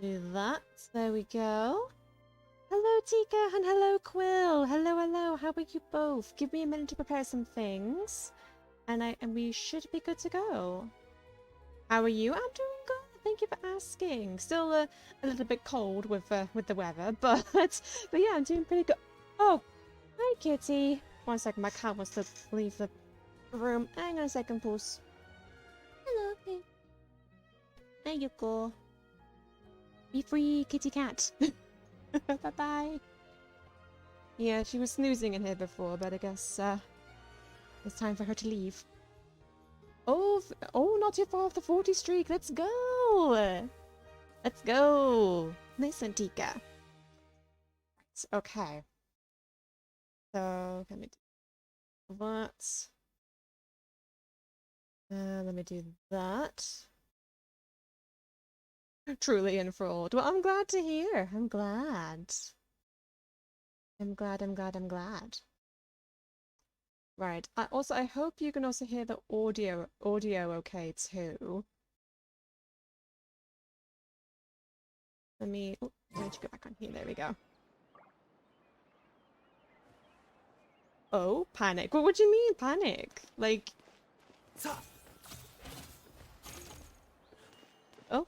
Do that. There we go. Hello, Tika, and hello, Quill. Hello, hello. How are you both? Give me a minute to prepare some things, and we should be good to go. How are you? I'm doing good. Thank you for asking. Still a little bit cold with the weather, but yeah, I'm doing pretty good. Oh, hi, Kitty. One second, my cat wants to leave the room. Hang on a second, Puss. Hello, babe. There you go. Be free, kitty cat. Bye-bye. Yeah, she was snoozing in here before, but I guess it's time for her to leave. Oh, not too far off the 40 streak. Let's go. Let's go. Nice and Tika. Okay. So, let me do that. Let me do that. Truly enthralled. Well, I'm glad to hear. I'm glad. I'm glad. Right. I hope you can also hear the audio okay too. Let me go back on here. There we go. Oh, panic. What do you mean panic? Like... Oh.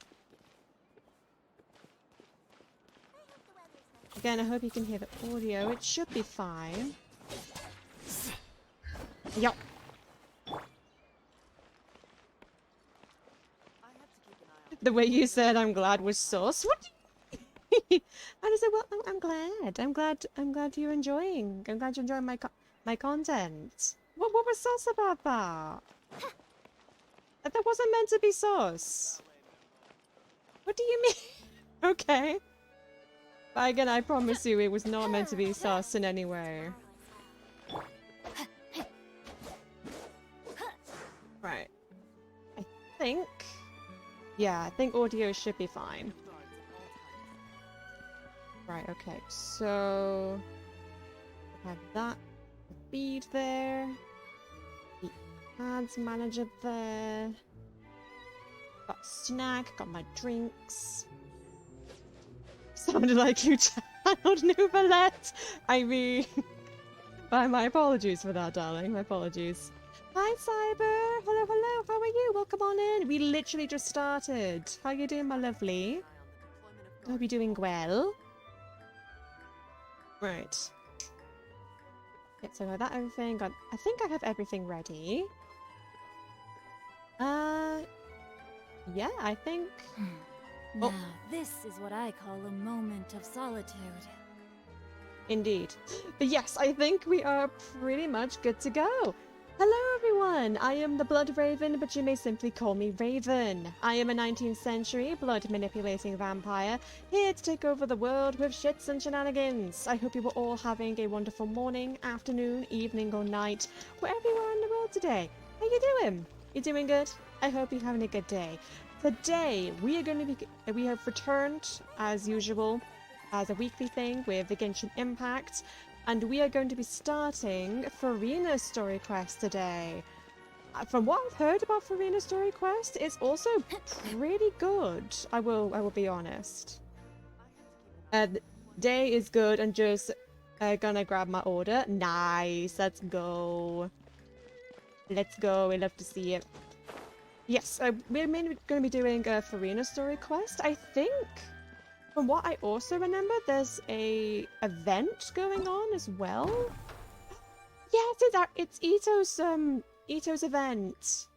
Again, I hope you can hear the audio. It should be fine. Yup. The way you said "I'm glad" was sus. What? And I said, "Well, I'm glad. I'm glad you're enjoying. I'm glad you're enjoying my content." What was sus about that? That wasn't meant to be sus. What do you mean? Okay. But again, I promise you, it was not meant to be sus in any way. Right. I think... Yeah, I think audio should be fine. Right, okay. So... I have that. The feed there. The ads manager there. Got a snack. Got my drinks. Sounded like you channeled Nouvellette. I mean... my apologies for that, darling. My apologies. Hi, Cyber! Hello, hello! How are you? Welcome on in! We literally just started. How are you doing, my lovely? I hope you're doing well. Right. Yeah, so I got that everything. I think I have everything ready. Yeah, I think... Now, this is what I call a moment of solitude. Indeed. But yes, I think we are pretty much good to go. Hello everyone, I am the Blood Raven, but you may simply call me Raven. I am a 19th century blood manipulating vampire, here to take over the world with shits and shenanigans. I hope you were all having a wonderful morning, afternoon, evening or night, wherever you are in the world today. How you doing? You doing good? I hope you're having a good day. Today, we have returned, as usual, as a weekly thing with the Genshin Impact. And we are going to be starting Farina's story quest today. From what I've heard about Farina's story quest, it's also pretty good. I will be honest. Day is good. And just gonna grab my order. Nice. Let's go. Let's go. We love to see it. Yes, we're mainly going to be doing Farina's story quest. I think. From what I also remember, there's a event going on as well. Yes, it's Ito's event.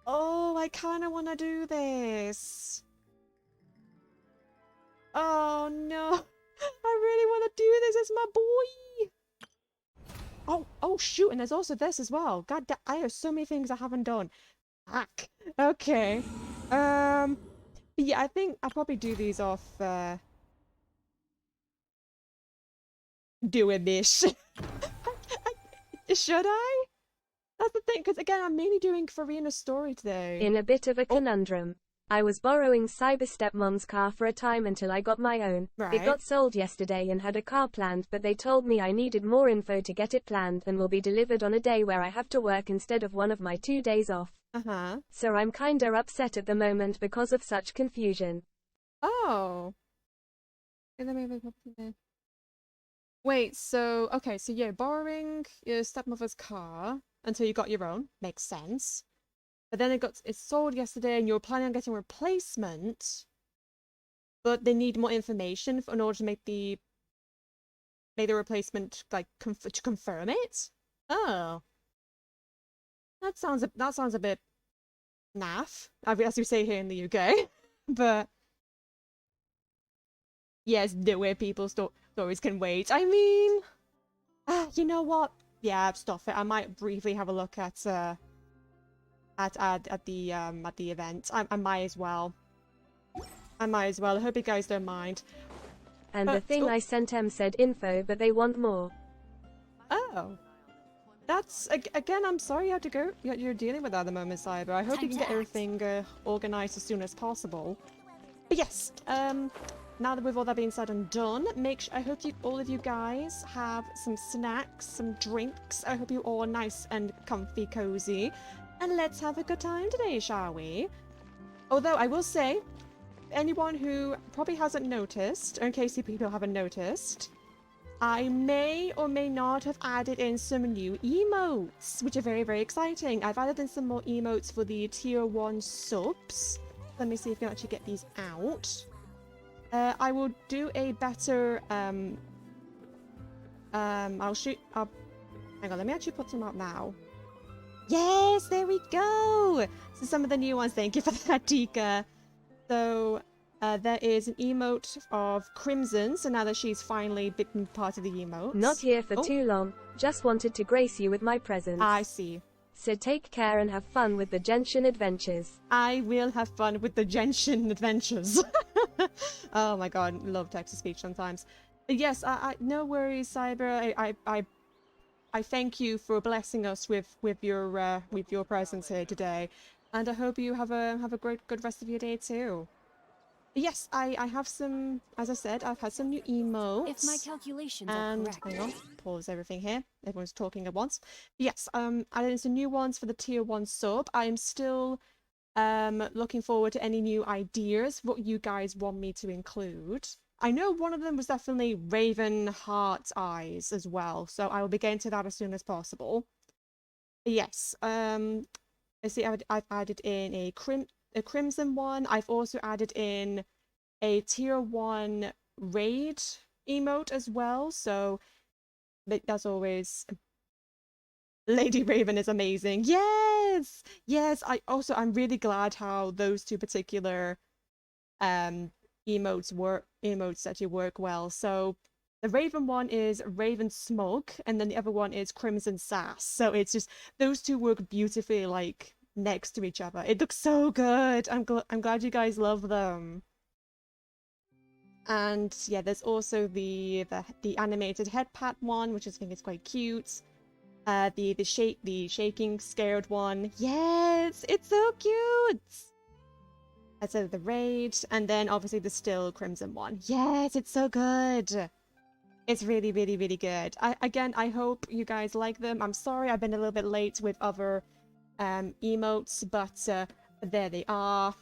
Oh, I kind of want to do this. Oh no, I really want to do this. It's my boy. Oh shoot, and there's also this as well. God, I have so many things I haven't done. Fuck. Okay. Yeah, I think I'll probably do these off, doing this. Should I? That's the thing, because again, I'm mainly doing Farina's story today. In a bit of a conundrum. I was borrowing Cyber Stepmom's car for a time until I got my own. Right. It got sold yesterday and had a car planned, but they told me I needed more info to get it planned and will be delivered on a day where I have to work instead of one of my 2 days off. Uh-huh. So I'm kinda upset at the moment because of such confusion. Oh. Okay, let me have a copy there. Wait, so okay, so yeah, borrowing your stepmother's car until you got your own makes sense. But then it's sold yesterday, and you were planning on getting a replacement, but they need more information in order to make the replacement like to confirm it. Oh, that sounds a bit naff, as we say here in the UK. But yes, the way people's stories can wait. I mean, you know what? Yeah, stuff it. I might briefly have a look at the event. I might as well. I might as well. I hope you guys don't mind. And the But thing I sent em said info, but they want more. oh, that's again. I'm sorry you have to go. You're dealing with that at the moment, Cyber. I hope you can get everything organized as soon as possible. But yes, now that with all that being said and done, I hope all of you guys have some snacks, some drinks. I hope you all are nice and comfy, cozy, and let's have a good time today, shall we? Although I will say, anyone who probably hasn't noticed, or in case you people haven't noticed, I may or may not have added in some new emotes, which are very, very exciting. I've added in some more emotes for the tier 1 subs. Let me see if I can actually get these out. I will do a better, hang on, let me actually put them up now. Yes, there we go! So some of the new ones, thank you for that, Tika. So, there is an emote of Crimson, so now that she's finally been part of the emotes. Not here for too long, just wanted to grace you with my presence. I see. So take care and have fun with the Genshin adventures. I will have fun with the Genshin adventures. Oh my god, love text-to-speech sometimes. But yes, no worries, Cyber. I thank you for blessing us with your presence here today, and I hope you have a good rest of your day too. Yes, I have some, as I said, I've had some new emotes. If my calculations are And correct. hang on, pause everything here. Everyone's talking at once. But yes, added some new ones for the tier 1 sub. I am still looking forward to any new ideas, what you guys want me to include. I know one of them was definitely Raven Heart Eyes as well, so I will be getting to that as soon as possible. But yes, I see I've added in a Crimson one. I've also added in a tier 1 raid emote as well, so that's always... Lady Raven is amazing. Yes! Yes, I'm really glad how those two particular emotes actually work well. So the Raven one is Raven Smoke, and then the other one is Crimson Sass. So it's just those two work beautifully like next to each other. It looks so good. I'm glad you guys love them. And yeah, there's also the animated head pat one, which I think is quite cute. The shaking scared one. Yes, it's so cute. That's the raid, and then obviously the still crimson one. Yes, it's so good. It's really, really, really good. I hope you guys like them. I'm sorry I've been a little bit late with other emotes, but there they are.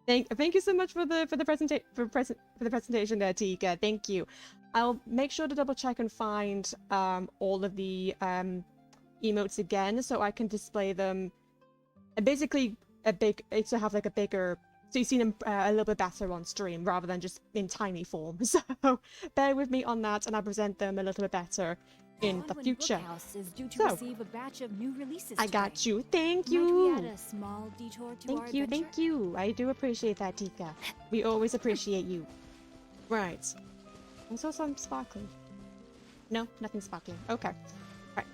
Thank you so much for the presentation there, Tika. Thank you. I'll make sure to double check and find all of the emotes again, so I can display them. Basically, to have like a bigger, so you see them a little bit better on stream rather than just in tiny form. So bear with me on that, and I'll present them a little bit better in the future. Is due to So, receive a batch of new releases I got today. you. Thank Might we add you. a small detour to Thank our you. adventure? Thank you. I do appreciate that, Tika. We always appreciate you. Right. Also some sparkling. No, nothing sparkling. Okay. Right.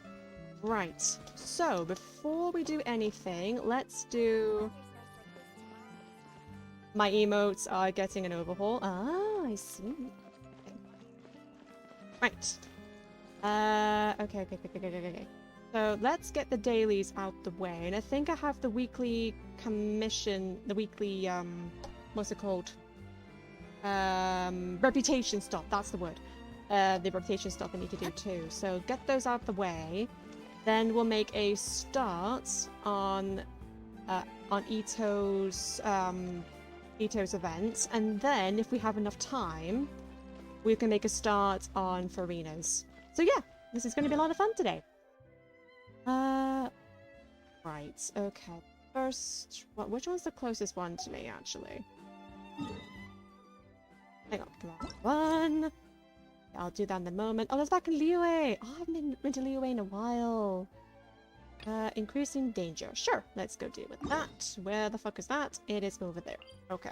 Right. So, before we do anything, let's do... My emotes are getting an overhaul. Ah, I see. Okay. Right. Okay. So, let's get the dailies out the way. And I think I have the weekly commission... The weekly, what's it called? Reputation stuff, that's the word. The reputation stuff I need to do too. So get those out the way. Then we'll make a start on Ito's Ito's event, and then if we have enough time, we can make a start on Farina's. So yeah, this is going to be a lot of fun today. Right, okay. First, which one's the closest one to me, actually? Hang on, come on. One. I'll do that in a moment. Oh, that's back in Liyue. Oh, I haven't been to Liyue in a while. Increasing danger. Sure, let's go deal with that. Where the fuck is that? It is over there. Okay.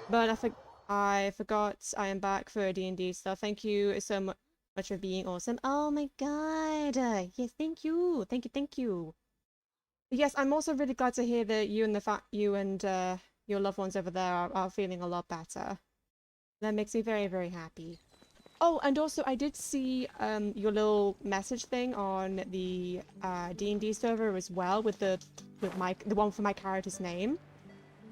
But I forgot I am back for D&D stuff. Thank you so much for being awesome. Oh my god. Yes, thank you. Thank you. Yes, I'm also really glad to hear that you and your loved ones over there are feeling a lot better. That makes me very, very happy. Oh, and also I did see your little message thing on the D&D server as well with the one for my character's name.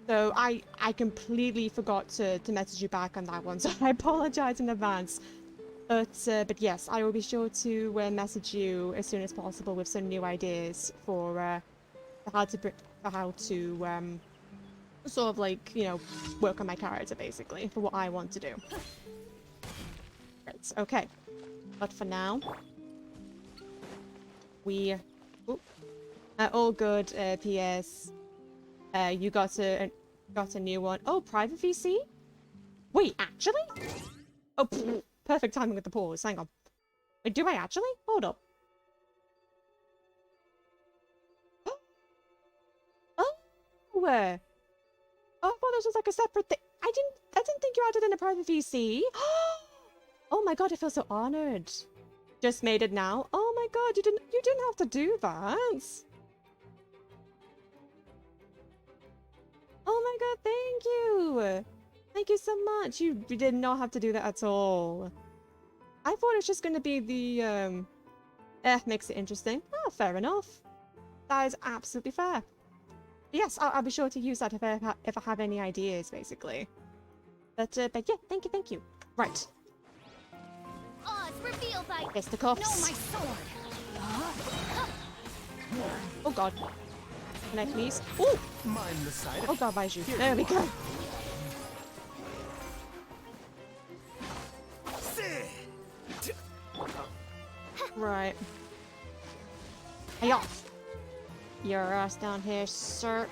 So I completely forgot to message you back on that one, so I apologize in advance. But yes, I will be sure to message you as soon as possible with some new ideas for how to sort of like, you know, work on my character basically for what I want to do. Right, okay. But for now, we all good. PS. You got a new one. Oh, private VC? Wait, actually? Oh, perfect timing with the pause. Hang on. Wait, do I actually? Hold up. Oh, I thought this was like a separate thing. I didn't think you added in a private VC. Oh my god, I feel so honored. Just made it now. Oh my god, you didn't have to do that. Oh my god, thank you. Thank you so much. You did not have to do that at all. I thought it was just going to be the makes it interesting. Oh, fair enough. That is absolutely fair. Yes, I'll be sure to use that if I have any ideas, basically. But yeah, thank you. Right. Revealed by Fisticuffs. no, my sword. Oh god. Can I please? Oh! Mind the side. Oh god, Baiju. There we go. Right. Hey, off. Your ass down here, sir.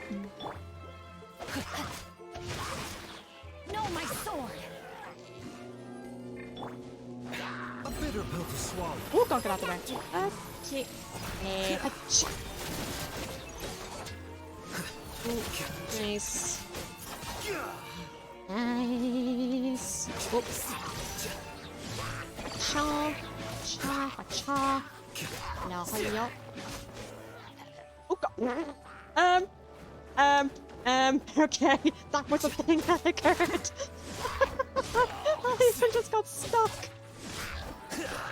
No, my sword. A bitter pill to swallow. Oh god, get out of the way. Okay. Ooh, nice. Nice. Oops. Cha. Cha. Cha. Now, hello. Oh god. Okay. That was a thing that occurred. I even just got stuck.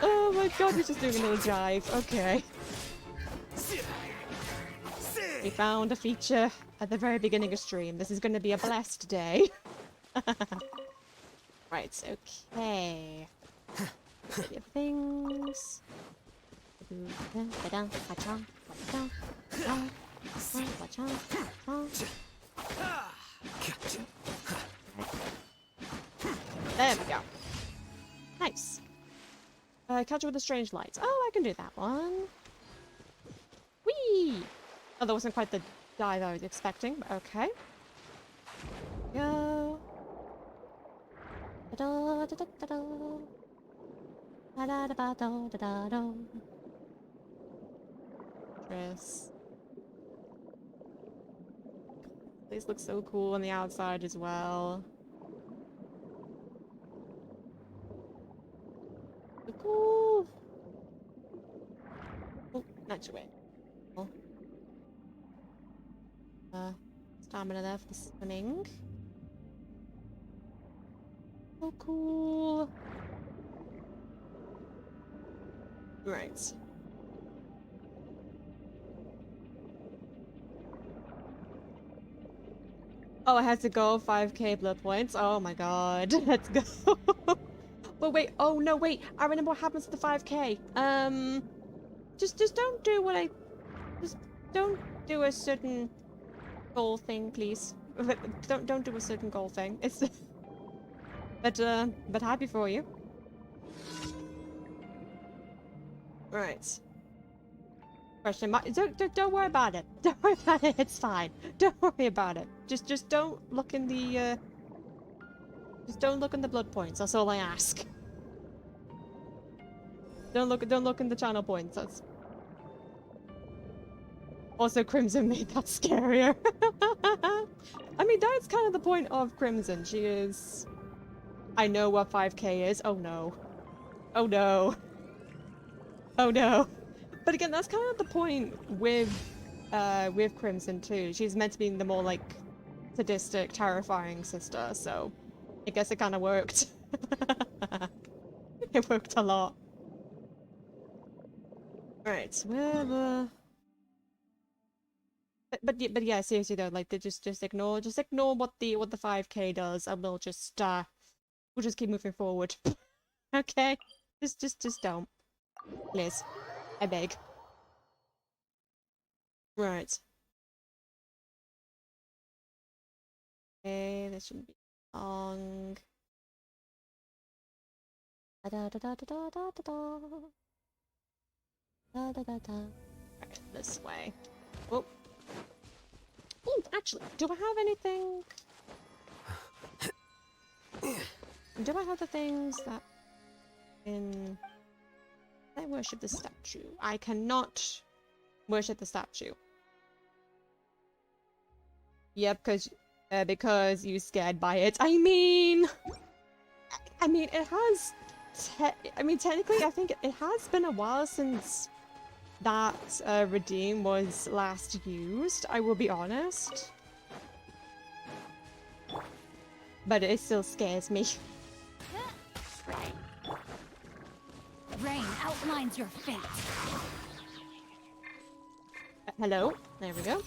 Oh my god, he's just doing a little jive. Okay. We found a feature at the very beginning of stream. This is going to be a blessed day. Right, okay. Your things. There we go. Nice. Catch with the strange lights. Oh, I can do that one. Whee! Oh, that wasn't quite the dive I was expecting, but okay. Go. Da da da da da da da da da da da da. Dress. These look so cool on the outside as well. So cool. Oh, not your way. Stamina there for the swimming. So cool. Right. Oh, I had to go 5k blood points. Oh my god. Let's go. But wait, oh no, wait. I remember what happens to the 5k. Just don't do what just don't do a certain goal thing, please. Don't do a certain goal thing. It's but happy for you. Right. Question mark. Don't worry about it. Don't worry about it. It's fine. Don't worry about it. Just don't look in the just don't look in the blood points. That's all I ask. Don't look in the channel points. That's also Crimson made that scarier. I mean, that's kind of the point of Crimson. She is. I know what 5k is. Oh no. Oh no. Oh no. But again, that's kind of the point with Crimson too. She's meant to be the more like sadistic, terrifying sister, so I guess it kind of worked. It worked a lot. Right, where the... But yeah, seriously though, like just ignore what the 5k does, and we'll just keep moving forward. Okay, just don't, please, I beg. Right. Okay, this shouldn't be long. Da da da da da da da da da da da da. Right, this way. Oh. Oh, actually, do I have anything? Do I have the things that I worship the statue? I cannot worship the statue. Yep, because you scared by it. I mean, it has. Technically, I think it has been a while since that redeem was last used. I will be honest, but it still scares me. Rain outlines your fate. Hello, there we go.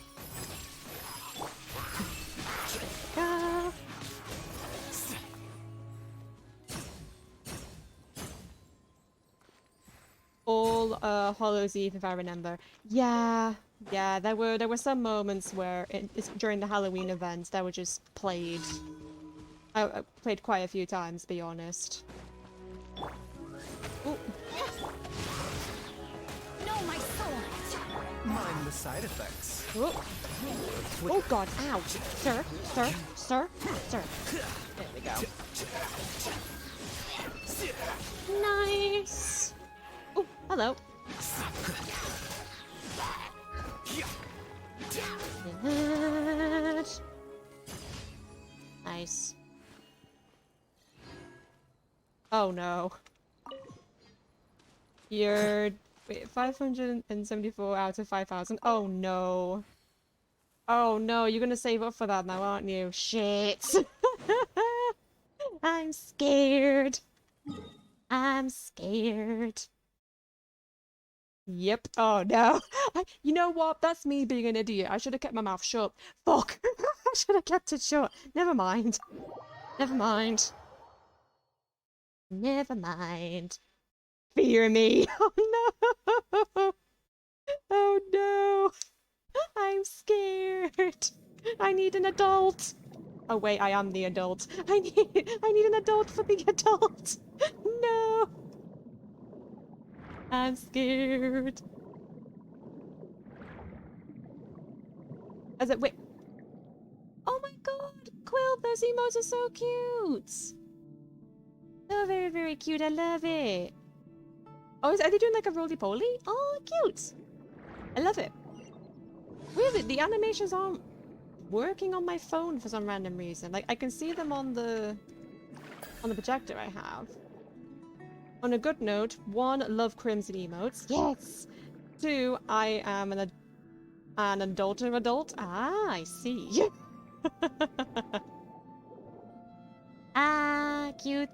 All Hallows Eve, if I remember. Yeah, there were some moments where during the Halloween events that were just played. I played quite a few times, to be honest. Ooh. Know my soul. Mind the side effects. Oh. Oh god, ow! Sir. There we go. Nice! Oh, hello. Nice. Oh no. You're... Wait, 574 out of 5,000. Oh no. Oh no, you're gonna save up for that now, aren't you? Shit. I'm scared. I'm scared. Yep. Oh no. You know what? That's me being an idiot. I should have kept my mouth shut. Fuck. I should have kept it shut. Never mind. Never mind. Never mind. Fear me. Oh no. Oh no. I'm scared. I need an adult. Oh wait, I am the adult. I need an adult for the adult. No. I'm scared. Wait. Oh my god, Quill, those emotes are so cute. So very, very cute. I love it. Oh, are they doing like a roly-poly? Oh, cute. I love it. Really, the animations aren't working on my phone for some random reason. Like, I can see them on the projector I have. On a good note, 1, love Crimson emotes. Yes! 2, I am an adult. Ah, I see. Ah, cute.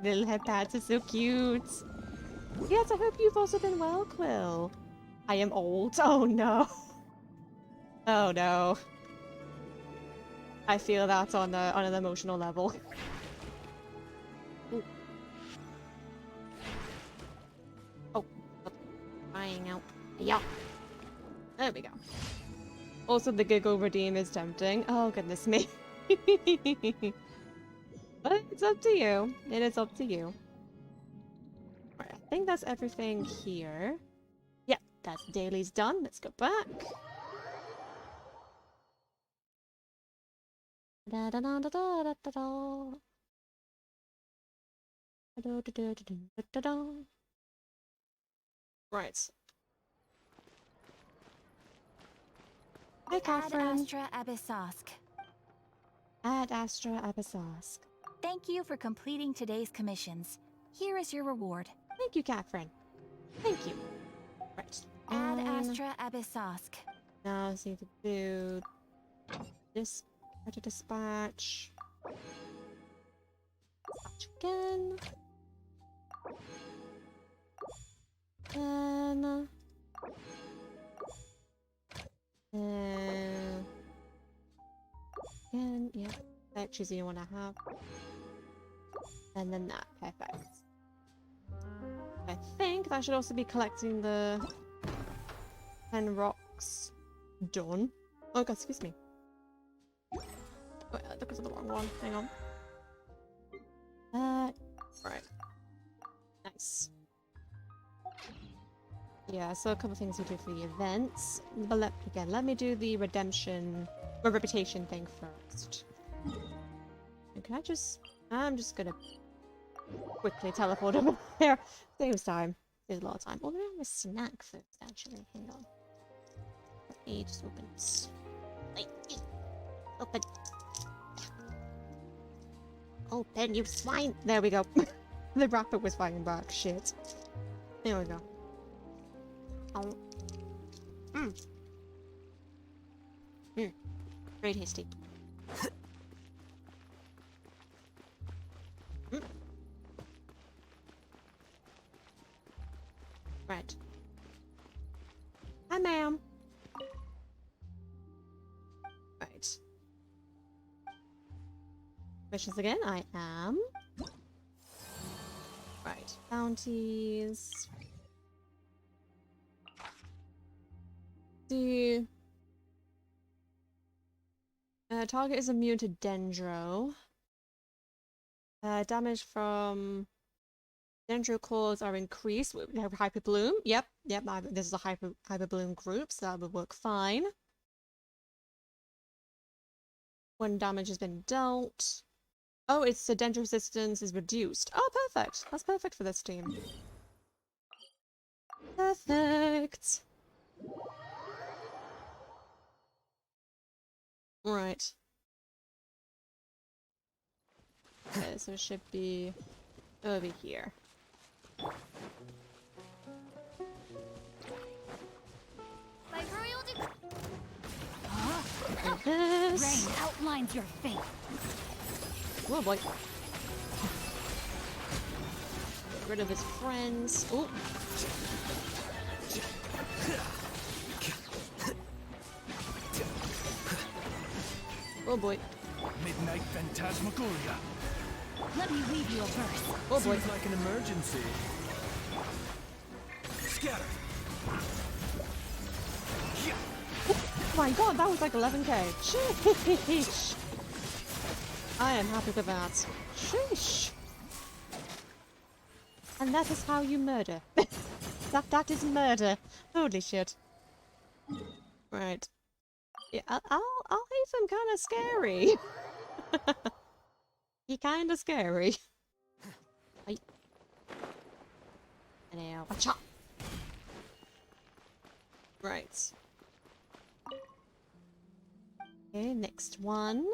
Little head pats are so cute. Yes, I hope you've also been well, Quill. I am old. Oh no. Oh no. I feel that on an emotional level. Ooh. Oh, crying out. Yeah. There we go. Also, the giggle redeem is tempting. Oh, goodness me. But it's up to you. It is up to you. Right, I think that's everything here. Yep, that's daily's done. Let's go back. Da da da da da da da da. Da da da da da da da. Right. Hi, Ad Catherine. Astra Abyssosk. Ad Astra Abyssosk. Thank you for completing today's commissions. Here is your reward. Thank you, Catherine. Thank you. Right. Ad Astra Abyssosk. Now I just need to do this. How to dispatch. Dispatch again. Then. Again, yeah. That's choosing you want to have. And then that. Perfect. I think that should also be collecting the 10 rocks. Done. Oh god, excuse me. Wait, I took it to the wrong one. Hang on. Right. Nice. Yeah, so a couple things we do for the events. But let me do the redemption or reputation thing first. And can I just... I'm just gonna quickly teleport over there. Saves time. Saves a lot of time. Oh, maybe I'm a snack first, actually. Hang on. Let me just open this. Wait, open. Open, you swine! There we go. The wrapper was fighting back. Shit. There we go. Oh. Very tasty. Right. Hi, ma'am. Right. Missions again, I am. Right. Bounties. The target is immune to Dendro. Damage from Dendro cores are increased with Hyper Bloom. Yep. This is a Hyper Bloom group, so that would work fine. When damage has been dealt. Oh, it's the Dendro resistance is reduced. Oh, perfect. That's perfect for this team. Perfect. Right. Okay, so it should be over here. This. Rain outlines your fate. Oh boy. Get rid of his friends. Oh. Oh boy. Midnight Phantasmagoria. Let me weave you a verse. Oh boy. Seems like an emergency. Scatter. Oh my god, that was like 11k. Sheesh. I am happy with that. Sheesh. And that is how you murder. that is murder. Holy shit. Right. Yeah, Ethan kind of scary. He kind of scary. Right. Now, watch out. Right. Okay, next one.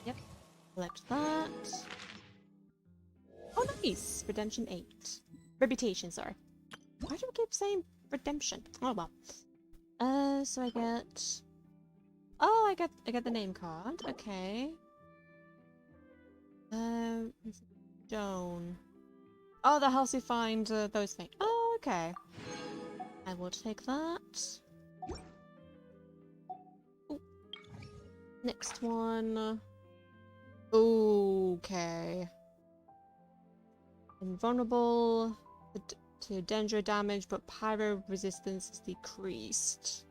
Yep. Collect that. Oh, nice! Redemption 8. Reputation, sorry. Why do we keep saying redemption? Oh well. So I get... Oh, I get the name card. Okay. Stone. Oh, that helps you find those things. Oh, okay. I will take that. Ooh. Next one. Okay. Invulnerable to danger damage, but pyro resistance is decreased.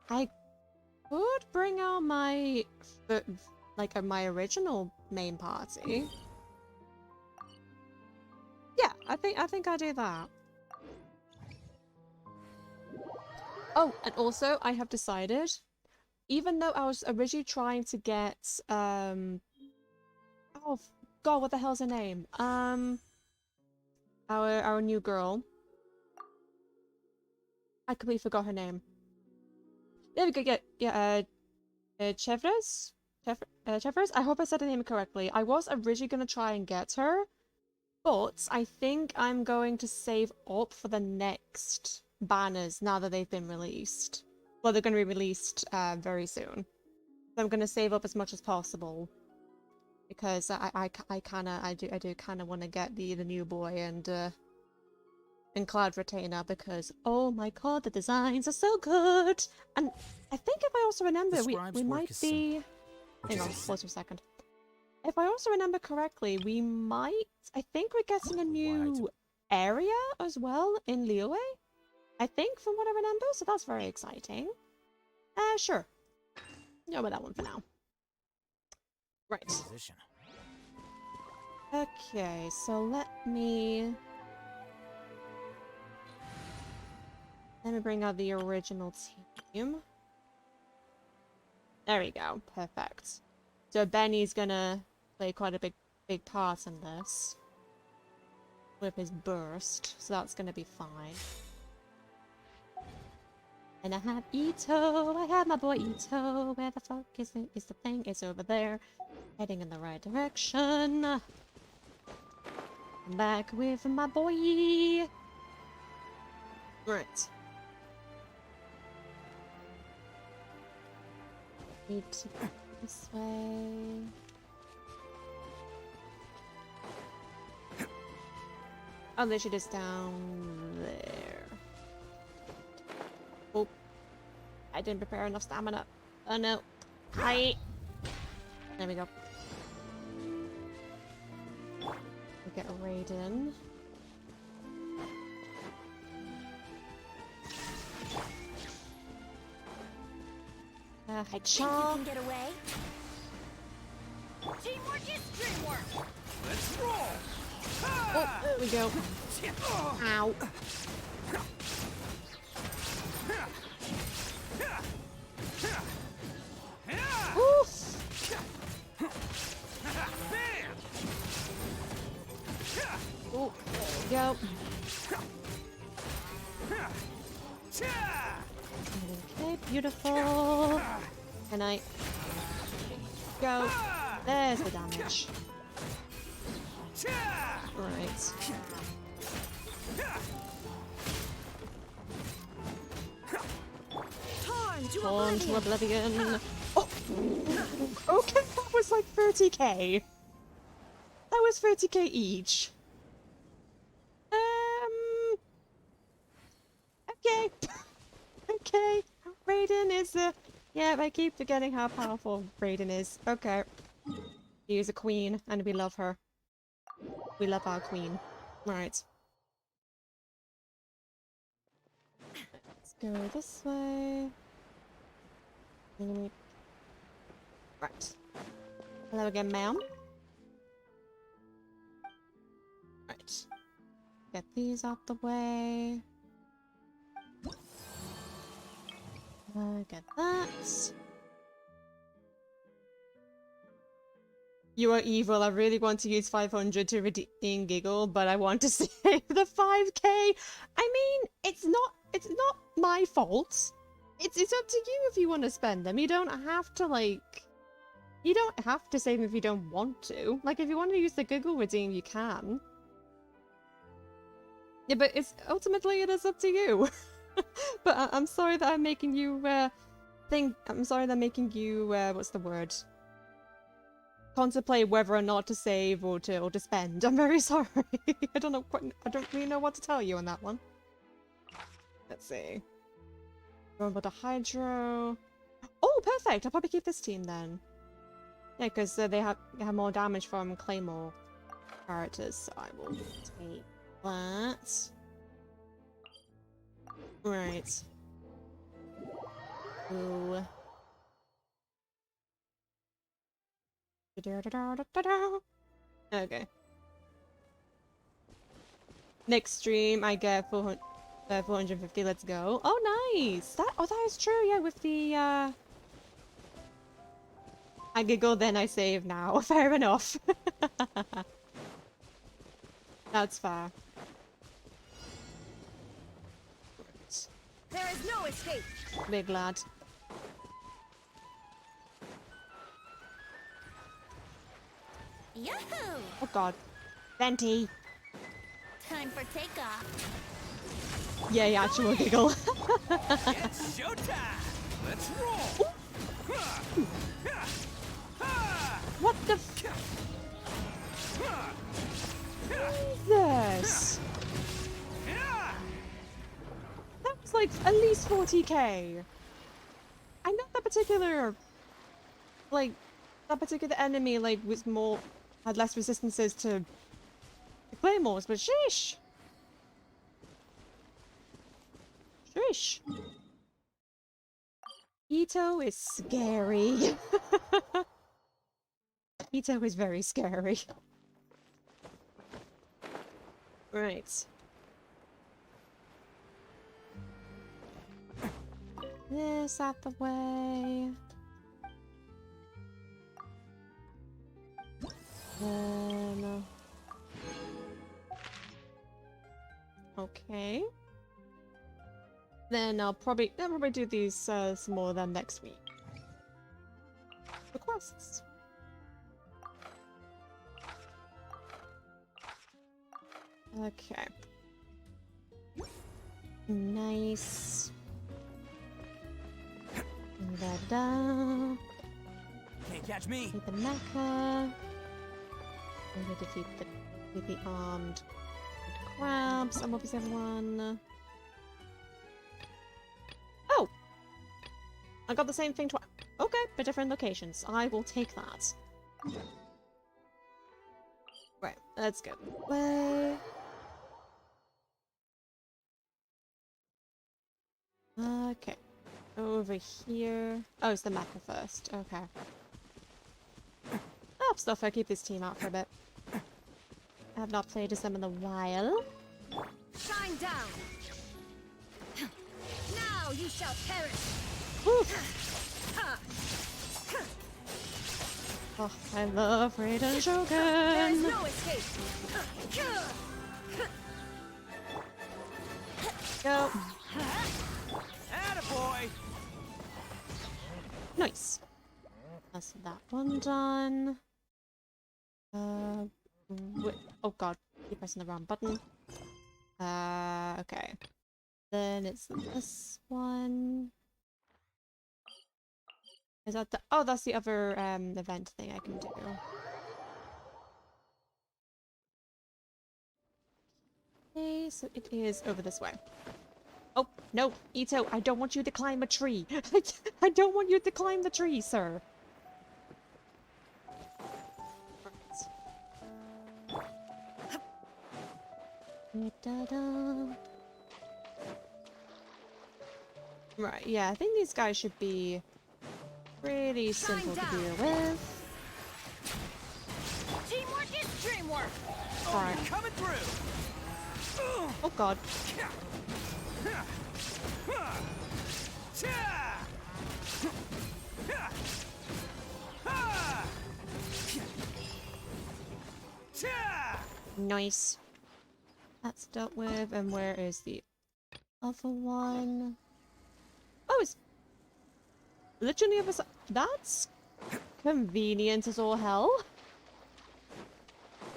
I could bring out my my original main party. Yeah, I think I'll do that. Oh, and also I have decided, even though I was originally trying to get oh god, what the hell's her name? Our new girl. I completely forgot her name. There we go. Chevres? Chevres? I hope I said her name correctly. I was originally going to try and get her, but I think I'm going to save up for the next banners now that they've been released. Well, they're going to be released very soon. So I'm going to save up as much as possible, because I do kind of want to get the new boy and Cloud Retainer, because oh my god, the designs are so good. And I think if I also remember, we might be. Hang on, pause for a second. If I also remember correctly, we might. I think we're getting a new area as well in Liyue. I think, from what I remember, so that's very exciting. Sure. Go with that one for now. Right. Okay, so let me bring out the original team. There we go. Perfect. So Benny's gonna play quite a big part in this with his burst, so that's gonna be fine. And I have Ito. I have my boy Ito. Where the fuck is the thing? It's over there, heading in the right direction. I'm back with my boy. Right. Need to go this way. Oh, they should just down there. Oh, I didn't prepare enough stamina. Oh no. Hi. There we go. We get a Raiden. Hi, Chong. Get away. Teamwork is dreamwork. Let's roll. Oh, there we go. Ow. Oof. Oh, there we go. Okay, beautiful. Can I go? There's the damage. Right. Torn to oblivion. Oh! Okay, that was like 30k. That was 30k each. Okay. Okay. Raiden is yeah, I keep forgetting how powerful Raiden is. Okay. She is a queen, and we love her. We love our queen. Right. Let's go this way. Right. Hello again, ma'am. Right. Get these out the way. Get that. You are evil. I really want to use 500 to redeem Giggle, but I want to save the 5k. I mean, it's not my fault. It's up to you if you want to spend them. You don't have to, like, you don't have to save them if you don't want to. Like, if you want to use the Giggle redeem, you can. Yeah, but it's ultimately it is up to you. But I'm sorry that I'm making you I'm sorry that I'm making you what's the word? Contemplate whether or not to save or to spend. I'm very sorry. I don't really know what to tell you on that one. Let's see. Going about the Hydro. Oh, perfect! I'll probably keep this team then. Yeah, because they have more damage from Claymore characters, so I will take That. Right. Ooh. Okay. Next stream, I get 450. Let's go. Oh, nice. That is true. Yeah, with the I giggle, then I save now. Fair enough. That's fair. There is no escape. Big lad. Yahoo! Oh god. Venti. Time for takeoff. Yay, actual giggle. It's showtime. Let's roll. What the f- Jesus! That was like at least 40k. I know that particular, like, that particular enemy, like, was more, had less resistances to the claymores, but sheesh! Sheesh. Ito is scary. Ito is very scary. Right. This out the way. Okay. Then I'll probably do these some more of them next week. Requests. Okay. Nice. Da-da. Can't catch me. Defeat the mecha. I'm gonna defeat the armed crabs. I'm obviously everyone. Oh! I got the same thing twice. Okay, but different locations. I will take that. Right, let's go. Way. Okay. Over here. Oh, it's the mecha first. Okay. Oh, stuff. I keep this team out for a bit. I have not played as them in a while. Shine down. Now you shall perish. Oh, I love Raiden There is Shogun. no escape. Go. Attaboy. Nice. That's that one done. Oh god, keep pressing the wrong button. Okay. Then it's this one. Is that the? Oh, that's the other event thing I can do. Okay, so it is over this way. Oh no, Ito! I don't want you to climb a tree. I don't want you to climb the tree, sir. Right, yeah, I think these guys should be pretty simple to deal with. Teamwork is dreamwork. Alright. Coming through. Oh god. Nice. That's dealt with, and where is the other one? Oh, it's literally the other side. That's convenient as all hell.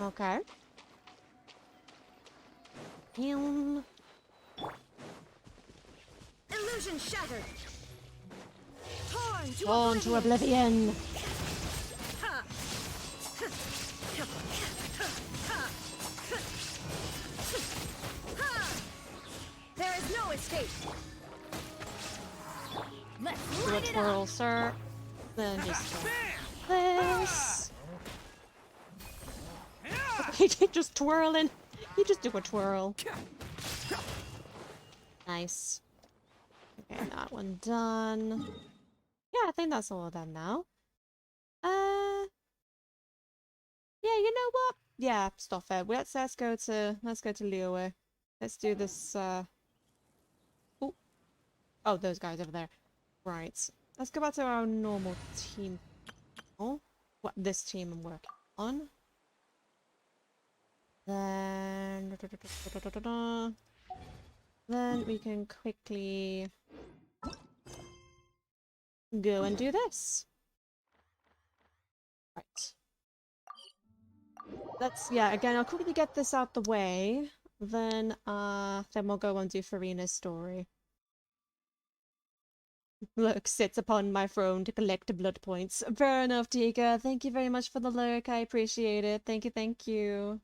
Okay. Illusion shattered. Torn to oblivion. There is no escape. Let's Do a light it twirl, up. sir. Then just this. Okay, just twirling. You just do a twirl. Nice. Okay, that one done. Yeah, I think that's all done now. Yeah, you know what? Yeah, stop it. Let's go to Liyue. Let's do this. Oh, those guys over there. Right. Let's go back to our normal team. Oh, what this team I'm working on. Then we can quickly go and do this. Right. Yeah, again, I'll quickly get this out the way. Then we'll go and do Farina's story. Lurk sits upon my throne to collect blood points. Fair enough, Tika. Thank you very much for the lurk. I appreciate it. Thank you, thank you.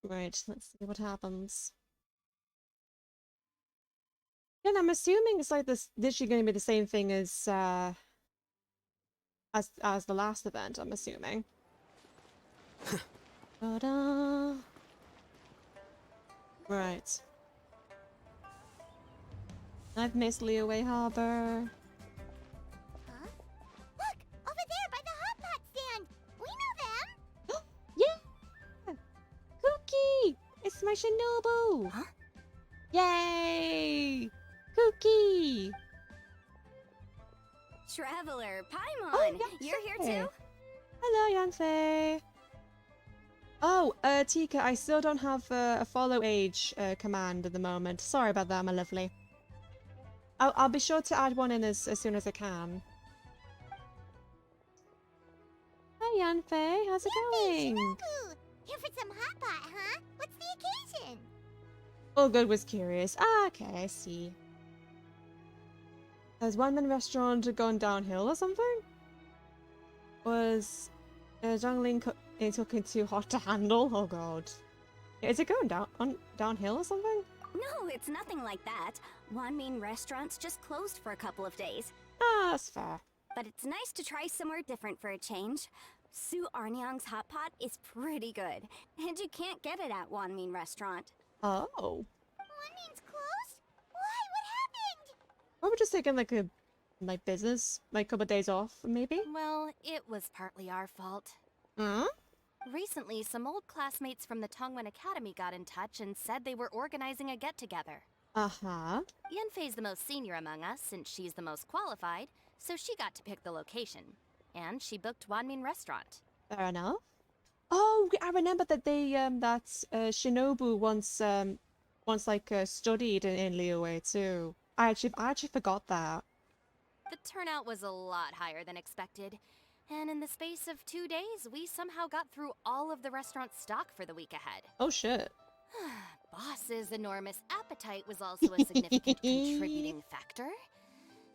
Right, let's see what happens. Yeah, and I'm assuming it's like this literally going to be the same thing as the last event, I'm assuming. Ta-da! Right. I've missed Liyue Harbor. Huh? Look! Over there by the hot pot stand! We know them! Yeah! Cookie! It's my Shinobu! Huh? Yay! Cookie! Traveler, Paimon! Oh, You're here Yanfei. too? Hello, Yanfei! Oh, Tika, I still don't have a follow age command at the moment. Sorry about that, my lovely. I'll be sure to add one in as soon as I can. Hi, Yanfei. How's it going? Shinobu! Here for some hot pot, huh? What's the occasion? All good was curious. Ah, okay, I see. Has One Man Restaurant gone downhill or something? Was Zhangling cooking too hot to handle? Oh god. Is it going downhill or something? No, it's nothing like that. Wanmin Restaurant's just closed for a couple of days. Ah, that's fair. But it's nice to try somewhere different for a change. Su Arnyang's hot pot is pretty good, and you can't get it at Wanmin Restaurant. Oh. Wanmin's closed? Why? What happened? Or we're just taking like a business, like a couple of days off, maybe? Well, it was partly our fault. Huh? Recently, some old classmates from the Tongwen Academy got in touch and said they were organizing a get-together. Uh-huh. Yanfei's the most senior among us, since she's the most qualified, so she got to pick the location. And she booked Wanmin Restaurant. Fair enough. Oh, I remember that Shinobu once studied in Liyue too. I actually forgot that. The turnout was a lot higher than expected, and in the space of 2 days, we somehow got through all of the restaurant's stock for the week ahead. Oh shit. Boss's enormous appetite was also a significant contributing factor.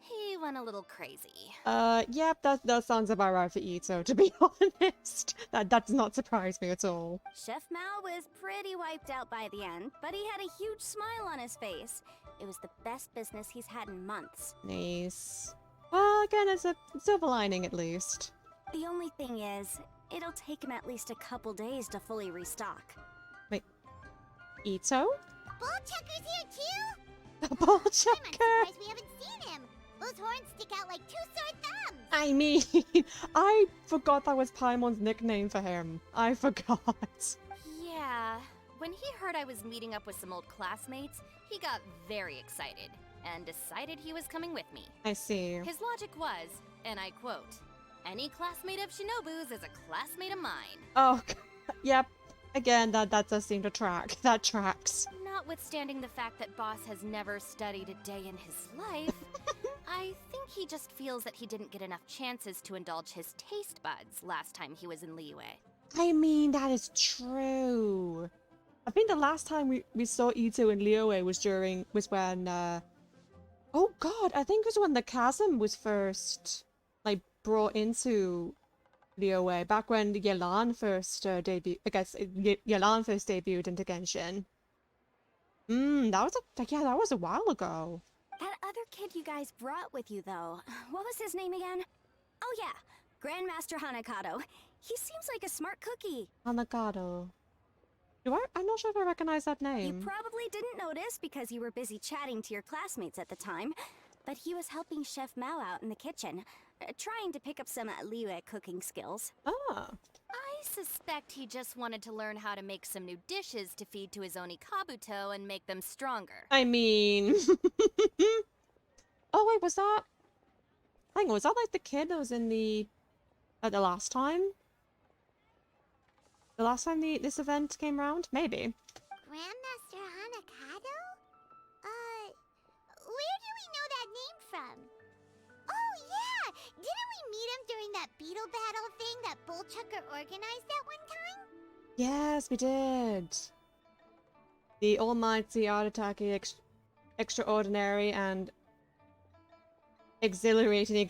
He went a little crazy. Yep, that sounds about right for Ito, to be honest. That does not surprise me at all. Chef Mao was pretty wiped out by the end, but he had a huge smile on his face. It was the best business he's had in months. Nice. Well, again, it's a silver lining at least. The only thing is, it'll take him at least a couple days to fully restock. Wait, Ito? Ball Checker's here too? The ball I'm checker! surprised we haven't seen him. Those horns stick out like two sore thumbs. I mean, I forgot that was Paimon's nickname for him. I forgot. Yeah, when he heard I was meeting up with some old classmates, he got very excited and decided he was coming with me. I see. His logic was, and I quote, "Any classmate of Shinobu's is a classmate of mine." Oh, yep. Again, that does seem to track. That tracks. Notwithstanding the fact that Boss has never studied a day in his life, I think he just feels that he didn't get enough chances to indulge his taste buds last time he was in Liyue. I mean, that is true. I think the last time we saw Ito in Liyue was when oh god, I think it was when the chasm was first brought into Liyue, back when Yelan first debuted. I guess Yelan first debuted into Genshin. That was a while ago. That other kid you guys brought with you, though, what was his name again? Oh yeah, Grandmaster Hanakato. He seems like a smart cookie. Hanagado. I'm not sure if I recognize that You name. probably didn't notice because you were busy chatting to your classmates at the time, but he was helping Chef Mao out in the kitchen, trying to pick up some Liu cooking skills. Ah. I suspect he just wanted to learn how to make some new dishes to feed to his Oni Kabuto and make them stronger. I mean... Oh, wait, was that... Hang on, was that like the kid that was in the... the last time? The last time this event came around? Maybe. Grandmaster Hanakado? Where do we know that name from? Oh, yeah! Didn't we meet him during that beetle battle thing that Bullchucker organized at one time? Yes, we did. The almighty Arataki extraordinary and exhilarating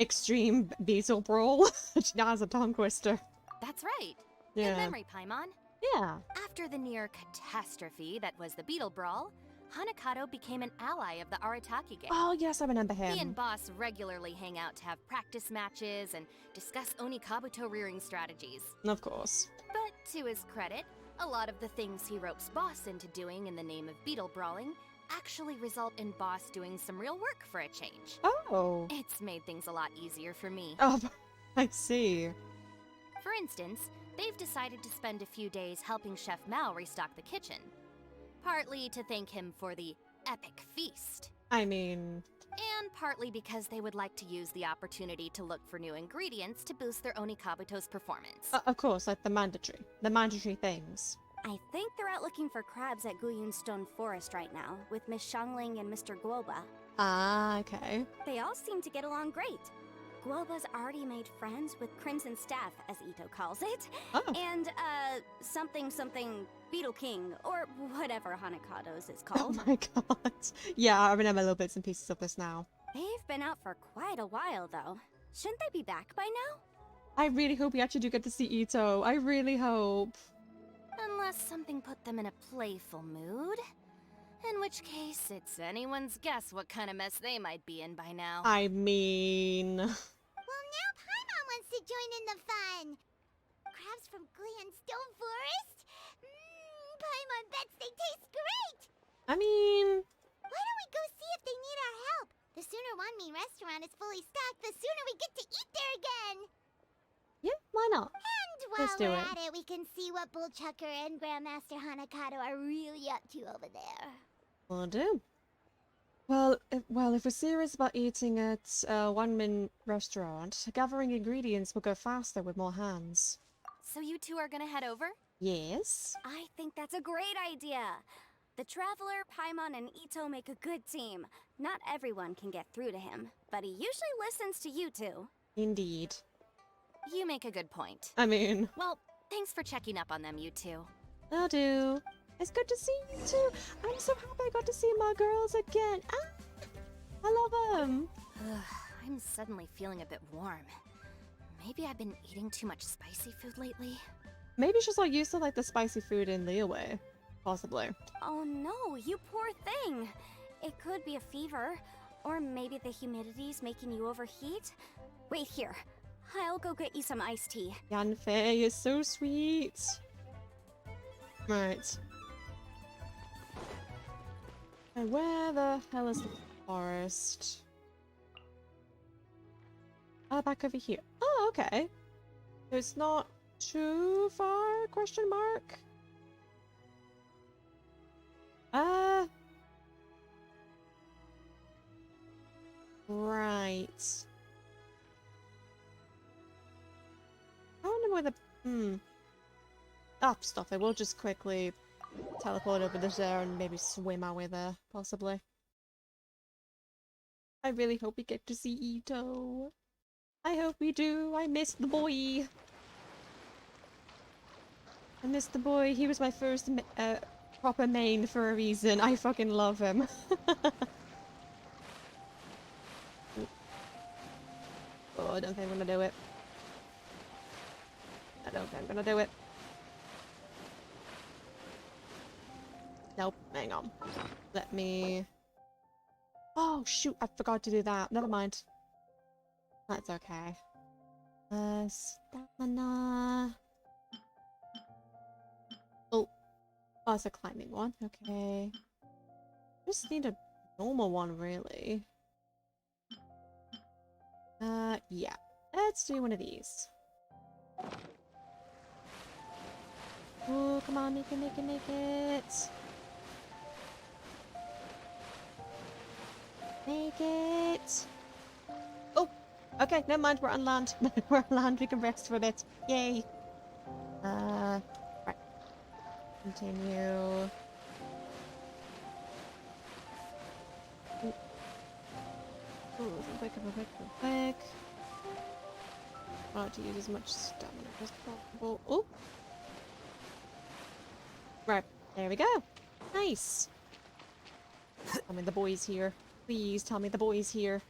extreme beetle brawl. That's a tongue twister. That's right. Yeah. Good memory, Paimon. Yeah. After the near catastrophe that was the Beetle Brawl, Hanakado became an ally of the Arataki gang. Oh, yes, I remember He and him. Boss regularly hang out to have practice matches and discuss Oni Kabuto rearing strategies. Of course. But to his credit, a lot of the things he ropes Boss into doing in the name of beetle brawling actually result in Boss doing some real work for a change. Oh. It's made things a lot easier for me. Oh, I see. For instance, they've decided to spend a few days helping Chef Mao restock the kitchen. Partly to thank him for the epic feast, I mean... and partly because they would like to use the opportunity to look for new ingredients to boost their Oni Kabuto's performance. of course, like the mandatory things. I think they're out looking for crabs at Guyun Stone Forest right now, with Miss Shangling and Mr. Guoba. Ah, okay. They all seem to get along great. Guoba's already made friends with Crimson Staff, as Ito calls it, Oh. and, something Beetle King, or whatever Hanakado's is Oh called. my god. Yeah, I remember little bits and pieces of this now. They've been out for quite a while, though. Shouldn't they be back by now? I really hope we actually do get to see Ito. I really hope. Unless something put them in a playful mood. In which case, it's anyone's guess what kind of mess they might be in by now. I mean... Well, now Paimon wants to join in the fun. Crabs from Guyun Stone Forest? Paimon bets they taste great. I mean... Why don't we go see if they need our help? The sooner Wanmin restaurant is fully stocked, the sooner we get to eat there again. Yeah, why not? And Let's while do we're it. at it, we can see what Bullchucker and Grandmaster Hanakado are really up to over there. Will do. Well, if we're serious about eating at a one-min restaurant, gathering ingredients will go faster with more hands. So you two are gonna head over? Yes? I think that's a great idea. The Traveler, Paimon, and Ito make a good team. Not everyone can get through to him, but he usually listens to you two. Indeed. You make a good point. I mean, Well, thanks for checking up on them, you two. I'll do. It's good to see you too. I'm so happy I got to see my girls again. Ah, I love them. I'm suddenly feeling a bit warm. Maybe I've been eating too much spicy food lately. Maybe she's not used to like the spicy food in Liyue. Possibly. Oh no, you poor thing! It could be a fever, or maybe the humidity's making you overheat. Wait here, I'll go get you some iced tea. Yanfei is so sweet. Right. And where the hell is the forest? Oh, back over here. Oh, okay. So it's not too far? Question mark. Right. I wonder where the Ah, stop it. We'll just quickly teleport over there and maybe swim our way there, possibly. I really hope we get to see Ito. I hope we do. I miss the boy. I miss the boy. He was my first proper main for a reason. I fucking love him. Oh, I don't think I'm gonna do it. I don't think I'm gonna do it. Nope, hang on. Let me... Oh, shoot, I forgot to do that. Never mind. That's okay. Stamina... Oh. Oh, it's a climbing one. Okay. Just need a normal one, really. Yeah. Let's do one of these. Oh, come on, make it, make it, make it. Make it. Oh, okay, never mind. We're on land. We're on land. We can rest for a bit. Yay. Right. Continue. Ooh, real quick, real quick, real quick. I want to use as much stamina as possible. Oh! Right, there we go. Nice. Tell me the boy's here. Please tell me the boy's here.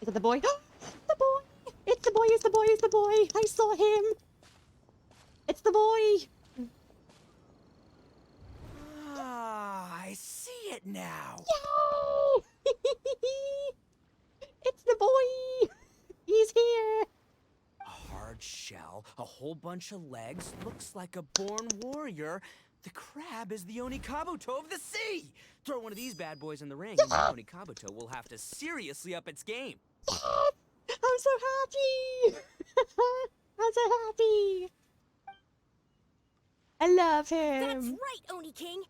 Is it the boy? The boy! It's the boy, it's the boy, it's the boy! I saw him! It's the boy! Ah, I see it now. Yay! It's the boy! He's here! A hard shell, a whole bunch of legs, looks like a born warrior. The crab is the Onikabuto of the sea! Throw one of these bad boys in the ring, and the Onikabuto will have to seriously up its game. Yes! I'm so happy! I'm so happy! I love him! That's right, Oni King!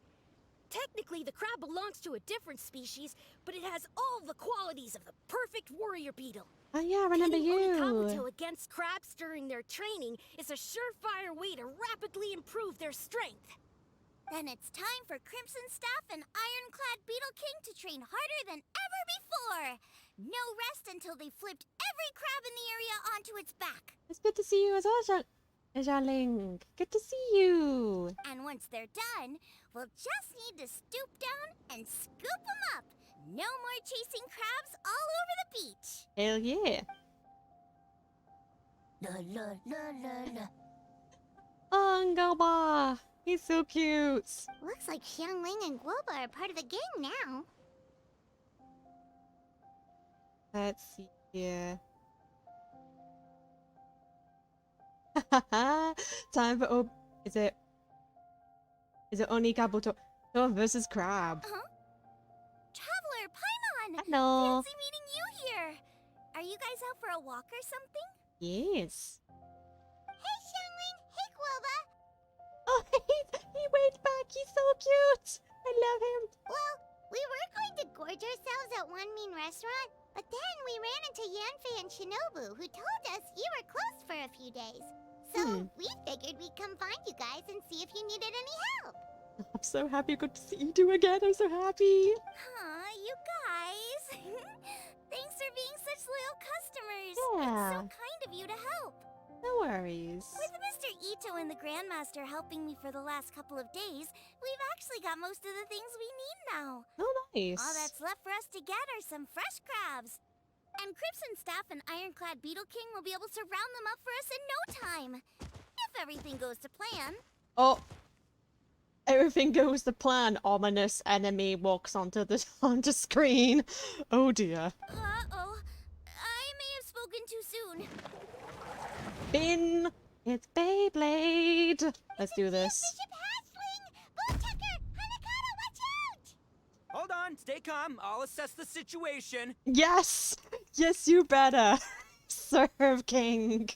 Technically, the crab belongs to a different species, but it has all the qualities of the perfect warrior beetle. Oh yeah, I remember Pitting you! Onikabuto against crabs during their training is a surefire way to rapidly improve their strength. Then it's time for Crimson Staff and Ironclad Beetle King to train harder than ever before. No rest until they flipped every crab in the area onto its back. It's good to see you as well, Ling. Good to see you! And once they're done, we'll just need to stoop down and scoop them up. No more chasing crabs all over the beach. Hell yeah! La la la la la. Angoba! He's so cute! Looks like Xiangling and Guoba are part of the gang now. Let's see here. Time for is it Onikabuto versus Crab? Traveler, Paimon! Hello. Fancy meeting you here. Are you guys out for a walk or something? Yes. Hey, Xiangling. Hey, Guoba. Oh, he waved back. He's so cute. I love him. Well, we were going to gorge ourselves at one mean restaurant, but then we ran into Yanfei and Shinobu, who told us you were closed for a few days. So we figured we'd come find you guys and see if you needed any help. I'm so happy. Good to see you two again. I'm so happy. Aw, you guys. Thanks for being such loyal customers. Yeah. It's so kind of you to help. No worries. With Mr. Ito and the Grandmaster helping me for the last couple of days, we've actually got most of the things we need now. Oh, nice. All that's left for us to get are some fresh crabs. And Crimson Staff and Ironclad Beetle King will be able to round them up for us in no time. If everything goes to plan. Oh. Everything goes to plan. Ominous enemy walks onto onto screen. Oh dear. Uh-oh. I may have spoken too soon. Bin. It's Beyblade. Let's do this. Bishop Hatchling! Bullchucker! Hanakata, watch out! Hold on, stay calm. I'll assess the situation. Yes. Yes, you better. Serve, King.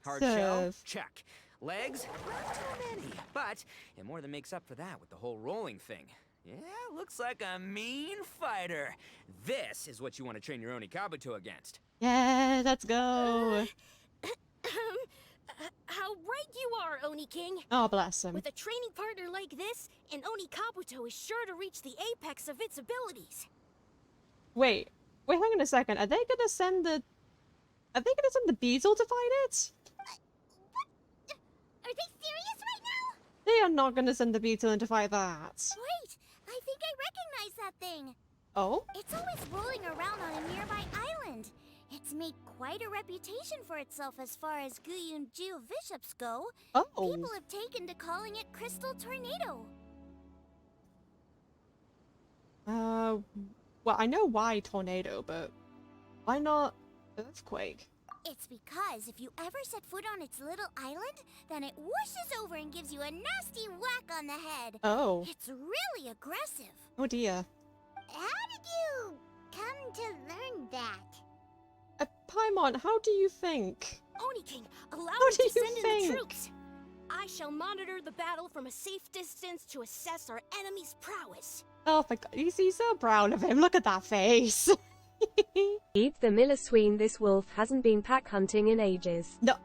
Hard shell? Serve. Check. Legs? Not too many. But it more than makes up for that with the whole rolling thing. Yeah, looks like a mean fighter. This is what you want to train your Onikabuto against. Yeah, let's go. How right you are, Oni King! Oh, bless him. With a training partner like this, an Onikabuto is sure to reach the apex of its abilities. Wait, hang on a second. Are they gonna send the Beetle to fight it? Are they serious right now? They are not gonna send the Beetle in to fight that. Wait, I think I recognize that thing. Oh? It's always rolling around on a nearby island. It's made quite a reputation for itself as far as Guyun Jiu bishops go. Oh. People have taken to calling it Crystal Tornado. Well, I know why tornado, but why not earthquake? It's because if you ever set foot on its little island, then it whooshes over and gives you a nasty whack on the head. Oh. It's really aggressive. Oh dear. How did you come to learn that? Paimon, how do you think? Oni King, allow How me do to you send in think? the troops. I shall monitor the battle from a safe distance to assess our enemy's prowess. Oh my god, he's so proud of him. Look at that face. Eat the Miller Sween, this wolf hasn't been pack hunting in ages. No.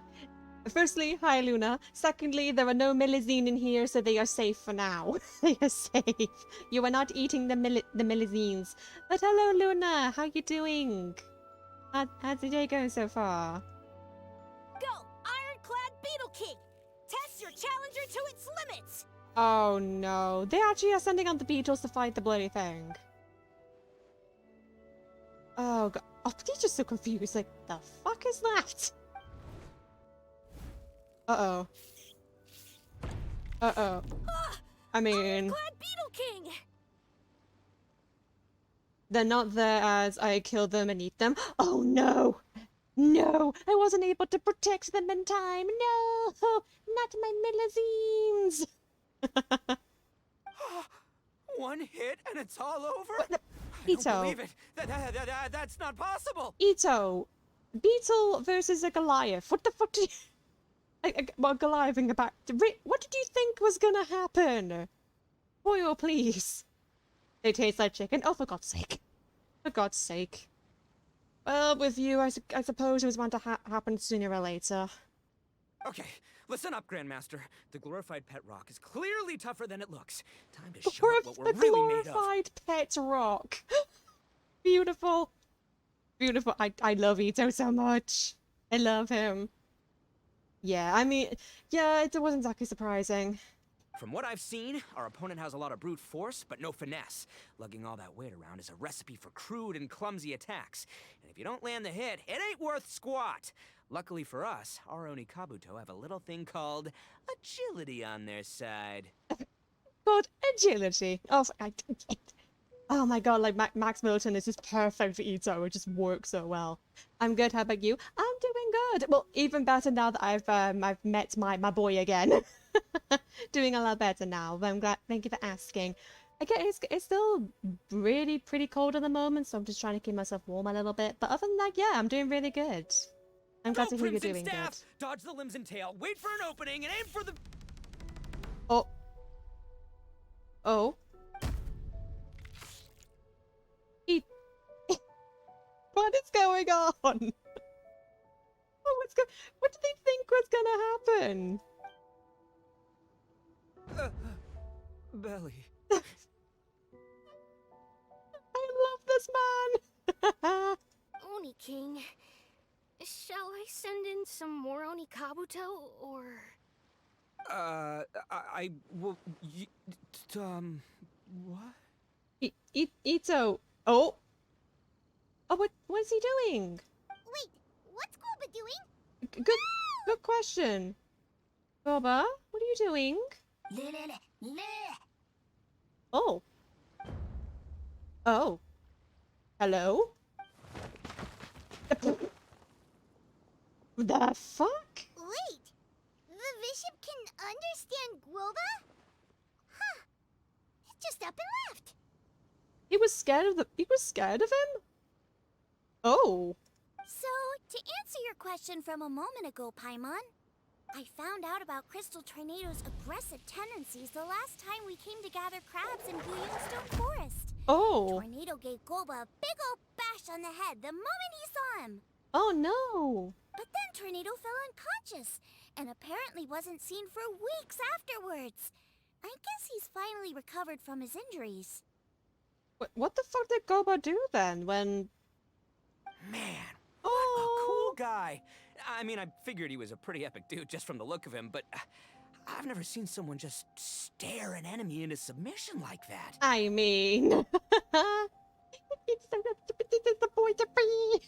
Firstly, hi Luna. Secondly, there are no Millizine in here, so they are safe for now. They are safe. You are not eating the Millizines. But hello Luna, how you doing? How's the day going so far? Go, Ironclad Beetle King! Test your challenger to its limits! Oh no, they actually are sending on the Beatles to fight the bloody thing. Oh god, oh, he's just so confused, like, the fuck is that? Uh-oh. Uh-oh. I mean, Ironclad Beetle King! they're not there as I kill them and eat them. Oh no! No! I wasn't able to protect them in time! No! Not my Millizines! One hit and it's all over? What I Ito. don't believe it. That's not possible. Ito, Beetle versus a Goliath. What the fuck did you... well, Goliath in the back. What did you think was gonna happen? Boyle, please. They taste like chicken. Oh, for God's sake. For God's sake. Well, with you, I suppose it was bound to happen sooner or later. Okay, listen up, Grandmaster. The glorified pet rock is clearly tougher than it looks. Time to show it what we're The really made of. glorified pet rock. Beautiful. Beautiful. I love Ito so much. I love him. Yeah, I mean, yeah, it wasn't exactly surprising. From what I've seen, our opponent has a lot of brute force, but no finesse. Lugging all that weight around is a recipe for crude and clumsy attacks. And if you don't land the hit, it ain't worth squat. Luckily for us, our Oni Kabuto have a little thing called agility on their side. Called agility. Oh my god, like Max Milton is just perfect for Ito. It just works so well. I'm good. How about you? I'm doing good. Well, even better now that I've met my boy again. Doing a lot better now. But I'm glad. Thank you for asking. Again, it's still really pretty cold at the moment, so I'm just trying to keep myself warm a little bit. But other than that, yeah, I'm doing really good. I'm glad to hear you're doing good. Dodge the limbs and tail, wait for an opening, and aim for the... Oh. Oh. What is going on? What did they think was gonna happen? Belly. I love this man. Oni King, shall I send in some more Oni Kabuto, or... I will... what? Ito. Oh. Oh, what is he doing? Wait, what's Goba doing? Good question. Boba, what are you doing? Oh. Oh. Hello? The fuck? Wait, the bishop can understand Goba? Huh. He just up and left. He was scared of him? Oh. So, to answer your question from a moment ago, Paimon, I found out about Crystal Tornado's aggressive tendencies the last time we came to gather crabs in Blue Stone Forest. Oh. Tornado gave Goba a big old bash on the head the moment he saw him. Oh no. But then Tornado fell unconscious, and apparently wasn't seen for weeks afterwards. I guess he's finally recovered from his injuries. What the fuck did Goba do then when... Man, Oh. a cool guy. I mean, I figured he was a pretty epic dude just from the look of him, but I've never seen someone just stare an enemy into submission like that. I mean... it's the boy to be.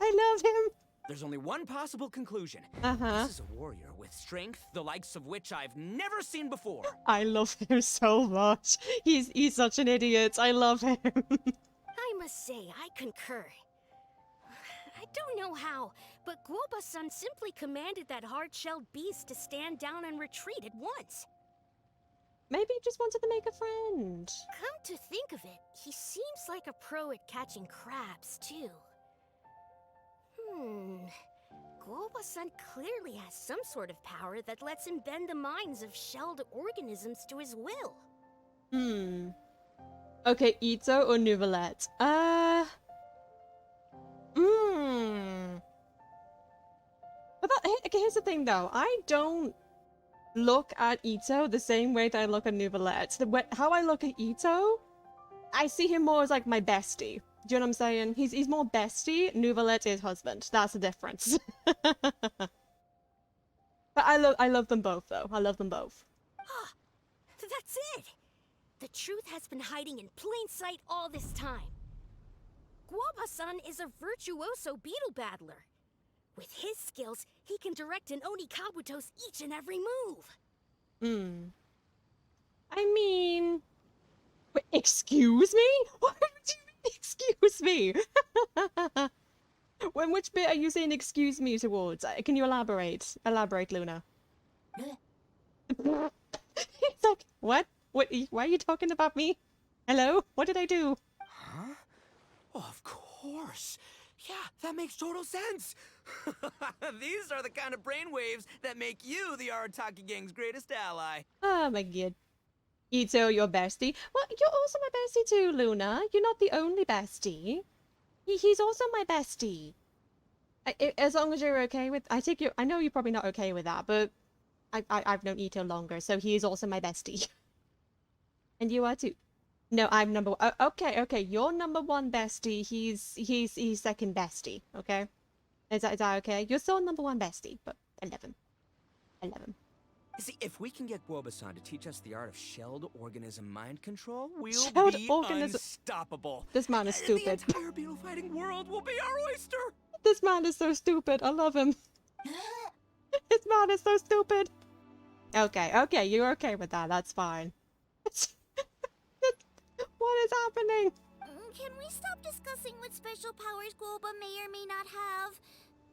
I love him. There's only one possible conclusion. Uh-huh. This is a warrior with strength, the likes of which I've never seen before. I love him so much. He's such an idiot. I love him. I must say, I concur. I don't know how, but Guoba-san simply commanded that hard-shelled beast to stand down and retreat at once. Maybe he just wanted to make a friend. Come to think of it, he seems like a pro at catching crabs, too. Guoba-san clearly has some sort of power that lets him bend the minds of shelled organisms to his will. Okay, Ito or Nouvelette? But okay, here's the thing though. I don't look at Ito the same way that I look at Nouvelette. How I look at Ito, I see him more as like my bestie. Do you know what I'm saying? He's more bestie. Nouvelette is husband. That's the difference. But I love them both though. I love them both. That's it! The truth has been hiding in plain sight all this time. Guoba-san is a virtuoso beetle battler. With his skills, he can direct an Oni Kabuto's each and every move. I mean... Wait, excuse me? What do you mean, excuse me? Which bit are you saying excuse me towards? Can you elaborate? Elaborate, Luna. It's like, what? Why are you talking about me? Hello? What did I do? Huh? Oh, of course. Yeah, that makes total sense. These are the kind of brainwaves that make you the Arataki gang's greatest ally. Oh my god. Ito, your bestie. Well, you're also my bestie too, Luna. You're not the only bestie. He's also my bestie. As long as you're okay with... I know you're probably not okay with that, but I've known Ito longer, so he is also my bestie. And you are too. No, I'm number one. Okay. You're number one bestie. He's second bestie. Okay, is that okay? You're still number one bestie, but 11. See, if we can get Guoba-san to teach us the art of shelled organism mind control, we'll Shelled be organism- unstoppable. This man is stupid. The entire beetle fighting world will be our oyster. This man is so stupid. I love him. This man is so stupid. Okay, you're okay with that. That's fine. What is happening? Can we stop discussing what special powers Guoba may or may not have?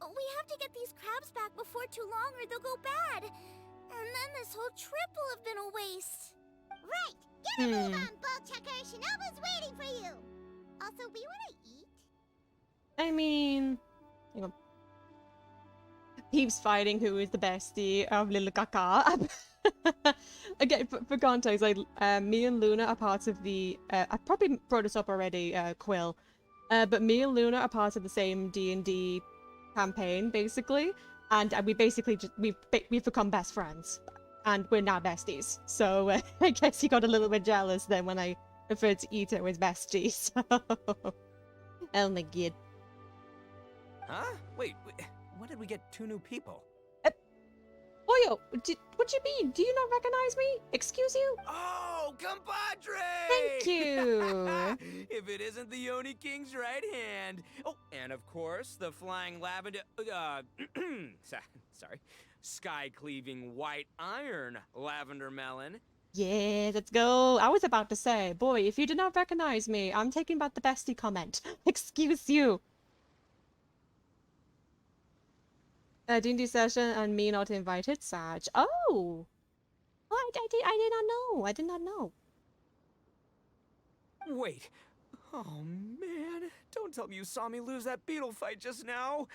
We have to get these crabs back before too long or they'll go bad. And then this whole trip will have been a waste. Right! Get a move on, Bullchucker! Shinobu's waiting for you! Also, we want to eat? I mean... Hang on. Peeps fighting who is the bestie of Little Kaka. Again, for context, like, me and Luna are part of the... I probably brought this up already, Quill. But me and Luna are part of the same D&D campaign, basically. And we basically just... We've become best friends. And we're now besties. So, I guess he got a little bit jealous then when I referred to Ito as bestie, so... Oh my god. Huh? Wait, when did we get 2 new people? Oyo, what do you mean? Do you not recognize me? Excuse you? Oh, compadre! Thank you. If it isn't the Oni King's right hand. Oh, and of course, the flying lavender... sorry. Sky-cleaving white iron lavender melon. Yeah, let's go. I was about to say, boy, if you did not recognize me, I'm taking back the bestie comment. Excuse you. D&D session and me not invited, Sag. Oh! I did not know. I did not know. Wait. Oh, man. Don't tell me you saw me lose that beetle fight just now.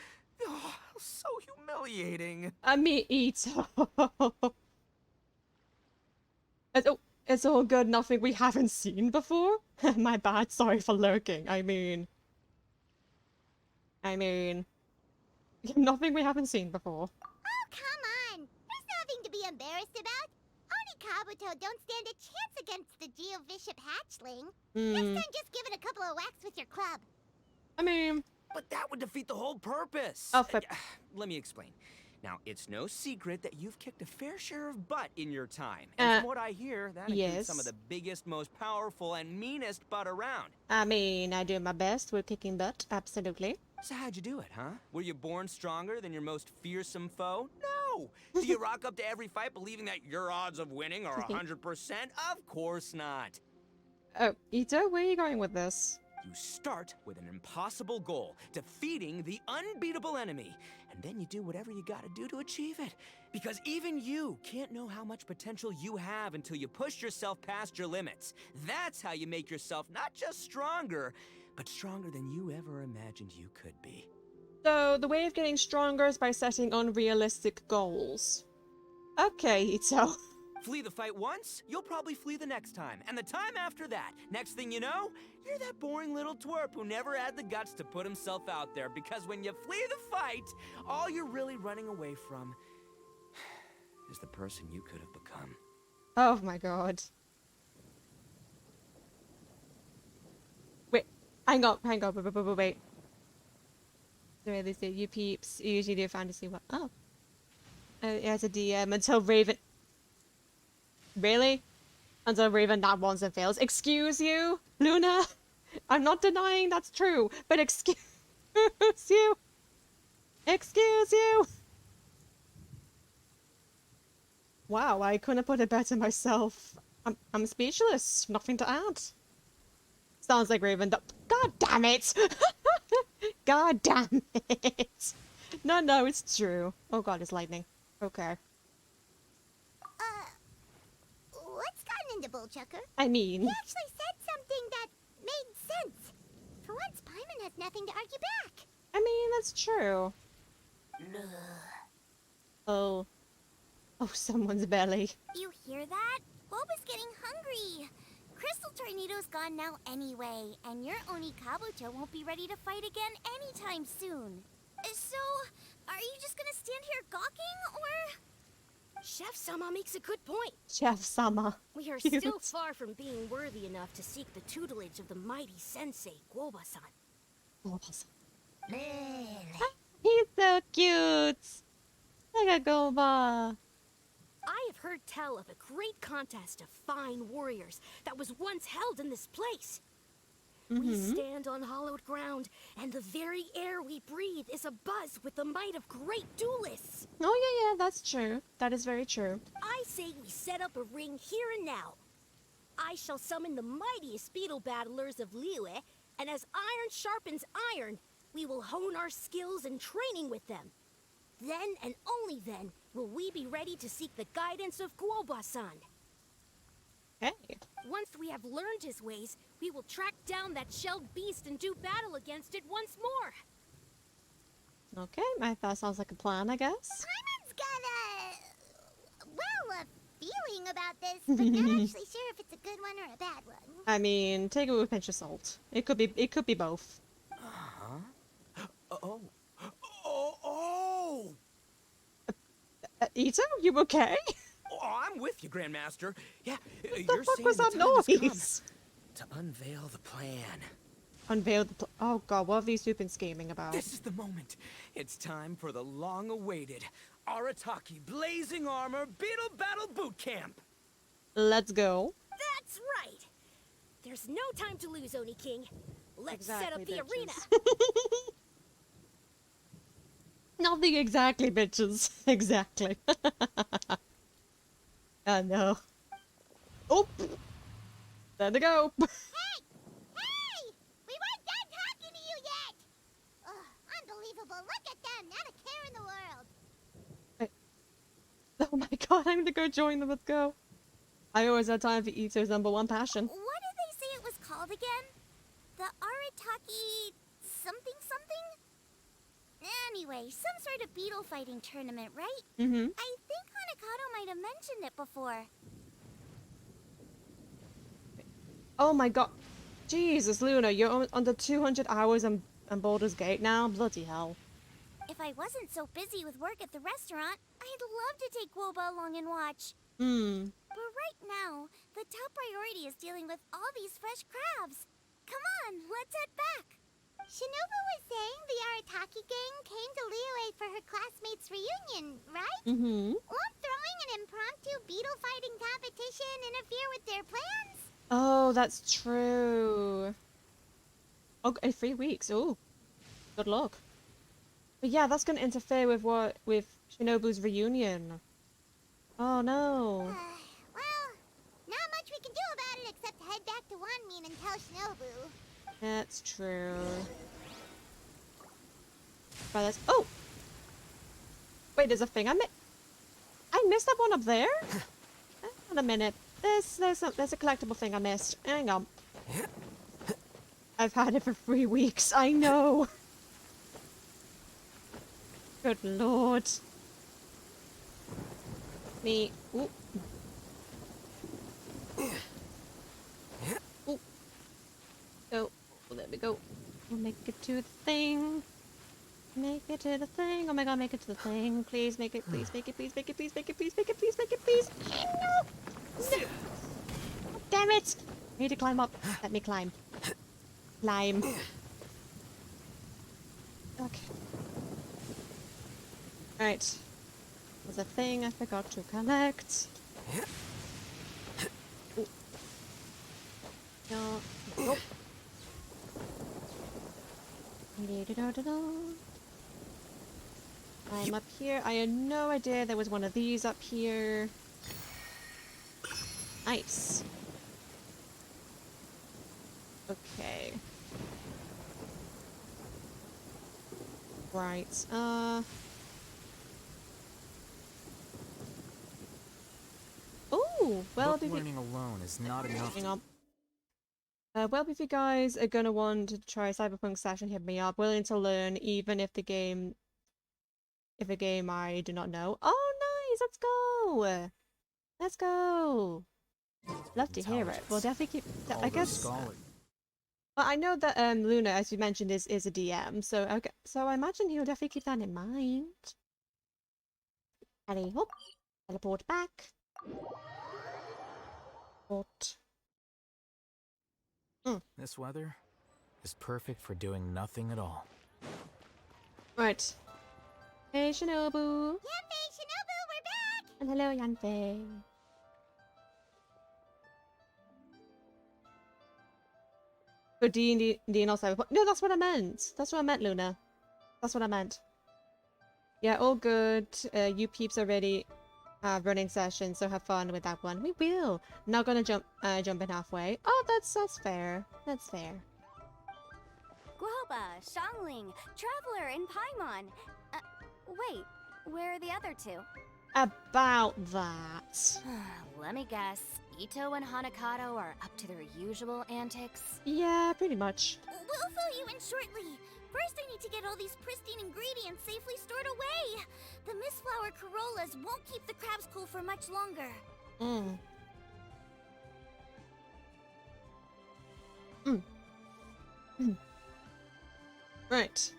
Oh, so humiliating. Me Ito. It's all good. Nothing we haven't seen before. My bad. Sorry for lurking. I mean... Nothing we haven't seen before. Oh, come on! There's nothing to be embarrassed about. Oni Kabuto don't stand a chance against the Geo-Bishop hatchling. Next time, just give it a couple of whacks with your club. I mean... But that would defeat the whole purpose. Oh, let me explain. Now, it's no secret that you've kicked a fair share of butt in your time. And from what I hear, that includes some of the biggest, most powerful, and meanest butt around. I mean, I do my best with kicking butt, absolutely. So how'd you do it, huh? Were you born stronger than your most fearsome foe? No! Do you rock up to every fight believing that your odds of winning are 100%? Of course not. Oh, Ito, where are you going with this? You start with an impossible goal, defeating the unbeatable enemy. And then you do whatever you gotta do to achieve it. Because even you can't know how much potential you have until you push yourself past your limits. That's how you make yourself not just stronger, but stronger than you ever imagined you could be. So the way of getting stronger is by setting unrealistic goals. Okay, Ito. Flee the fight once, you'll probably flee the next time. And the time after that, next thing you know, you're that boring little twerp who never had the guts to put himself out there. Because when you flee the fight, all you're really running away from is the person you could have become. Oh my god. Wait, hang on, wait. The way they say you peeps usually do fantasy what? Oh. As a DM until Raven. Really? Until Raven not once and fails. Excuse you, Luna? I'm not denying that's true, but excuse you. Excuse you. Wow, I couldn't have put it better myself. I'm speechless. Nothing to add. Sounds like Raven. God damn it! God damn it! No, it's true. Oh god, it's lightning. Okay. What's gotten into Bullchucker? I mean... He actually said something that made sense. For once, Paimon has nothing to argue back. I mean, that's true. Oh. Oh, someone's belly. You hear that? Boba's getting hungry. Crystal Tornado's gone now anyway, and your Oni Kabuto won't be ready to fight again anytime soon. So, are you just gonna stand here gawking, or...? Chef Sama makes a good point. Chef Sama. We are Cute. still far from being worthy enough to seek the tutelage of the mighty sensei, Guoba-san. He's so cute. Look at Goba. I have heard tell of a great contest of fine warriors that was once held in this place. We stand on hallowed ground, and the very air we breathe is abuzz with the might of great duelists. Oh yeah, that's true. That is very true. I say we set up a ring here and now. I shall summon the mightiest beetle battlers of Liyue, and as iron sharpens iron, we will hone our skills and training with them. Then and only then will we be ready to seek the guidance of Guoba-san. Okay. Once we have learned his ways, we will track down that shelled beast and do battle against it once more. Okay, that sounds like a plan, I guess. Paimon's got a feeling about this, but not actually sure if it's a good one or a bad one. I mean, take it with a pinch of salt. It could be both. Ito, you okay? Oh, I'm with you, Grandmaster. Yeah, What you're the fuck saying was the that time has come noise? to unveil the plan. Unveil the oh god, what have these two been scheming about? This is the moment. It's time for the long-awaited Arataki Blazing Armor Beetle Battle Boot Camp. Let's go. That's right. There's no time to lose, Oni King. Let's set up Exactly, the bitches. arena. Nothing exactly, bitches. Exactly. Oh no. Oh! There they go. Hey! We weren't done talking to you yet! Ugh, unbelievable. Look at them. Not a care in the world. Oh my god, I'm gonna go join them. Let's go. I always had time for Ito's #1 passion. What did they say it was called again? The Arataki something something? Anyway, some sort of beetle fighting tournament, right? Mm-hmm. I think Hanakato might have mentioned it before. Oh my god. Jesus, Luna, you're under 200 hours on Baldur's Gate now? Bloody hell. If I wasn't so busy with work at the restaurant, I'd love to take Guoba along and watch. Hmm. But right now, the top priority is dealing with all these fresh crabs. Come on, let's head back. Shinobu was saying the Arataki gang came to Liyue for her classmates' reunion, right? Mm-hmm. Won't throwing an impromptu beetle fighting competition interfere with their plans? Oh, that's true. Okay, 3 weeks. Oh, good luck. But yeah, that's gonna interfere with Shinobu's reunion. Oh no. Well, not much we can do about it except head back to Wanmin and tell Shinobu. That's true. But that's... Oh! Wait, there's a thing I missed that one up there? Hang on a minute. There's a collectible thing I missed. Hang on. I've had it for 3 weeks. I know. Good lord. Me. Ooh. Ooh. Go. Oh, there we go. We'll make it to the thing. Make it to the thing. Oh my god, make it to the thing. Please make it. Please make it. Please make it. Please make it. Please make it. Please make it. Please. No. No. Oh, damn it. I need to climb up. Let me climb. Climb. Okay. Right. There's a thing I forgot to collect. Ooh. No. Oh. I'm up here. I had no idea there was one of these up here. Nice. Okay. Right. Oh, well, Book learning alone is not enough. hang on. Well, if you guys are gonna want to try Cyberpunk session, hit me up. Willing to learn, even if a game I do not know. Oh, nice! Let's go! Let's go! Love to hear it. We'll definitely keep. I guess. Well, I know that Luna, as you mentioned, is a DM, so okay, so I imagine he'll definitely keep that in mind. Alley, hop, teleport back. Port. This weather is perfect for doing nothing at all. Right. Hey, Shinobu. Yanfei, Shinobu, we're back! And hello, Yanfei. For D&D and also... No, that's what I meant. That's what I meant, Luna. That's what I meant. Yeah, all good. You peeps already have running sessions, so have fun with that one. We will. Not gonna jump in halfway. Oh, that's fair. That's fair. Guoba, Xiangling, Traveler, and Paimon. Wait, where are the other two? About that. Let me guess. Ito and Hanakato are up to their usual antics? Yeah, pretty much. We'll fill you in shortly. First, I need to get all these pristine ingredients safely stored away. The mistflower corollas won't keep the crabs cool for much longer. Right.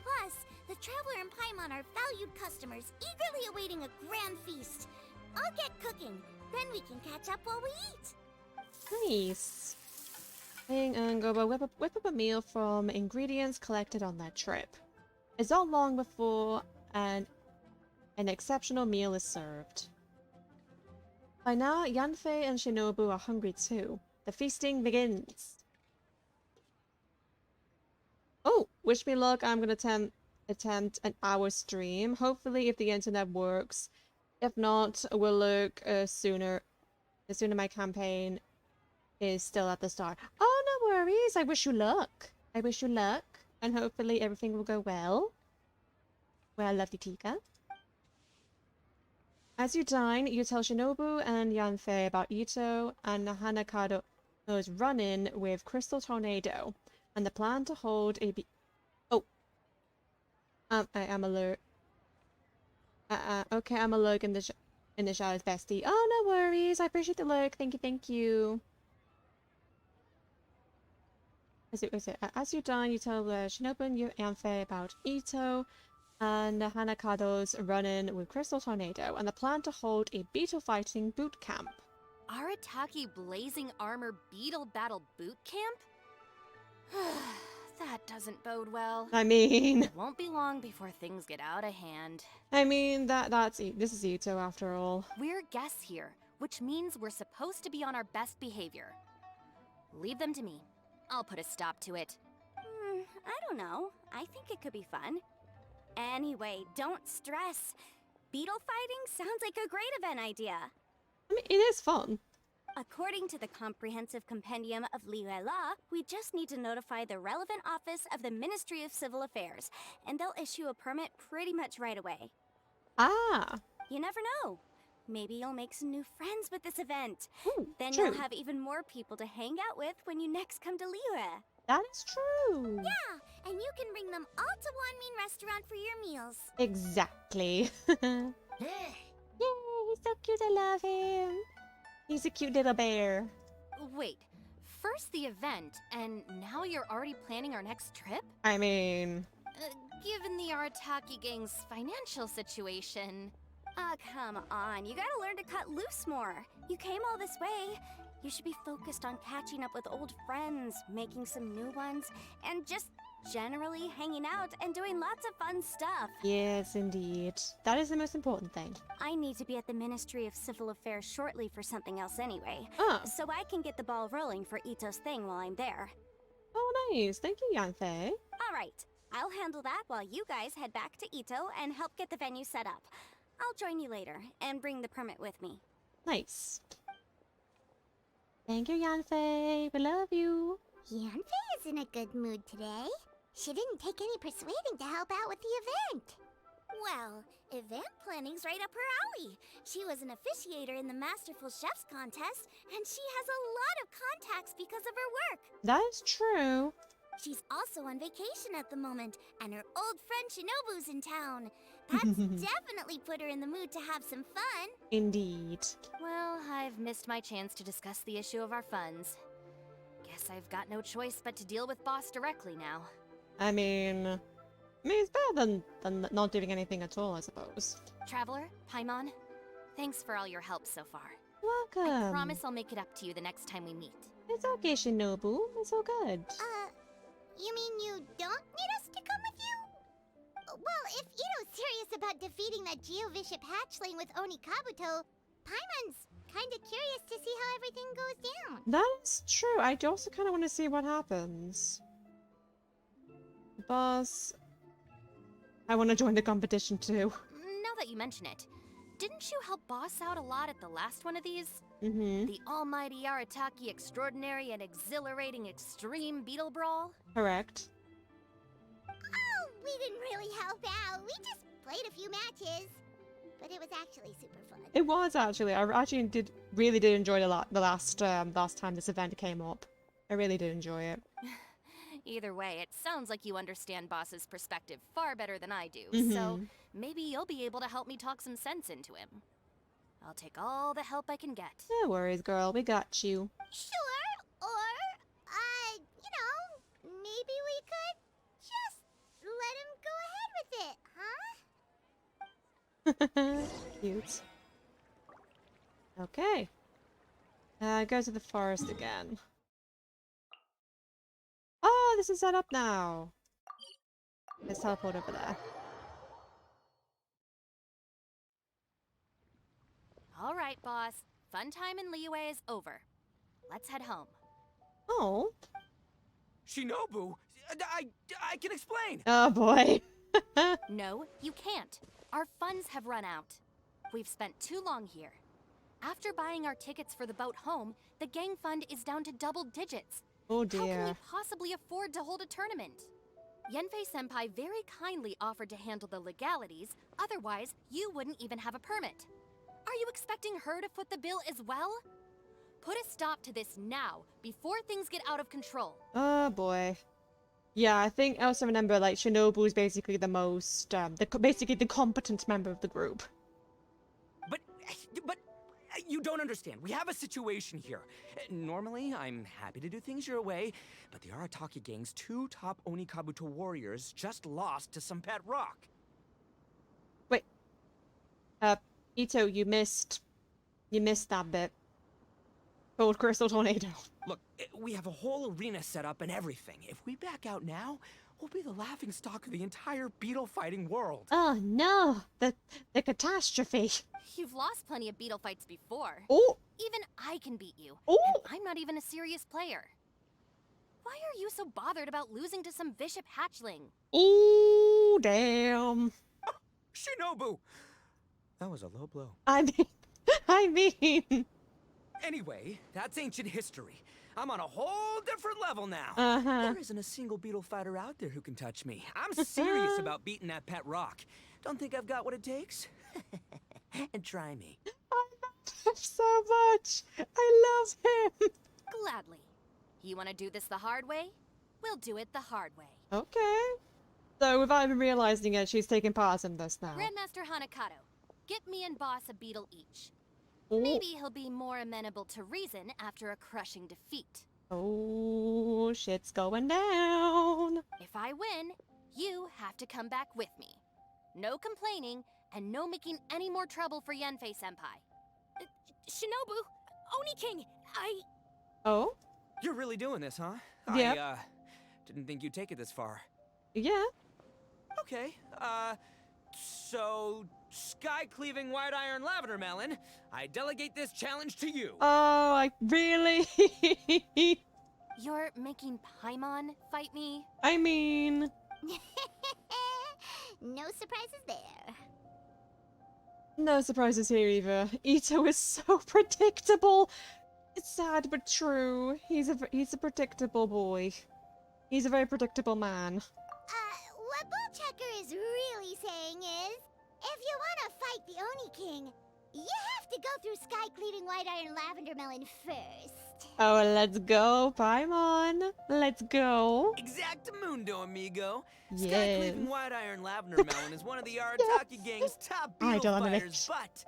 Plus, the Traveler and Paimon are valued customers, eagerly awaiting a grand feast. I'll get cooking, then we can catch up while we eat. Nice. Hang on, Gobo, whip up a meal from ingredients collected on that trip. It's not long before an exceptional meal is served. By now, Yanfei and Shinobu are hungry too. The feasting begins. Oh, wish me luck. I'm gonna attempt an hour stream. Hopefully, if the internet works. If not, we'll look sooner. The sooner my campaign is still at the start. Oh, no worries. I wish you luck. I wish you luck. And hopefully everything will go well. Well, lovely Tika. As you dine, you tell Shinobu and Yanfei about Ito and Hanakado's run-in with Crystal Tornado and the plan to hold a I am alert. Okay, I'm a lurk in the shadows, bestie. Oh, no worries. I appreciate the lurk. Thank you. As you dine, you tell Shinobu and Yanfei about Ito and Hanakado's run-in with Crystal Tornado and the plan to hold a beetle fighting boot camp. Arataki Blazing Armor Beetle Battle Boot Camp? That doesn't bode well. I mean... It won't be long before things get out of hand. I mean, this is Ito after all. We're guests here, which means we're supposed to be on our best behavior. Leave them to me. I'll put a stop to it. I don't know. I think it could be fun. Anyway, don't stress. Beetle fighting sounds like a great event idea. I mean, it is fun. According to the Comprehensive Compendium of Liyue Law, we just need to notify the relevant office of the Ministry of Civil Affairs, and they'll issue a permit pretty much right away. Ah. You never know. Maybe you'll make some new friends with this event. Ooh, Then true. you'll have even more people to hang out with when you next come to Liyue. That is true. Yeah, and you can bring them all to Wanmin Restaurant for your meals. Exactly. Yay, he's so cute. I love him. He's a cute little bear. Wait, first the event, and now you're already planning our next trip? I mean... Given the Arataki gang's financial situation... Come on. You gotta learn to cut loose more. You came all this way. You should be focused on catching up with old friends, making some new ones, and just generally hanging out and doing lots of fun stuff. Yes, indeed. That is the most important thing. I need to be at the Ministry of Civil Affairs shortly for something else anyway. Oh. So I can get the ball rolling for Ito's thing while I'm there. Oh, nice. Thank you, Yanfei. All right. I'll handle that while you guys head back to Ito and help get the venue set up. I'll join you later and bring the permit with me. Nice. Thank you, Yanfei. We love you. Yanfei is in a good mood today. She didn't take any persuading to help out with the event. Well, event planning's right up her alley. She was an officiator in the Masterful Chefs contest, and she has a lot of contacts because of her work. That is true. She's also on vacation at the moment, and her old friend Shinobu's in town. That's definitely put her in the mood to have some fun. Indeed. Well, I've missed my chance to discuss the issue of our funds. Guess I've got no choice but to deal with Boss directly now. I mean it's better than not doing anything at all, I suppose. Traveler, Paimon, thanks for all your help so far. Welcome. I promise I'll make it up to you the next time we meet. It's okay, Shinobu. It's all good. You mean you don't need us to come with you? Well, if Ito's serious about defeating that Geovishap hatchling with Oni Kabuto, Paimon's kinda curious to see how everything goes down. That is true. I also kind of want to see what happens. Boss, I want to join the competition too. Now that you mention it, didn't you help Boss out a lot at the last one of these? Mm-hmm. The almighty Arataki extraordinary and exhilarating extreme beetle brawl? Correct. Oh, we didn't really help out. We just played a few matches. But it was actually super fun. It was actually. I actually really did enjoy the last time this event came up. I really did enjoy it. Either way, it sounds like you understand Boss's perspective far better than I do, Mm-hmm. so maybe you'll be able to help me talk some sense into him. I'll take all the help I can get. No worries, girl. We got you. Sure, or, maybe we could just let him go ahead with it, huh? Cute. Okay. Go to the forest again. Oh, this is set up now. Let's teleport over there. All right, boss. Fun time in Liyue is over. Let's head home. Oh. Shinobu, I can explain. Oh boy. No, you can't. Our funds have run out. We've spent too long here. After buying our tickets for the boat home, the gang fund is down to double digits. Oh How can we dear. possibly afford to hold a tournament? Yenfei-senpai very kindly offered to handle the legalities, otherwise you wouldn't even have a permit. Are you expecting her to foot the bill as well? Put a stop to this now, before things get out of control. Oh boy. Yeah, I think I also remember like Shinobu is basically the most, basically the competent member of the group. But you don't understand. We have a situation here. Normally, I'm happy to do things your way, but the Arataki gang's 2 top Oni Kabuto warriors just lost to some pet rock. Wait. Ito, you missed that bit. Gold Crystal Tornado. Look, we have a whole arena set up and everything. If we back out now, we'll be the laughingstock of the entire beetle fighting world. Oh no, the catastrophe. You've lost plenty of beetle fights before. Oh, Even I can beat you. oh. And I'm not even a serious player. Why are you so bothered about losing to some Bishop hatchling? Ooh, damn. Shinobu! That was a low blow. I mean, Anyway, that's ancient history. I'm on a whole different level now. There isn't a single beetle fighter out there who can touch me. I'm serious about beating that pet rock. Don't think I've got what it takes? And try me. I love him so much. I love him. Gladly. You want to do this the hard way? We'll do it the hard way. Okay. So without even realizing it, she's taking part in this now. Grandmaster Hanakato, get me and Boss a beetle each. Ooh. Maybe he'll be more amenable to reason after a crushing defeat. Oh, shit's going down. If I win, you have to come back with me. No complaining, and no making any more trouble for Yanfei-senpai. Shinobu, Oni King, Oh? You're really doing this, huh? Yep. I didn't think you'd take it this far. Yeah. Okay, so sky-cleaving white iron lavender melon, I delegate this challenge to you. Oh, like, really? You're making Paimon fight me? I mean... No surprises there. No surprises here either. Ito is so predictable. It's sad but true. He's a predictable boy. He's a very predictable man. What Bullchecker is really saying is, if you want to fight the Oni King, you have to go through sky-cleaving white iron lavender melon first. Oh, let's go, Paimon. Let's go. Exactamundo, amigo. Yes. Sky-cleaving white iron lavender melon is one of the Arataki gang's top beetle Idol fighters, but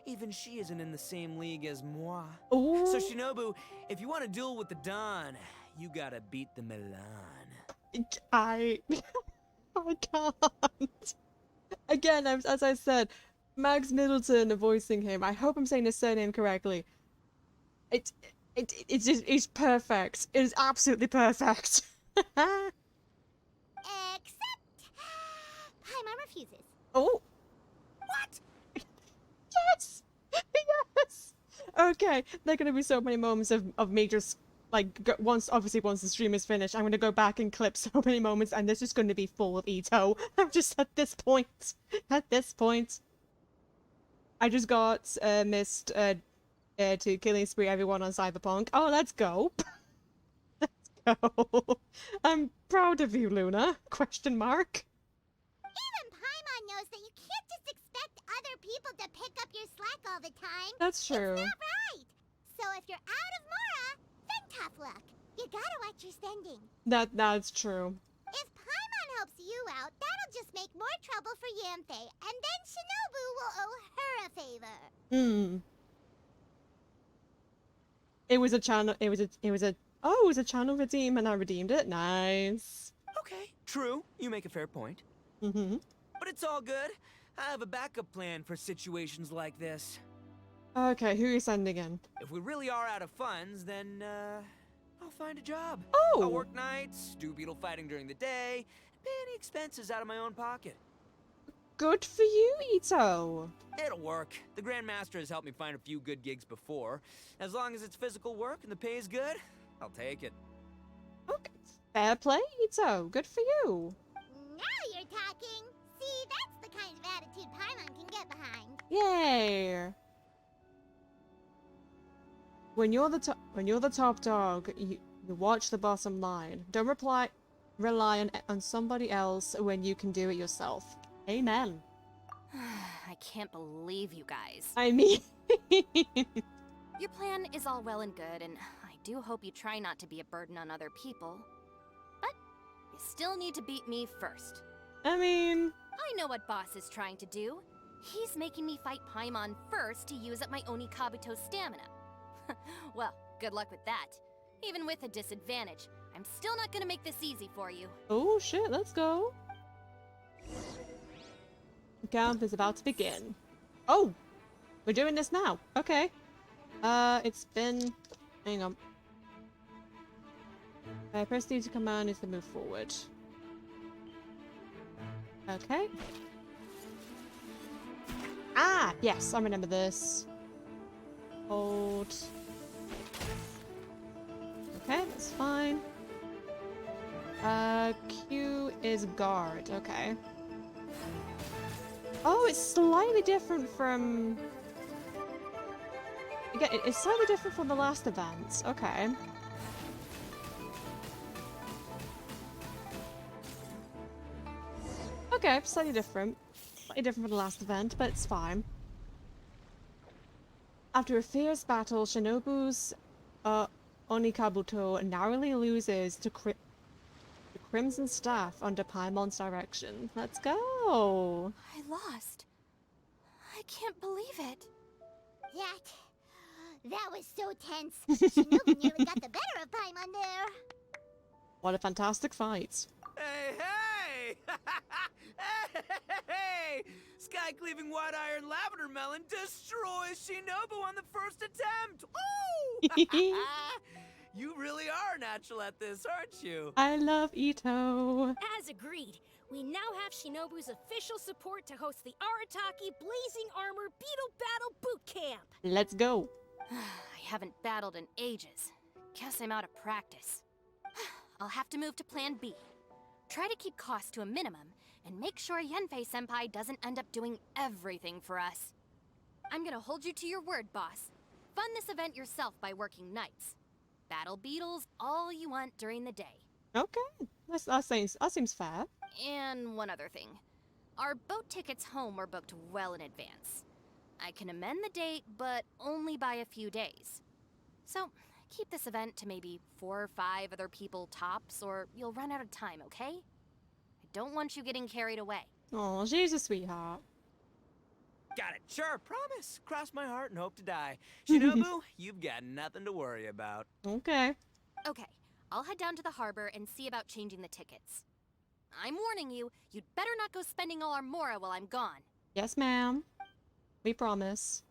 even she isn't in the same league as moi. Ooh. So Shinobu, if you want to duel with the Don, you gotta beat the Milan. I can't. Again, as I said, Max Middleton voicing him. I hope I'm saying his surname correctly. It's perfect. It is absolutely perfect. Except... Paimon refuses. Oh. What? Yes! Yes! Okay, there are gonna be so many moments of me just, like, once the stream is finished, I'm gonna go back and clip so many moments, and this is gonna be full of Ito. I'm just at this point. I just got missed to killing spree everyone on Cyberpunk. Oh, let's go. Let's go. I'm proud of you, Luna. Question mark. Even Paimon knows that you can't just expect other people to pick up your slack all the time. That's true. It's not right. So if you're out of Mora, then tough luck. You gotta watch your spending. That's true. If Paimon helps you out, that'll just make more trouble for Yanfei, and then Shinobu will owe her a favor. It was a channel. It was a channel redeem, and I redeemed it. Nice. Okay, true. You make a fair point. But it's all good. I have a backup plan for situations like this. Okay, who are you sending in? If we really are out of funds, then, I'll find a job. Oh! I'll work nights, do beetle fighting during the day, pay any expenses out of my own pocket. Good for you, Ito. It'll work. The Grandmaster has helped me find a few good gigs before. As long as it's physical work and the pay is good, I'll take it. Okay, fair play, Ito. Good for you. Now you're talking. See, that's the kind of attitude Paimon can get behind. Yay! When you're the top dog, you watch the bottom line. Don't rely on somebody else when you can do it yourself. Amen. I can't believe you guys. I mean... Your plan is all well and good, and I do hope you try not to be a burden on other people. But you still need to beat me first. I mean... I know what Boss is trying to do. He's making me fight Paimon first to use up my Oni Kabuto stamina. Well, good luck with that. Even with a disadvantage, I'm still not gonna make this easy for you. Oh shit, let's go. The camp is about to begin. Oh! We're doing this now. Okay. It's been... Hang on. Press D to command is to move forward. Okay. Ah! Yes, I remember this. Hold. Okay, that's fine. Q is guard. Okay. Oh, it's slightly different from... Again, it's slightly different from the last event. Okay. Okay, slightly different. Slightly different from the last event, but it's fine. After a fierce battle, Shinobu's Onikabuto narrowly loses to the Crimson Staff under Paimon's direction. Let's go! I lost. I can't believe it. That was so tense. Shinobu nearly got the better of Paimon there. What a fantastic fight. Hey, hey! Hey! Sky-cleaving white iron lavender melon destroys Shinobu on the first attempt! Woo! You really are natural at this, aren't you? I love Ito. As agreed, we now have Shinobu's official support to host the Arataki Blazing Armor Beetle Battle Boot Camp. Let's go. I haven't battled in ages. Guess I'm out of practice. I'll have to move to Plan B. Try to keep costs to a minimum, and make sure Yenfei-senpai doesn't end up doing everything for us. I'm gonna hold you to your word, boss. Fund this event yourself by working nights. Battle beetles all you want during the day. Okay, that seems fair. And one other thing. Our boat tickets home were booked well in advance. I can amend the date, but only by a few days. So, keep this event to maybe 4 or 5 other people tops, or you'll run out of time, okay? I don't want you getting carried away. Oh, she's a sweetheart. Got it. Sure, promise. Cross my heart and hope to die. Shinobu, you've got nothing to worry about. Okay. Okay, I'll head down to the harbor and see about changing the tickets. I'm warning you, you'd better not go spending all our mora while I'm gone. Yes, ma'am. We promise.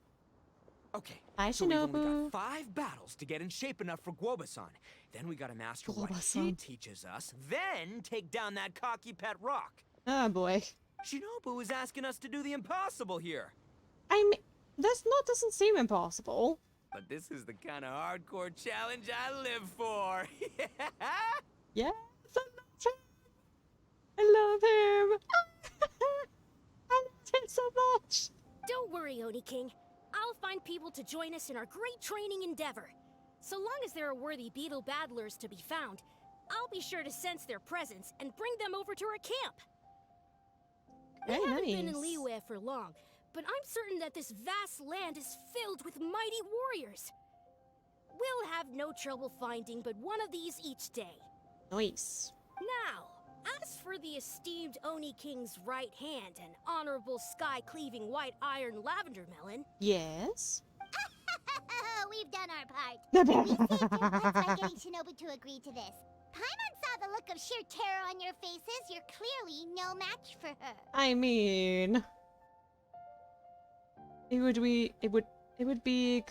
Okay, Hi, so we've only Shinobu. got 5 battles to get in shape enough for Guoba-san. Then we gotta master what he Guoba-san. teaches us, then take down that cocky pet rock. Oh boy. Shinobu is asking us to do the impossible here. I mean, doesn't seem impossible. But this is the kind of hardcore challenge I live for. Yes, I love him. I love him so much. Don't worry, Oni King. I'll find people to join us in our great training endeavor. So long as there are worthy beetle battlers to be found, I'll be sure to sense their presence and bring them over to our camp. We Very haven't been in nice. Liyue for long, but I'm certain that this vast land is filled with mighty warriors. We'll have no trouble finding but one of these each day. Nice. Now, as for the esteemed Oni King's right hand and honorable sky-cleaving white iron lavender melon, Yes. We've done our part. We saved your butts by getting Shinobu to agree to this. Paimon saw the look of sheer terror on your faces. You're clearly no match for her. I mean, it would be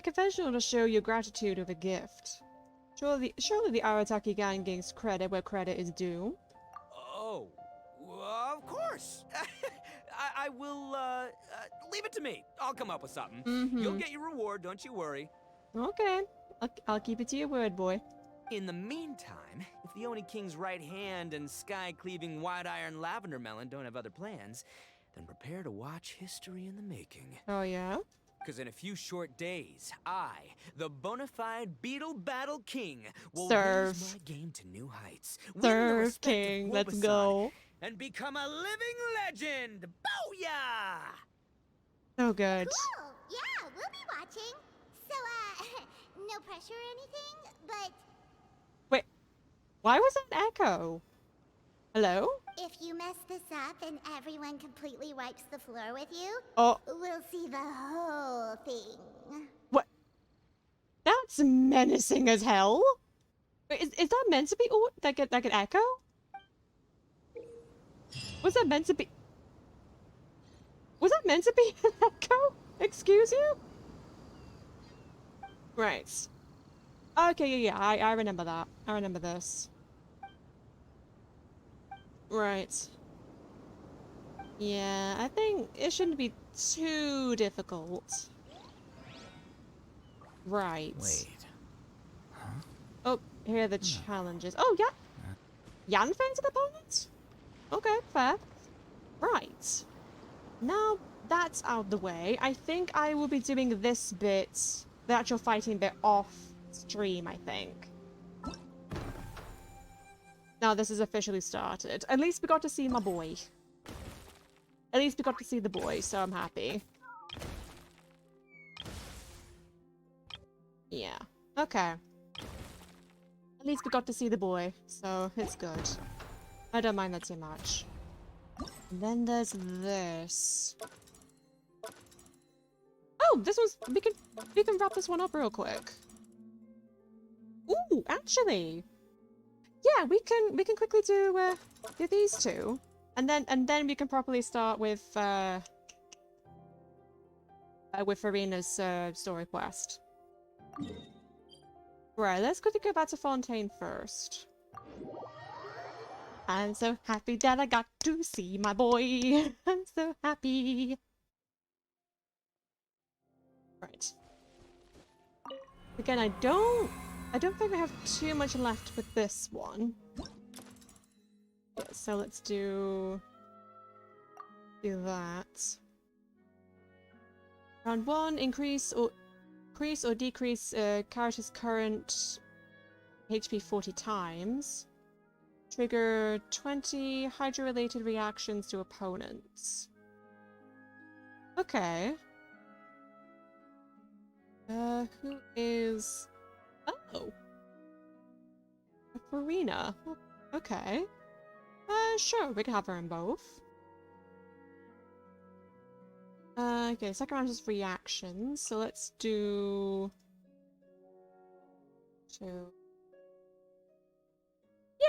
conventional to show your gratitude with a gift. Surely the Arataki gang gives credit where credit is due. Oh, of course. I will, leave it to me. I'll come up with something. You'll get your reward, don't you worry. Okay, I'll keep it to your word, boy. In the meantime, if the Oni King's right hand and sky-cleaving white iron lavender melon don't have other plans, then prepare to watch history in the making. Oh yeah? Because in a few short days, I, the bona fide Beetle Battle King, will Serve. raise my game to new heights. win the Serve, respect of King. Let's Guoba-san, go. And become a living legend! Booyah! So good. Cool. Yeah, we'll be watching. So, no pressure or anything, but Wait, why was that an echo? Hello? if you mess this up and everyone completely wipes the floor with you, Oh, we'll see the whole thing. what? That's menacing as hell. Wait, is that meant to be like an echo? Was that meant to be? Was that meant to be an echo? Excuse you? Right. Okay, yeah, I remember that. I remember this. Right. Yeah, I think it shouldn't be too difficult. Right. Wait. Oh, here are the challenges. Oh, yeah. Yanfei's an opponent? Okay, fair. Right. Now, that's out the way. I think I will be doing this bit, the actual fighting bit, off stream, I think. Now this is officially started. At least we got to see my boy. At least we got to see the boy, so I'm happy. Yeah. Okay. At least we got to see the boy, so it's good. I don't mind that too much. And then there's this. Oh, this one's we can wrap this one up real quick. Ooh, actually. Yeah, we can quickly do these two. And then we can properly start with Farina's story quest. Right, let's quickly go back to Fontaine first. I'm so happy that I got to see my boy. I'm so happy. Right. Again, I don't think I have too much left with this one. Yeah, so let's do that. Round 1, increase or decrease character's current HP 40 times. Trigger 20 Hydra-related reactions to opponents. Okay. Who is... Oh! A Farina. Okay. Sure, we can have her in both. Okay, second round is reactions, so let's do... 2.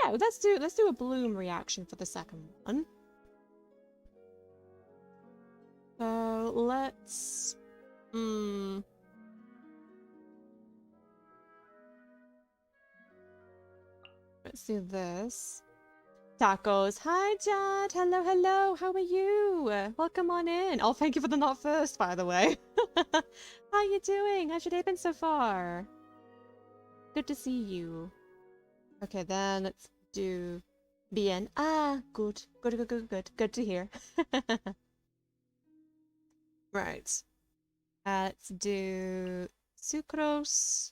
Yeah, let's do a bloom reaction for the second one. So let's let's do this. Tacos. Hi, Dad. Hello, hello. How are you? Welcome on in. Oh, thank you for the not first, by the way. How you doing? How's your day been so far? Good to see you. Okay, then let's do bien. Ah, good. Good to hear. Right. Let's do sucrose.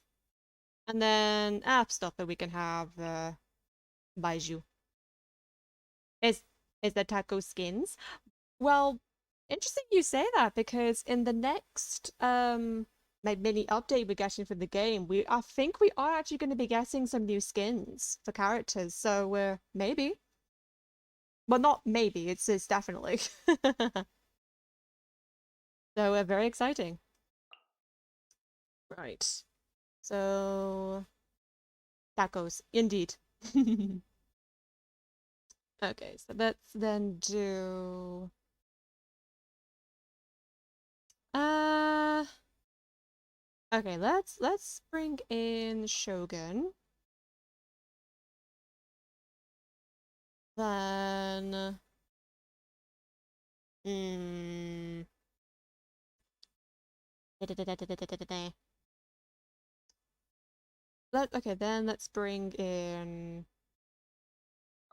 And then stuff that we can have Baiju. Is the taco skins? Well, interesting you say that, because in the next like mini update we're getting for the game, I think we are actually going to be getting some new skins for characters. So maybe, well, not maybe. It's definitely. So very exciting. Right. So tacos, indeed. Okay, so let's then do okay, let's bring in Shogun. Then okay, then let's bring in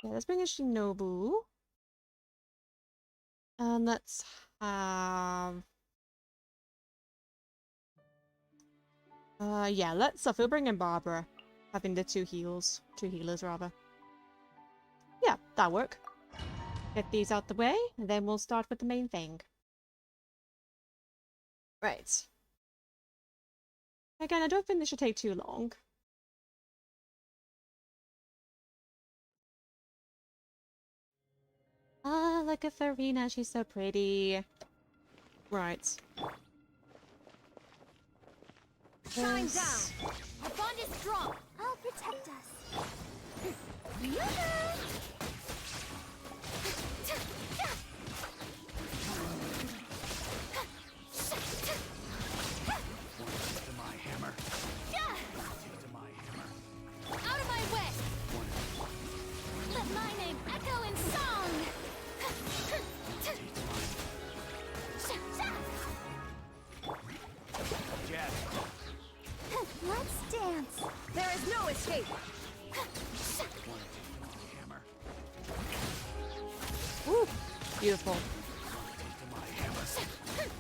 let's bring in Shinobu. And let's have yeah, we'll bring in Barbara. Having the two healers rather. Yeah, that'll work. Get these out the way, and then we'll start with the main thing. Right. Again, I don't think this should take too long. Ah, look at Farina, she's so pretty. Right. Shine down! Our bond is strong! I'll protect us. My hammer. Out of my way! Let my name echo in song! Jazz. Let's dance. There is no escape. Hammer. Ooh, beautiful. My hammer.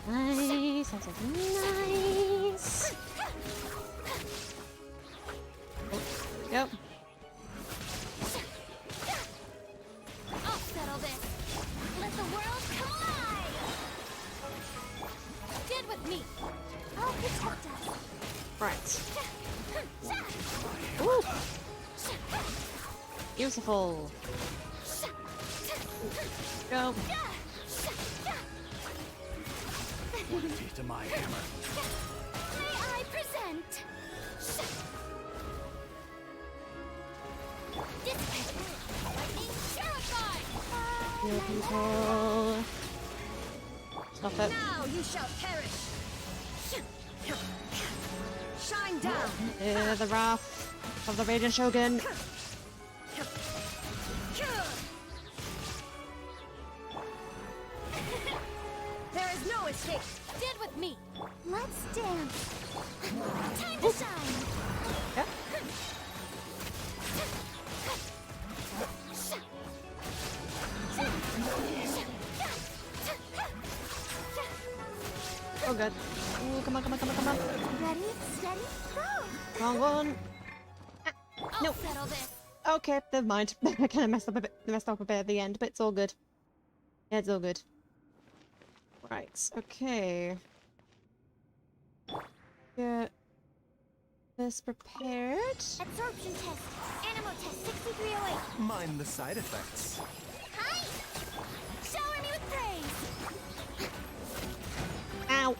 Nice. That's nice. Oh, yep. I'll settle this. Let the world collide! Get with me! I'll protect us. Right. Ooh. Beautiful. Go. To my hammer. May I present? Lightning purified! Heal people. Stop it. Now you shall perish. Shine down. The wrath of the Radiant Shogun. There is no escape. Get with me! Let's dance. Time to shine. Yep. Oh good. Ooh, come on, come on, come on, come on. Ready, steady, go. Wrong one. I'll No. settle this. Okay, never mind. I kind of messed up a bit at the end, but it's all good. Yeah, it's all good. Right. Okay. Get this prepared. Absorption test. Animal test 6308. Mind the side effects. Hi. Shower me with praise. Ow!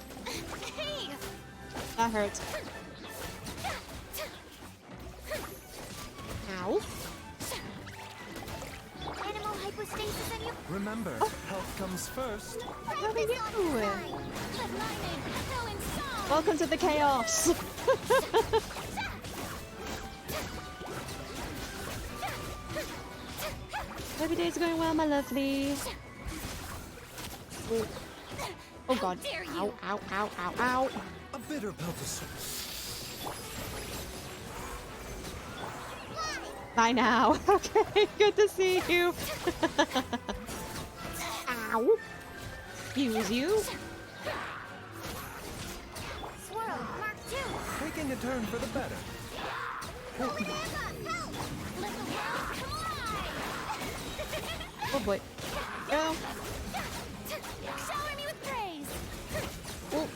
Hey. That hurt. Ow! Animal hypostasis and you. Remember, health comes first. How are you? Fine. Let lightning go inside! Welcome to the chaos. Every day's going well, my lovely. Oh, oh god. dare you. Ow, ow, ow, ow, ow. A bitter pill to swallow. Bye now. Okay, good to see you. Ow. Excuse you. Swirl. Mark 2. Taking a turn for the better. Oh boy. Go. Shower me with praise. Oh.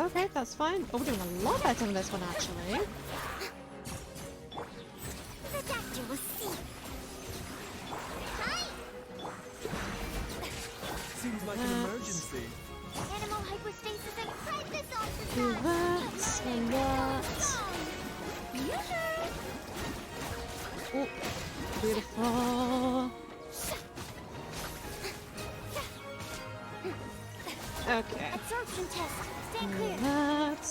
Okay, that's fine. Oh, we're doing a lot better than this one, actually. The doctor will see. Hi. Seems like an emergency. Animal hypostasis and fight this off the Do top. that and that. Oh, beautiful. Okay. Absorption test. Stand Do clear. that.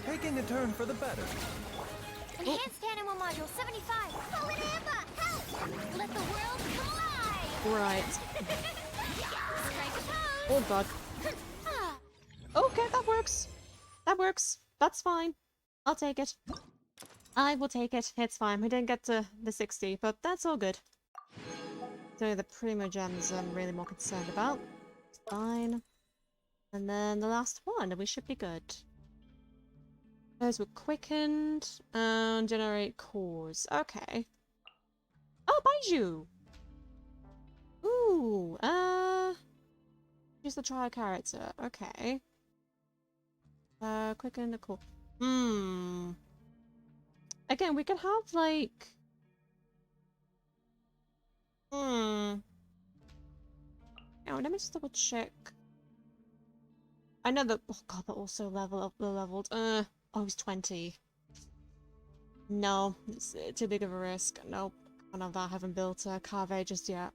Taking a turn for the better. Enhanced animal module 75. Fallen Amber, help! Let the world collide! Right. Strike a pose! Oh god. Okay, that works. That works. That's fine. I'll take it. I will take it. It's fine. We didn't get to the 60, but that's all good. So the Primo Gems I'm really more concerned about. Fine. And then the last one, we should be good. Those were quickened and generate cores. Okay. Oh, Baiju! Ooh, use the trial character. Okay. Quicken the core. Again, we could have like. Oh, let me just double check. I know that. Oh god, they're also leveled. Oh, he's 20. No, it's too big of a risk. Nope, can't have that. I haven't built a Cave just yet.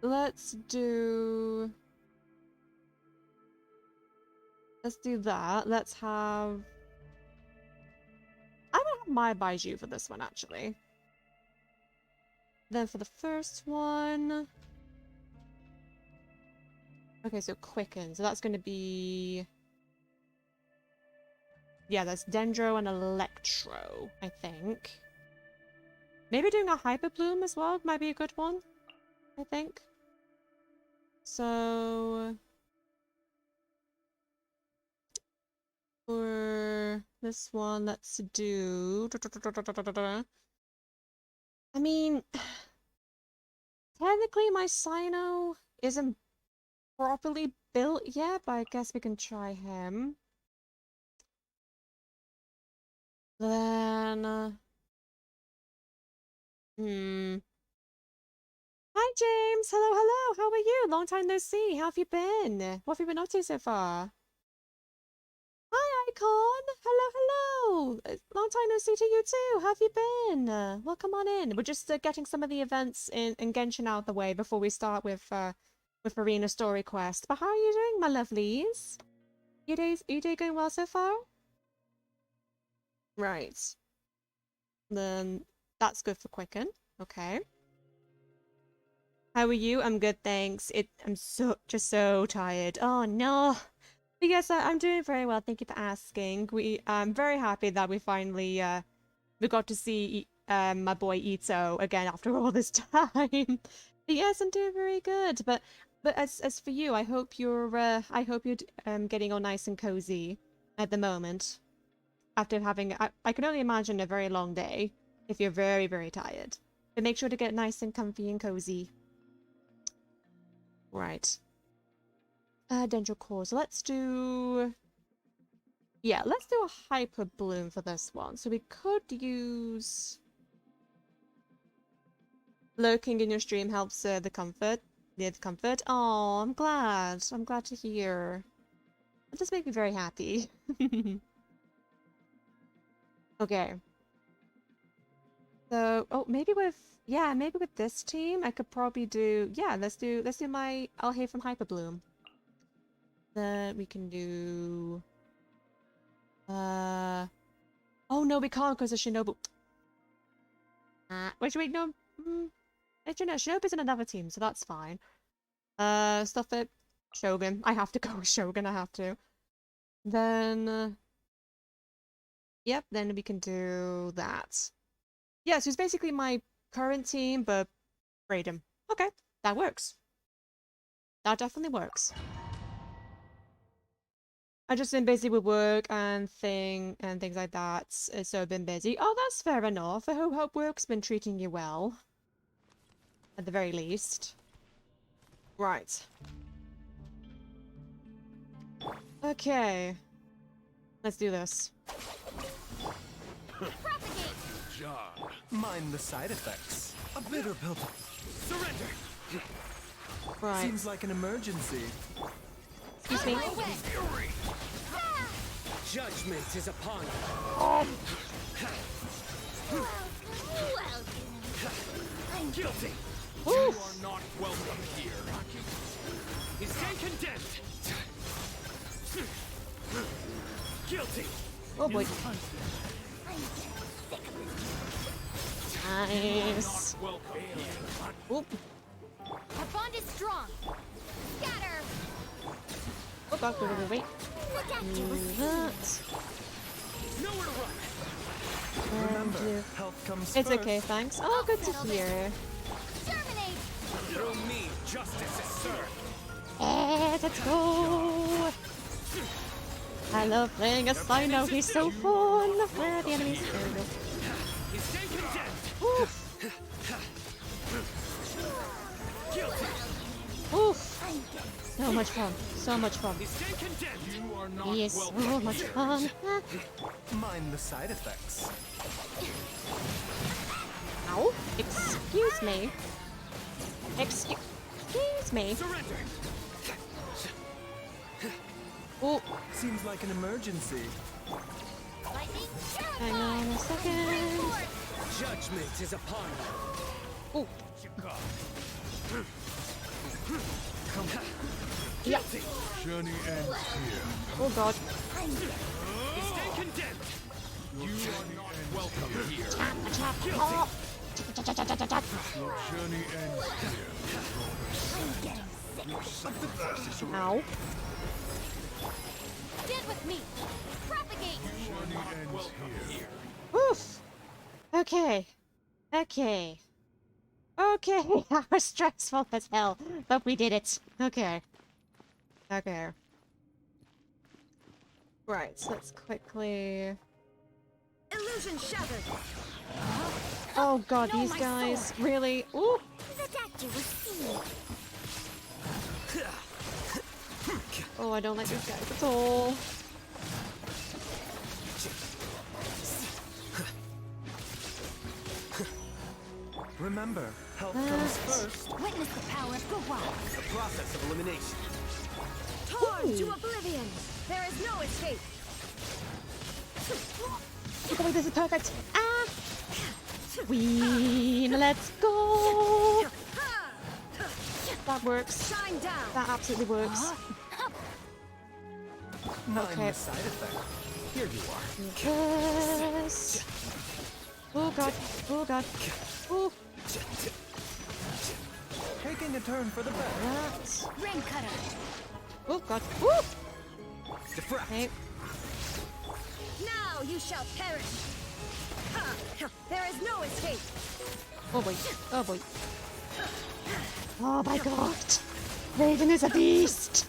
Let's do that. Let's have. I'm gonna have my Baiju for this one, actually. Then for the first one. Okay, so quicken. So that's going to be Yeah, that's Dendro and Electro, I think. Maybe doing a Hyper Bloom as well might be a good one, I think. So... for this one, let's do... I mean... technically my Cyno isn't properly built yet, but I guess we can try him. Then... Hi James! Hello, hello! How are you? Long time no see. How have you been? What have you been up to so far? Hi Icon! Hello, hello! Long time no see to you too. How have you been? Well, come on in. We're just getting some of the events in Genshin out of the way before we start with Arena Story Quest. But how are you doing, my lovelies? Your day going well so far? Right. Then that's good for Quicken. Okay. How are you? I'm good, thanks. I'm just so tired. Oh no. But yes, I'm doing very well. Thank you for asking. I'm very happy that we finally we got to see my boy Ito again after all this time. But yes, I'm doing very good. But as for you, I hope you're getting all nice and cozy at the moment. After having I can only imagine a very long day if you're very, very tired. But make sure to get nice and comfy and cozy. Right. Dendro Core. So let's do... yeah, let's do a Hyper Bloom for this one. So we could use... lurking in your stream helps the comfort. The comfort. Oh, I'm glad. I'm glad to hear. That just makes me very happy. Okay. So, oh, maybe with... yeah, maybe with this team, I could probably do... yeah, let's do my Alhae from Hyper Bloom. Then we can do... oh no, we can't because of Shinobu. Wait, no. Actually, no, Shinobu's in another team, so that's fine. Stuff it. Shogun. I have to go with Shogun, I have to. Then... yep, then we can do that. Yeah, so it's basically my current team, but Raiden. Okay, that works. That definitely works. I've just been busy with work and things like that, so I've been busy. Oh, that's fair enough. I hope work's been treating you well. At the very least. Right. Okay. Let's do this. Propagate! Job. Mind the side effects. A bitter pill. Surrender! Right. Seems like an emergency. Excuse me. Fury! Judgment is upon you. Well, Guilty! Oof. You are not welcome here. Is condemned. Guilty! Oh boy. Nice. Welcome here. Oop. our bond is strong. Scatter! Oh god, wait. Do that. Nowhere to run. And Remember, do... health comes it's first. okay, thanks. Oh, good to hear. Terminate! Through me, justice is served. Let's go! I love playing a Cyno, he's so fun! Where are the enemies? There we go. Oof! Oof! So much fun, so much fun. Yes, so much fun. Mind the side effects. Ow! Excuse me. Excuse me. Surrender. Oh, Seems like an emergency. Lightning! hang on a second. Judgment is upon you. Oh, yeah. Journey ends here. Oh god. Stay condemned. You are not welcome here. Oh. Your journey ends here. Ow. Stand with me. Propagate! Oof. Okay. Okay. Okay. That was stressful as hell, but we did it. Okay. Okay. Right, so let's quickly... Illusion shattered. Oh god, No, these my guys. Really? Ooh! The doctor was seen. Oh, I don't like these guys at all. Remember, health comes first. Witness the power of Guwa. The process of elimination. Torn to oblivion. There is no escape. Oh, this is perfect. Ah! Queen, let's go! That works. Shine down. That absolutely works. Mind Okay. the side effect. Here you are. Yes. Oh god. Oh god. Oh. Taking a turn for the better. That. Ring cutter. Oh god. Oh. Diffract. Okay. Now you shall perish. Ha! There is no escape. Oh boy. Oh boy. Oh my god. Raven is a beast.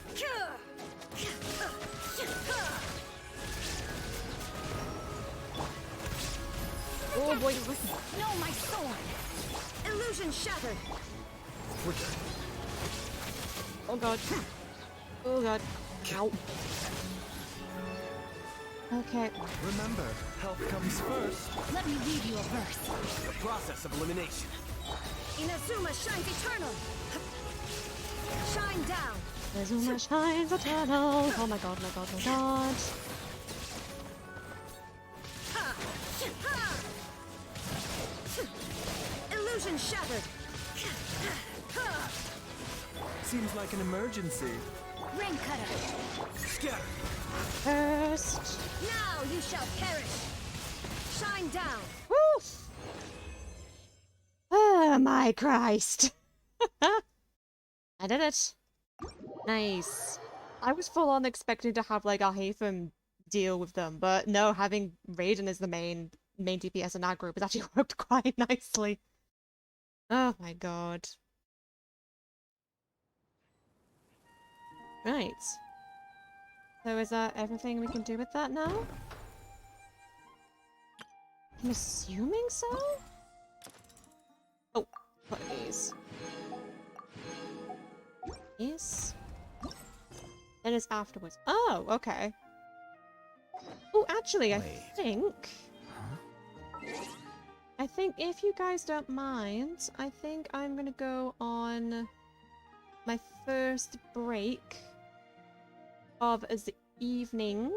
Oh boy. No, my sword. Illusion shattered. Oh god. Oh god. Ow. Okay. Remember, health comes first. Let me read you a verse. The process of elimination. Inazuma shines eternal. Shine down. Azuma shines eternal. Oh my god, my god, my god. Ha! Ha! Illusion shattered. Ha! Seems like an emergency. Ring cutter. Scatter. First. Now you shall perish. Shine down. Woof. Oh my Christ. I did it. Nice. I was full on expecting to have like a Hatham deal with them, but no, having Raiden as the main DPS in that group has actually worked quite nicely. Oh my god. Right. So is that everything we can do with that now? I'm assuming so? Oh, what are these? Yes. Then it's afterwards. Oh, okay. Oh, actually, I think if you guys don't mind, I think I'm gonna go on my first break of the evening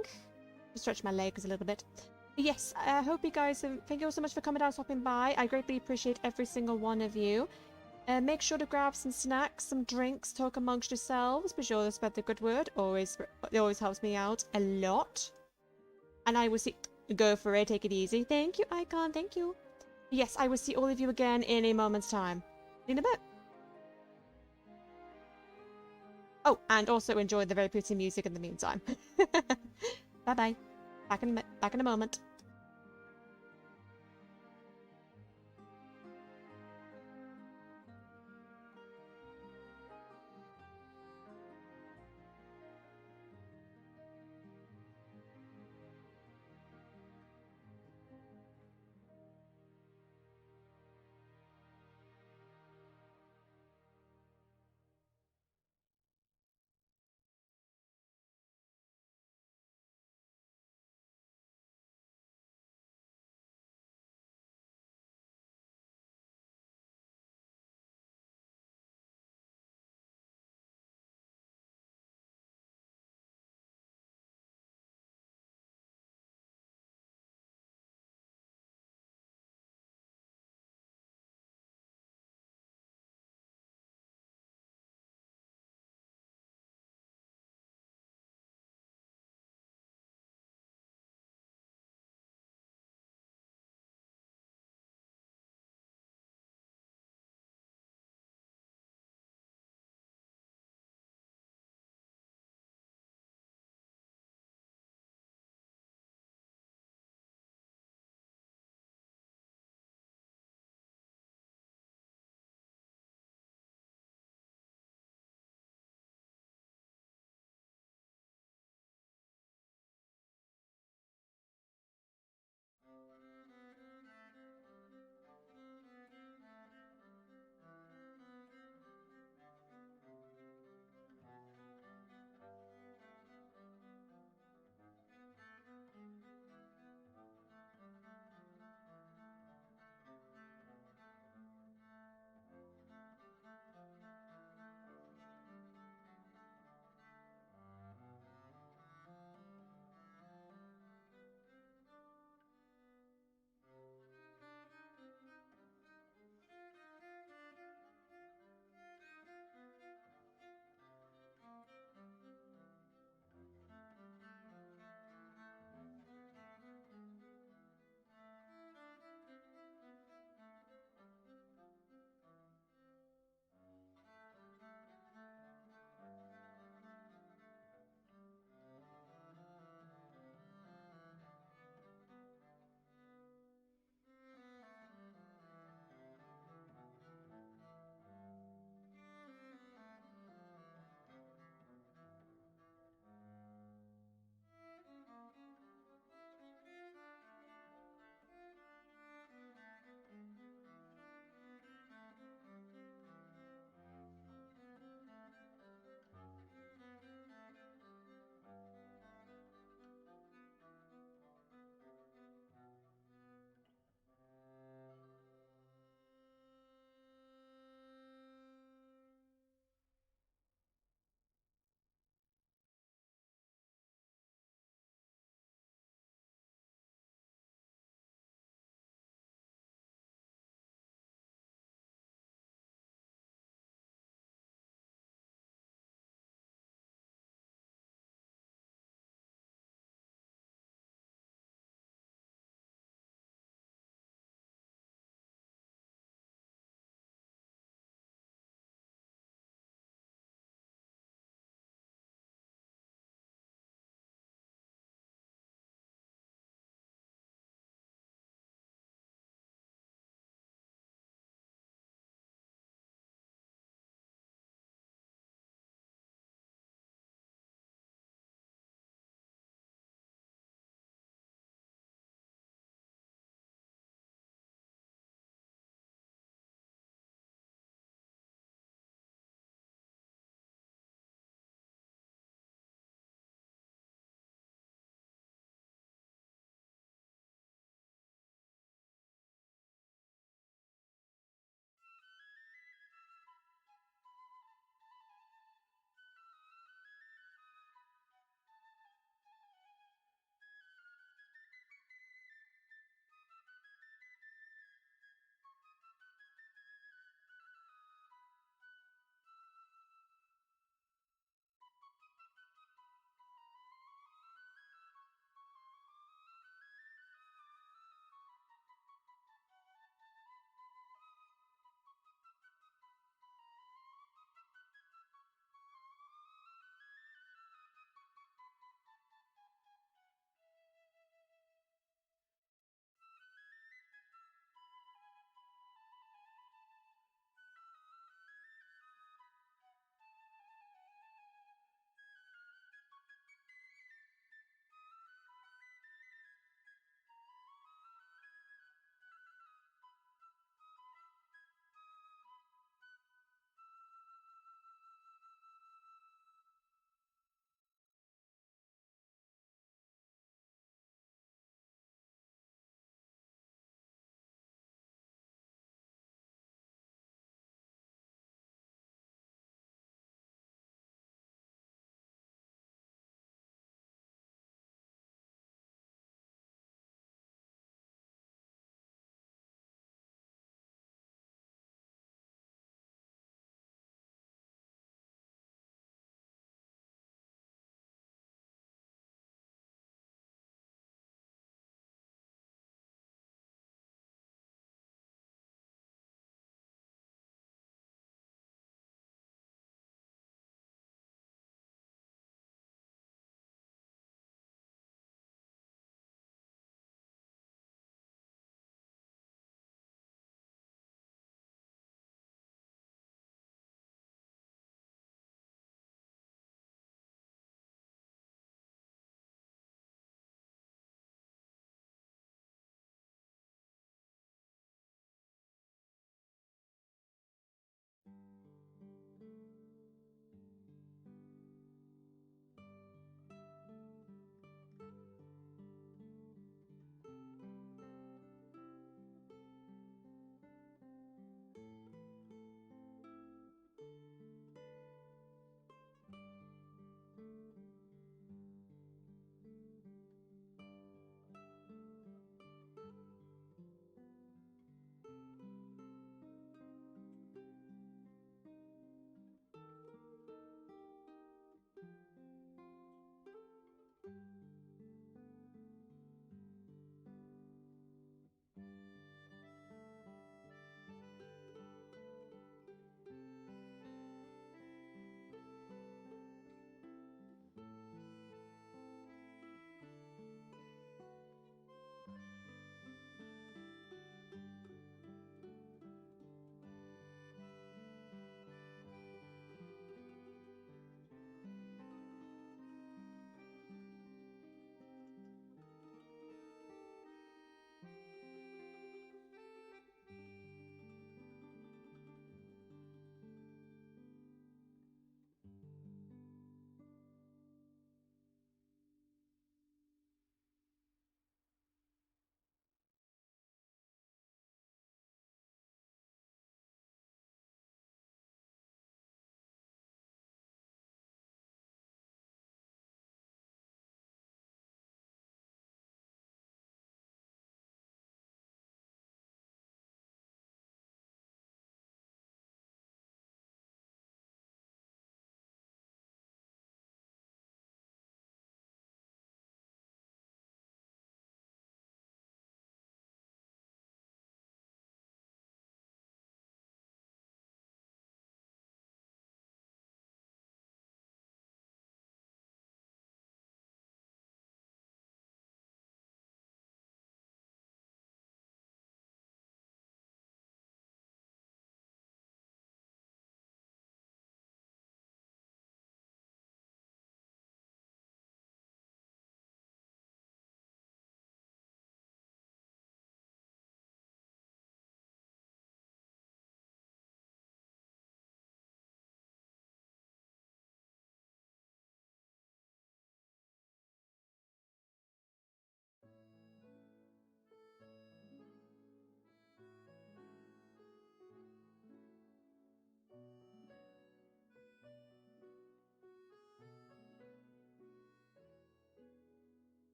to stretch my legs a little bit. But yes, I hope you guys, thank you all so much for coming down, stopping by. I greatly appreciate every single one of you. Make sure to grab some snacks, some drinks, talk amongst yourselves. Be sure to spread the good word. It always helps me out a lot. And I will see. Go for it. Take it easy. Thank you, Icon. Thank you. Yes, I will see all of you again in a moment's time. In a bit. Oh, and also enjoy the very pretty music in the meantime. Bye bye. Back in a moment.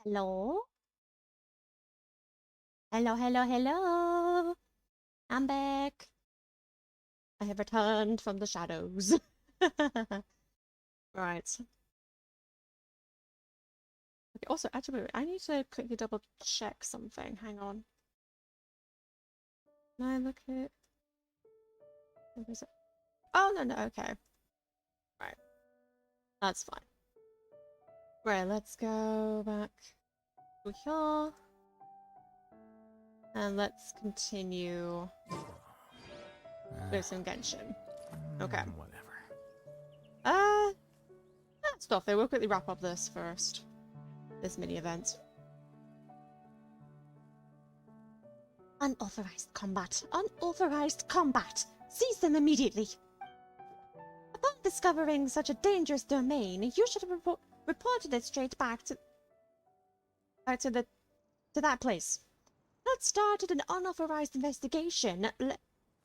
Hello? Hello, hello, hello! I'm back. I have returned from the shadows. Right. Okay, also, actually, I need to quickly double check something. Hang on. Can I look at... Where is it? Oh, no, no, okay. Right. That's fine. Right, let's go back to here. And let's continue with some Genshin. Okay. Whatever. That's stuff. We'll quickly wrap up this first. This mini event. Unauthorized combat. Unauthorized combat. Cease them immediately. Upon discovering such a dangerous domain, you should have reported it straight back to that place. Not started an unauthorized investigation,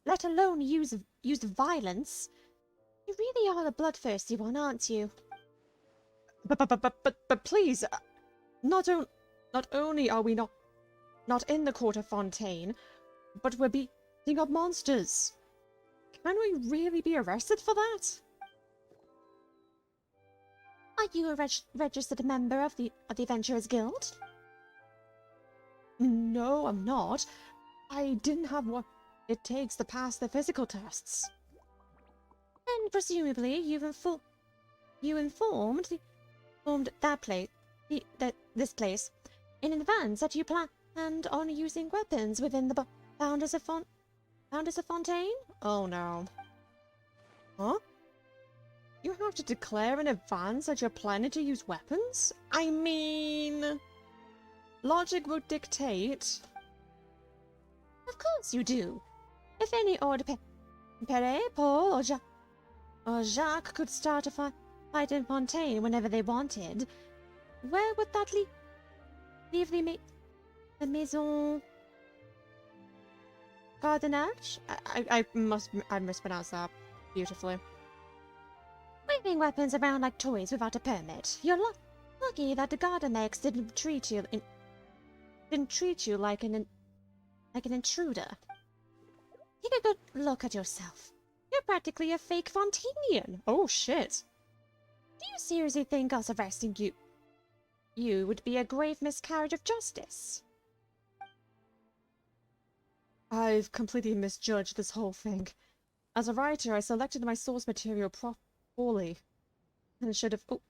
let alone used violence. You really are the bloodthirsty one, aren't you? But please, not only are we not in the court of Fontaine, but we're beating up monsters. Can we really be arrested for that? Are you a registered member of the Adventurers Guild? No, I'm not. I didn't have what it takes to pass the physical tests. And presumably you informed this place in advance that you planned on using weapons within the boundaries of Fontaine? Oh no. Huh? You have to declare in advance that you're planning to use weapons? I mean... Logic would dictate... Of course you do. If any old Pere, Paul, or Jacques could start a fight in Fontaine whenever they wanted, where would that leave the Maison Gardenage? I mispronounced that beautifully. Waving weapons around like toys without a permit. You're lucky that the Gardenex didn't treat you like an intruder. Take a good look at yourself. You're practically a fake Fontanian. Oh shit. Do you seriously think us arresting you would be a grave miscarriage of justice? I've completely misjudged this whole thing. As a writer, I selected my source material poorly. And should have... Oh.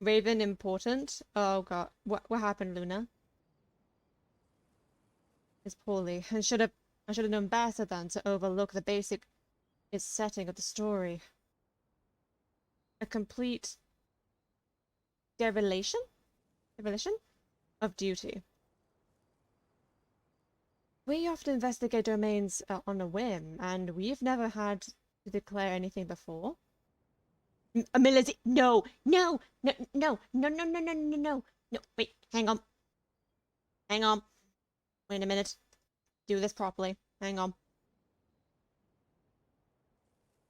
Raven important? Oh god. What happened, Luna? It's poorly. I should have known better than to overlook the basic setting of the story. A complete dereliction of duty. We often investigate domains on a whim, and we've never had to declare anything before. Melissa, no, wait, hang on. Wait a minute. Do this properly. Hang on.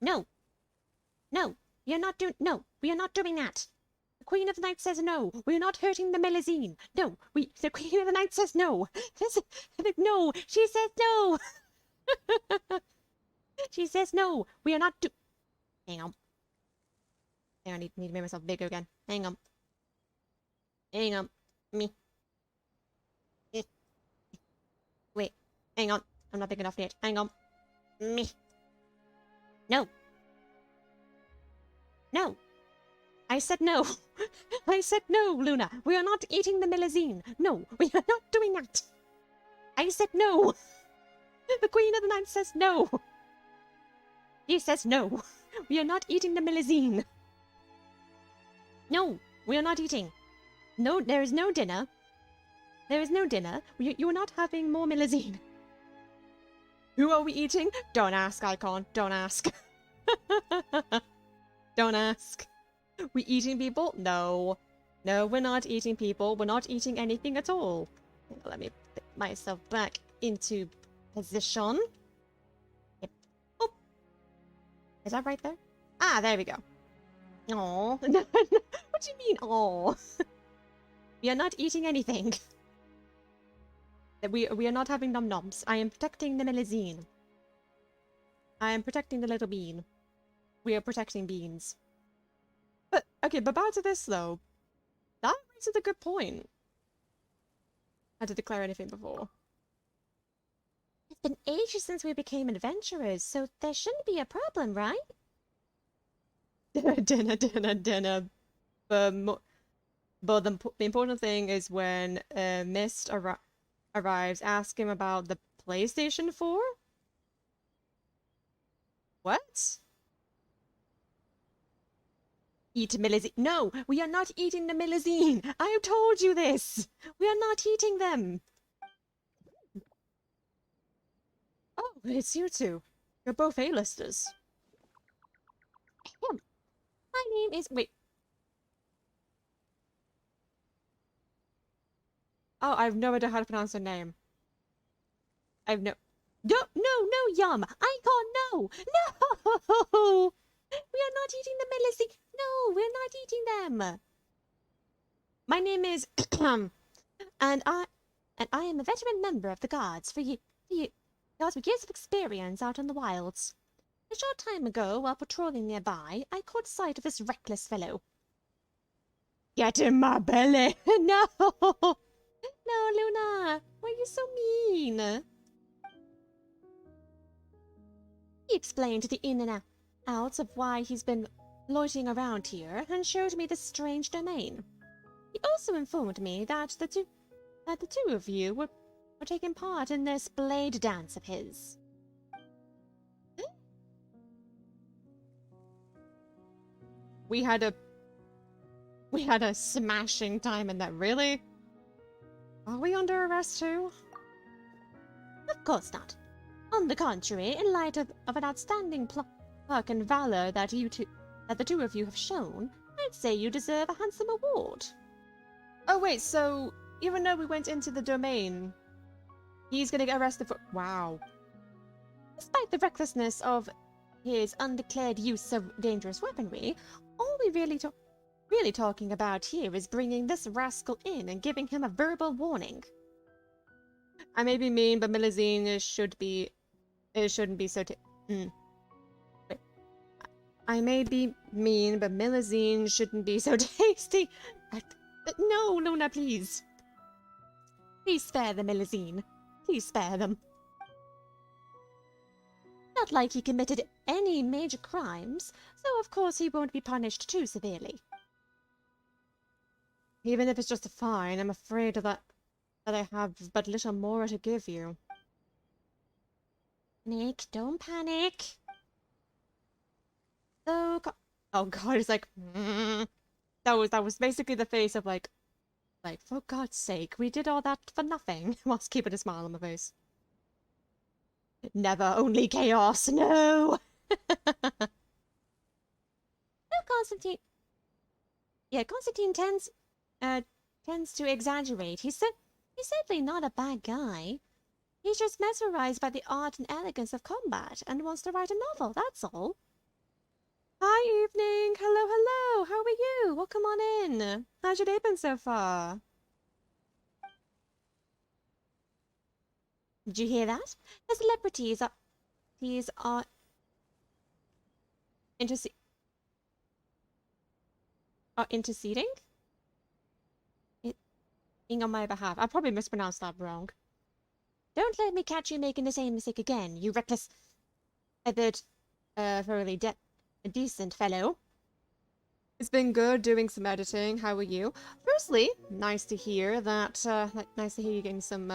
No, we are not doing that. The Queen of the Night says no. We are not hurting the Melusine. No, the Queen of the Night says no. No, she says no. She says no. We are not Hang on. I need to make myself bigger again. Hang on. Me. Wait. Hang on. I'm not big enough yet. Hang on. Me. No. No. I said no. I said no, Luna. We are not eating the Melusine. No, we are not doing that. I said no. The Queen of the Night says no. She says no. We are not eating the Melusine. No, we are not eating. No, there is no dinner. There is no dinner. You are not having more Melusine. Who are we eating? Don't ask, Icon. Don't ask. Don't ask. We eating people? No. No, we're not eating people. We're not eating anything at all. Let me put myself back into position. Yep. Oh. Is that right there? Ah, there we go. Oh, what do you mean? Oh, we are not eating anything. We are not having num noms. I am protecting the Melusine. I am protecting the little bean. We are protecting beans. But okay, but back to this though. That raises a good point. I had to declare anything before. It's been ages since we became adventurers, so there shouldn't be a problem, right? Dinner. But the important thing is when Mist arrives, ask him about the PlayStation 4? What? Eat Milazine. No, we are not eating the Milazine. I have told you this. We are not eating them. Oh, it's you two. You're both A-listers. My name is... Wait. Oh, I have no idea how to pronounce her name. I have no... No, Yum! I can't, no! No! We are not eating the Milazine. No, we're not eating them. My name is... and I am a veteran member of the Guards for Guards with years of experience out in the wilds. A short time ago, while patrolling nearby, I caught sight of this reckless fellow. Get in my belly! No! No, Luna! Why are you so mean? He explained the in and outs of why he's been loitering around here and showed me this strange domain. He also informed me that the two of you were taking part in this blade dance of his. We had a smashing time in that, really? Are we under arrest too? Of course not. On the contrary, in light of an outstanding pluck and valor that the two of you have shown, I'd say you deserve a handsome award. Oh wait, so even though we went into the domain, he's gonna get arrested for... Wow. Despite the recklessness of his undeclared use of dangerous weaponry, all we really talking about here is bringing this rascal in and giving him a verbal warning. I may be mean, but Milazine shouldn't be so... Wait. I may be mean, but Milazine shouldn't be so tasty. No, Luna, please. Please spare the Milazine. Please spare them. Not like he committed any major crimes, so of course he won't be punished too severely. Even if it's just a fine, I'm afraid that I have but little more to give you. Nick, don't panic. So, oh god, it's like, that was basically the face of like, for God's sake, we did all that for nothing, whilst keeping a smile on my face. Never, only chaos, no! No, Constantine. Yeah, Constantine tends to exaggerate. He's certainly not a bad guy. He's just mesmerized by the art and elegance of combat and wants to write a novel, that's all. Hi, evening. Hello. How are you? Welcome on in. How's your day been so far? Did you hear that? The celebrities are interceding? On my behalf. I probably mispronounced that wrong. Don't let me catch you making the same mistake again, you reckless, thoroughly decent fellow. It's been good doing some editing. How are you? Firstly, nice to hear that. Nice to hear you doing some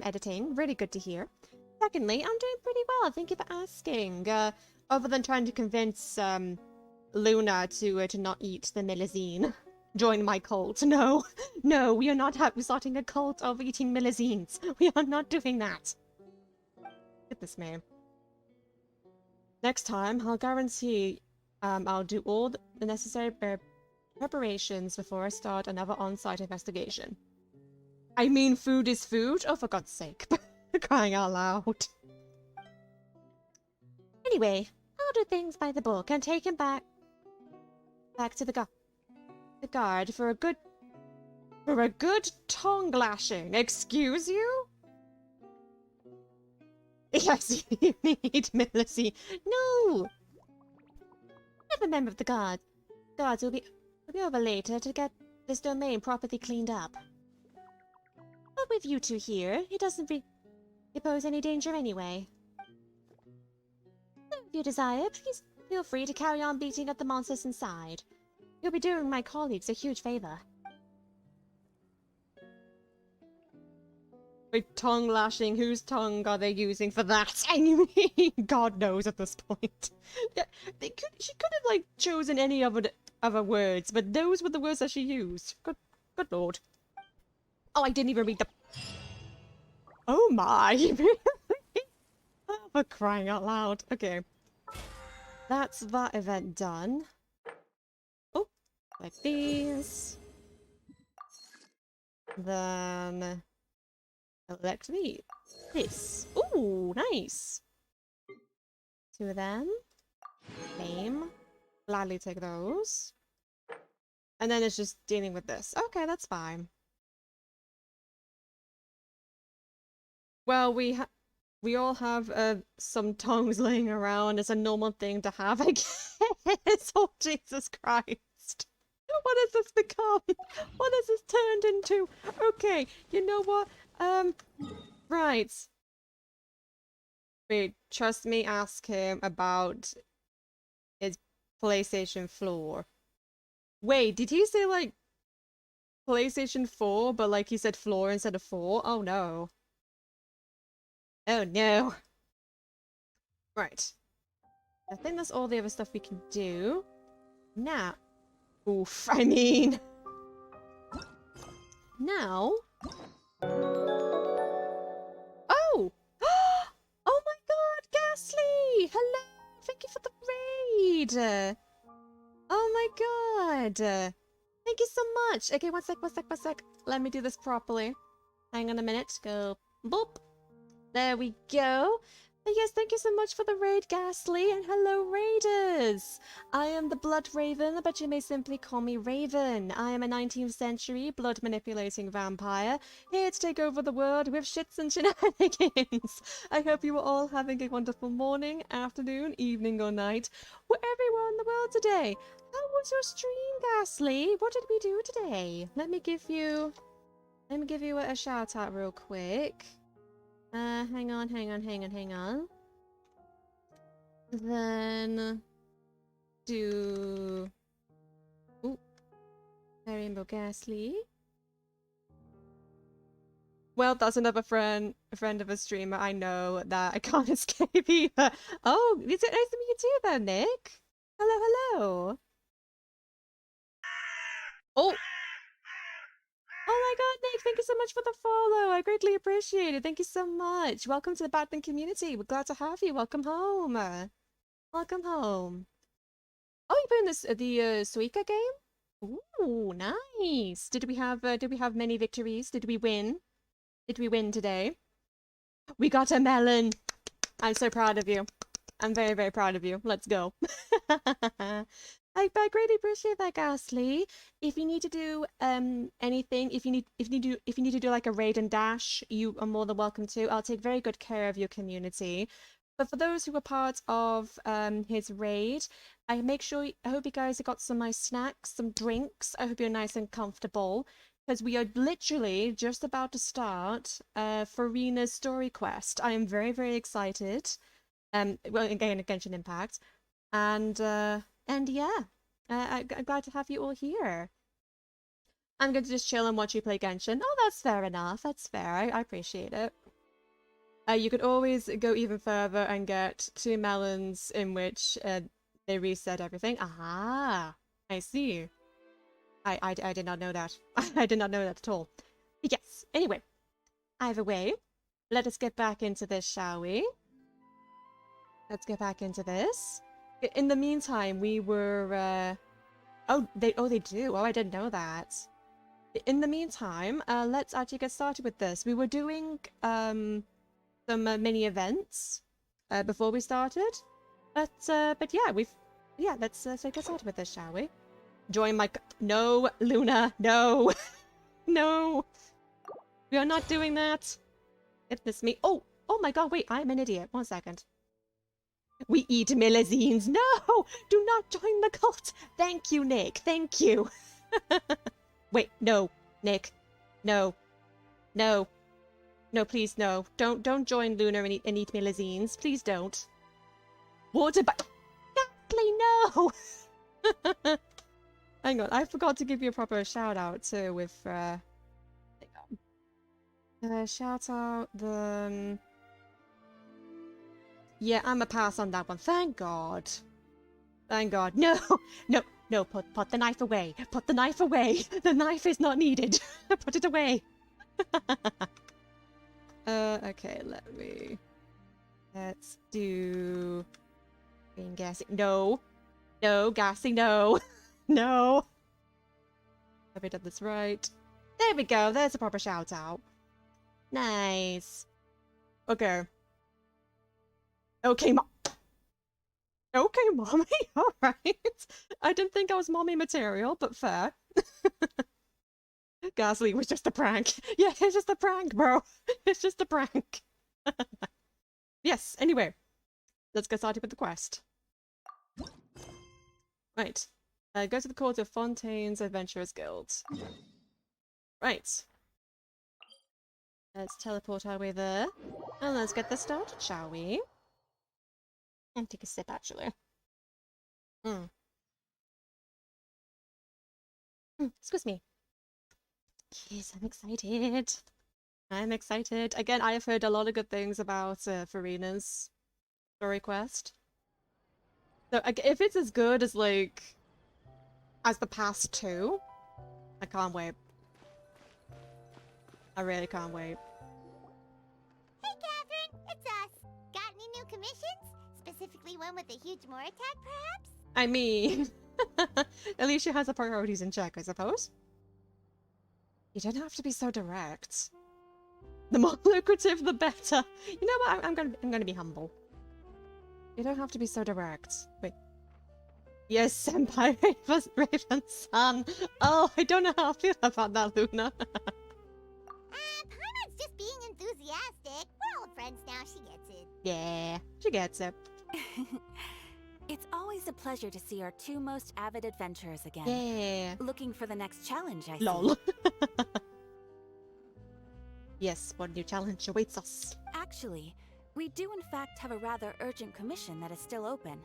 editing. Really good to hear. Secondly, I'm doing pretty well. Thank you for asking. Other than trying to convince Luna to not eat the Milazine. Join my cult. No, we are not starting a cult of eating Milazines. We are not doing that. Goodness me. Next time, I'll guarantee I'll do all the necessary preparations before I start another on-site investigation. I mean, food is food? Oh, for God's sake. Crying out loud. Anyway, I'll do things by the book and take him back Back to the guard for a good tongue lashing. Excuse you? Yes, you need Millicent. No! Never member of the guard. Guards will be over later to get this domain properly cleaned up. But with you two here, it doesn't pose any danger anyway. So if you desire, please feel free to carry on beating up the monsters inside. You'll be doing my colleagues a huge favor. Wait, tongue lashing? Whose tongue are they using for that? Anyway, God knows at this point. Yeah, she could have like chosen any other words, but those were the words that she used. Good lord. Oh, I didn't even read the. Oh my! Oh, for crying out loud. Okay, that's that event done. Oh, like these. Then. Elect me. This. Ooh, nice. Two of them. Same. Gladly take those. And then it's just dealing with this. Okay, that's fine. Well, we all have some tongues laying around. It's a normal thing to have, I guess. Oh, Jesus Christ. What has this become? What has this turned into? Okay, you know what? Right. Wait, trust me, ask him about his PlayStation 4. Wait, did he say, like, PlayStation 4, but, like, he said floor instead of 4? Oh, no. Oh, no. Right. I think that's all the other stuff we can do. Now. Oof, I mean. Now. Oh! Oh my god, Ghastly! Hello! Thank you for the raid! Oh my god! Thank you so much! Okay, one sec. Let me do this properly. Hang on a minute. Go boop. There we go. But yes, thank you so much for the raid, Ghastly, and hello, Raiders! I am the Blood Raven, but you may simply call me Raven. I am a 19th century blood-manipulating vampire, here to take over the world with shits and shenanigans. I hope you are all having a wonderful morning, afternoon, evening, or night, wherever you are in the world today. How was your stream, Ghastly? What did we do today? Let me give you a shout-out real quick. Hang on. Then do Rainbow Ghastly. Well, that's another friend of a streamer. I know that I can't escape either. Oh, is it nice to meet you too then, Nick? Hello. Oh! Oh my god, Nick, thank you so much for the follow. I greatly appreciate it. Thank you so much. Welcome to the Batman community. We're glad to have you. Welcome home. Welcome home. Oh, you playing the Suika game? Ooh, nice. Did we have many victories? Did we win? Did we win today? We got a melon. I'm so proud of you. I'm very, very proud of you. Let's go. I greatly appreciate that, Ghastly. If you need to do anything, if you need to do like a raid and dash, you are more than welcome to. I'll take very good care of your community. But for those who were part of his raid, I hope you guys have got some nice snacks, some drinks. I hope you're nice and comfortable, because we are literally just about to start Farina's story quest. I am very, very excited. Well, again, Genshin Impact, and yeah, I'm glad to have you all here. I'm going to just chill and watch you play Genshin. Oh, that's fair enough. That's fair. I appreciate it. You could always go even further and get 2 melons in which they reset everything. Aha! I see. I did not know that. I did not know that at all. Yes. Anyway, either way, let us get back into this, shall we? Let's get back into this. In the meantime, we were, Oh, they do. Oh, I didn't know that. In the meantime, let's actually get started with this. We were doing, some mini events, before we started. But yeah, let's get started with this, shall we? Join my... No, Luna, no. No. We are not doing that. If this me... Oh my god, wait, I'm an idiot. 1 second. We eat millazines. No! Do not join the cult. Thank you, Nick. Thank you. Wait, no. Nick. No. No. No, please, no. Don't join Luna and eat millazines. Please don't. Water ba- Ghastly, no! Hang on, I forgot to give you a proper shout out too with shout out the yeah, I'm a pass on that one. Thank God. Thank God. No, no, no, put the knife away. Put the knife away. The knife is not needed. Put it away. Okay, let's do green gassy. No. No, gassy, no. No. Have we done this right? There we go. There's a proper shout out. Nice. Okay. Okay, Okay, mommy. All right. I didn't think I was mommy material, but fair. Gasly was just a prank. Yeah, it's just a prank, bro. It's just a prank. Yes, anyway. Let's get started with the quest. Right. Go to the court of Fontaine's Adventurers Guild. Right. Let's teleport our way there. And let's get this started, shall we? And take a sip, actually. Excuse me. Yes, I'm excited. I'm excited. Again, I have heard a lot of good things about Farina's story quest. So if it's as good as, like, as the past two, I can't wait. I really can't wait. Hey, Catherine, it's us. Got any new commissions? Specifically one with a huge more attack, perhaps? I mean, Alicia has her priorities in check, I suppose. You don't have to be so direct. The more lucrative, the better. You know what? I'm gonna be humble. You don't have to be so direct. Wait. Yes, Senpai Raven's son. Oh, I don't know how I feel about that, Luna. Paimon's just being enthusiastic. We're old friends now, she gets it. Yeah, she gets it. It's always a pleasure to see our two most avid adventurers again. Yeah. Looking for the next challenge, I Lol. see. Yes, what new challenge awaits us? Actually, we do in fact have a rather urgent commission that is still open.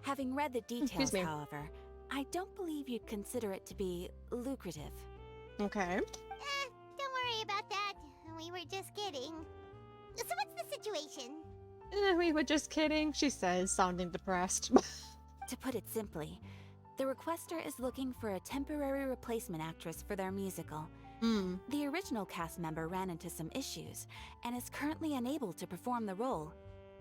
Having read the details, however, I don't believe you'd consider it to be lucrative. Okay. Don't worry about that. We were just kidding. So what's the situation? We were just kidding, she says, sounding depressed. To put it simply, the requester is looking for a temporary replacement actress for their musical. The original cast member ran into some issues, and is currently unable to perform the role.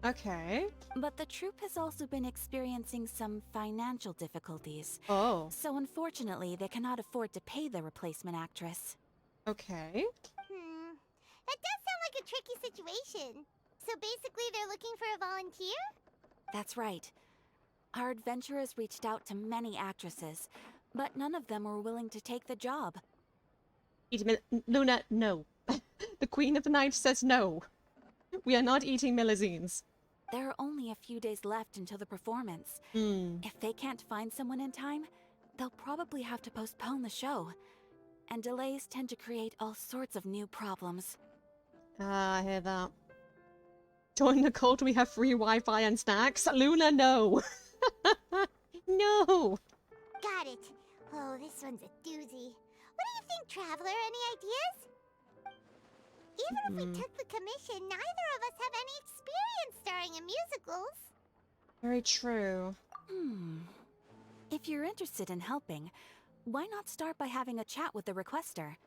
Okay. But the troupe has also been experiencing some financial difficulties. Oh. So unfortunately, they cannot afford to pay the replacement actress. Okay. That does sound like a tricky situation. So basically they're looking for a volunteer? That's right. Our adventurers reached out to many actresses, but none of them were willing to take the job. Luna, no. The Queen of the Night says no. We are not eating millazines. There are only a few days left until the performance. If they can't find someone in time, they'll probably have to postpone the show. And delays tend to create all sorts of new problems. Ah, I hear that. Join the cult, we have free Wi-Fi and snacks. Luna, no. No. Got it. Oh, this one's a doozy. What do you think, Traveler? Any ideas? Even if we took the commission, neither of us have any experience starring in musicals. Very true. If you're interested in helping, why not start by having a chat with the requester?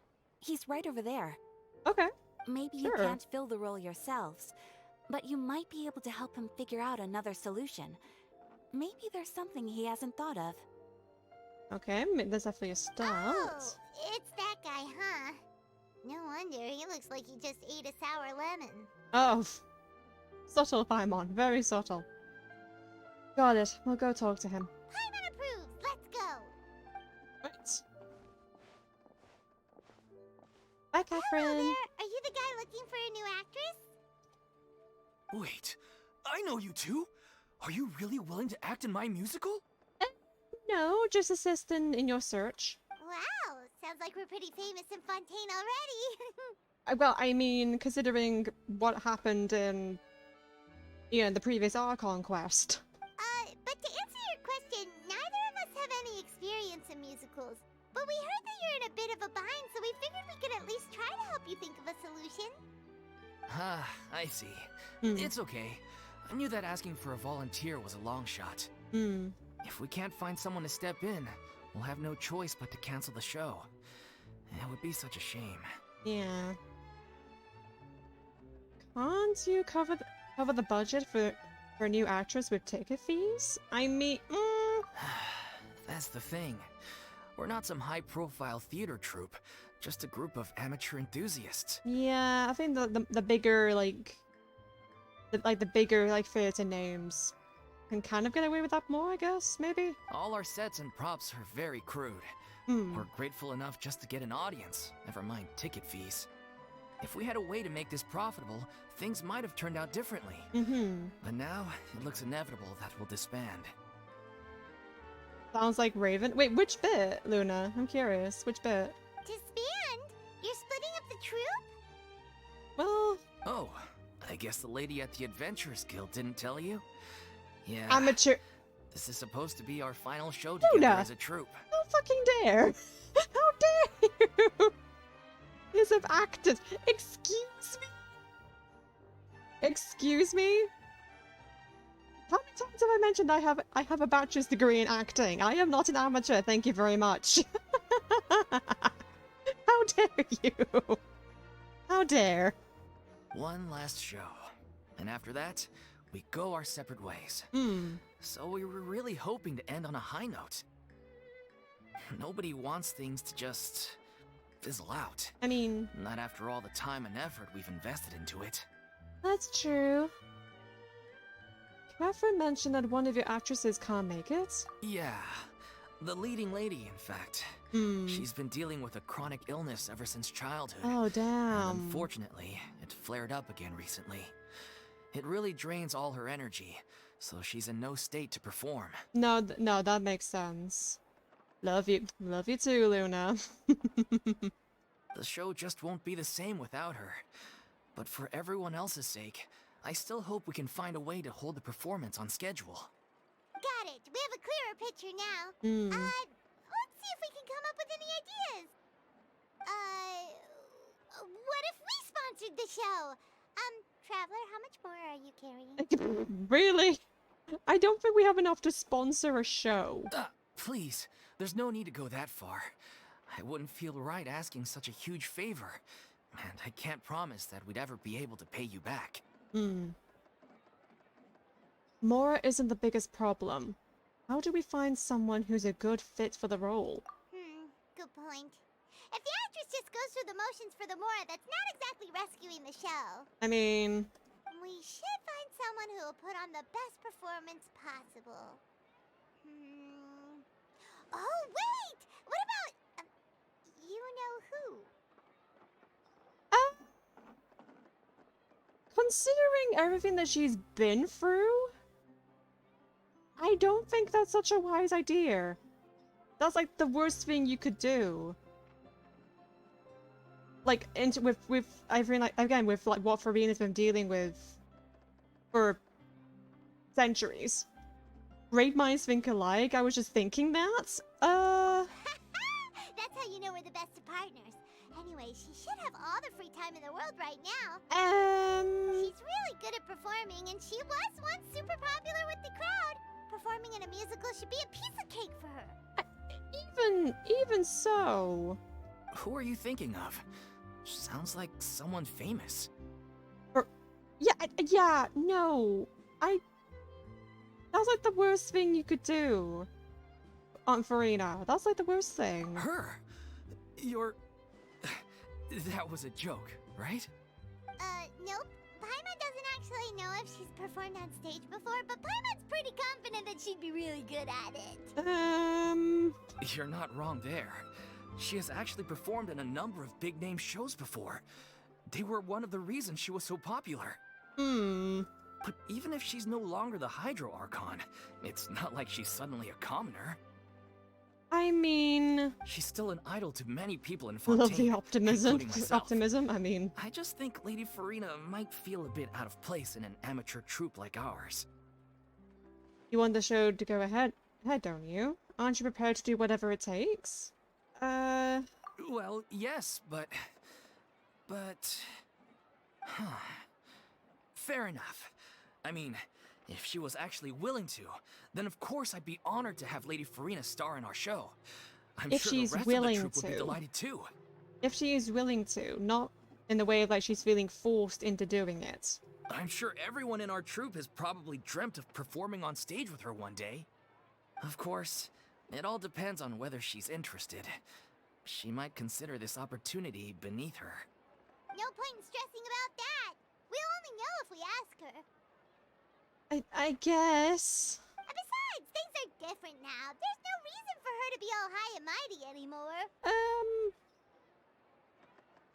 He's right over there. Okay. Maybe you can't fill the role yourselves, but you might be able to help him figure out another solution. Maybe there's something he hasn't thought of. Okay, that's definitely a start. Oh, it's that guy, huh? No wonder, he looks like he just ate a sour lemon. Oh. Subtle, Paimon. Very subtle. Got it. We'll go talk to him. Paimon approves! Let's go! Hi, Catherine. Hello there. Are you the guy looking for a new actress? Wait, I know you two. Are you really willing to act in my musical? No, just assisting in your search. Wow, sounds like we're pretty famous in Fontaine already. Well, I mean, considering what happened in, the previous Archon quest. But to answer your question, neither of us have any experience in musicals. But we heard that you're in a bit of a bind, so we figured we could at least try to help you think of a solution. Ah, I see. It's okay. I knew that asking for a volunteer was a long shot. If we can't find someone to step in, we'll have no choice but to cancel the show. It would be such a shame. Yeah. Can't you cover the budget for a new actress with ticket fees? I mean, That's the thing. We're not some high-profile theater troupe, just a group of amateur enthusiasts. Yeah, I think the bigger the bigger theater names can kind of get away with that more, I guess, maybe. All our sets and props are very crude. We're grateful enough just to get an audience, never mind ticket fees. If we had a way to make this profitable, things might have turned out differently. But now, it looks inevitable that we'll disband. Sounds like Raven. Wait, which bit, Luna? I'm curious. Which bit? Disband? You're splitting up the troupe? Well, Oh, I guess the lady at the Adventurers Guild didn't tell you? Yeah. amateur. This is supposed to be our final show together Luna! as a troupe. How fucking dare! How dare you! Yes, I've acted. Excuse me? Excuse me? How many times have I mentioned I have a bachelor's degree in acting? I am not an amateur, thank you very much. How dare you? How dare? One last show. And after that, we go our separate ways. So we were really hoping to end on a high note. Nobody wants things to just fizzle out. I mean, Not after all the time and effort we've invested into it. that's true. Catherine mentioned that one of your actresses can't make it. Yeah, the leading lady, in fact. She's been dealing with a chronic illness ever since childhood. Oh, And damn. unfortunately, it flared up again recently. It really drains all her energy, so she's in no state to perform. No, no, that makes sense. Love you too, Luna. The show just won't be the same without her. But for everyone else's sake, I still hope we can find a way to hold the performance on schedule. Got it. We have a clearer picture now. Let's see if we can come up with any ideas. What if we sponsored the show? Traveler, how much more are you carrying? Really? I don't think we have enough to sponsor a show. Please, there's no need to go that far. I wouldn't feel right asking such a huge favor, and I can't promise that we'd ever be able to pay you back. Mora isn't the biggest problem. How do we find someone who's a good fit for the role? Good point. If the actress just goes through the motions for the Mora, that's not exactly rescuing the show. I mean, We should find someone who will put on the best performance possible. Oh, wait! What about... you know who? considering everything that she's been through, I don't think that's such a wise idea. That's like the worst thing you could do. Like, with everything, like, again, with like what Farina's been dealing with for centuries. Great minds think alike. I was just thinking that. That's how you know we're the best of partners. Anyway, she should have all the free time in the world right now. She's really good at performing, and she was once super popular with the crowd. Performing in a musical should be a piece of cake for her. Even so. Who are you thinking of? Sounds like someone famous. Yeah, no. That's like the worst thing you could do. Aunt Farina. That's like the worst thing. Her? You're... That was a joke, right? Nope. Paimon doesn't actually know if she's performed on stage before, but Paimon's pretty confident that she'd be really good at it. You're not wrong there. She has actually performed in a number of big-name shows before. They were one of the reasons she was so popular. But even if she's no longer the Hydro Archon, it's not like she's suddenly a commoner. I mean... She's still an idol to many people in Fontaine, Lovely optimism. including myself. Optimism, I mean... I just think Lady Farina might feel a bit out of place in an amateur troupe like ours. You want the show to go ahead, don't you? Aren't you prepared to do whatever it takes? Well, yes, but... Fair enough. I mean, if she was actually willing to, then of course I'd be honored to have Lady Farina star in our show. I'm If sure she's the rest willing of the troupe would be to. delighted too. If she is willing to, not in the way like she's feeling forced into doing it. I'm sure everyone in our troupe has probably dreamt of performing on stage with her one day. Of course, it all depends on whether she's interested. She might consider this opportunity beneath her. No point in stressing about that. We'll only know if we ask her. I guess... And besides, things are different now. There's no reason for her to be all high and mighty anymore.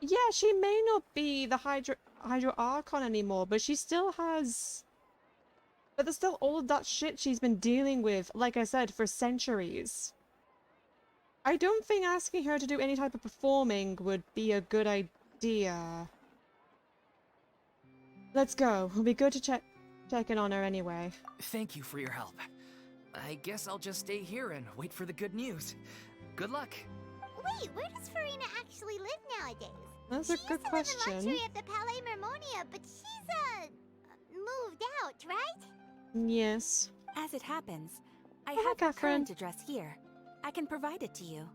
Yeah, she may not be the Hydro Archon anymore, but she still has... But there's still all of that shit she's been dealing with, like I said, for centuries. I don't think asking her to do any type of performing would be a good idea. Let's go. It'll be good to check in on her anyway. Thank you for your help. I guess I'll just stay here and wait for the good news. Good luck. Wait, where does Farina actually live nowadays? That's a good She used to live in question. luxury at the Palais Mermonia, but she's, moved out, right? Yes. As it happens, I Hi, have your Catherine. current address here. I can provide it to you.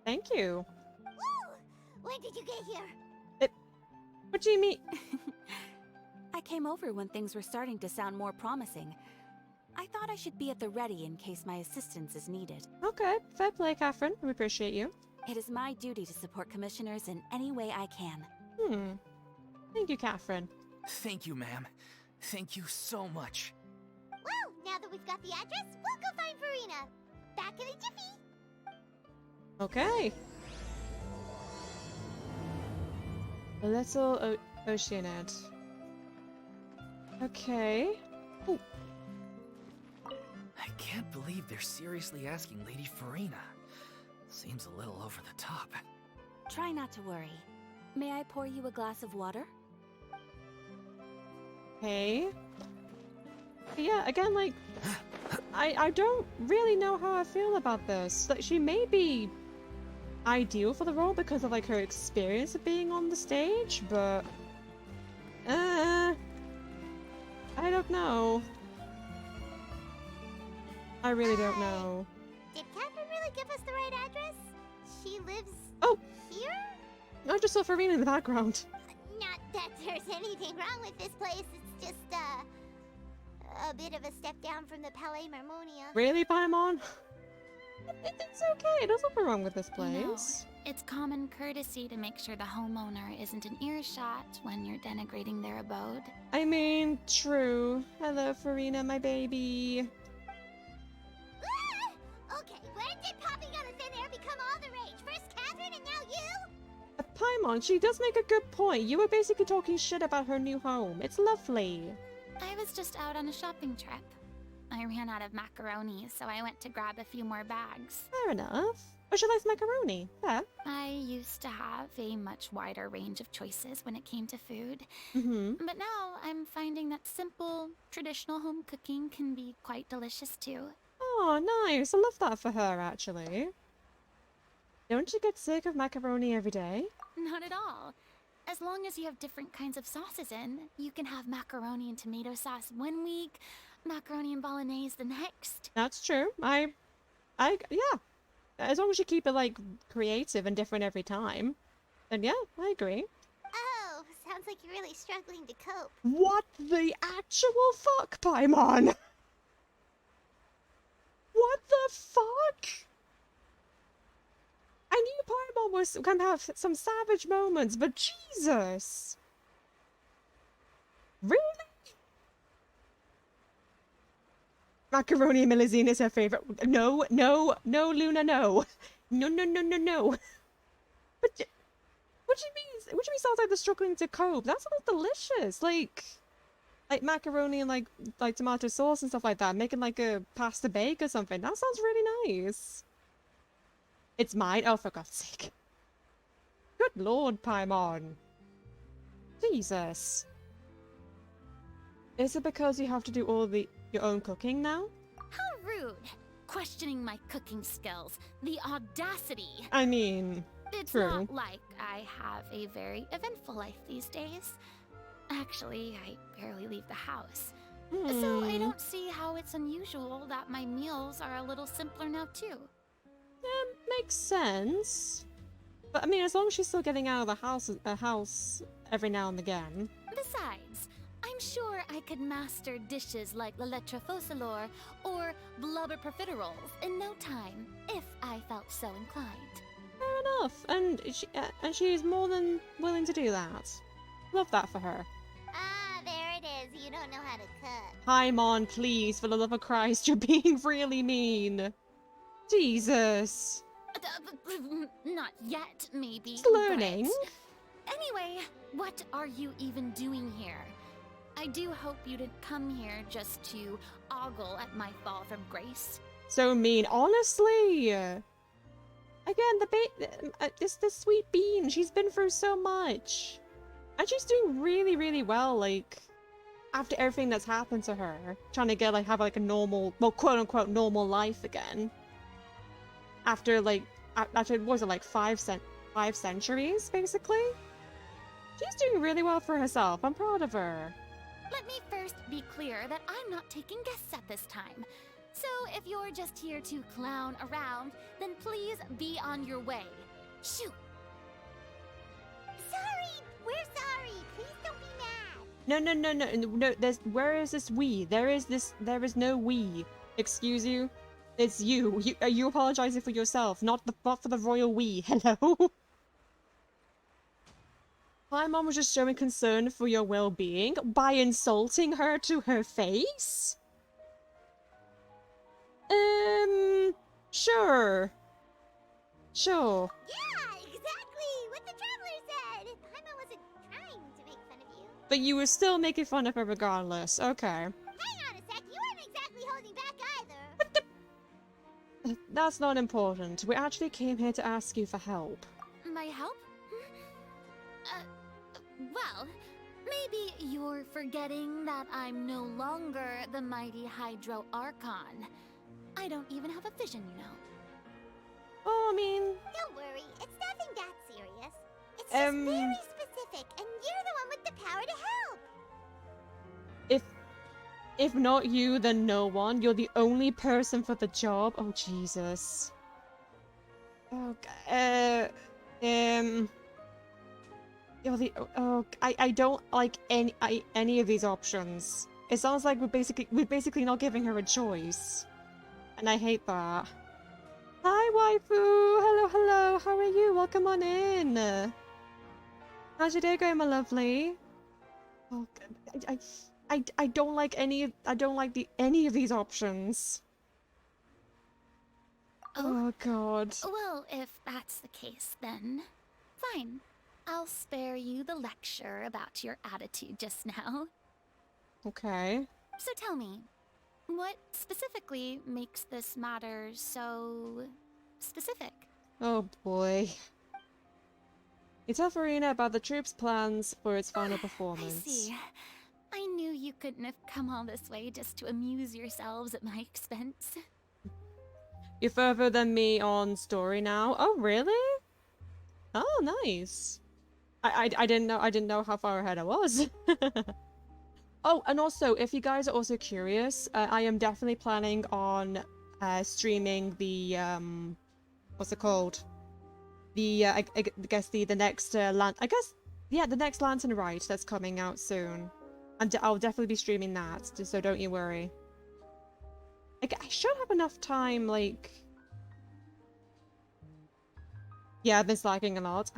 Thank you. Woo! When did you get here? What do you mean? I came over when things were starting to sound more promising. I thought I should be at the ready in case my assistance is needed. Okay, fair play, Catherine. We appreciate you. It is my duty to support commissioners in any way I can. Thank you, Catherine. Thank you, ma'am. Thank you so much. Well, now that we've got the address, we'll go find Farina. Back in a jiffy. Okay. A little Oceanid. Okay. Ooh. I can't believe they're seriously asking Lady Farina. Seems a little over the top. Try not to worry. May I pour you a glass of water? Okay. Yeah, again, like, I don't really know how I feel about this. Like, she may be ideal for the role because of, like, her experience of being on the stage, but... I don't know. I really don't know. Did Catherine really give us the right address? She lives... Oh! here? I just saw Farina in the background. Not that there's anything wrong with this place. It's just, a bit of a step down from the Palais Mermonia. Really, Paimon? It's okay. There's nothing wrong with this You know, place. it's common courtesy to make sure the homeowner isn't in earshot when you're denigrating their abode. I mean, true. Hello, Farina, my baby. Okay, when did popping out of thin air become all the rage? First Catherine and now you? Paimon, she does make a good point. You were basically talking shit about her new home. It's lovely. I was just out on a shopping trip. I ran out of macaroni, so I went to grab a few more bags. Fair enough. Oh, she likes macaroni. Fair. I used to have a much wider range of choices when it came to food. But now I'm finding that simple, traditional home cooking can be quite delicious too. Oh, nice. I love that for her, actually. Don't you get sick of macaroni every day? Not at all. As long as you have different kinds of sauces in, you can have macaroni and tomato sauce one week, macaroni and bolognese the next. That's true. Yeah. As long as you keep it, like, creative and different every time, then yeah, I agree. Oh, sounds like you're really struggling to cope. What the actual fuck, Paimon? What the fuck? I knew Paimon was gonna have some savage moments, but Jesus! Really? Macaroni and Melusine is her favorite. No, Luna, no. No, no, no, no, no. What do you mean? What do you mean sounds like they're struggling to cope? That sounds delicious. Like macaroni and like tomato sauce and stuff like that. Making like a pasta bake or something. That sounds really nice. It's mine? Oh, for God's sake. Good Lord, Paimon. Jesus. Is it because you have to do all your own cooking now? How rude! Questioning my cooking skills. The audacity! I mean, It's true. not like I have a very eventful life these days. Actually, I barely leave the house. So I don't see how it's unusual that my meals are a little simpler now too. Makes sense. But I mean, as long as she's still getting out of the house every now and again. Besides, I'm sure I could master dishes like la lettre faucilor or blubber profiteroles in no time, if I felt so inclined. Fair enough, and she's more than willing to do that. Love that for her. Ah, there it is. You don't know how to cook. Paimon, please, for the love of Christ, you're being really mean. Jesus. Not yet, maybe. Just learning. but- Anyway, what are you even doing here? I do hope you didn't come here just to ogle at my fall from grace. So mean, honestly. Again, this sweet bean, she's been through so much. And she's doing really, really well, like, after everything that's happened to her. Trying to get, like, have, like, a normal, well, quote-unquote normal life again. After, like, what was it, like, five centuries, basically? She's doing really well for herself. I'm proud of her. Let me first be clear that I'm not taking guests at this time. So if you're just here to clown around, then please be on your way. Shoot! Sorry! We're sorry! Please don't be mad! No, where is this we? There is no we. Excuse you? It's you. Are you apologizing for yourself, not for the royal we. Hello? My mom was just showing concern for your well-being by insulting her to her face? Sure. Sure. Yeah, exactly! What the traveler said! Paimon wasn't trying to make fun of you. But you were still making fun of her regardless. Okay. Hang on a sec, you weren't exactly holding back either. That's not important. We actually came here to ask you for help. My help? Well, maybe you're forgetting that I'm no longer the mighty Hydro Archon. I don't even have a vision, you know. Oh, I mean... Don't worry, it's nothing that serious. It's just very specific, and you're the one with the power to help. If not you, then no one. You're the only person for the job. Oh, Jesus. Okay. You're the... Oh, I don't like any of these options. It sounds like we're basically not giving her a choice. And I hate that. Hi, waifu! Hello, hello! How are you? Welcome on in! How's your day going, my lovely? Oh, I don't like any of these options. Oh, God. Well, if that's the case, then fine. I'll spare you the lecture about your attitude just now. Okay. So tell me, what specifically makes this matter so specific? Oh boy. You tell Farina about the troops' plans for its final performance. I see. I knew you couldn't have come all this way just to amuse yourselves at my expense. You're further than me on story now. Oh, really? Oh, nice. I didn't know how far ahead I was. Oh, and also, if you guys are also curious, I am definitely planning on streaming the what's it called? The I guess the next the next Lantern Rite that's coming out soon. I'll definitely be streaming that, so don't you worry. I should have enough time, like... Yeah, I've been slacking a lot.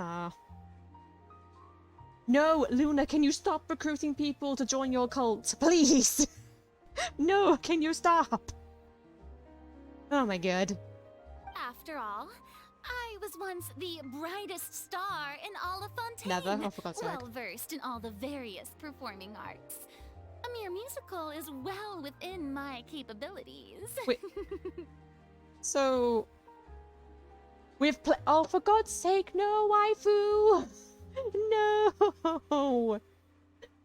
No, Luna, can you stop recruiting people to join your cult? Please! No, can you stop? Oh my god. After all, I was once the brightest star in all of Fontaine. Never? Oh, for God's sake. Well versed in all the various performing arts. A mere musical is well within my capabilities. Wait. So... We've played... Oh, for God's sake, no, waifu! No!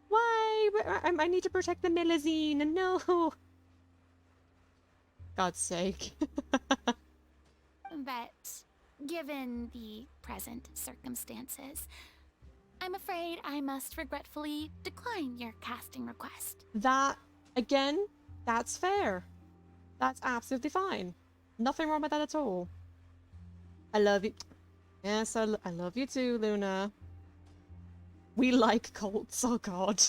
Why? I need to protect the Milazine. No! God's sake. But given the present circumstances, I'm afraid I must regretfully decline your casting request. That, again, that's fair. That's absolutely fine. Nothing wrong with that at all. I love you. Yes, I love you too, Luna. We like cults, oh god.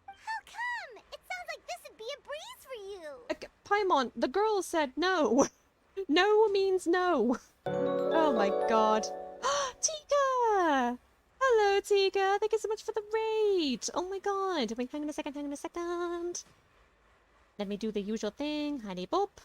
How come? It sounds like this would be a breeze for you. Paimon, the girl said no. No means no. Oh my god. Tika! Hello, Tika. Thank you so much for the raid. Oh my god. Wait, hang on a second. Let me do the usual thing. Honey bop.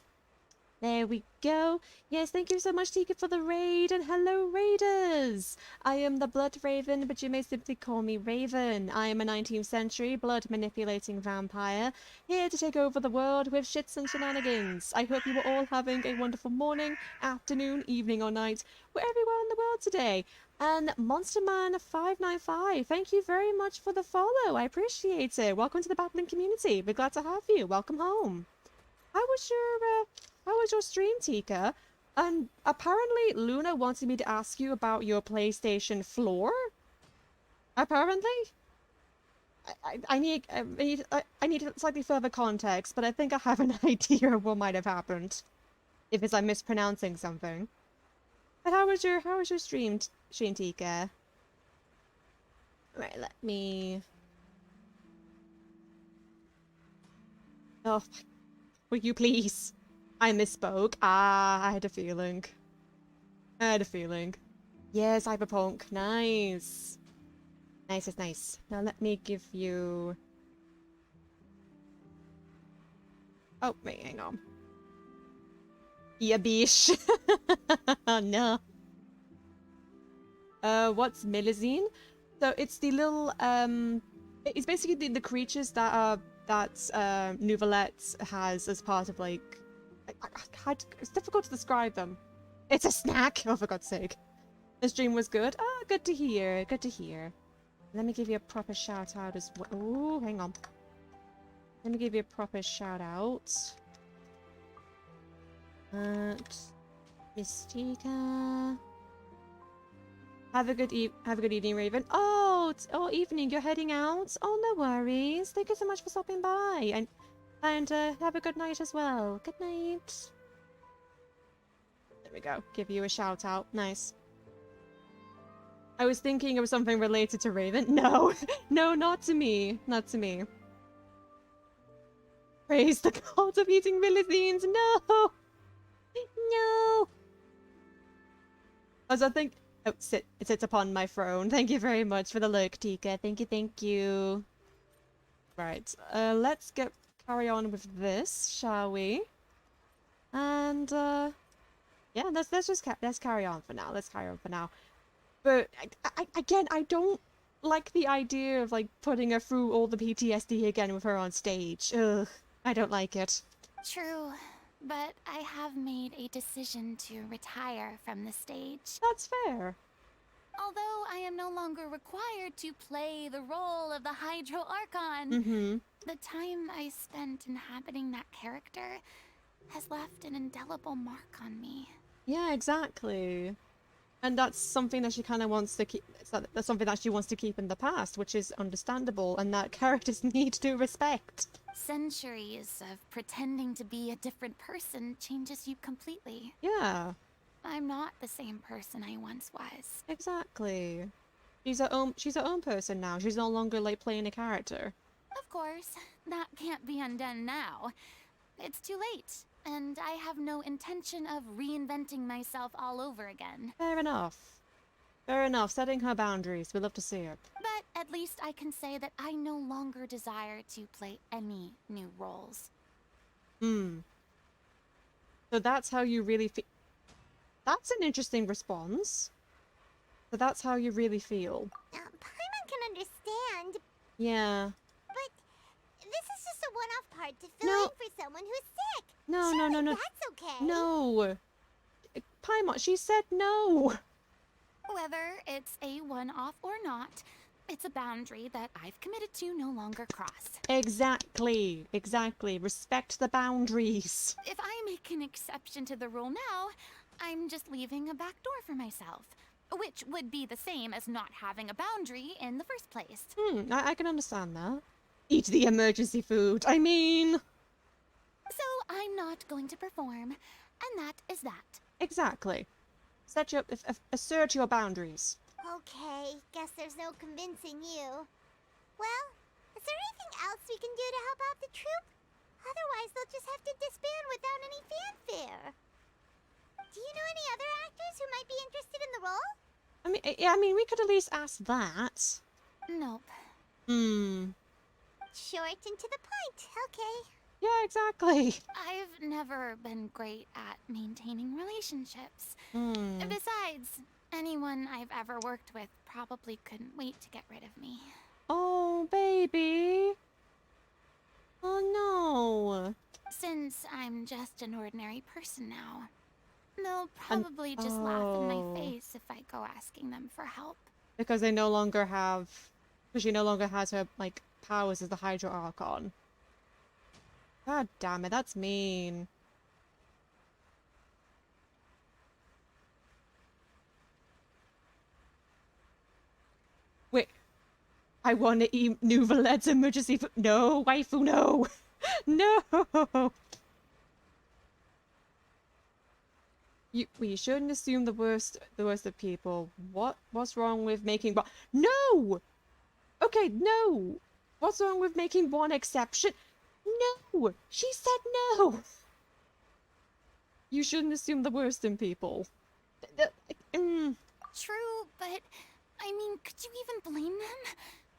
There we go. Yes, thank you so much, Tika, for the raid. And hello, raiders. I am the Blood Raven, but you may simply call me Raven. I am a 19th century blood-manipulating vampire, here to take over the world with shits and shenanigans. I hope you are all having a wonderful morning, afternoon, evening, or night, wherever you are in the world today. And MonsterMan595, thank you very much for the follow. I appreciate it. Welcome to the battling community. We're glad to have you. Welcome home. How was your stream, Tika? And apparently Luna wanted me to ask you about your PlayStation floor. Apparently, I need slightly further context, but I think I have an idea of what might have happened, if it's I'm mispronouncing something. But how was your stream, Tika? Right, let me. Oh, will you please? I misspoke. Ah, I had a feeling. Yes, Cyberpunk. Nice. Nice is nice. Now let me give you... Oh, wait, hang on. Yabish. Oh, no. What's Milazine? So it's the little, it's basically the creatures that Nouvellette has as part of, like... It's difficult to describe them. It's a snack! Oh, for God's sake. The stream was good. Ah, good to hear. Good to hear. Let me give you a proper shout out as well. Oh, hang on. Let me give you a proper shout out. Mystica. Have a good evening, Raven. Oh, evening. You're heading out. Oh, no worries. Thank you so much for stopping by, and have a good night as well. Good night. There we go. Give you a shout out. Nice. I was thinking of something related to Raven. No, no, not to me. Not to me. Praise the god of eating Milazines. No, no. As I think. Oh, it sits upon my throne. Thank you very much for the lurk, Tika. Thank you. Right. Let's carry on with this, shall we? And yeah, let's carry on for now. But again, I don't like the idea of like putting her through all the PTSD again with her on stage. Ugh, I don't like it. True, but I have made a decision to retire from the stage. That's fair. Although I am no longer required to play the role of the Hydro Archon, the time I spent inhabiting that character has left an indelible mark on me. Yeah, exactly. And that's something that she kind of wants to keep. That's something that she wants to keep in the past, which is understandable, and that characters need to respect. Centuries of pretending to be a different person changes you completely. Yeah. I'm not the same person I once was. Exactly. She's her own person now. She's no longer like playing a character. Of course, that can't be undone now. It's too late, and I have no intention of reinventing myself all over again. Fair enough. Fair enough. Setting her boundaries. We love to see it. But at least I can say that I no longer desire to play any new roles. So that's how you really feel. That's an interesting response. So that's how you really feel. Paimon can understand, Yeah. but this is just a one-off part to fill No. in for someone who's sick. No, Surely no. that's okay. No. Paimon, she said no. Whether it's a one-off or not, it's a boundary that I've committed to no longer cross. Exactly. Respect the boundaries. If I make an exception to the rule now, I'm just leaving a back door for myself, which would be the same as not having a boundary in the first place. I can understand that. Eat the emergency food. I mean... So I'm not going to perform, and that is that. Exactly. Assert your boundaries. Okay, guess there's no convincing you. Well, is there anything else we can do to help out the troupe? Otherwise, they'll just have to disband without any fanfare. Do you know any other actors who might be interested in the role? I mean, we could at least ask that. Nope. Short and to the point. Okay. Yeah, exactly. I've never been great at maintaining relationships. Besides, anyone I've ever worked with probably couldn't wait to get rid of me. Oh, baby. Oh, no. Since I'm just an ordinary person now, they'll probably just laugh in my face if I go asking them for help. Because they no longer have... Because she no longer has her, like, powers as the Hydro Archon. God damn it, that's mean. Wait. I want to eat Nouvelette's emergency food. No, waifu, no. No. We shouldn't assume the worst of people. What's wrong with making No! Okay, no. What's wrong with making one exception? No! She said no! You shouldn't assume the worst in people. True, but I mean, could you even blame them?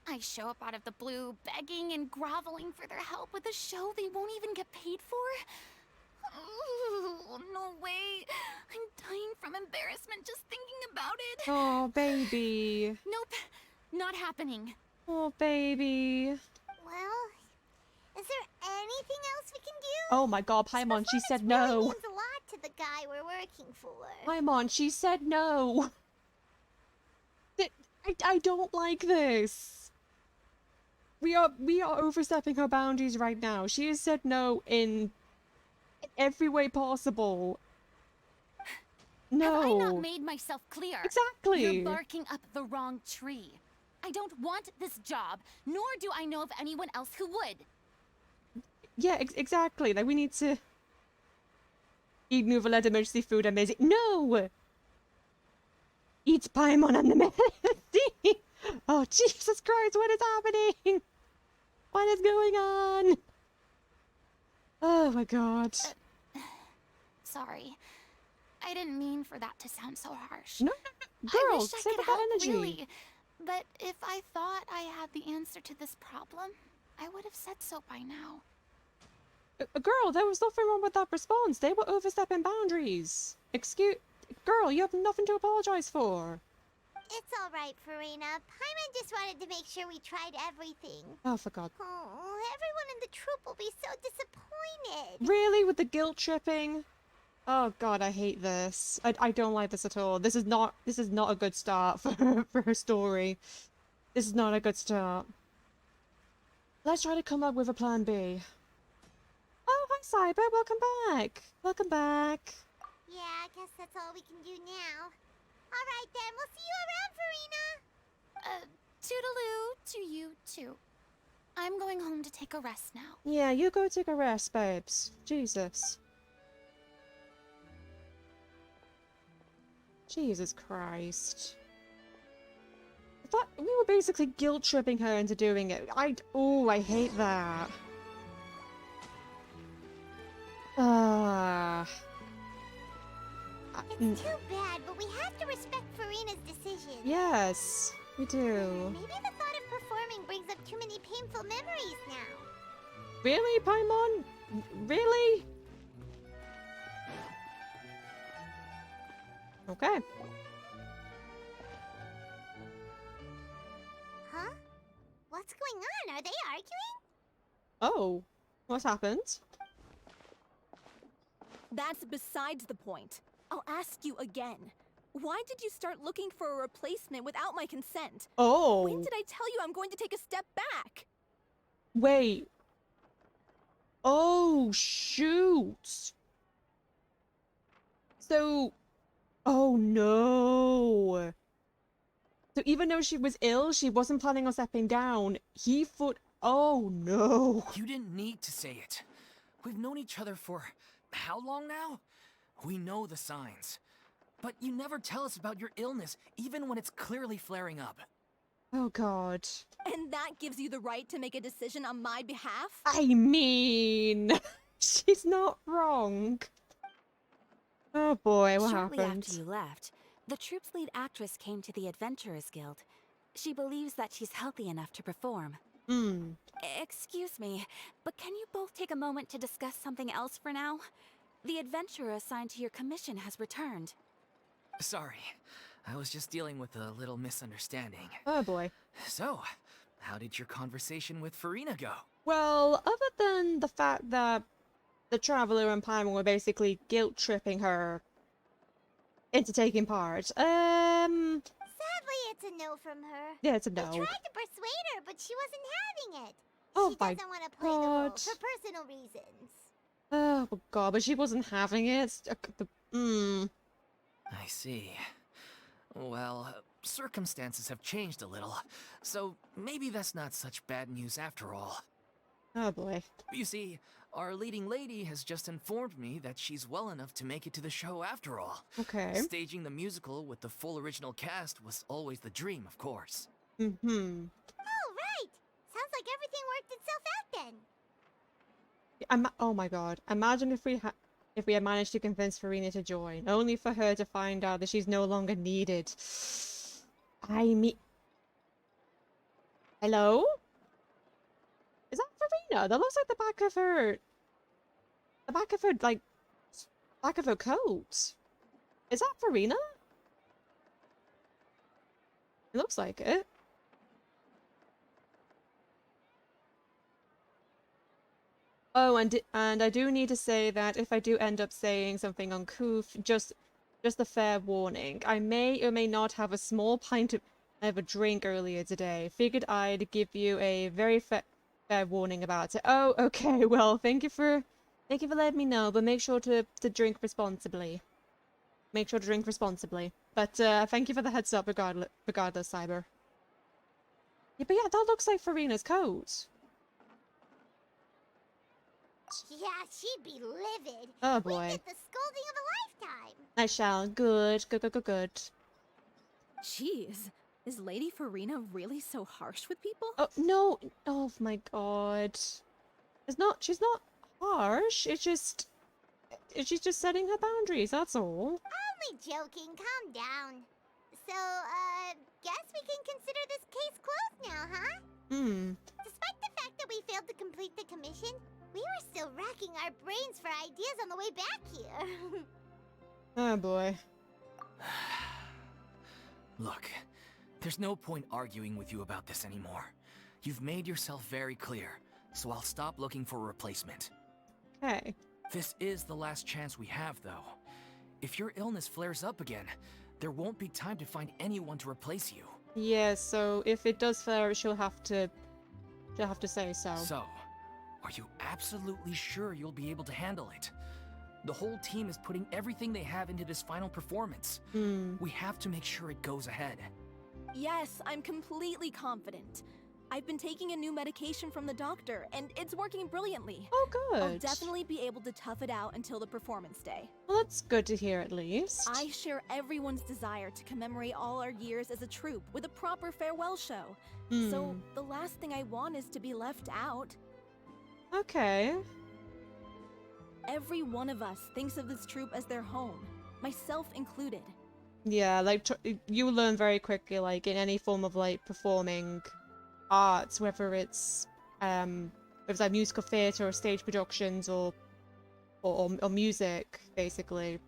I show up out of the blue, begging and groveling for their help with a show they won't even get paid for? Ooh, no way. I'm dying from embarrassment just thinking about it. Oh, baby. Nope, not happening. Oh, baby. Well, is there anything else we can do? Oh my god, Paimon, she said no. Really means a lot to the guy we're working for. Paimon, she said no. I don't like this. We are overstepping her boundaries right now. She has said no in every way possible. No. Have I not made myself clear? Exactly. You're barking up the wrong tree. I don't want this job, nor do I know of anyone else who would. Yeah, exactly. Like, we need to eat Nouvelette emergency food amazing. No! Eat Paimon and the Melody! Oh, Jesus Christ, what is happening? What is going on? Oh my god. Sorry. I didn't mean for that to sound so harsh. No. I Girl, wish I save could that help, energy. really. But if I thought I had the answer to this problem, I would have said so by now. Girl, there was nothing wrong with that response. They were overstepping boundaries. Girl, you have nothing to apologize for. It's alright, Farina. Paimon just wanted to make sure we tried everything. Oh, for God. Oh, everyone in the troupe will be so disappointed. Really? With the guilt tripping? Oh god, I hate this. I don't like this at all. This is not a good start for her story. This is not a good start. Let's try to come up with a plan B. Oh, hi Cyber, welcome back. Welcome back. Yeah, I guess that's all we can do now. Alright then, we'll see you around, Farina. Toodaloo to you too. I'm going home to take a rest now. Yeah, you go take a rest, babes. Jesus. Jesus Christ. We were basically guilt tripping her into doing it. I hate that. It's too bad, but we have to respect Farina's decision. Yes, we do. Maybe the thought of performing brings up too many painful memories now. Really, Paimon? Really? Okay. Huh? What's going on? Are they arguing? Oh, what happened? That's besides the point. I'll ask you again. Why did you start looking for a replacement without my consent? Oh. When did I tell you I'm going to take a step back? Wait. Oh, shoot. So, oh no. So even though she was ill, she wasn't planning on stepping down. He thought, oh no. You didn't need to say it. We've known each other for how long now? We know the signs. But you never tell us about your illness, even when it's clearly flaring up. Oh god. And that gives you the right to make a decision on my behalf? I mean, she's not wrong. Oh boy, what Shortly happened? after you left, the troupe's lead actress came to the Adventurers Guild. She believes that she's healthy enough to perform. Excuse me, but can you both take a moment to discuss something else for now? The adventurer assigned to your commission has returned. Sorry, I was just dealing with a little misunderstanding. Oh boy. So, how did your conversation with Farina go? Well, other than the fact that the Traveler and Paimon were basically guilt-tripping her into taking part, Sadly, it's a no from her. yeah, it's a We no. tried to persuade her, but she wasn't having it. Oh She my doesn't want to play the role God. for personal reasons. Oh god, but she wasn't having it. I see. Well, circumstances have changed a little, so maybe that's not such bad news after all. Oh boy. You see, our leading lady has just informed me that she's well enough to make it to the show after all. Okay. Staging the musical with the full original cast was always the dream, of course. Oh, right. Sounds like everything worked itself out then. Oh my god. Imagine if we had managed to convince Farina to join, only for her to find out that she's no longer needed. I mean... Hello? Is that Farina? That looks like the back of her... The back of her, like... Back of her coat. Is that Farina? It looks like it. Oh, and I do need to say that if I do end up saying something uncouth, just a fair warning. I may or may not have a small pint of a drink earlier today. Figured I'd give you a very fair warning about it. Oh, okay. Well, thank you for letting me know, but make sure to drink responsibly. Make sure to drink responsibly. But thank you for the heads up, regardless, Cyber. Yeah, but yeah, that looks like Farina's coat. Yeah, she'd be livid. Oh We boy. get the scolding of a lifetime. I shall. Good. Good. Jeez, is Lady Farina really so harsh with people? Oh, no. Oh my god. She's not harsh. She's just setting her boundaries, that's all. Only joking. Calm down. So, guess we can consider this case closed now, huh? Despite the fact that we failed to complete the commission, we were still racking our brains for ideas on the way back here. Oh boy. Look, there's no point arguing with you about this anymore. You've made yourself very clear, so I'll stop looking for a replacement. Okay. This is the last chance we have, though. If your illness flares up again, there won't be time to find anyone to replace you. Yeah, so if it does flare, she'll have to say so. So, are you absolutely sure you'll be able to handle it? The whole team is putting everything they have into this final performance. We have to make sure it goes ahead. Yes, I'm completely confident. I've been taking a new medication from the doctor, and it's working brilliantly. Oh, good. I'll definitely be able to tough it out until the performance day. Well, that's good to hear at least. I share everyone's desire to commemorate all our years as a troupe with a proper farewell show. So the last thing I want is to be left out. Okay. Every one of us thinks of this troupe as their home, myself included. Yeah, like you learn very quickly, like in any form of like performing arts, whether it's like musical theatre or stage productions or music, basically.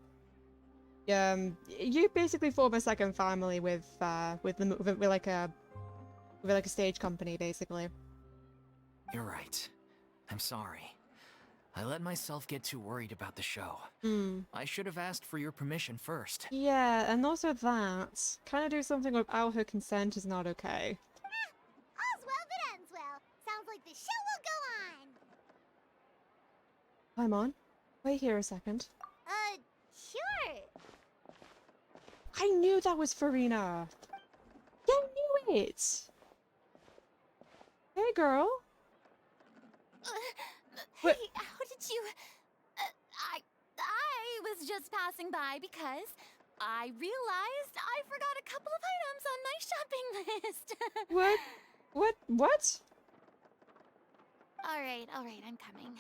you basically form a second family with like a stage company, basically. You're right. I'm sorry. I let myself get too worried about the show. I should have asked for your permission first. Yeah, and also that kind of do something without her consent is not okay. All's well that ends well. Sounds like the show will go on. Paimon, wait here a second. Sure. I knew that was Farina. Yeah, I knew it. Hey, girl. What? Hey, how did you... I was just passing by because I realized I forgot a couple of items on my shopping list. What? All right, I'm coming.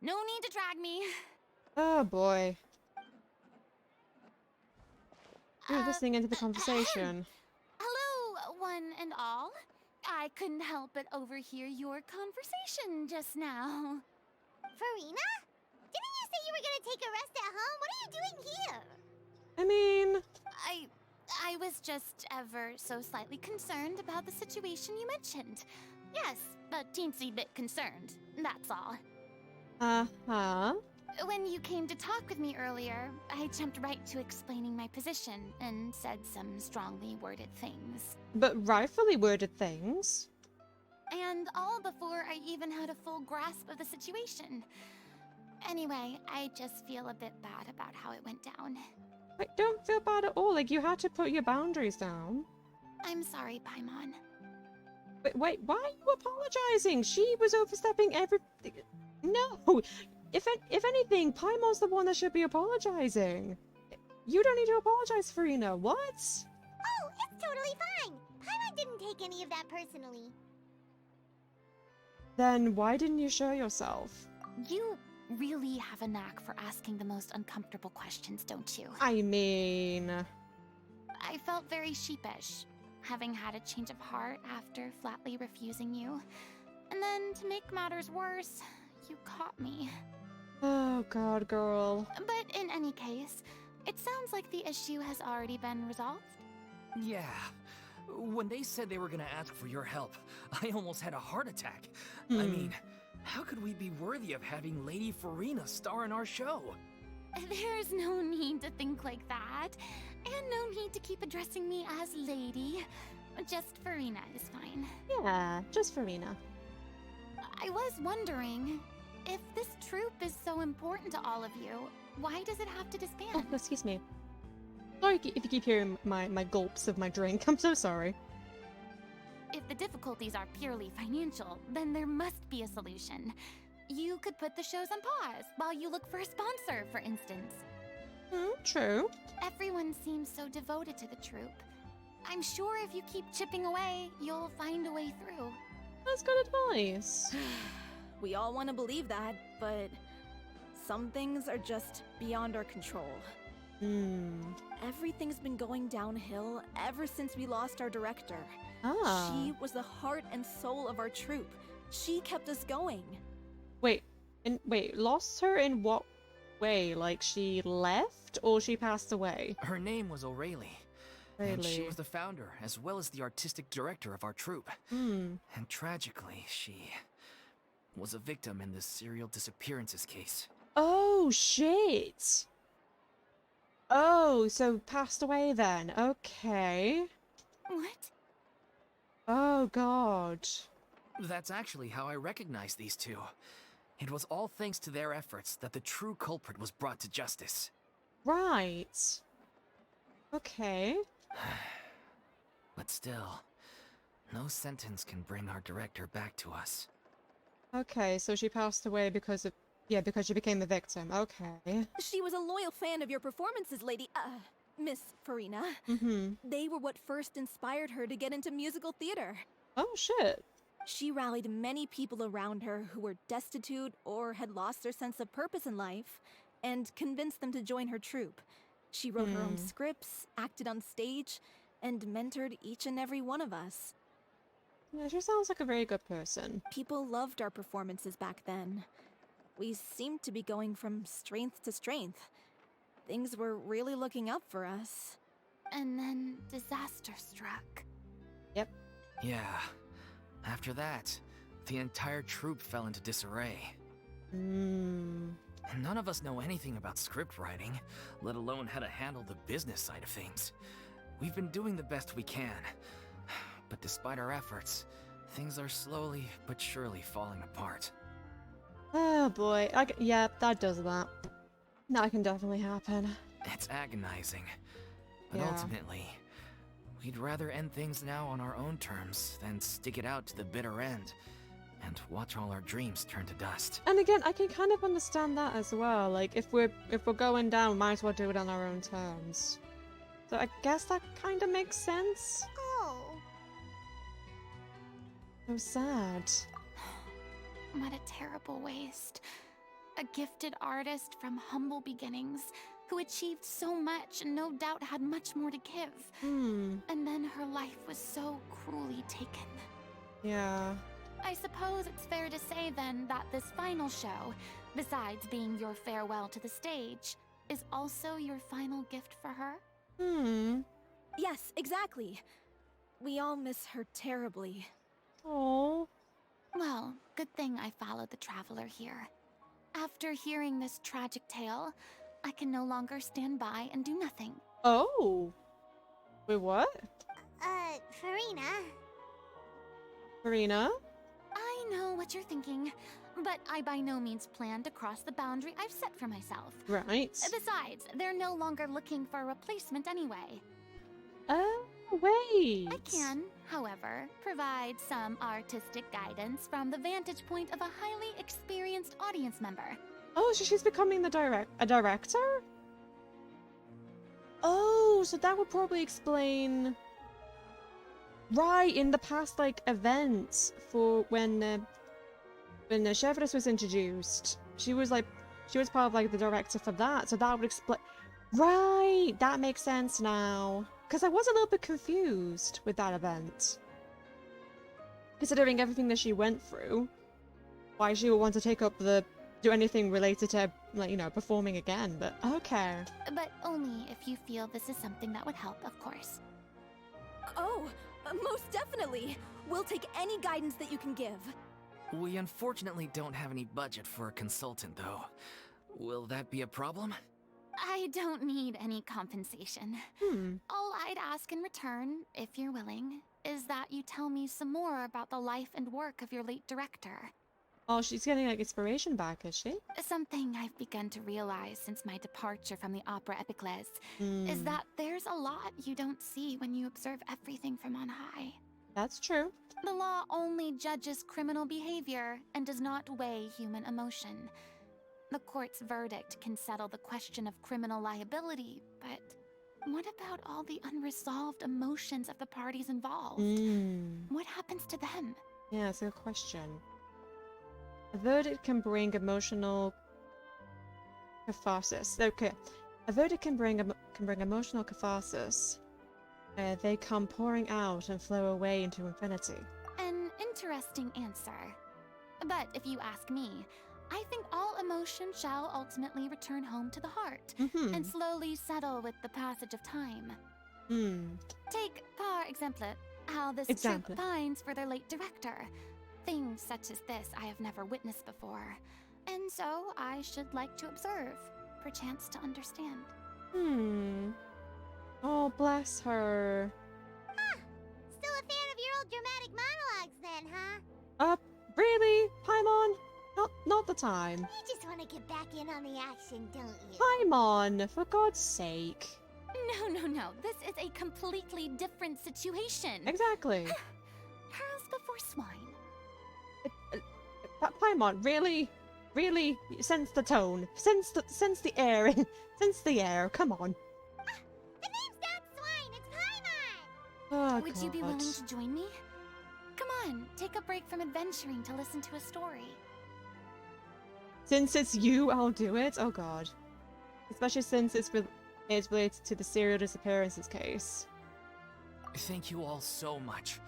No need to drag me. Oh, boy. You're listening into the conversation. Hello, one and all. I couldn't help but overhear your conversation just now. Farina? Didn't you say you were gonna take a rest at home? What are you doing here? I mean... I was just ever so slightly concerned about the situation you mentioned. Yes, a teensy bit concerned, that's all. Uh-huh. When you came to talk with me earlier, I jumped right to explaining my position and said some strongly worded things. But rightfully worded things. And all before I even had a full grasp of the situation. Anyway, I just feel a bit bad about how it went down. I don't feel bad at all, like you had to put your boundaries down. I'm sorry, Paimon. Wait, why are you apologizing? She was overstepping everything. No! If anything, Paimon's the one that should be apologizing. You don't need to apologize, Farina. What? Oh, it's totally fine. Paimon didn't take any of that personally. Then why didn't you show yourself? You really have a knack for asking the most uncomfortable questions, don't you? I mean... I felt very sheepish, having had a change of heart after flatly refusing you. And then, to make matters worse, you caught me. Oh god, girl. But in any case, it sounds like the issue has already been resolved. Yeah. When they said they were gonna ask for your help, I almost had a heart attack. I mean, how could we be worthy of having Lady Farina star in our show? There's no need to think like that, and no need to keep addressing me as Lady. Just Farina is fine. Yeah, just Farina. I was wondering, if this troupe is so important to all of you, why does it have to disband? Oh, excuse me. Sorry if you keep hearing my gulps of my drink. I'm so sorry. If the difficulties are purely financial, then there must be a solution. You could put the shows on pause while you look for a sponsor, for instance. True. Everyone seems so devoted to the troupe. I'm sure if you keep chipping away, you'll find a way through. That's good advice. We all want to believe that, but some things are just beyond our control. Everything's been going downhill ever since we lost our director. She was the heart and soul of our troupe. She kept us going. Wait, lost her in what way? Like she left or she passed away? Her name was O'Reilly. And she was the founder as well as the artistic director of our troupe. And tragically, she was a victim in this serial disappearances case. Oh, shit! Oh, so passed away then. Okay. What? Oh, God. That's actually how I recognized these two. It was all thanks to their efforts that the true culprit was brought to justice. Right. Okay. But still, no sentence can bring our director back to us. Okay, so she passed away because of... Yeah, because she became the victim. Okay. She was a loyal fan of your performances, Miss Farina. They were what first inspired her to get into musical theater. Oh, shit. She rallied many people around her who were destitute or had lost their sense of purpose in life, and convinced them to join her troupe. She wrote her own scripts, acted on stage, and mentored each and every one of us. Yeah, she sounds like a very good person. People loved our performances back then. We seemed to be going from strength to strength. things were really looking up for us. And then disaster struck. Yep. Yeah. After that, the entire troop fell into disarray. Hmm. None of us know anything about script writing, let alone how to handle the business side of things. We've been doing the best we can. But despite our efforts, things are slowly but surely falling apart. Oh boy. Yeah, that does that. That can definitely happen. It's agonizing. But Yeah. ultimately, we'd rather end things now on our own terms than stick it out to the bitter end and watch all our dreams turn to dust. And again, I can kind of understand that as well. Like, if we're going down, might as well do it on our own terms. So I guess that kind of makes sense. Oh. So sad. What a terrible waste. A gifted artist from humble beginnings who achieved so much and no doubt had much more to give. And then her life was so cruelly taken. Yeah. I suppose it's fair to say then that this final show, besides being your farewell to the stage, is also your final gift for her? Yes, exactly. We all miss her terribly. Oh. Well, good thing I followed the traveler here. After hearing this tragic tale, I can no longer stand by and do nothing. Oh. Wait, what? Farina. Farina? I know what you're thinking, but I by no means plan to cross the boundary I've set for myself. Right. Besides, they're no longer looking for a replacement anyway. Oh, wait. I can, however, provide some artistic guidance from the vantage point of a highly experienced audience member. Oh, so she's becoming a director? Oh, so that would probably explain... Right, in the past, like, events for when Chevrolet was introduced, she was part of, like, the director for that, so that would explain... Right, that makes sense now. Because I was a little bit confused with that event. Considering everything that she went through, why she would want to take up do anything related to, like, you know, performing again, but okay. But only if you feel this is something that would help, of course. Oh, most definitely. We'll take any guidance that you can give. We unfortunately don't have any budget for a consultant, though. Will that be a problem? I don't need any compensation. All I'd ask in return, if you're willing, is that you tell me some more about the life and work of your late director. Oh, she's getting, like, inspiration back, is she? Something I've begun to realize since my departure from the Opera Epicles is that there's a lot you don't see when you observe everything from on high. That's true. The law only judges criminal behavior and does not weigh human emotion. The court's verdict can settle the question of criminal liability, but what about all the unresolved emotions of the parties involved? What happens to them? Yeah, that's a good question. A verdict can bring emotional catharsis. Okay, a verdict can bring emotional catharsis. They come pouring out and flow away into infinity. An interesting answer. But if you ask me, I think all emotion shall ultimately return home to the heart and slowly settle with the passage of time. Take, par exemple, how this troupe pines for their late director. Things such as this I have never witnessed before, and so I should like to observe, perchance to understand. Oh, bless her. Still a fan of your old dramatic monologues then, huh? Really? Paimon? Not the time. You just want to get back in on the action, don't you? Paimon, for God's sake. No. This is a completely different situation. Exactly. Pearls before swine. Paimon, really? Really? Sense the tone. Sense the air. Sense the air. Come on. The name's not Swine, it's Paimon! Oh, Would you be willing to join me? Come on, take a break from adventuring to listen to a story. Since it's you, I'll do it. Oh god. Especially since it's related to the serial disappearances case. Thank you all so much.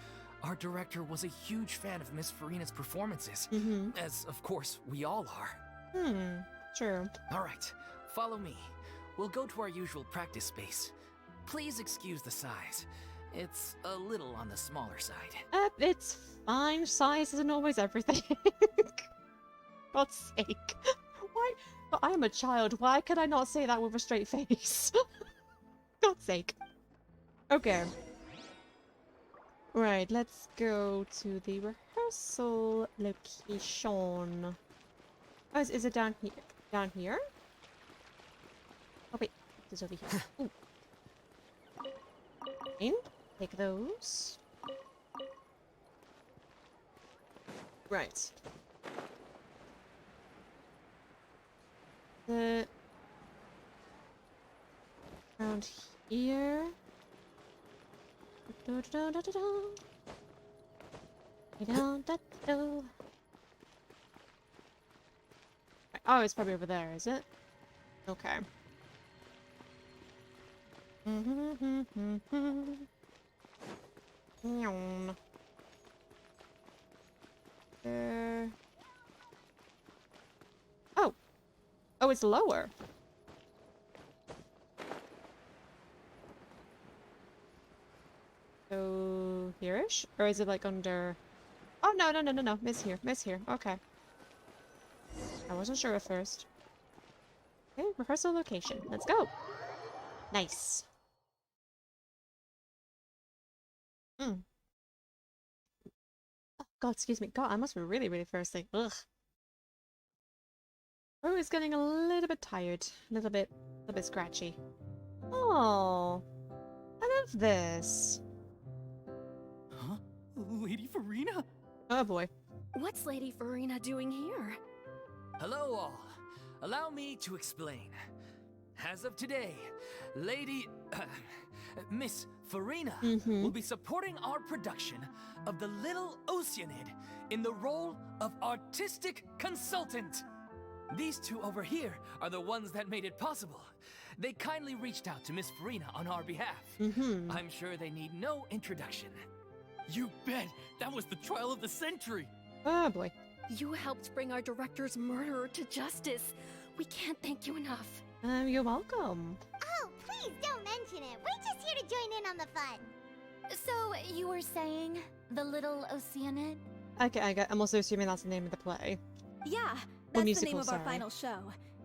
Our director was a huge fan of Miss Farina's performances, as of course we all are. True. All right, follow me. we'll go to our usual practice space. Please excuse the size. It's a little on the smaller side. It's fine. Size isn't always everything. God's sake. Why? But I am a child. Why could I not say that with a straight face? God's sake. Okay. Right, let's go to the rehearsal location. Oh, is it down here? Down here? Oh wait, it's over here. Ooh. Fine. Take those. Right. Around here. Oh, it's probably over there, is it? Okay. There. Oh! Oh, it's lower. So, here-ish? Or is it like under... Oh, no, no, no, no, no. Miss here. Miss here. Okay. I wasn't sure at first. Okay, rehearsal location. Let's go. Nice. Oh, God, excuse me. God, I must be really, really thirsty. Ugh. Oh, it's getting a little bit tired. A little bit scratchy. Oh. I love this. Huh? Lady Farina? Oh boy. What's Lady Farina doing here? Hello all. Allow me to explain. As of today, Miss Farina will be supporting our production of The Little Oceanid in the role of artistic consultant. These two over here are the ones that made it possible. They kindly reached out to Miss Farina on our behalf. I'm sure they need no introduction. You bet! That was the trial of the century! Oh boy. You helped bring our director's murderer to justice. We can't thank you enough. You're welcome. Oh, please don't mention it. We're just here to join in on the fun. So, you were saying The Little Oceanid? Okay, I'm also assuming that's the name of the play. Yeah, that's the name of our sorry. final show.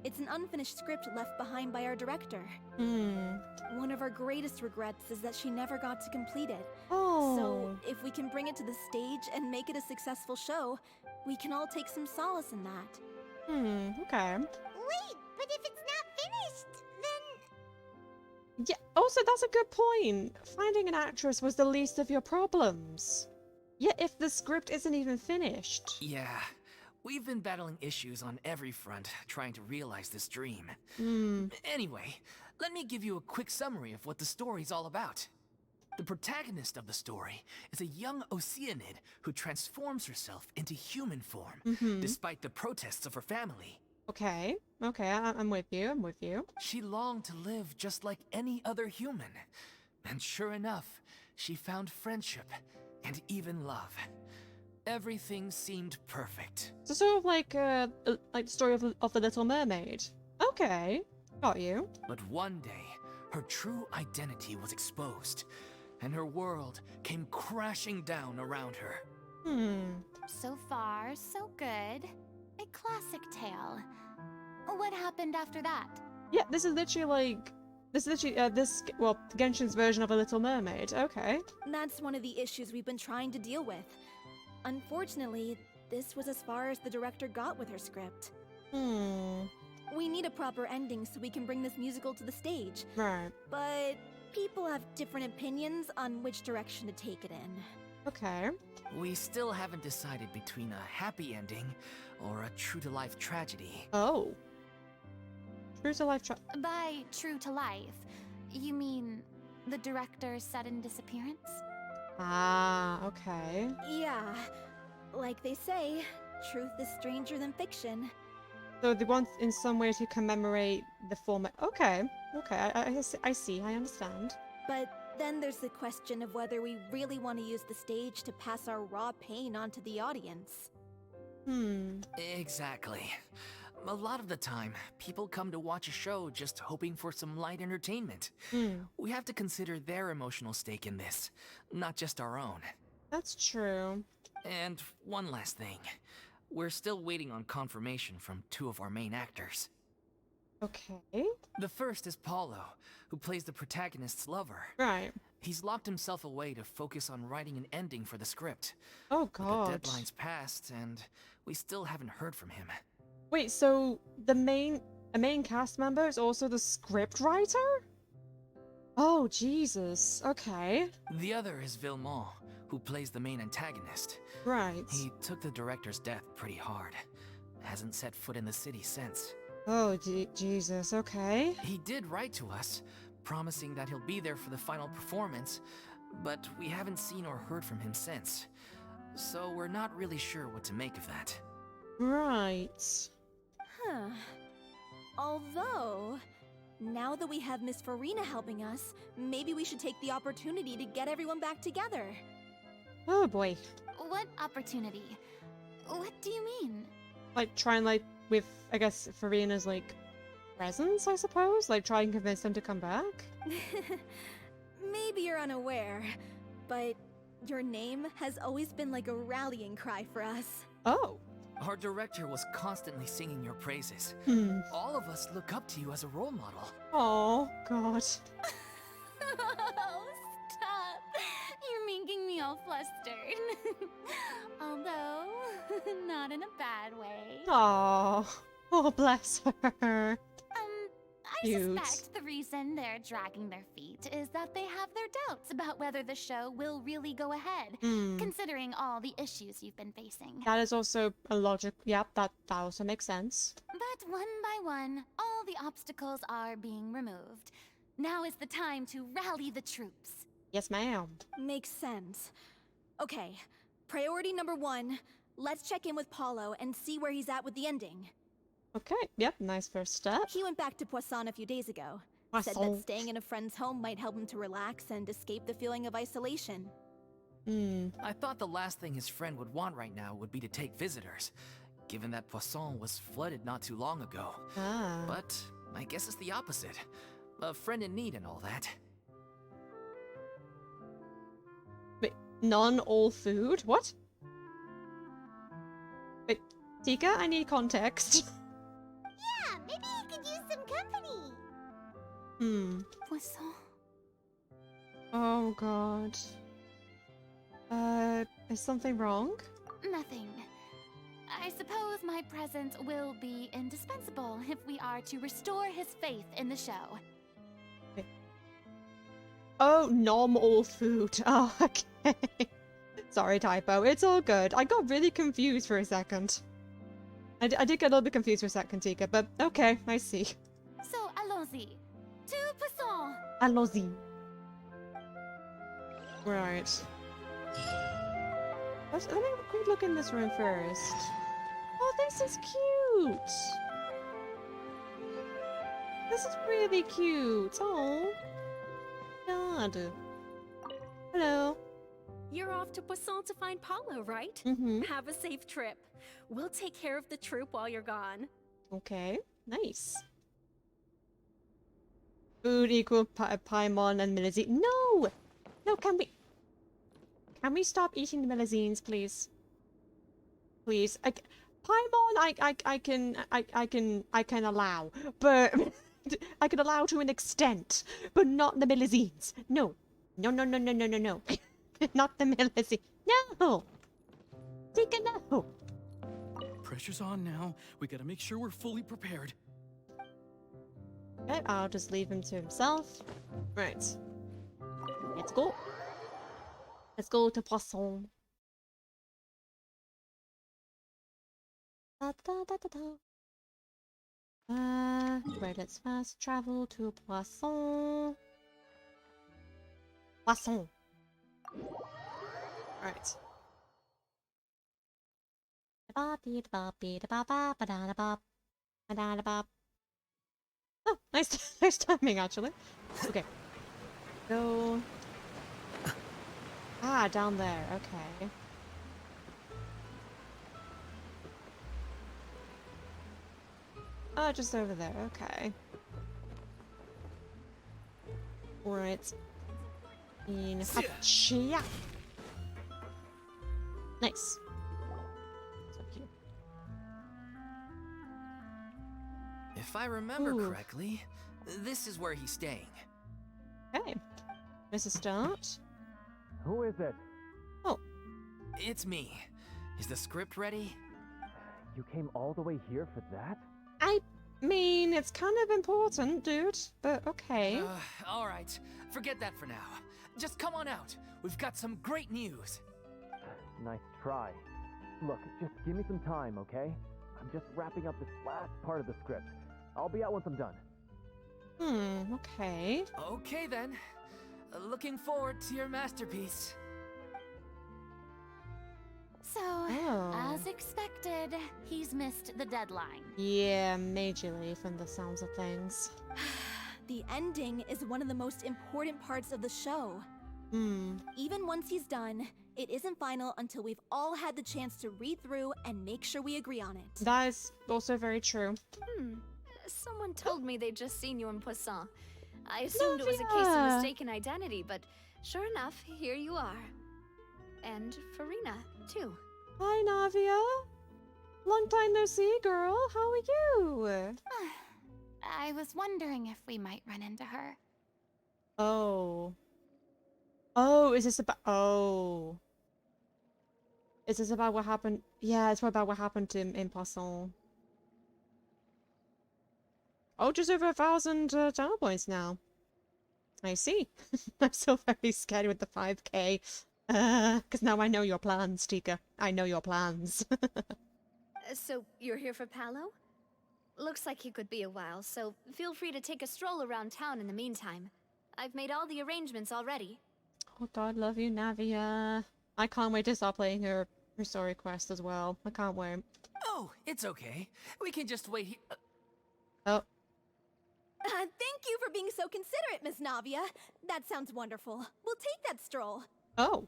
It's an unfinished script left behind by our director. Hmm. One of our greatest regrets is that she never got to complete it. Oh. So, if we can bring it to the stage and make it a successful show, we can all take some solace in that. Okay. Wait, but if it's not finished, then... Yeah, also that's a good point. Finding an actress was the least of your problems. Yeah, if the script isn't even finished. Yeah, we've been battling issues on every front trying to realize this dream. Anyway, let me give you a quick summary of what the story's all about. The protagonist of the story is a young Oceanid who transforms herself into human form, despite the protests of her family. Okay, I'm with you. She longed to live just like any other human. And sure enough, she found friendship and even love. Everything seemed perfect. So sort of like the story of the Little Mermaid. Okay, got you. But one day, her true identity was exposed, and her world came crashing down around her. So far, so good. A classic tale. What happened after that? Yeah, this is literally Genshin's version of a Little Mermaid. Okay. That's one of the issues we've been trying to deal with. Unfortunately, this was as far as the director got with her script. We need a proper ending so we can bring this musical to the stage. Right. But people have different opinions on which direction to take it in. Okay. We still haven't decided between a happy ending or a true-to-life tragedy. Oh. True-to-life By true to life, you mean the director's sudden disappearance? Ah, okay. Yeah, like they say, truth is stranger than fiction. So they want in some way to commemorate the former... Okay, I see, I understand. But then there's the question of whether we really want to use the stage to pass our raw pain onto the audience. Exactly. A lot of the time, people come to watch a show just hoping for some light entertainment. We have to consider their emotional stake in this, not just our own. That's true. And one last thing. We're still waiting on confirmation from 2 of our main actors. Okay. The first is Paulo, who plays the protagonist's lover. Right. He's locked himself away to focus on writing an ending for the script. Oh But god. the deadline's passed, and we still haven't heard from him. Wait, so a main cast member is also the script writer? Oh, Jesus. Okay. The other is VIII, who plays the main antagonist. Right. He took the director's death pretty hard. Hasn't set foot in the city since. Oh, Jesus. Okay. He did write to us, promising that he'll be there for the final performance, but we haven't seen or heard from him since. So we're not really sure what to make of that. Right. Huh. Although, now that we have Miss Farina helping us, maybe we should take the opportunity to get everyone back together. Oh boy. What opportunity? What do you mean? Like, try and, like, with, I guess, Farina's, like, presence, I suppose? Like, try and convince them to come back? Maybe you're unaware, but your name has always been like a rallying cry for us. Oh. Our director was constantly singing your praises. All of us look up to you as a role model. Oh, God. Oh, stop. You're making me all flustered. Although, not in a bad way. Oh. Oh, bless her. I suspect the reason they're dragging their feet is that they have their doubts about whether the show will really go ahead, considering all the issues you've been facing. That is also a logic. Yep, that also makes sense. But one by one, all the obstacles are being removed. Now is the time to rally the troops. Yes, ma'am. Makes sense. Okay, priority number 1, let's check in with Paulo and see where he's at with the ending. Okay, yep, nice first step. He went back to Poisson a few days ago. Said that staying in a friend's home might help him to relax and escape the feeling of isolation. I thought the last thing his friend would want right now would be to take visitors, given that Poisson was flooded not too long ago. But I guess it's the opposite. A friend in need and all that. Wait, all food? What? Wait, Tika, I need context. Yeah, maybe he could use some company. Poisson. Oh god. Is something wrong? Nothing. I suppose my presence will be indispensable if we are to restore his faith in the show. Oh, all food. Oh, okay. Sorry, typo. It's all good. I got really confused for a second. I did get a little bit confused for a second, Tika, but okay, I see. So, allons-y. To Poisson! Allons-y. Right. Let me quick look in this room first. Oh, this is cute! This is really cute. Oh. God. Hello. You're off to Poisson to find Paulo, right? Have a safe trip. We'll take care of the troop while you're gone. Okay, nice. Food equal Paimon and Milazine. No! No, can we stop eating the Milazines, please? Please. Paimon, I can allow, but I can allow to an extent, but not the Milazines. No. No. Not the Milazine. No! Tika, no! Pressure's on now. We gotta make sure we're fully prepared. Okay, I'll just leave him to himself. Right. Let's go. Let's go to Poisson. Right, let's fast travel to Poisson. Poisson. Right. Oh, nice timing, actually. Okay. Go. Ah, down there. Okay. Oh, just over there. Okay. Right. In Hachiya. Nice. So cute. If I remember Ooh. correctly, this is where he's staying. Okay. Mr. Start. Who is it? Oh. It's me. Is the script ready? You came all the way here for that? I mean, it's kind of important, dude, but okay. Alright. Forget that for now. Just come on out. We've got some great news. Nice try. Look, just give me some time, okay? I'm just wrapping up this last part of the script. I'll be out once I'm done. Okay. Okay then. Looking forward to your masterpiece. So, as expected, he's missed the deadline. Yeah, majorly from the sounds of things. The ending is one of the most important parts of the show. Even once he's done, it isn't final until we've all had the chance to read through and make sure we agree on it. That is also very true. Someone told me they'd just seen you in Poisson. I assumed it was a case of mistaken identity, but sure enough, here you are. And Farina, too. Hi, Navia. Long time no see, girl. How are you? I was wondering if we might run into her. Oh. Oh, is this about... Oh. Is this about what happened? Yeah, it's about what happened to in Poisson. Oh, just over 1,000 channel points now. I see. I'm still very scared with the 5k. Because now I know your plans, Tika. I know your plans. So, you're here for Palo? Looks like he could be a while, so feel free to take a stroll around town in the meantime. I've made all the arrangements already. Oh god, love you, Navia. I can't wait to start playing her story quest as well. I can't wait. Oh, it's okay. We can just wait here. Oh. Thank you for being so considerate, Miss Navia. That sounds wonderful. We'll take that stroll. Oh.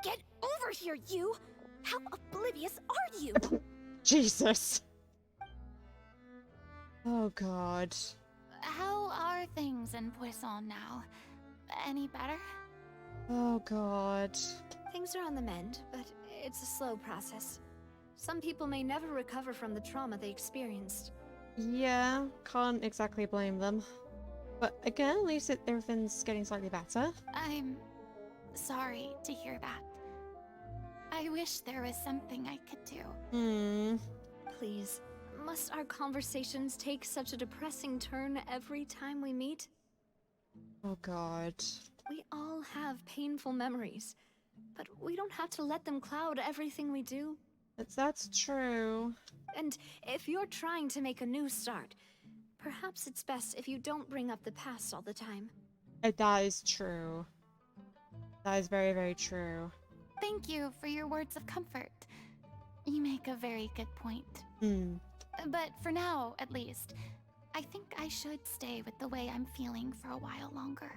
Get over here, you! How oblivious are you? Jesus. Oh god. How are things in Poisson now? Any better? Oh god. Things are on the mend, but it's a slow process. Some people may never recover from the trauma they experienced. Yeah, can't exactly blame them. But again, at least everything's getting slightly better. I'm sorry to hear that. I wish there was something I could do. Please, must our conversations take such a depressing turn every time we meet? Oh god. We all have painful memories, but we don't have to let them cloud everything we do. That's true. And if you're trying to make a new start, perhaps it's best if you don't bring up the past all the time. That is true. That is very, very true. Thank you for your words of comfort. You make a very good point. But for now, at least, I think I should stay with the way I'm feeling for a while longer.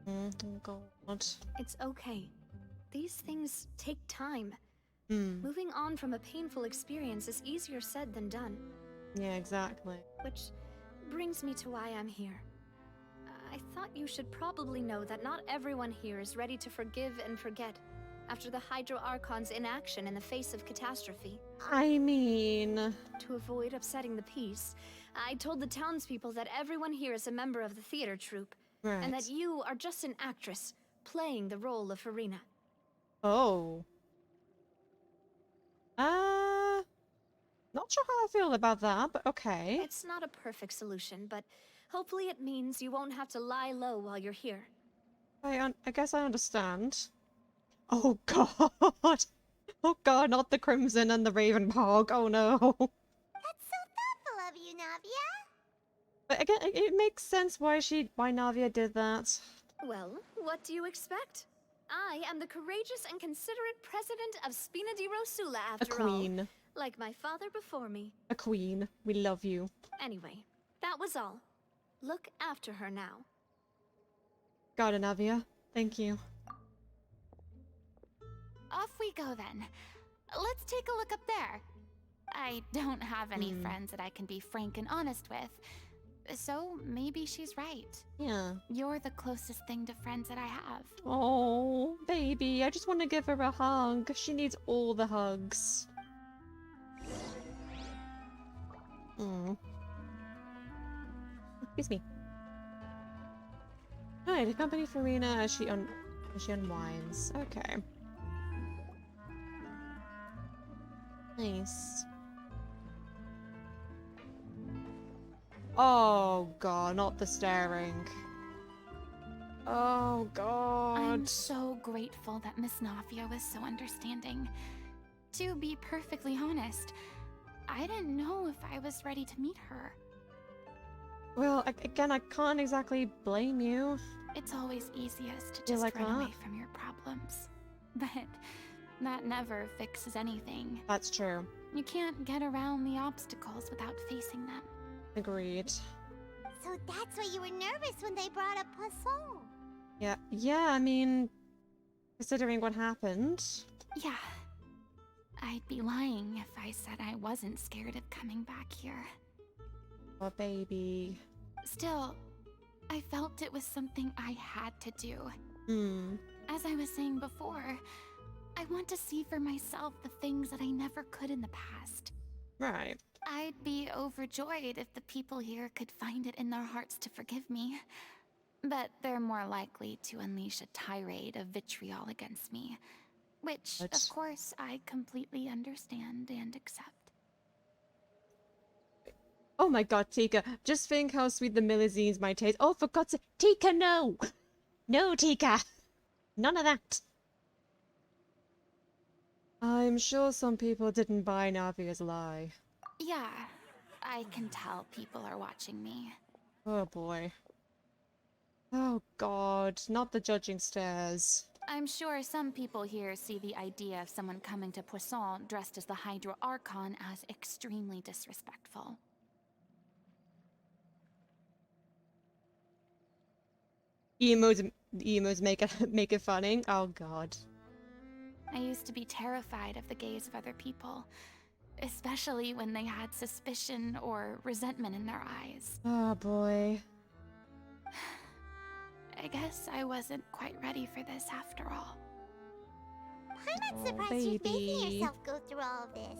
Oh god. It's okay. These things take time. Hmm. Moving on from a painful experience is easier said than done. Yeah, exactly. Which brings me to why I'm here. I thought you should probably know that not everyone here is ready to forgive and forget after the Hydro Archon's inaction in the face of catastrophe. I mean... To avoid upsetting the peace, I told the townspeople that everyone here is a member of the theater troupe, Right. and that you are just an actress playing the role of Farina. Oh. Not sure how I feel about that, but okay. It's not a perfect solution, but hopefully it means you won't have to lie low while you're here. I guess I understand. Oh god! Oh god, not the Crimson and the Raven Hog, oh no! That's so thoughtful of you, Navia. But again, it makes sense why Navia did that. Well, what do you expect? I am the courageous and considerate president of Spina di Rosula, after A queen. all. Like my father before me. A queen. We love you. Anyway, that was all. Look after her now. Got it, Navia. Thank you. Off we go then. Let's take a look up there. I don't have any friends that I can be frank and honest with. So maybe she's right. Yeah. You're the closest thing to friends that I have. Oh, baby, I just want to give her a hug. She needs all the hugs. Excuse me. Alright, accompany Farina as she unwinds. Okay. Nice. Oh god, not the staring. Oh god. I'm so grateful that Miss Nafia was so understanding. To be perfectly honest, I didn't know if I was ready to meet her. Well, again, I can't exactly blame you. It's always easiest to just run away from your problems. But that never fixes anything. That's true. You can't get around the obstacles without facing them. Agreed. So that's why you were nervous when they brought up Poisson. Yeah, I mean, considering what happened. Yeah. I'd be lying if I said I wasn't scared of coming back here. Oh, baby. Still, I felt it was something I had to do. As I was saying before, I want to see for myself the things that I never could in the past. Right. I'd be overjoyed if the people here could find it in their hearts to forgive me. But they're more likely to unleash a tirade of vitriol against me. Which, of course, I completely understand and accept. Oh my god, Tika. Just think how sweet the Millizines might taste. Oh, for God's sake. Tika, no! No, Tika! None of that. I'm sure some people didn't buy Navia's lie. Yeah, I can tell people are watching me. Oh boy. Oh god, not the judging stares. I'm sure some people here see the idea of someone coming to Poisson dressed as the Hydra Archon as extremely disrespectful. Emos make it funny. Oh god. I used to be terrified of the gaze of other people, especially when they had suspicion or resentment in their eyes. Oh boy. I guess I wasn't quite ready for this after all. I'm not surprised you're making yourself go through all of this.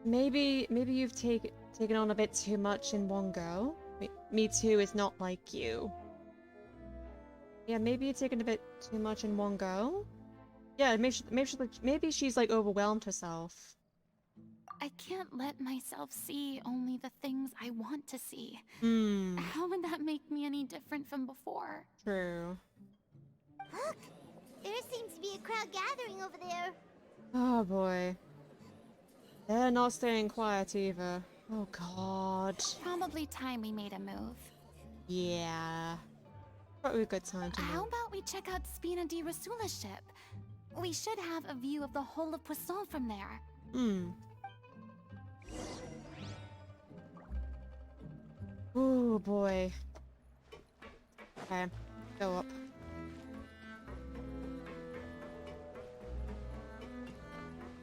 Maybe you've taken on a bit too much in one go. Me too is not like you. Yeah, maybe you've taken a bit too much in one go. Yeah, maybe she's like overwhelmed herself. I can't let myself see only the things I want to see. Hmm. How would that make me any different from before? True. Look! There seems to be a crowd gathering over there. Oh boy. They're not staying quiet either. Oh god. Probably time we made a move. Yeah. Probably a good time to How move. about we check out Spina di Rasula's ship? We should have a view of the whole of Poisson from there. Oh boy. Okay, go up.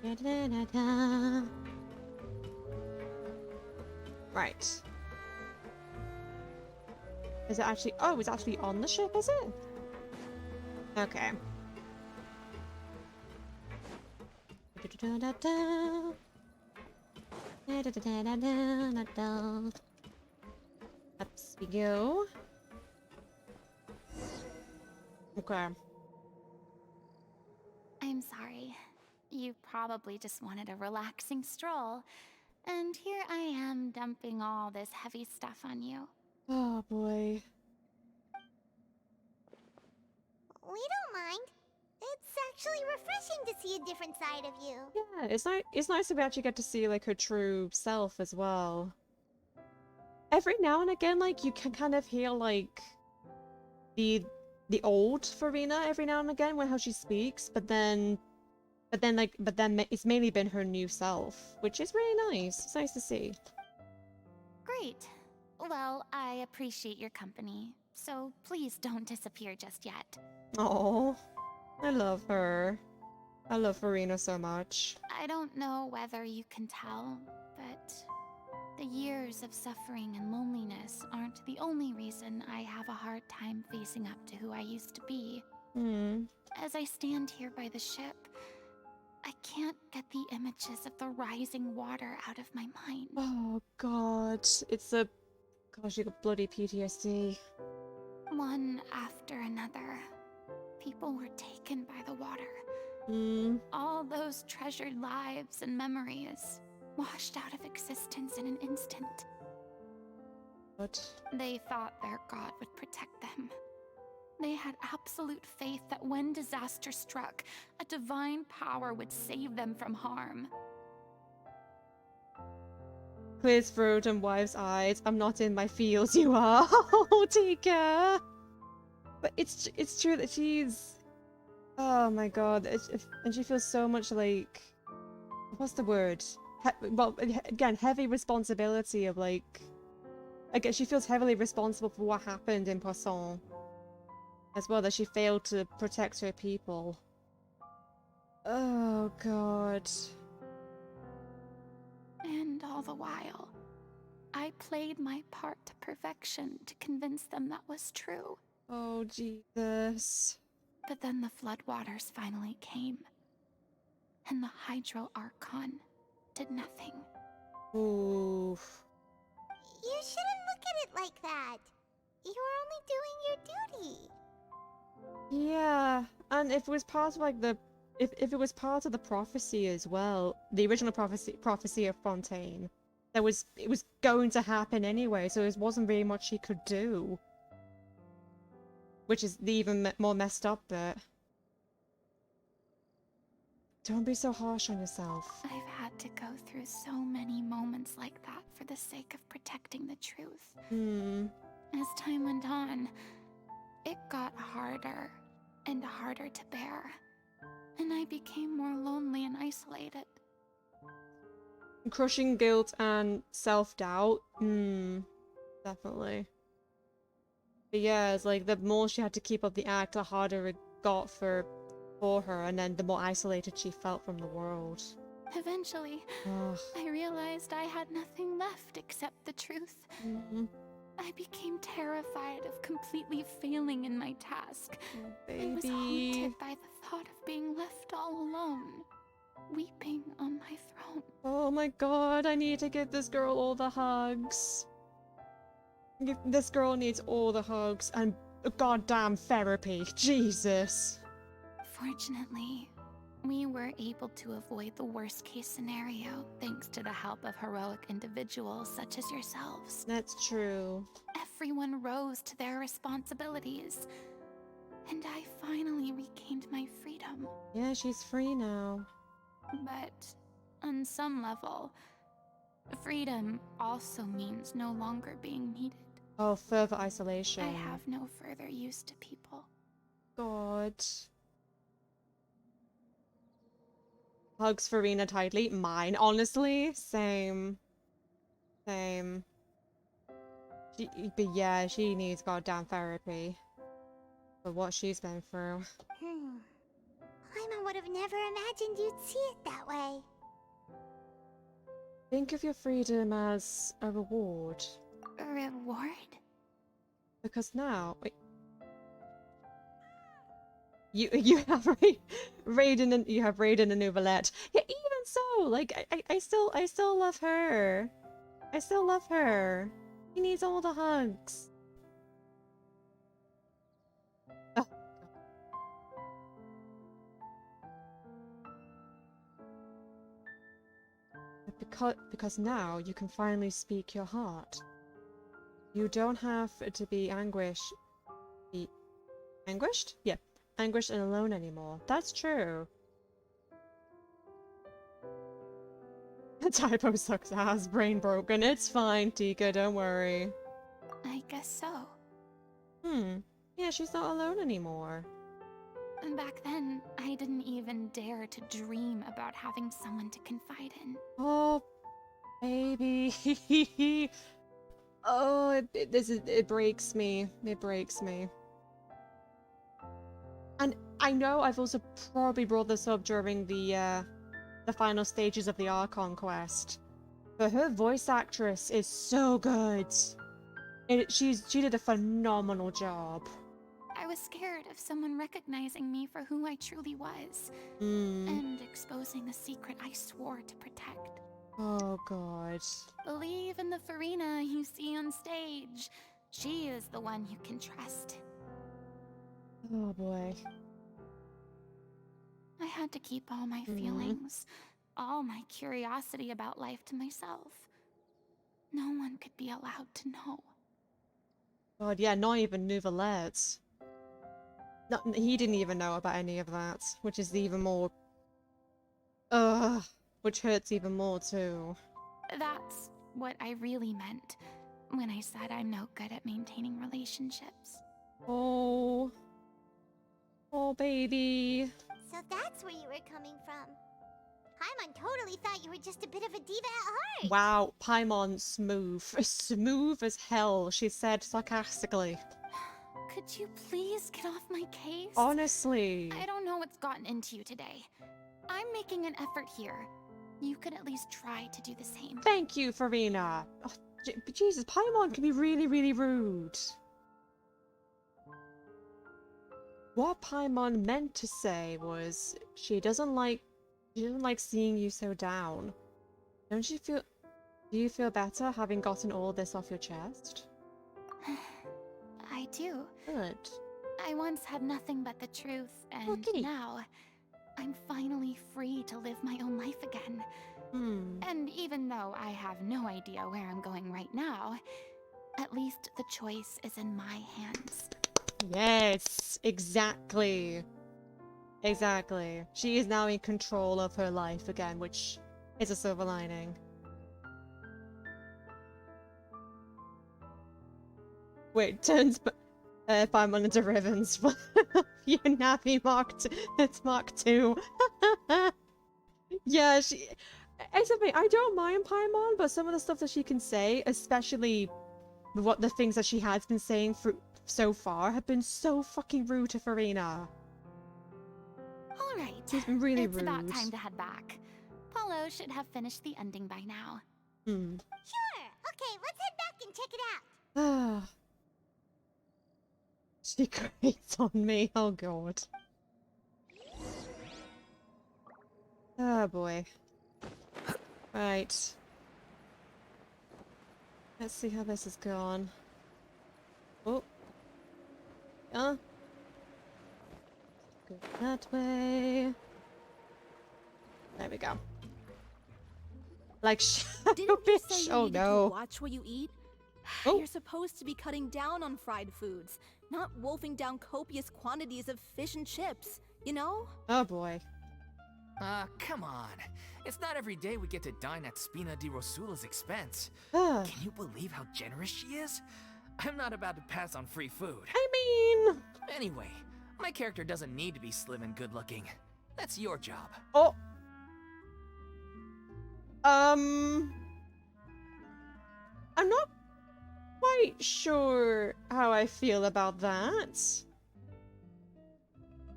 Da-da-da-da. Right. Is it actually? Oh, it's actually on the ship, is it? Okay. Da-da-da-da-da. Da-da-da-da-da-da-da. Up we go. Okay. I'm sorry. You probably just wanted a relaxing stroll. And here I am dumping all this heavy stuff on you. Oh boy. We don't mind. It's actually refreshing to see a different side of you. Yeah, it's nice to actually get to see like her true self as well. Every now and again, like you can kind of hear like the old Farina every now and again when how she speaks, but then it's mainly been her new self, which is really nice. It's nice to see. Great. Well, I appreciate your company, so please don't disappear just yet. Oh, I love her. I love Farina so much. I don't know whether you can tell, but the years of suffering and loneliness aren't the only reason I have a hard time facing up to who I used to be. As I stand here by the ship, I can't get the images of the rising water out of my mind. Oh god, gosh, you got bloody PTSD. One after another, people were taken by the water. All those treasured lives and memories washed out of existence in an instant. What? They thought their god would protect them. They had absolute faith that when disaster struck, a divine power would save them from harm. Clears throat and wives' eyes. I'm not in my feels, you are. Oh, Tika! But it's true that she's... Oh my god. And she feels so much like... What's the word? Well, again, heavy responsibility of like... I guess she feels heavily responsible for what happened in Poisson. As well, that she failed to protect her people. Oh god. And all the while, I played my part to perfection to convince them that was true. Oh, Jesus. But then the floodwaters finally came, and the Hydro Archon did nothing. Oof. You shouldn't look at it like that. You're only doing your duty. Yeah, and if it was part of like if it was part of the prophecy as well, the original prophecy of Fontaine, it was going to happen anyway, so it wasn't very much she could do. Which is the even more messed up bit. Don't be so harsh on yourself. I've had to go through so many moments like that for the sake of protecting the truth. As time went on, it got harder and harder to bear, and I became more lonely and isolated. Crushing guilt and self-doubt. Definitely. But yeah, it's like the more she had to keep up the act, the harder it got for her, and then the more isolated she felt from the world. Eventually, I realized I had nothing left except the truth. I became terrified of completely failing in my task. I was haunted by the thought of being left all alone, weeping on my throne. Oh my god, I need to give this girl all the hugs. This girl needs all the hugs and goddamn therapy. Jesus. Fortunately, we were able to avoid the worst case scenario thanks to the help of heroic individuals such as yourselves. That's true. Everyone rose to their responsibilities, and I finally regained my freedom. Yeah, she's free now. But on some level, freedom also means no longer being needed. Oh, further isolation. I have no further use to people. God. Hugs Farina tightly. Mine, honestly. Same. But yeah, she needs goddamn therapy. For what she's been through. Paimon would have never imagined you'd see it that way. Think of your freedom as a reward. A reward? Because now... Wait. You have Raiden and Nouvellette. Yeah, even so, like I still love her. I still love her. He needs all the hugs. Oh. Because now you can finally speak your heart. You don't have to be anguished. Anguished? Yeah. Anguished and alone anymore. That's true. The typo sucks ass, brain broken. It's fine, Tika, don't worry. I guess so. Yeah, she's not alone anymore. Back then, I didn't even dare to dream about having someone to confide in. Oh, baby. Oh, it breaks me. It breaks me. And I know I've also probably brought this up during the final stages of the Archon quest, but her voice actress is so good. She did a phenomenal job. I was scared of someone recognizing me for who I truly was, Mm. and exposing the secret I swore to protect. Oh god. Believe in the Farina you see on stage. She is the one you can trust. Oh boy. I had to keep all my feelings, all my curiosity about life to myself. No one could be allowed to know. God, yeah, not even Nouvelette. He didn't even know about any of that, which is even more... which hurts even more too. That's what I really meant when I said I'm no good at maintaining relationships. Oh. Oh, baby. So that's where you were coming from. Paimon totally thought you were just a bit of a diva at heart. Wow, Paimon smooth. Smooth as hell, she said sarcastically. Could you please get off my case? Honestly. I don't know what's gotten into you today. I'm making an effort here. You could at least try to do the same. Thank you, Farina. Oh, Jesus, Paimon can be really, really rude. What Paimon meant to say was she doesn't like seeing you so down. Don't you feel... Do you feel better having gotten all this off your chest? I do. Good. I once had nothing but the truth, and now I'm finally free to live my own life again. And even though I have no idea where I'm going right now, at least the choice is in my hands. Yes, exactly. Exactly. She is now in control of her life again, which is a silver lining. Wait, turns Paimon into Rivens. Your Navi marked. It's Mark 2. Yeah, she... It's a thing, I don't mind Paimon, but some of the stuff that she can say, especially what the things that she has been saying so far, have been so fucking rude to Farina. Alright, She's been really rude. It's about time to head back. Paulo should have finished the ending by now. Sure! Okay, let's head back and check it out. Ah. She grates on me, oh god. Oh boy. Right. Let's see how this has gone. Oh. Yeah. Go that way. There we go. Like shadow Didn't you say bitch. you Oh needed no. to watch what you eat? Oh. You're supposed to be cutting down on fried foods, not wolfing down copious quantities of fish and chips, you know? Oh boy. Come on. It's not every day we get to dine at Spina di Rosula's expense. Ah. Can you believe how generous she is? I'm not about to pass on free food. I mean... Anyway, my character doesn't need to be slim and good looking. That's your job. Oh. I'm not quite sure how I feel about that.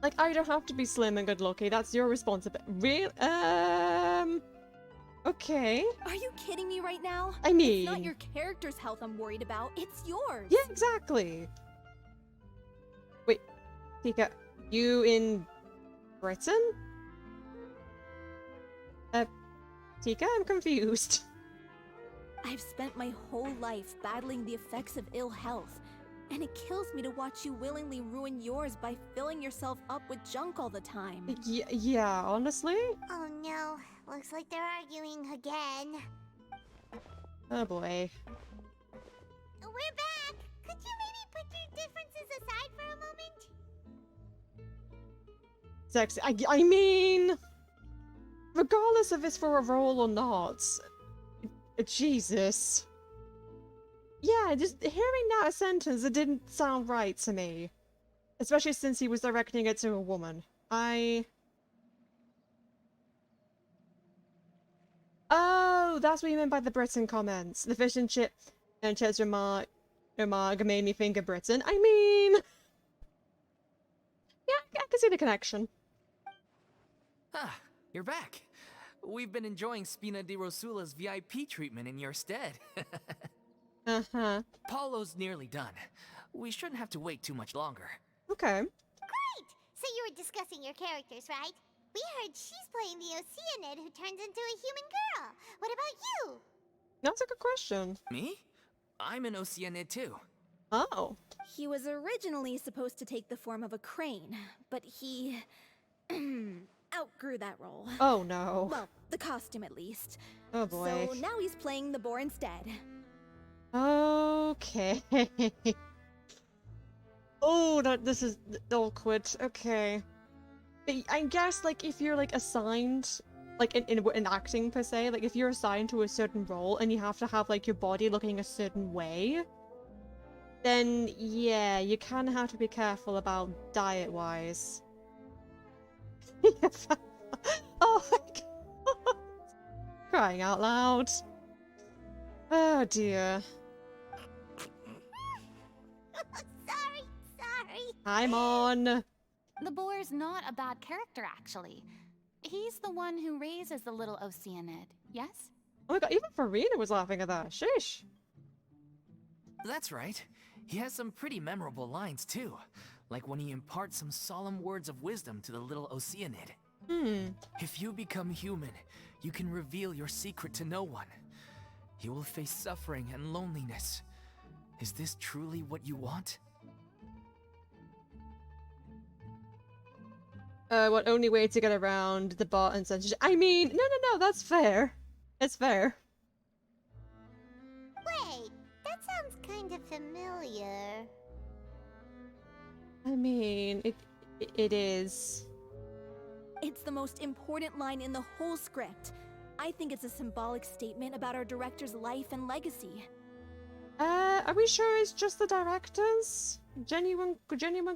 Like, I don't have to be slim and good looking. That's your responsibility. Okay. Are you kidding me right now? I mean... It's not your character's health I'm worried about, it's yours. Yeah, exactly. Wait, Tika, you in Britain? Tika, I'm confused. I've spent my whole life battling the effects of ill health, and it kills me to watch you willingly ruin yours by filling yourself up with junk all the time. Yeah, honestly? Oh no, looks like they're arguing again. Oh boy. We're back! Could you maybe put your differences aside for a moment? Sexy. I mean... Regardless if it's for a role or not... Jesus. Yeah, just hearing that sentence, it didn't sound right to me. Especially since he was directing it to a woman. Oh, that's what you meant by the Britain comments. The fish and chips remark made me think of Britain. I mean... Yeah, I can see the connection. Ah, you're back. We've been enjoying Spina di Rosula's VIP treatment in your stead. Uh-huh. Paulo's nearly done. We shouldn't have to wait too much longer. Okay. Great! So you were discussing your characters, right? We heard she's playing the Oceanid who turns into a human girl. What about you? That's a good question. Me? I'm an Oceanid too. Oh. He was originally supposed to take the form of a crane, but he outgrew that role. Oh no. Well, the costume at least. Oh boy. So now he's playing the boar instead. Okay. Oh, this is awkward. Okay. I guess, like, if you're, like, assigned, like, in acting, per se, like, if you're assigned to a certain role and you have to have, like, your body looking a certain way, then, yeah, you kind of have to be careful about diet-wise. Oh my god! Crying out loud. Oh dear. Sorry. I'm on. The boar's not a bad character, actually. He's the one who raises the little Oceanid, yes? Oh my god, even Farina was laughing at that. Sheesh. That's right. He has some pretty memorable lines too. Like when he imparts some solemn words of wisdom to the little Oceanid. If you become human, you can reveal your secret to no one. You will face suffering and loneliness. Is this truly what you want? What only way to get around the bot and censorship? I mean, no, that's fair. It's fair. Wait, that sounds kind of familiar. I mean, it is. It's the most important line in the whole script. I think it's a symbolic statement about our director's life and legacy. Are we sure it's just the directors? Genuine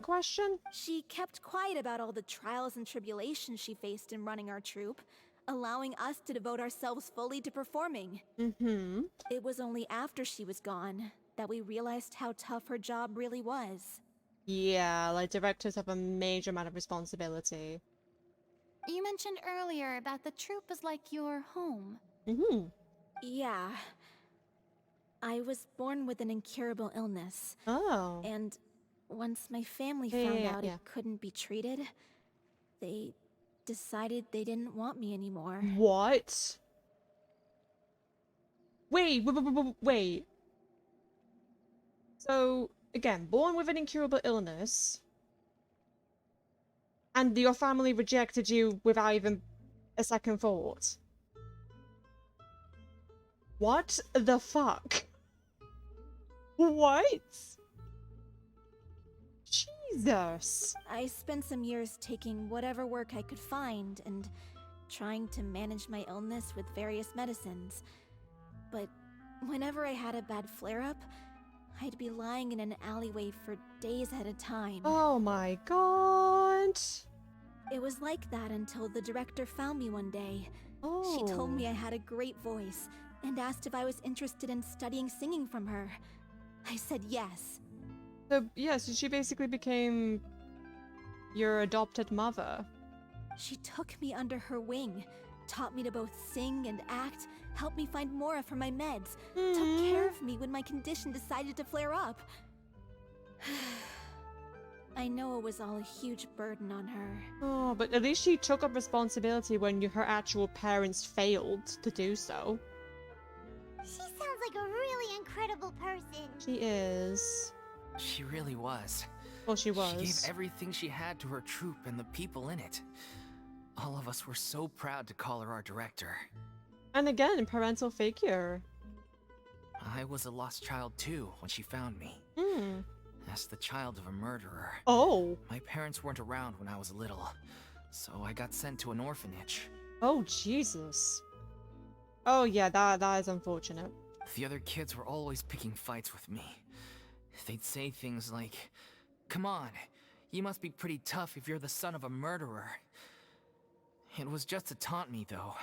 question? She kept quiet about all the trials and tribulations she faced in running our troupe, allowing us to devote ourselves fully to performing. It was only after she was gone that we realized how tough her job really was. Yeah, like directors have a major amount of responsibility. You mentioned earlier that the troupe is like your home. Yeah. I was born with an incurable illness. Oh. And once my family found out yeah. it couldn't be treated, they decided they didn't want me anymore. What? Wait. So, again, born with an incurable illness, and your family rejected you without even a second thought. What the fuck? What? Jesus. I spent some years taking whatever work I could find and trying to manage my illness with various medicines. But whenever I had a bad flare-up, I'd be lying in an alleyway for days at a time. Oh my god. It was like that until the director found me one day. Oh. She told me I had a great voice and asked if I was interested in studying singing from her. I said yes. So, yeah, so she basically became your adopted mother. She took me under her wing, taught me to both sing and act, helped me find Mora for my meds, took care of me when my condition decided to flare up. I know it was all a huge burden on her. Oh, but at least she took up responsibility when her actual parents failed to do so. She sounds like a really incredible person. She is. She really was. Well, she was. She gave everything she had to her troupe and the people in it. All of us were so proud to call her our director. And again, parental figure. I was a lost child too when she found me. As the child of a murderer. Oh. My parents weren't around when I was little, so I got sent to an orphanage. Oh, Jesus. Oh, yeah, that is unfortunate. The other kids were always picking fights with me. They'd say things like, "Come on, you must be pretty tough if you're the son of a murderer." It was just to taunt me, though.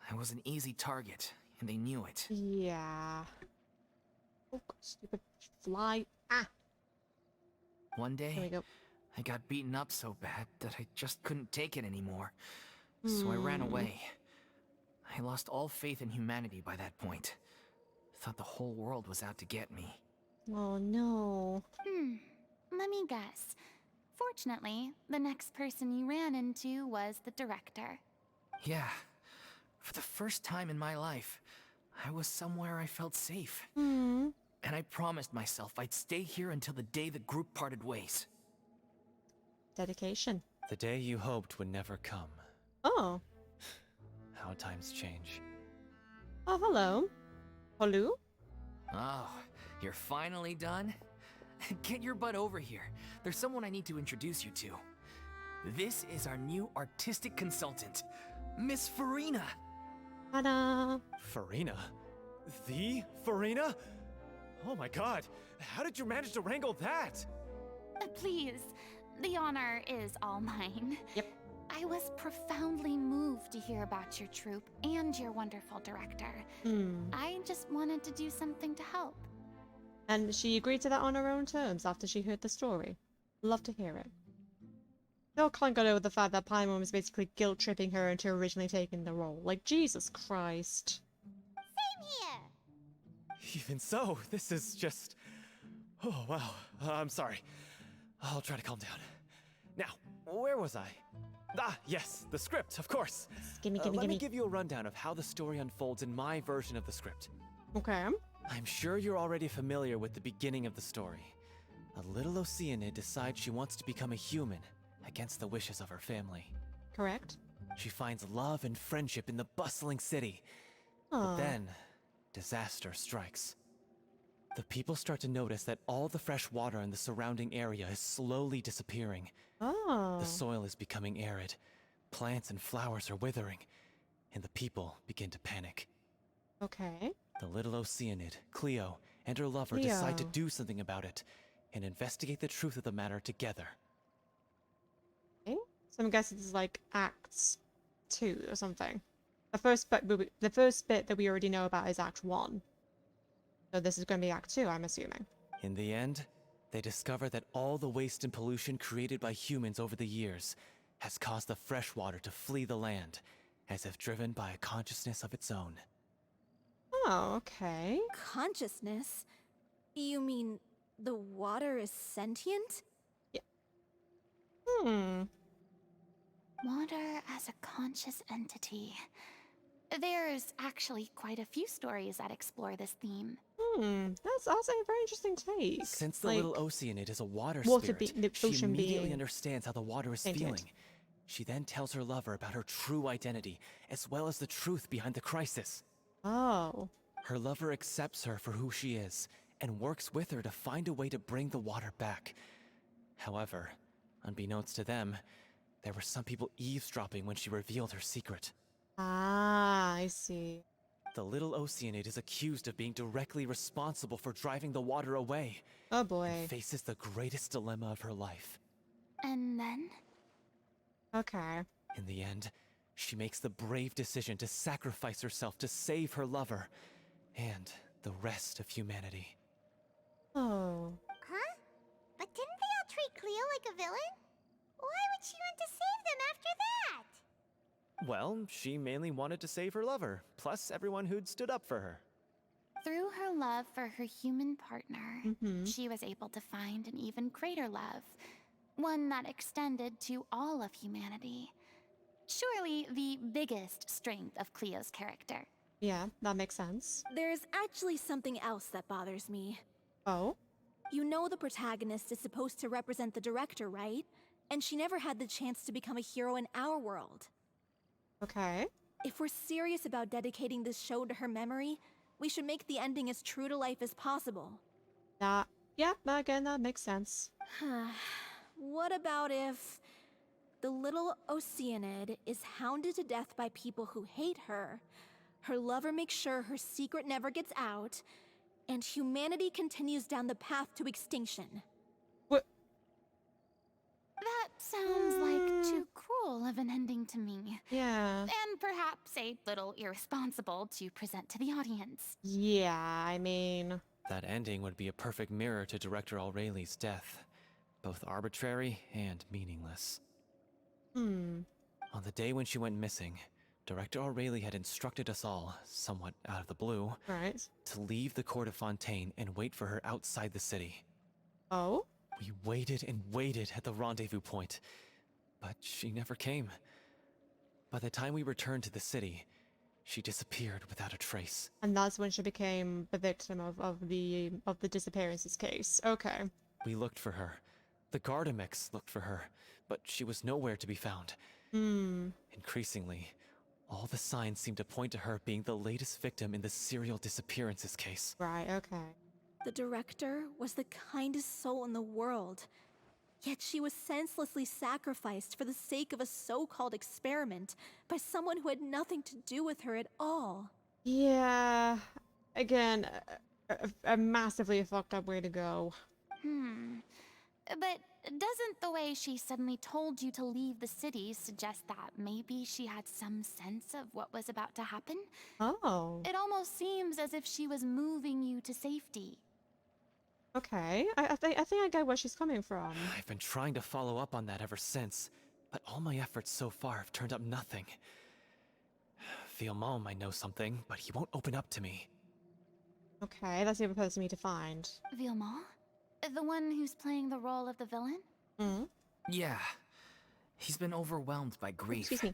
I was an easy target, and they knew it. Yeah. Oh, stupid fly. Ah! One There we day, go. I got beaten up so bad that I just couldn't take it anymore. So I ran away. I lost all faith in humanity by that point. Thought the whole world was out to get me. Oh no. Let me guess. Fortunately, the next person you ran into was the director. Yeah. For the first time in my life, I was somewhere I felt safe. Hmm. And I promised myself I'd stay here until the day the group parted ways. Dedication. The day you hoped would never come. Oh. How times change. Oh, hello. Hello? Oh, you're finally done? Get your butt over here. There's someone I need to introduce you to. This is our new artistic consultant, Miss Farina. Ta-da! Farina? The Farina? Oh my god, how did you manage to wrangle that? Please, the honor is all mine. Yep. I was profoundly moved to hear about your troupe and your wonderful director. I just wanted to do something to help. And she agreed to that on her own terms after she heard the story. Love to hear it. Still can't get over the fact that Paimon was basically guilt-tripping her into originally taking the role. Like, Jesus Christ. Same here. Even so, this is just... Oh, wow. I'm sorry. I'll try to calm down. Now, where was I? Ah, yes, the script, of course. Gimme. Let me give you a rundown of how the story unfolds in my version of the script. Okay. I'm sure you're already familiar with the beginning of the story. A little Oceanid decides she wants to become a human, against the wishes of her family. Correct. She finds love and friendship in the bustling city. Aww. But then, disaster strikes. The people start to notice that all the fresh water in the surrounding area is slowly disappearing. Oh. The soil is becoming arid, plants and flowers are withering, and the people begin to panic. Okay. The little Oceanid, Cleo, and her lover Cleo. decide to do something about it, and investigate the truth of the matter together. Okay. So I'm guessing this is like Acts 2 or something. The first bit that we already know about is Act 1. So this is going to be Act 2, I'm assuming. In the end, they discover that all the waste and pollution created by humans over the years has caused the fresh water to flee the land, as if driven by a consciousness of its own. Oh, okay. Consciousness? You mean the water is sentient? Yeah. Water as a conscious entity. There's actually quite a few stories that explore this theme. That's also a very interesting take. Since the like, little Oceanid is a water water spirit, the she ocean immediately being understands how the water is tainted. feeling. She then tells her lover about her true identity, as well as the truth behind the crisis. Oh. Her lover accepts her for who she is, and works with her to find a way to bring the water back. However, unbeknownst to them, there were some people eavesdropping when she revealed her secret. Ah, I see. The little Oceanid is accused of being directly responsible for driving the water away. Oh boy. And faces the greatest dilemma of her life. And then? Okay. In the end, she makes the brave decision to sacrifice herself to save her lover and the rest of humanity. Oh. Huh? But didn't they all treat Cleo like a villain? Why would she want to save them after that? Well, she mainly wanted to save her lover, plus everyone who'd stood up for her. Through her love for her human partner, she was able to find an even greater love, one that extended to all of humanity. Surely the biggest strength of Cleo's character. Yeah, that makes sense. There's actually something else that bothers me. Oh? You know the protagonist is supposed to represent the director, right? And she never had the chance to become a hero in our world. Okay. If we're serious about dedicating this show to her memory, we should make the ending as true to life as possible. Yeah, again, that makes sense. What about if the little Oceanid is hounded to death by people who hate her, her lover makes sure her secret never gets out, and humanity continues down the path to extinction? What? That sounds like too cruel of an ending to me. Yeah. And perhaps a little irresponsible to present to the audience. Yeah, I mean... That ending would be a perfect mirror to Director Aureli's death. both arbitrary and meaningless. Hmm. On the day when she went missing, Director Aurelie had instructed us all, somewhat out of the blue, Right. to leave the court of Fontaine and wait for her outside the city. Oh? We waited and waited at the rendezvous point, but she never came. By the time we returned to the city, she disappeared without a trace. And that's when she became the victim of the disappearances case. Okay. We looked for her. The Gardamex looked for her, but she was nowhere to be found. Hmm. Increasingly, all the signs seemed to point to her being the latest victim in the serial disappearances case. Right, okay. The director was the kindest soul in the world. Yet she was senselessly sacrificed for the sake of a so-called experiment by someone who had nothing to do with her at all. Yeah. Again, a massively fucked up way to go. But doesn't the way she suddenly told you to leave the city suggest that maybe she had some sense of what was about to happen? Oh. It almost seems as if she was moving you to safety. Okay. I think I get where she's coming from. I've been trying to follow up on that ever since, but all my efforts so far have turned up nothing. VIII might know something, but he won't open up to me. Okay, that's the other person we need to find. VIII? The one who's playing the role of the villain? Yeah. He's been overwhelmed by grief. Excuse me.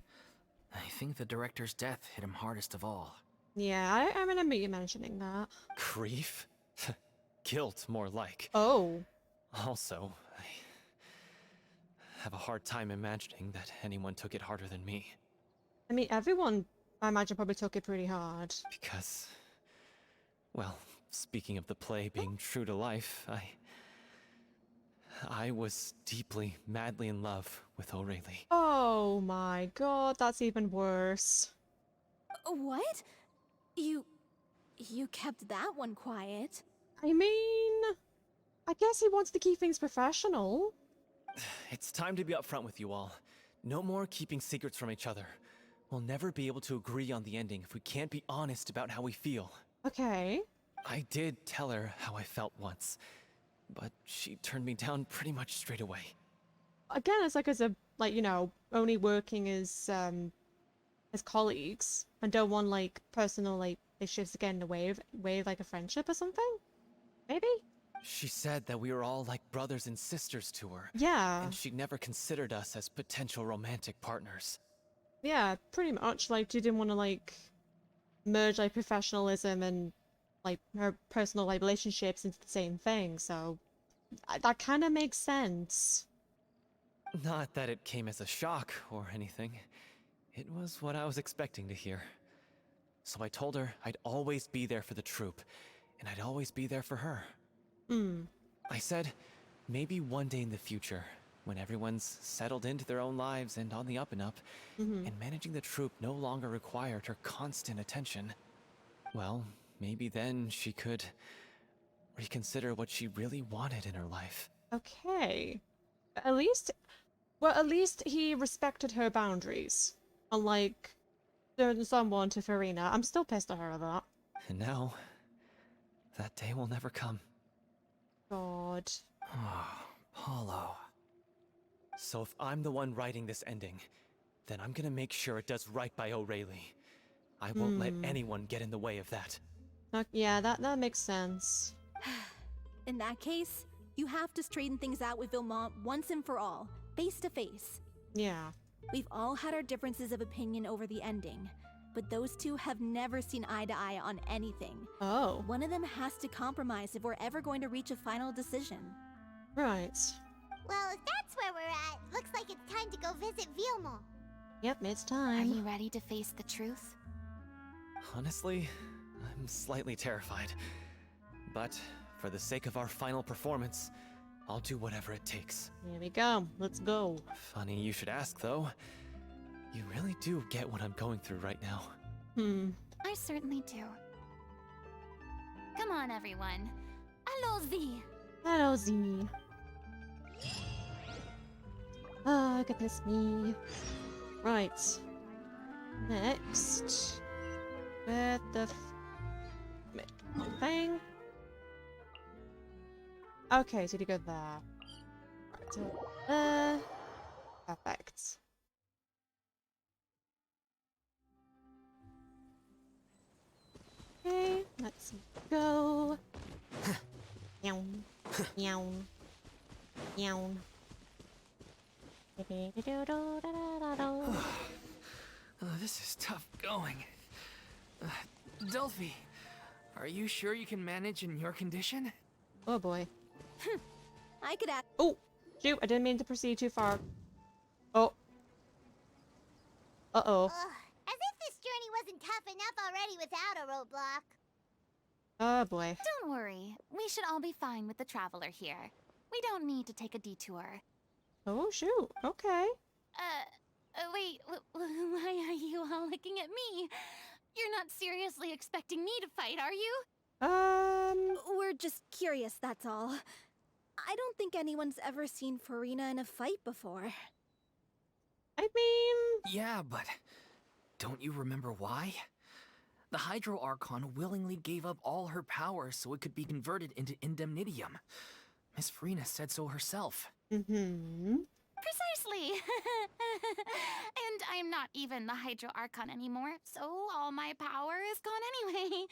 I think the director's death hit him hardest of all. Yeah, I remember you mentioning that. Grief? Guilt, more like. Oh. Also, I have a hard time imagining that anyone took it harder than me. I mean, everyone, I imagine, probably took it pretty hard. Because, well, speaking of the play being true to life, I was deeply, madly in love with Aurelie. Oh my god, that's even worse. What? You kept that one quiet. I mean, I guess he wants to keep things professional. It's time to be upfront with you all. No more keeping secrets from each other. We'll never be able to agree on the ending if we can't be honest about how we feel. Okay. I did tell her how I felt once, but she turned me down pretty much straight away. Again, it's like you know, only working as colleagues and don't want like personal like issues to get in the way of like a friendship or something? Maybe? She said that we were all like brothers and sisters to her. Yeah. And she never considered us as potential romantic partners. Yeah, pretty much. Like, she didn't want to like merge like professionalism and like her personal like relationships into the same thing, so that kind of makes sense. Not that it came as a shock or anything. It was what I was expecting to hear. So I told her I'd always be there for the troupe, and I'd always be there for her. I said, maybe one day in the future, when everyone's settled into their own lives and on the up and up, and managing the troupe no longer required her constant attention, well, maybe then she could reconsider what she really wanted in her life. Okay. At least he respected her boundaries. Unlike certain someone to Farina. I'm still pissed at her at that. And now, that day will never come. God. Oh, Paulo. So if I'm the one writing this ending, then I'm gonna make sure it does right by Aurelie. I won't let anyone get in the way of that. Yeah, that makes sense. In that case, you have to straighten things out with Vilmont once and for all, face to face. Yeah. We've all had our differences of opinion over the ending, but those two have never seen eye to eye on anything. Oh. One of them has to compromise if we're ever going to reach a final decision. Right. Well, if that's where we're at, looks like it's time to go visit Vilmont. Yep, it's Are time. you ready to face the truth? Honestly, I'm slightly terrified. But for the sake of our final performance, I'll do whatever it takes. Here we go. Let's go. Funny you should ask, though. You really do get what I'm going through right now. I certainly do. Come on, everyone. Allons-y! Hello, Z. Ah, goodness me. Right. Next. Where the thing? Okay, so you go there. Perfect. Okay, let's go. Meow. Meow. Meow. This is tough going. Delphi, are you sure you can manage in your condition? Oh boy. I could act. Oh, shoot, I didn't mean to proceed too far. Oh. Uh-oh. As if this journey wasn't tough enough already without a roadblock. Oh boy. Don't worry. We should all be fine with the traveler here. We don't need to take a detour. Oh shoot, okay. Wait, why are you all looking at me? You're not seriously expecting me to fight, are you? We're just curious, that's all. I don't think anyone's ever seen Farina in a fight before. I mean... Yeah, but don't you remember why? The Hydro Archon willingly gave up all her power so it could be converted into Indemnitium. Miss Farina said so herself. Mm-hmm. Precisely! And I'm not even the Hydro Archon anymore, so all my power is gone anyway.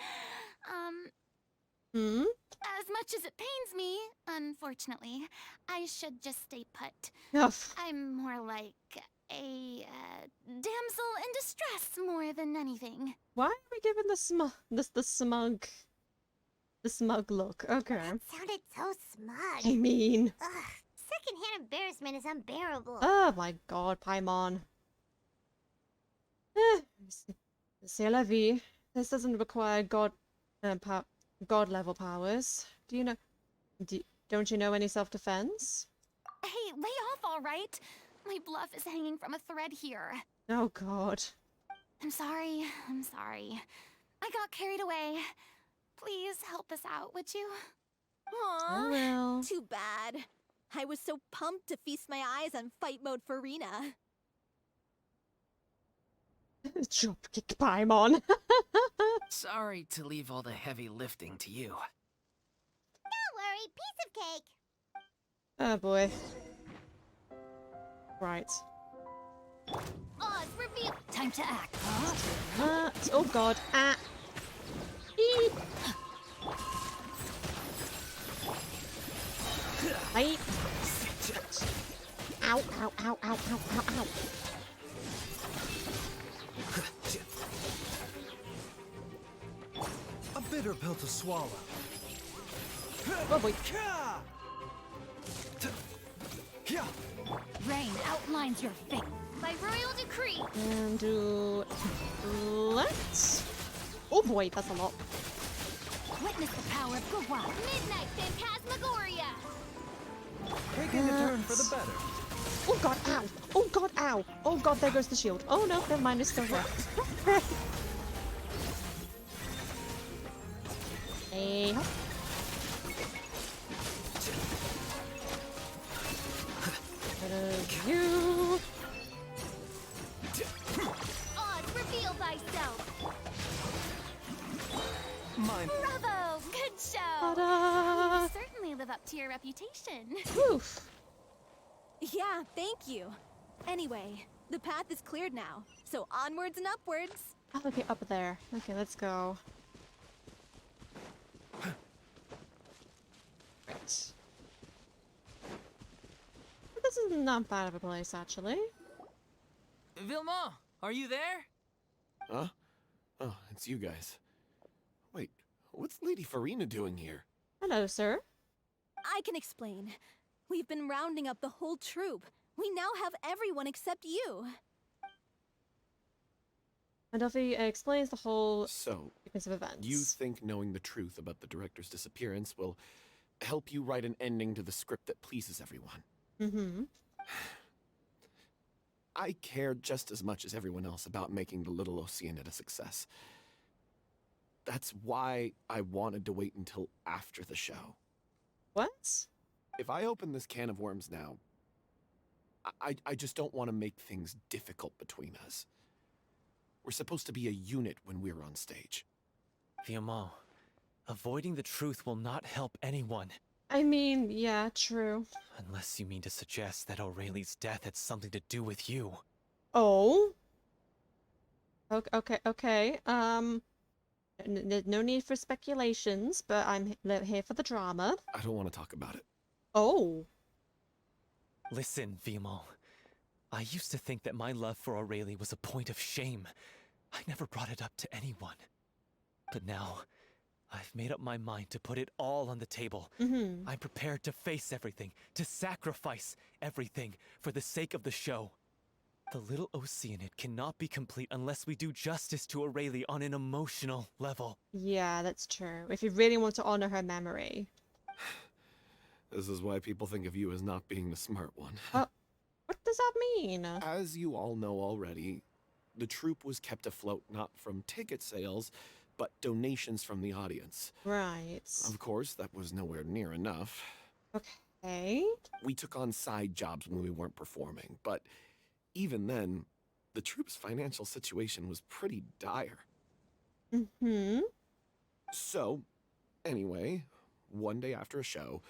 As much as it pains me, unfortunately, I should just stay put. Ugh. I'm more like a damsel in distress more than anything. Why are we giving the smug look? Okay. That sounded so smug. I mean... Ugh, secondhand embarrassment is unbearable. Oh my god, Paimon. C'est la vie. This doesn't require god level powers. Do you know... don't you know any self-defense? Hey, lay off, all right? My bluff is hanging from a thread here. Oh god. I'm sorry. I got carried away. Please help us out, would you? Aww, I will. Too bad. I was so pumped to feast my eyes on fight mode Farina. Dropkick Paimon. Sorry to leave all the heavy lifting to you. Don't worry, piece of cake. Oh boy. Right. Oz, reveal. Time to act. Oh god. Ah. Eep. Right. Ow, ow, ow, ow, ow, ow, ow. A bitter pill to swallow. Oh boy. Rain outlines your fate. By royal decree. And do... let's... Oh boy, that's a lot. Witness the power of Gwa. Midnight Phantasmagoria. Taking a turn for the better. Oh god, ow! Oh god, ow! Oh god, there goes the shield. Oh no, never mind, it's still here. Hey, hop. You. Oz, reveal thyself. Mine. Bravo! Good show! Ta-da! You certainly live up to your reputation. Oof. Yeah, thank you. Anyway, the path is cleared now, so onwards and upwards. Oh, okay, up there. Okay, let's go. Right. This is not bad of a place, actually. Vilma, are you there? Huh? Oh, it's you guys. Wait, what's Lady Farina doing here? Hello, sir. I can explain. We've been rounding up the whole troop. We now have everyone except you. And Duffy explains the whole So, sequence of events. you think knowing the truth about the director's disappearance will help you write an ending to the script that pleases everyone? Mm-hmm. I care just as much as everyone else about making the Little Oceanid a success. That's why I wanted to wait until after the show. What? If I open this can of worms now, I just don't want to make things difficult between us. We're supposed to be a unit when we're on stage. Viamant, avoiding the truth will not help anyone. I mean, yeah, true. Unless you mean to suggest that Aurelie's death had something to do with you. Oh? Okay. No need for speculations, but I'm here for the drama. I don't want to talk about it. Oh. Listen, Vimo. I used to think that my love for Aurelie was a point of shame. I never brought it up to anyone. But now, I've made up my mind to put it all on the table. Mm-hmm. I'm prepared to face everything, to sacrifice everything for the sake of the show. The little Oceanid cannot be complete unless we do justice to Aurelie on an emotional level. Yeah, that's true. If you really want to honor her memory. This is why people think of you as not being the smart one. What does that mean? As you all know already, the troupe was kept afloat not from ticket sales, but donations from the audience. Right. Of course, that was nowhere near enough. Okay. We took on side jobs when we weren't performing, but even then, the troupe's financial situation was pretty dire. Mm-hmm. So, anyway, one day after a show,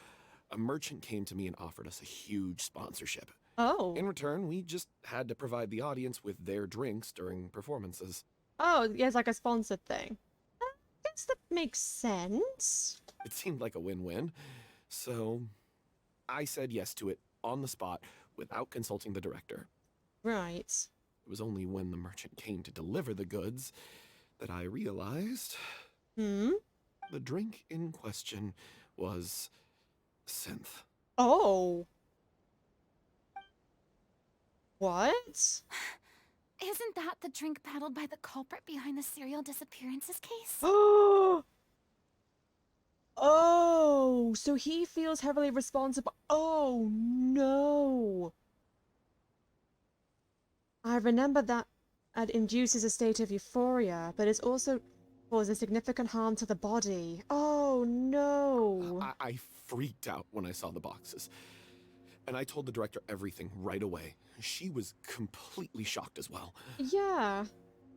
a merchant came to me and offered us a huge sponsorship. Oh. In return, we just had to provide the audience with their drinks during performances. Oh, yeah, it's like a sponsored thing. I guess that makes sense. It seemed like a win-win, so I said yes to it on the spot without consulting the director. Right. It was only when the merchant came to deliver the goods that I realized the drink in question was synth. Oh. What? Isn't that the drink paddled by the culprit behind the serial disappearances case? Oh, so he feels heavily responsible. Oh, no. I remember that it induces a state of euphoria, but it also causes significant harm to the body. Oh, no. I freaked out when I saw the boxes. And I told the director everything right away. She was completely shocked as well. Yeah.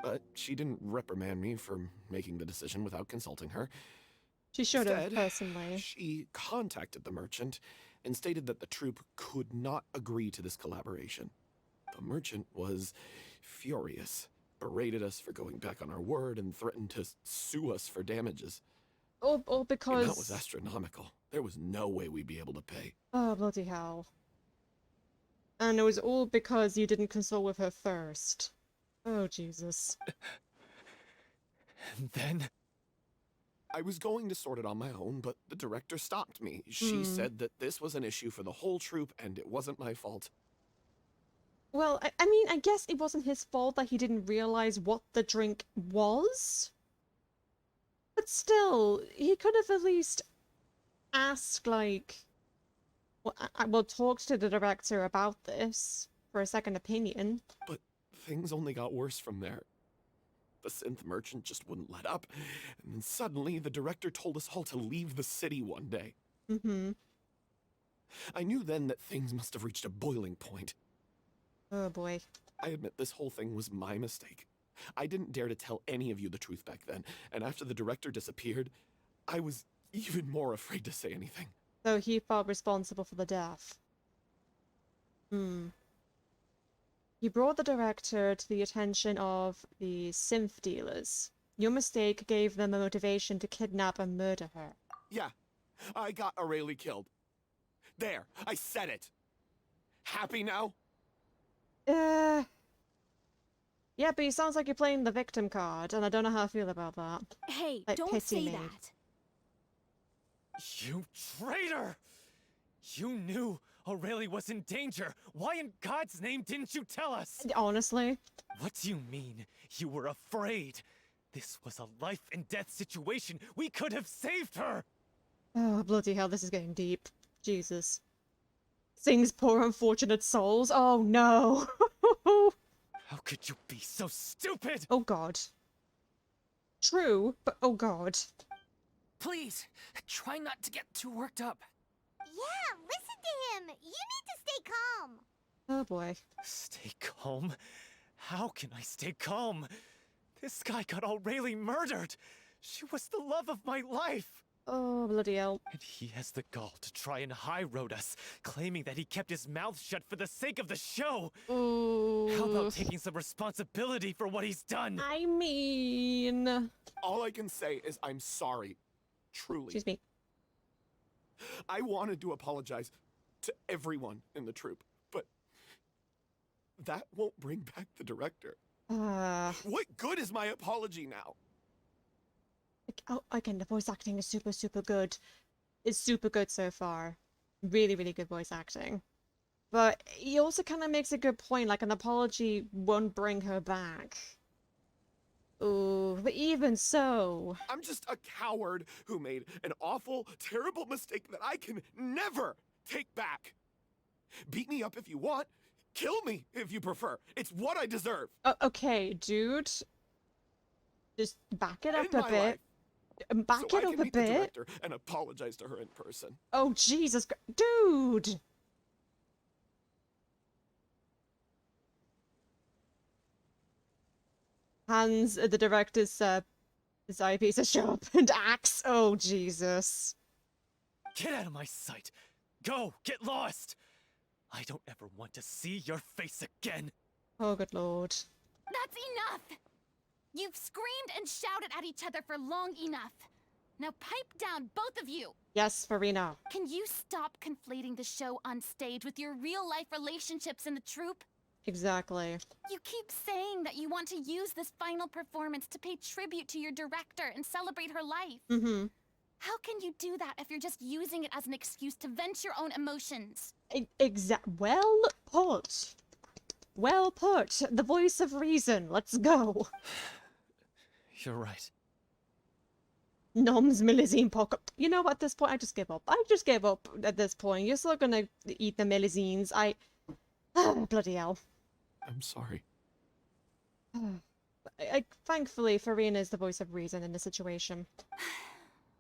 But she didn't reprimand me for making the decision without consulting her. She should have, Instead, personally. She contacted the merchant and stated that the troupe could not agree to this collaboration. The merchant was furious, berated us for going back on our word, and threatened to sue us for damages. Or because... The amount was astronomical. There was no way we'd be able to pay. Oh, bloody hell. And it was all because you didn't consult with her first. Oh, Jesus. And then? I was going to sort it on my own, but the director stopped me. She said that this was an issue for the whole troupe, and it wasn't my fault. Well, I mean, I guess it wasn't his fault that he didn't realize what the drink was. But still, he could have at least asked, like... Well, talked to the director about this for a second opinion. But things only got worse from there. The synth merchant just wouldn't let up, and then suddenly the director told us all to leave the city one day. I knew then that things must have reached a boiling point. Oh boy. I admit this whole thing was my mistake. I didn't dare to tell any of you the truth back then, and after the director disappeared, I was even more afraid to say anything. So he felt responsible for the death. You brought the director to the attention of the synth dealers. Your mistake gave them a motivation to kidnap and murder her. Yeah, I got Aurelie killed. There, I said it. Happy now? Yeah, but it sounds like you're playing the victim card, and I don't know how I feel about that. Hey, like, don't say that. You traitor! You knew Aurelie was in danger. Why in God's name didn't you tell us? Honestly. What do you mean? You were afraid? This was a life and death situation. We could have saved her! Oh, bloody hell, this is getting deep. Jesus. Sings poor unfortunate souls. Oh, no. How could you be so stupid? Oh, God. True, but oh, God. Please, try not to get too worked up. Yeah, listen to him. You need to stay calm. Oh, boy. Stay calm? How can I stay calm? This guy got Aurelie murdered. She was the love of my life. Oh, bloody hell. And he has the gall to try and high-road us, claiming that he kept his mouth shut for the sake of the show. Ooh. How about taking some responsibility for what he's done? I mean... All I can say is I'm sorry. Truly. Excuse me. I wanted to apologize to everyone in the troupe, but that won't bring back the director. What good is my apology now? Oh, again, the voice acting is super, super good. It's super good so far. Really, really good voice acting. But he also kind of makes a good point, like an apology won't bring her back. Ooh, but even so... I'm just a coward who made an awful, terrible mistake that I can never take back. Beat me up if you want. Kill me if you prefer. It's what I deserve. Okay, dude. Just back it up End a my bit. life. Back So it I up can a meet the bit. director and apologize to her in person. Oh, Jesus. Dude! Hands the director's eyepiece a sharp and axe. Oh, Jesus. Get out of my sight! Go! Get lost! I don't ever want to see your face again! Oh, good lord. That's enough! You've screamed and shouted at each other for long enough. Now pipe down, both of you! Yes, Farina. Can you stop conflating the show on stage with your real-life relationships in the troupe? Exactly. You keep saying that you want to use this final performance to pay tribute to your director and celebrate her life. Mm-hmm. How can you do that if you're just using it as an excuse to vent your own emotions? Well put. Well put. The voice of reason. Let's go. You're right. Noms millizine pocket. You know what, at this point, I just give up. I just give up at this point. You're still gonna eat the millizines. Bloody hell. I'm sorry. Thankfully, Farina is the voice of reason in the situation.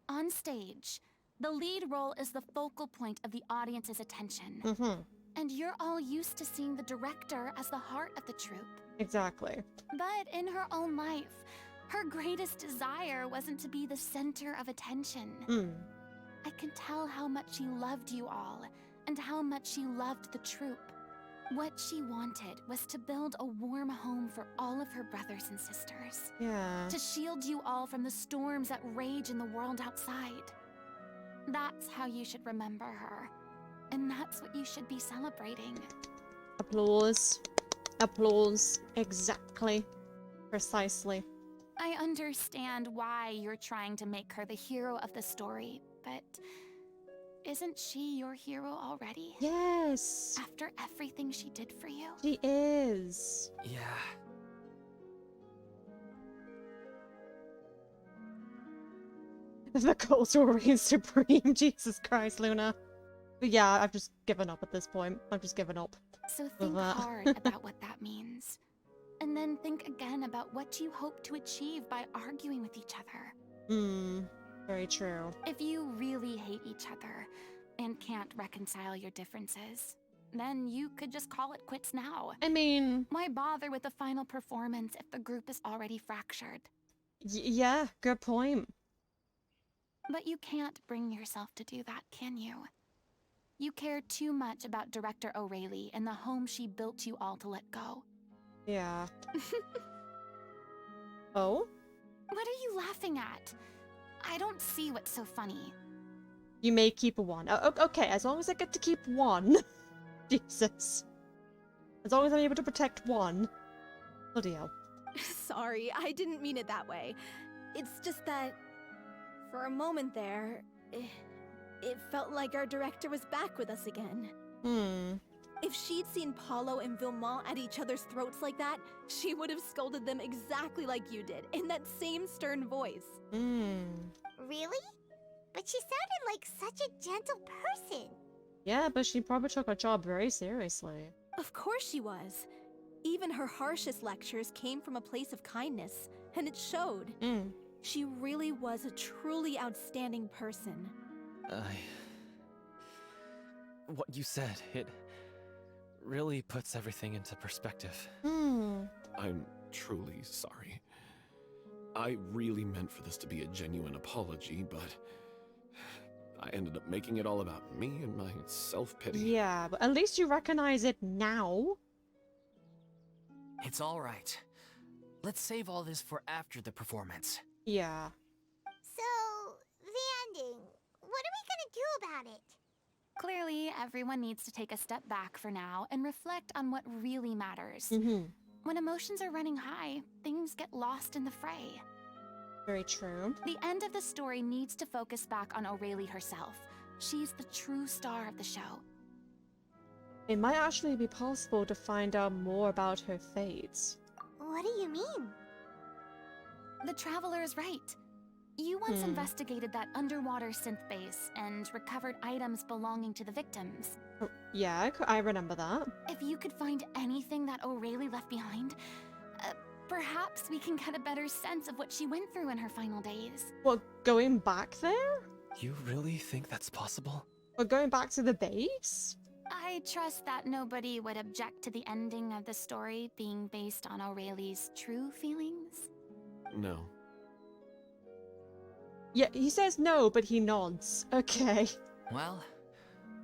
On stage, the lead role is the focal point of the audience's attention. Mm-hmm. And you're all used to seeing the director as the heart of the troupe. Exactly. But in her own life, her greatest desire wasn't to be the center of attention. I can tell how much she loved you all, and how much she loved the troupe. What she wanted was to build a warm home for all of her brothers and sisters. Yeah. To shield you all from the storms that rage in the world outside. That's how you should remember her. And that's what you should be celebrating. Applause. Applause. Exactly. Precisely. I understand why you're trying to make her the hero of the story, but isn't she your hero already? Yes. After everything she did for you? She is. Yeah. The cult will reign supreme. Jesus Christ, Luna. But yeah, I've just given up at this point. I've just given up. So think hard about what that means. And then think again about what you hope to achieve by arguing with each other. Very true. If you really hate each other and can't reconcile your differences, then you could just call it quits now. I mean... Why bother with the final performance if the group is already fractured? Yeah, good point. But you can't bring yourself to do that, can you? You care too much about Director O'Reilly and the home she built you all to let go. Yeah. Oh? What are you laughing at? I don't see what's so funny. You may keep one. Okay, as long as I get to keep one. Jesus. As long as I'm able to protect one. Bloody hell. Sorry, I didn't mean it that way. It's just that, for a moment there, it felt like our director was back with us again. If she'd seen Paulo and Vilmont at each other's throats like that, she would have scolded them exactly like you did, in that same stern voice. Really? But she sounded like such a gentle person. Yeah, but she probably took her job very seriously. Of course she was. Even her harshest lectures came from a place of kindness, and it showed. She really was a truly outstanding person. What you said, it really puts everything into perspective. I'm truly sorry. I really meant for this to be a genuine apology, but I ended up making it all about me and my self-pity. Yeah, but at least you recognize it now. It's all right. Let's save all this for after the performance. Yeah. So, the ending. What are we gonna do about it? Clearly, everyone needs to take a step back for now and reflect on what really matters. When emotions are running high, things get lost in the fray. Very true. The end of the story needs to focus back on Aurelie herself. She's the true star of the show. It might actually be possible to find out more about her fate. What do you mean? The Traveler is right. You once investigated that underwater synth base and recovered items belonging to the victims. Oh, yeah, I remember that. If you could find anything that Aurelie left behind, perhaps we can get a better sense of what she went through in her final days. What, going back there? You really think that's possible? Or going back to the base? I trust that nobody would object to the ending of the story being based on Aurelie's true feelings. No. Yeah, he says no, but he nods. Okay. Well,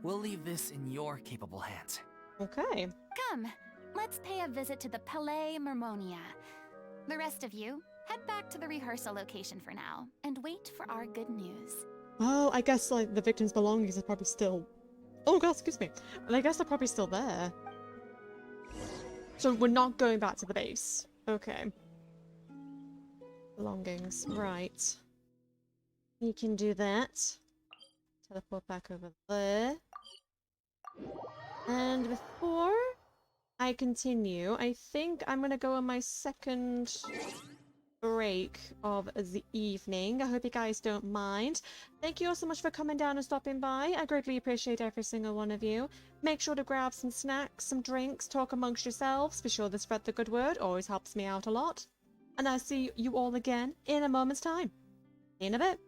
we'll leave this in your capable hands. Okay. Come, let's pay a visit to the Palais Mermonia. The rest of you, head back to the rehearsal location for now, and wait for our good news. Oh, I guess like the victim's belongings are probably still... Oh god, excuse me. I guess they're probably still there. So we're not going back to the base. Okay. Belongings, right. You can do that. Teleport back over there. And before I continue, I think I'm gonna go on my second break of the evening. I hope you guys don't mind. Thank you all so much for coming down and stopping by. I greatly appreciate every single one of you. Make sure to grab some snacks, some drinks, talk amongst yourselves. Be sure to spread the good word. Always helps me out a lot. And I'll see you all again in a moment's time. See you in a bit.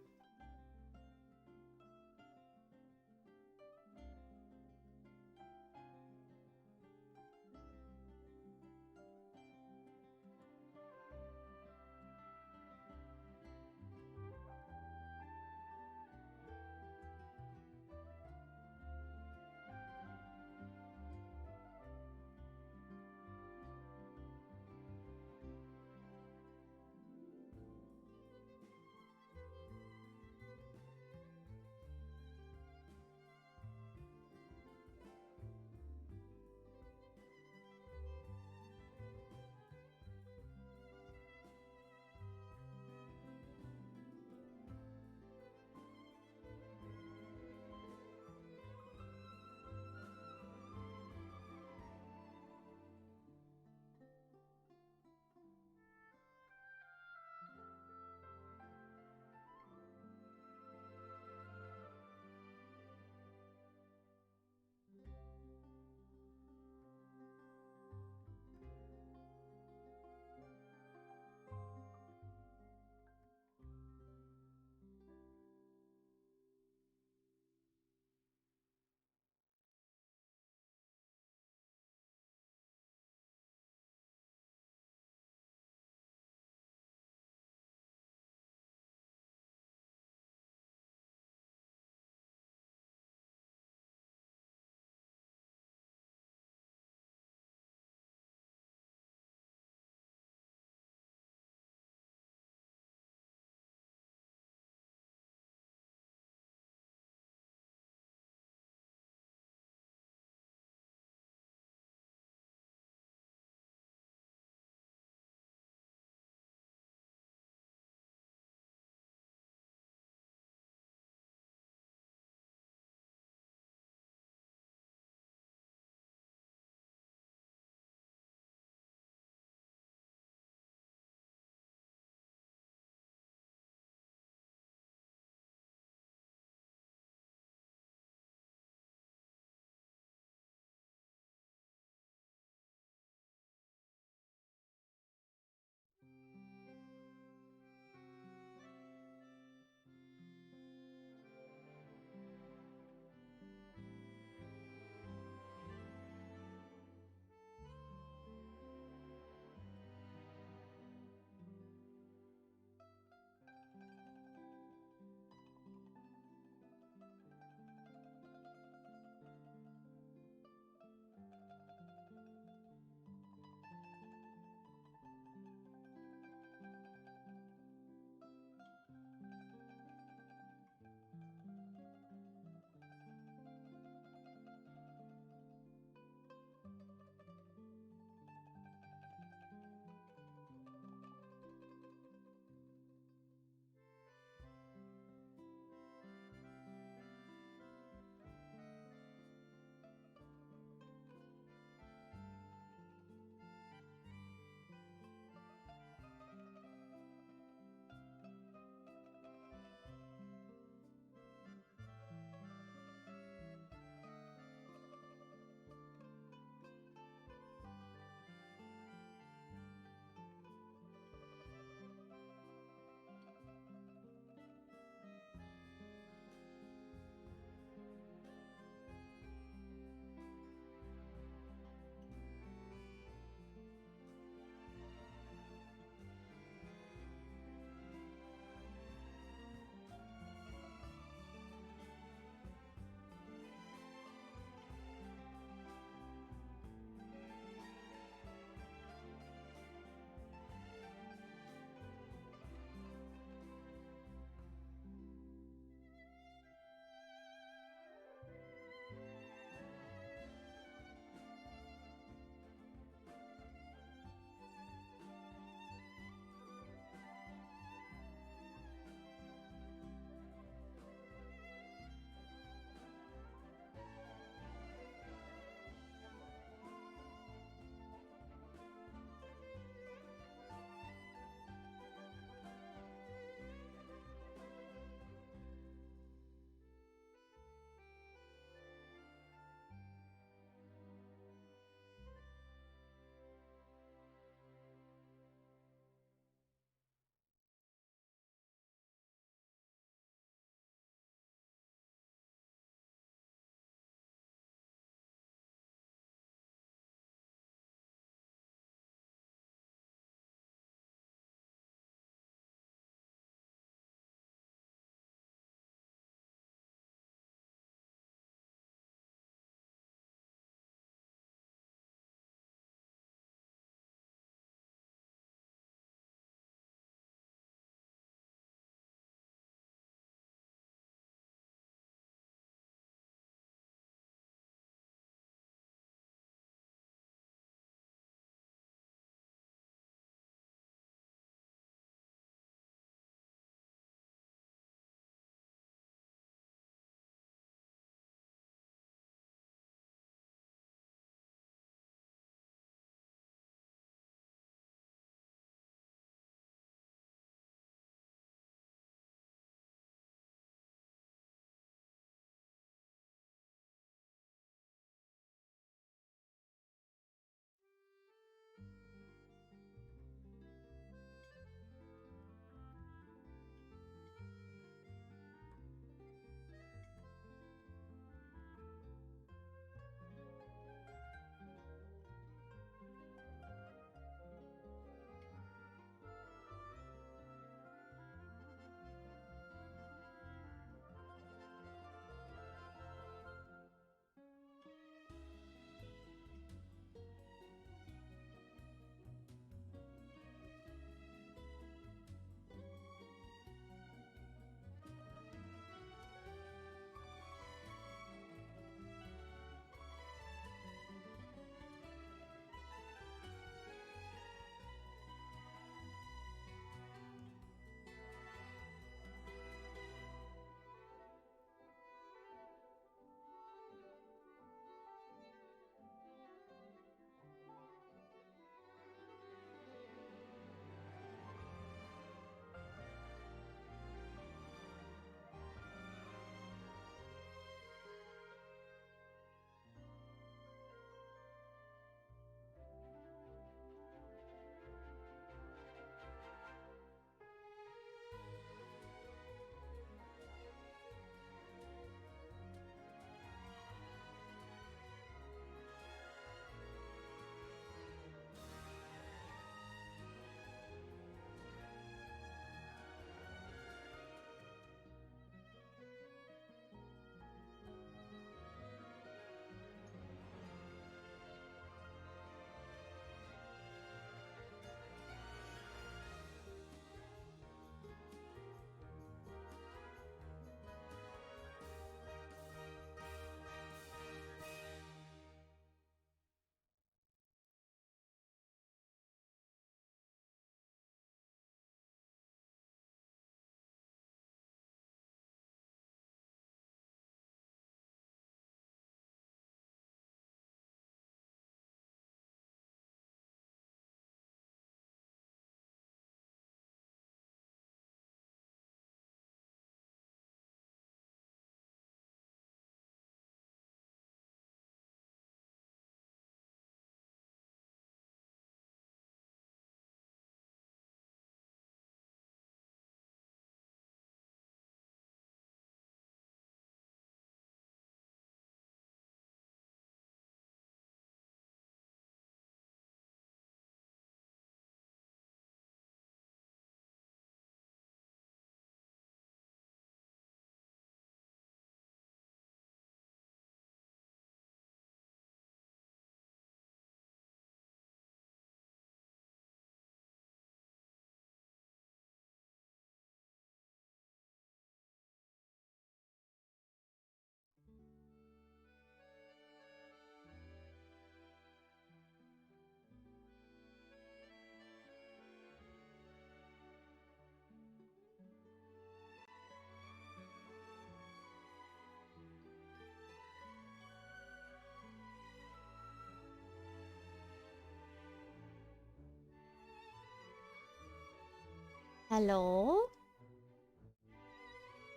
Hello?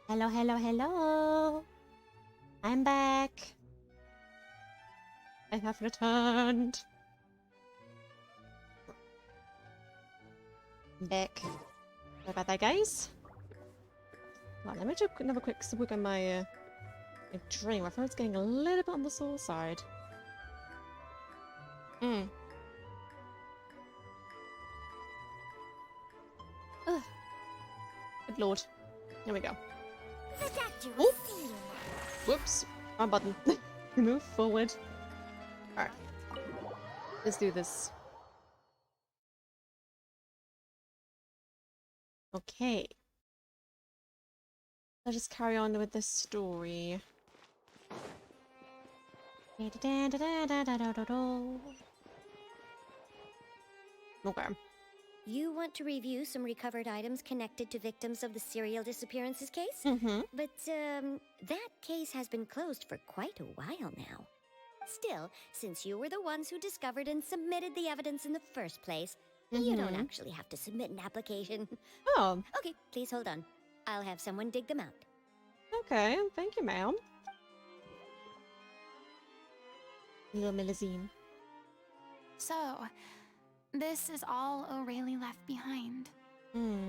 Hello, hello, hello. I'm back. I have returned. Back. Sorry about that, guys. Well, let me do another quick look at my drink. My phone's getting a little bit on the sore side. Ugh. Good lord. There we go. The doctor will see you now. Whoops. Wrong button. Move forward. Alright. Let's do this. Okay. Let's just carry on with this story. Okay. You want to review some recovered items connected to victims of the serial disappearances case? Mm-hmm. But, that case has been closed for quite a while now. Still, since you were the ones who discovered and submitted the evidence in the first place, you don't actually have to submit an application. Oh. Okay, please hold on. I'll have someone dig them out. Okay, thank you, ma'am. Little Melusine. So, this is all O'Reilly left behind.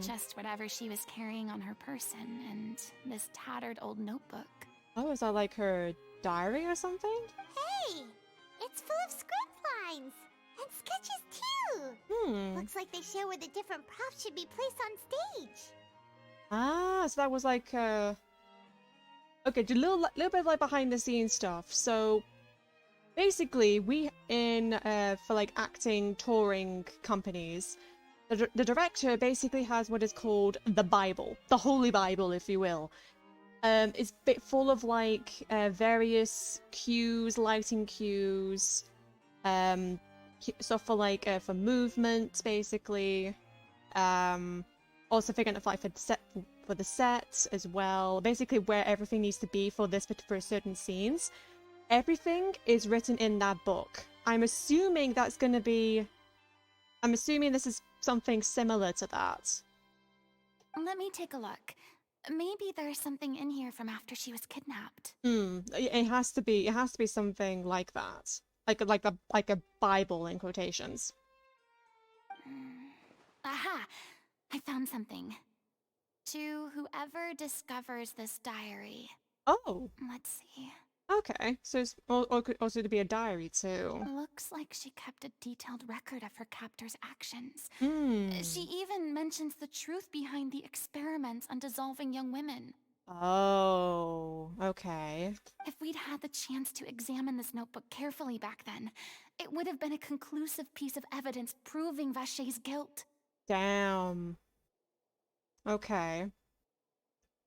Just whatever she was carrying on her person and this tattered old notebook. Oh, is that like her diary or something? Hey! It's full of script lines! And sketches too! Looks like they show where the different props should be placed on stage. Ah, so that was like okay, a little bit like behind the scenes stuff. So basically, we for like acting touring companies, the director basically has what is called the Bible, the Holy Bible, if you will. It's a bit full of like various cues, lighting cues, stuff for like for movement, basically. Also figuring out like for the sets as well. Basically, where everything needs to be for certain scenes. Everything is written in that book. I'm assuming this is something similar to that. Let me take a look. Maybe there's something in here from after she was kidnapped. It has to be something like that. Like a Bible in quotations. Aha! I found something. To whoever discovers this diary. Oh. Let's see. Okay, so it's also to be a diary too. Looks like she kept a detailed record of her captor's actions. Hmm. She even mentions the truth behind the experiments on dissolving young women. Oh, okay. If we'd had the chance to examine this notebook carefully back then, it would have been a conclusive piece of evidence proving Vacher's guilt. Damn. Okay.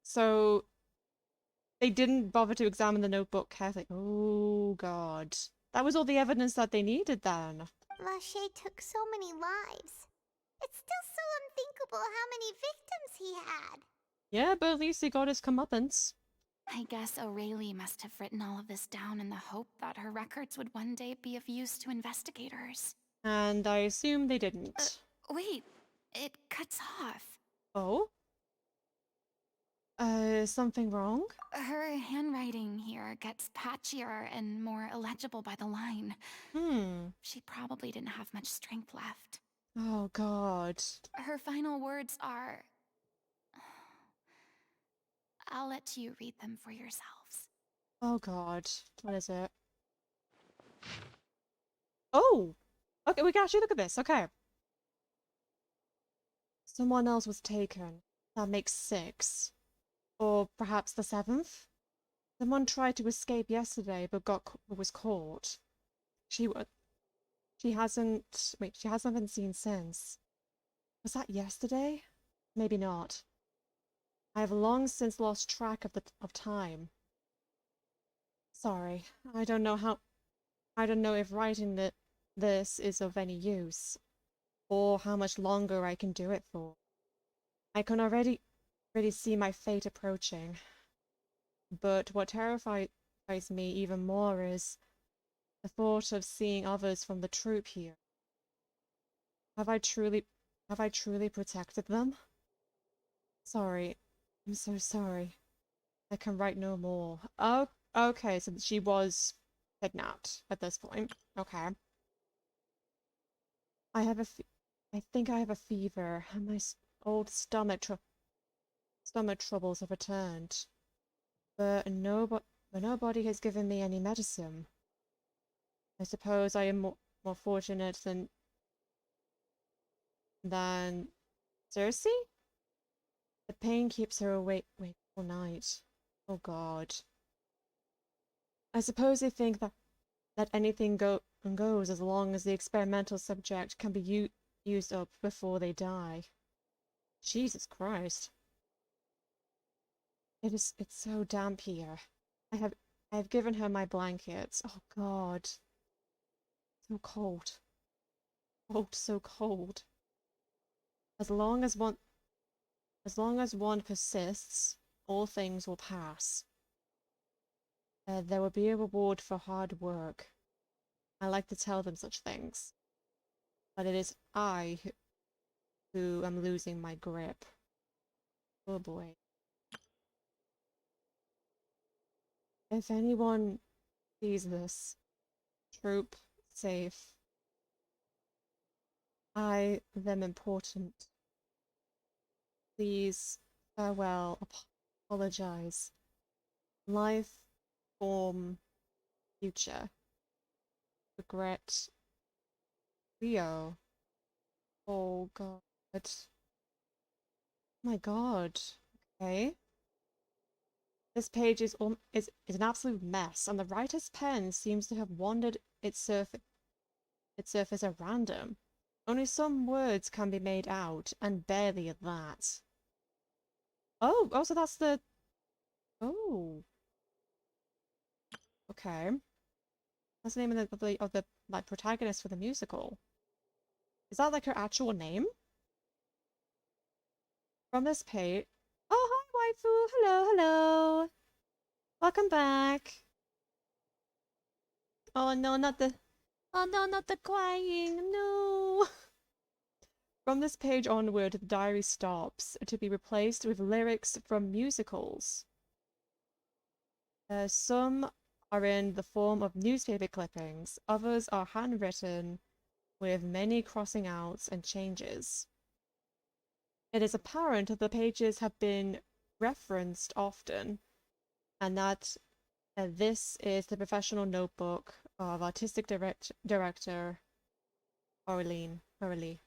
So they didn't bother to examine the notebook carefully. Oh god. That was all the evidence that they needed then. Vacher took so many lives. It's still so unthinkable how many victims he had. Yeah, but at least he got his comeuppance. I guess O'Reilly must have written all of this down in the hope that her records would one day be of use to investigators. And I assume they didn't. Wait, it cuts off. Oh? Something wrong? Her handwriting here gets patchier and more illegible by the line. She probably didn't have much strength left. Oh god. Her final words are... I'll let you read them for yourselves. Oh god. What is it? Oh! Okay, we can actually look at this. Okay. Someone else was taken. That makes 6. Or perhaps the 7th? Someone tried to escape yesterday but was caught. She hasn't been seen since. Was that yesterday? Maybe not. I have long since lost track of time. Sorry, I don't know if writing this is of any use, or how much longer I can do it for. I can already see my fate approaching. But what terrifies me even more is the thought of seeing others from the troop here. Have I truly protected them? Sorry. I'm so sorry. I can write no more. Oh, okay, so she was kidnapped at this point. Okay. I think I have a fever, and my old stomach troubles have returned. But nobody has given me any medicine. I suppose I am more fortunate than Cersei? The pain keeps her awake all night. Oh God. I suppose they think that anything goes as long as the experimental subject can be used up before they die. Jesus Christ. It's so damp here. I have given her my blankets. Oh God. So cold. Cold, so cold. As long as one persists, all things will pass. There will be a reward for hard work. I like to tell them such things. But it is I who am losing my grip. Oh boy. If anyone sees this, troop, safe, I, them important. Please, farewell, apologize. Life, form, future. Regret. Leo. Oh God. My God. Okay. This page is an absolute mess, and the writer's pen seems to have wandered its surface at random. Only some words can be made out, and barely at that. Oh, so that's the... Oh. Okay. That's the name of the like protagonist for the musical. Is that like her actual name? From this page. Oh, hi, waifu. Hello, hello. Welcome back. Oh no, not the... Oh no, not the crying. No. From this page onward, the diary stops, to be replaced with lyrics from musicals. Some are in the form of newspaper clippings, others are handwritten, with many crossing outs and changes. It is apparent that the pages have been referenced often, and that this is the professional notebook of artistic director Aurelie.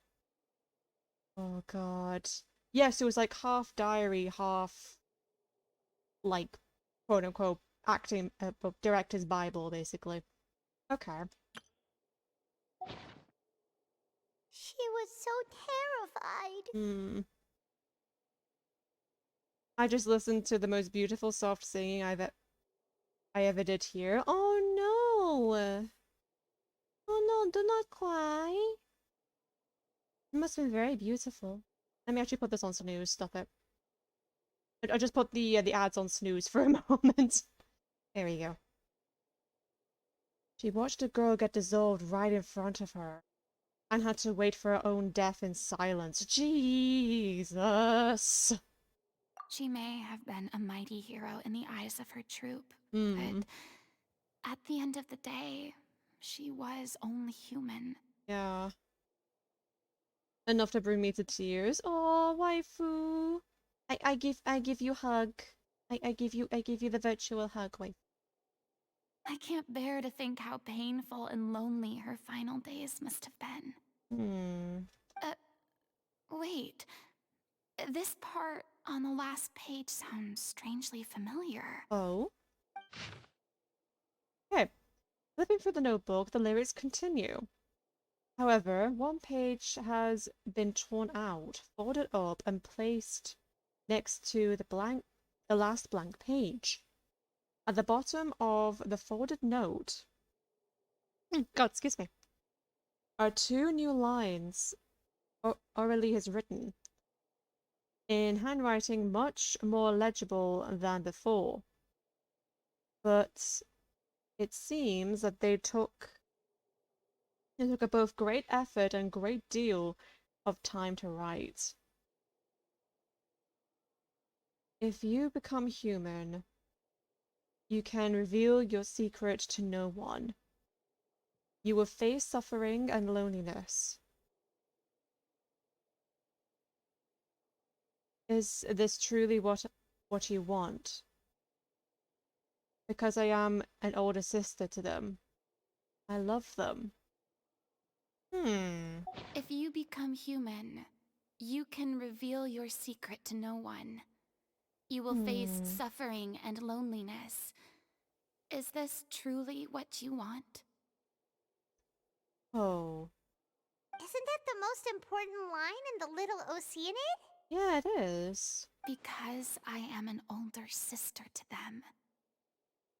Oh God. Yes, it was like half diary, half like quote unquote acting director's Bible, basically. Okay. She was so terrified. I just listened to the most beautiful soft singing I ever did here. Oh no! Oh no, do not cry. It must have been very beautiful. Let me actually put this on snooze, stop it. I just put the ads on snooze for a moment. There we go. She watched a girl get dissolved right in front of her, and had to wait for her own death in silence. Jesus! She may have been a mighty hero in the eyes of her troop, Hmm. but at the end of the day, she was only human. Yeah. Enough to bring me to tears. Oh, waifu. I give you hug. I give you the virtual hug, waifu. I can't bear to think how painful and lonely her final days must have been. Wait. This part on the last page sounds strangely familiar. Oh? Okay. Flipping through the notebook, the lyrics continue. However, one page has been torn out, folded up, and placed next to the last blank page. At the bottom of the folded note, God, excuse me, are two new lines Aurelie has written, in handwriting much more legible than before. But it seems that they took a both great effort and great deal of time to write. If you become human, you can reveal your secret to no one. You will face suffering and loneliness. Is this truly what you want? Because I am an older sister to them. I love them. If you become human, you can reveal your secret to no one. You will face suffering and loneliness. Is this truly what you want? Oh. Isn't that the most important line in the Little Oceanid? Yeah, it is. Because I am an older sister to them.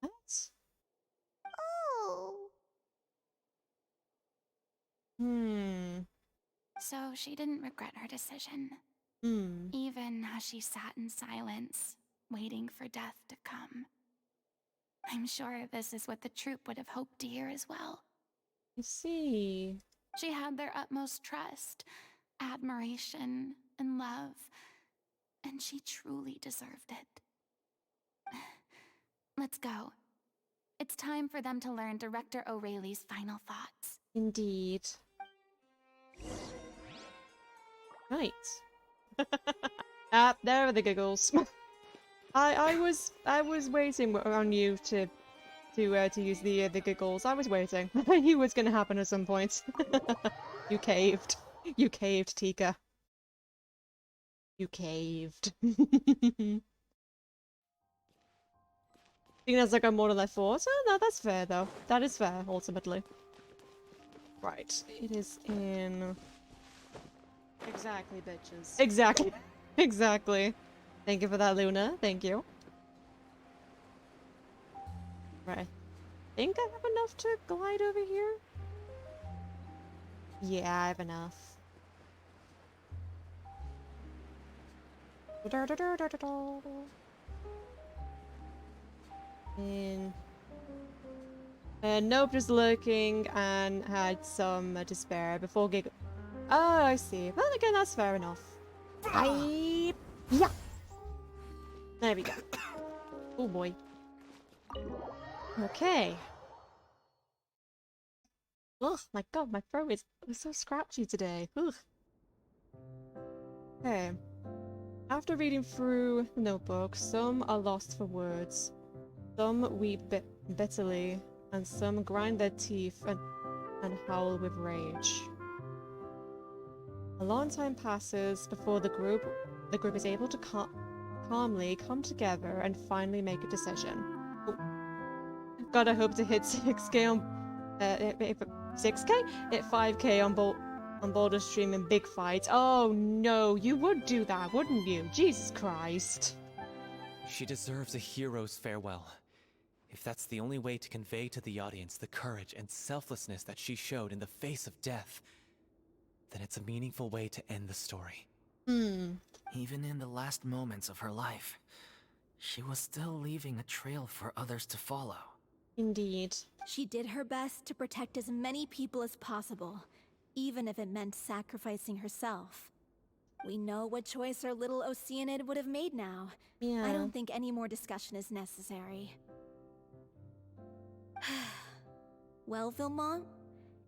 What? Oh. So she didn't regret her decision. Even as she sat in silence, waiting for death to come. I'm sure this is what the troupe would have hoped to hear as well. I see. She had their utmost trust, admiration, and love, and she truly deserved it. Let's go. It's time for them to learn Director O'Reilly's final thoughts. Indeed. Right. There are the giggles. I was waiting on you to use the giggles. I was waiting. I knew it was gonna happen at some point. You caved. You caved, Tika. You caved. I think that's like a more than I thought. Oh, no, that's fair though. That is fair, ultimately. Right. It is in... Exactly, bitches. Exactly. Exactly. Thank you for that, Luna. Thank you. Right. I think I have enough to glide over here. Yeah, I have enough. Nope, just lurking and had some despair before gig. Oh, I see. Well, again, that's fair enough. Yeah. There we go. Oh boy. Okay. Ugh, my god, my throat is so scratchy today. Ugh. Okay. After reading through the notebook, some are lost for words. Some weep bitterly, and some grind their teeth and howl with rage. A long time passes before the group is able to calmly come together and finally make a decision. Oh. Gotta hope to hit 6k on 6k? Hit 5k on Boulder Stream in big fights. Oh no, you would do that, wouldn't you? Jesus Christ. She deserves a hero's farewell. If that's the only way to convey to the audience the courage and selflessness that she showed in the face of death, then it's a meaningful way to end the story. Even in the last moments of her life, she was still leaving a trail for others to follow. Indeed. She did her best to protect as many people as possible, even if it meant sacrificing herself. We know what choice our little Oceanid would have made now. Yeah. I don't think any more discussion is necessary. Well, Vilmont,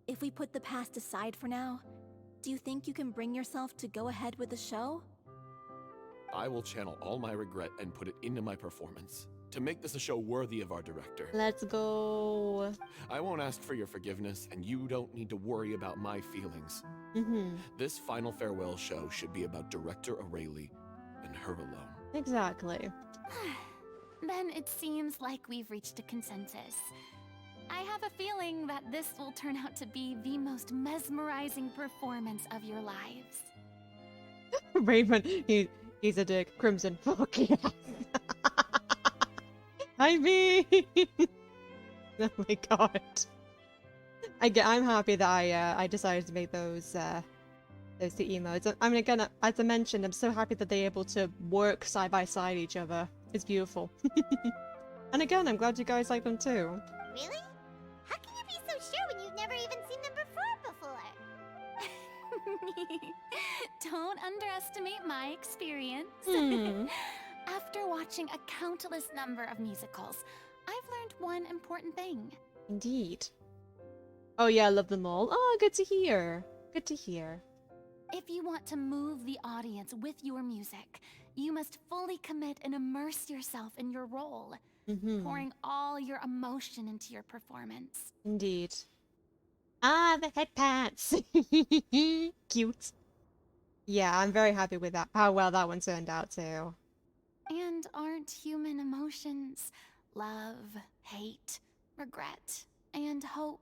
if we put the past aside for now, do you think you can bring yourself to go ahead with the show? I will channel all my regret and put it into my performance, to make this a show worthy of our director. Let's go. I won't ask for your forgiveness, and you don't need to worry about my feelings. This final farewell show should be about Director O'Reilly and her alone. Exactly. Then it seems like we've reached a consensus. I have a feeling that this will turn out to be the most mesmerizing performance of your lives. Raven, he's a dick. Crimson, fuck yeah. I mean, oh my god. I'm happy that I decided to make those two emotes. I mean, again, as I mentioned, I'm so happy that they're able to work side by side each other. It's beautiful. And again, I'm glad you guys like them too. Really? How can you be so sure when you've never even seen them before? Don't underestimate my experience. After watching a countless number of musicals, I've learned one important thing. Indeed. Oh yeah, I love them all. Oh, good to hear. Good to hear. If you want to move the audience with your music, you must fully commit and immerse yourself in your role, pouring all your emotion into your performance. Indeed. Ah, the head pats. Cute. Yeah, I'm very happy with that. How well that one turned out too. And aren't human emotions, love, hate, regret, and hope,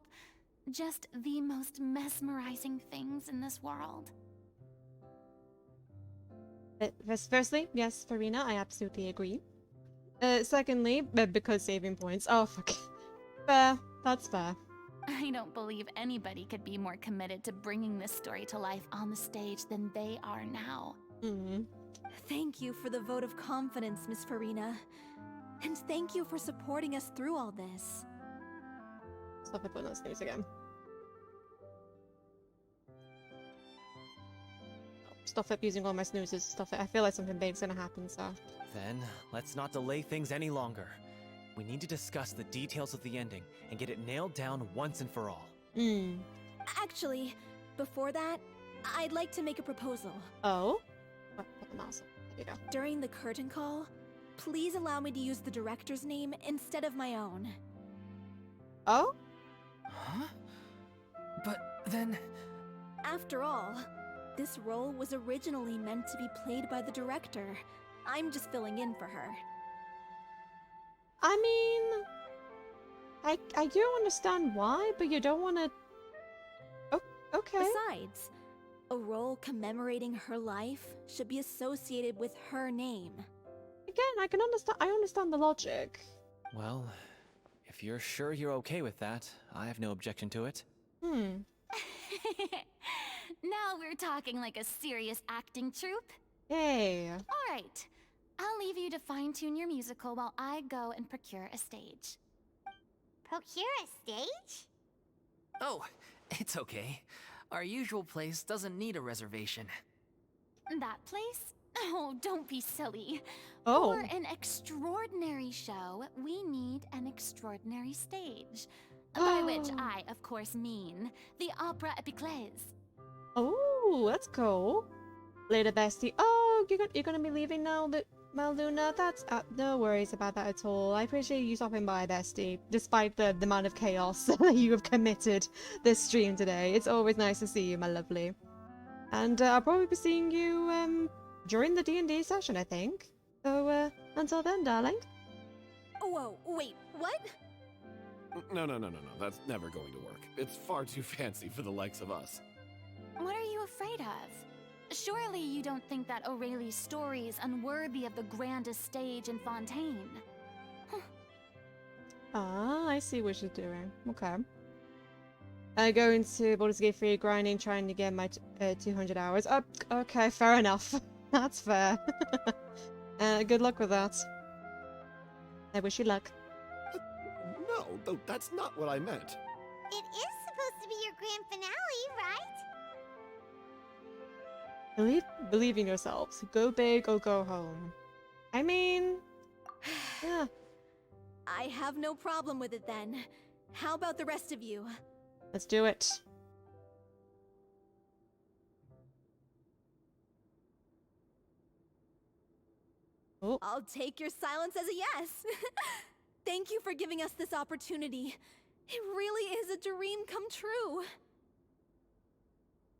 just the most mesmerizing things in this world? Firstly, yes, Farina, I absolutely agree. Secondly, because saving points. Oh, fuck. Fair. That's fair. I don't believe anybody could be more committed to bringing this story to life on the stage than they are now. Thank you for the vote of confidence, Miss Farina. And thank you for supporting us through all this. Stop it putting those things again. Stop it using all my snoozes. Stop it. I feel like something big's gonna happen, so. Then, let's not delay things any longer. We need to discuss the details of the ending and get it nailed down once and for all. Actually, before that, I'd like to make a proposal. Oh? Put them also. There you go. During the curtain call, please allow me to use the director's name instead of my own. Oh? Huh? But then... After all, this role was originally meant to be played by the director. I'm just filling in for her. I mean... I do understand why, but you don't want to... Oh, okay. Besides, a role commemorating her life should be associated with her name. Again, I understand the logic. Well, if you're sure you're okay with that, I have no objection to it. Now we're talking like a serious acting troupe. Hey. All right. I'll leave you to fine-tune your musical while I go and procure a stage. Procure a stage? Oh, it's okay. Our usual place doesn't need a reservation. That place? Oh, don't be silly. Oh. For an extraordinary show, we need an extraordinary stage. By which I, of course, mean the Opera Epiclese. Oh, that's cool. Later, bestie. Oh, you're gonna be leaving now, Maluna? That's no worries about that at all. I appreciate you stopping by, bestie, despite the amount of chaos that you have committed this stream today. It's always nice to see you, my lovely. And I'll probably be seeing you during the D&D session, I think. So until then, darling. Whoa, wait, what? No. That's never going to work. It's far too fancy for the likes of us. What are you afraid of? Surely you don't think that Aurelie's story is unworthy of the grandest stage in Fontaine. Ah, I see what she's doing. Okay. I go into Baldur's Gate 3 grinding, trying to get my 200 hours. Oh, okay, fair enough. That's fair. Good luck with that. I wish you luck. No, that's not what I meant. It is supposed to be your grand finale, right? Believe in yourselves. Go big or go home. I mean... yeah. I have no problem with it then. How about the rest of you? Let's do it. Oh. I'll take your silence as a yes. Thank you for giving us this opportunity. It really is a dream come true.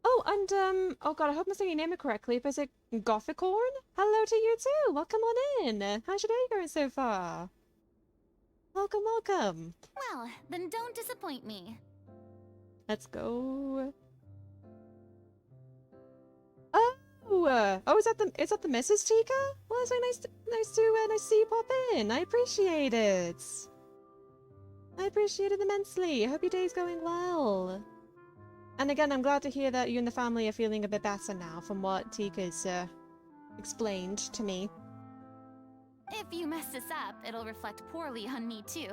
Oh, and, oh god, I hope I'm saying your name correctly, but is it Gothicorn? Hello to you too! Welcome on in! How's your day going so far? Welcome, welcome! Well, then don't disappoint me. Let's go. Oh, is that the Mrs. Tika? Well, it's very nice to see you pop in. I appreciate it. I appreciate it immensely. I hope your day's going well. And again, I'm glad to hear that you and the family are feeling a bit better now from what Tika's explained to me. If you mess this up, it'll reflect poorly on me too.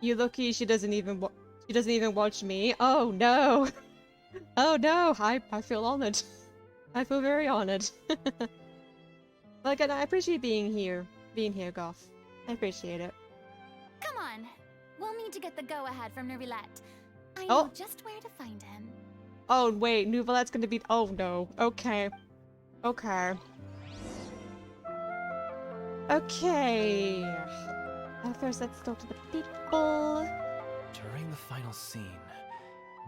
You're lucky she doesn't even watch me. Oh no. Oh no. I feel honored. I feel very honored. Well, again, I appreciate being here, Goth. I appreciate it. Come on. We'll need to get the go-ahead from Neuvillette. I Oh. know just where to find him. Oh, wait, Neuvillette's gonna be- oh no. Okay. Okay. Okay. First, let's talk to the people. During the final scene,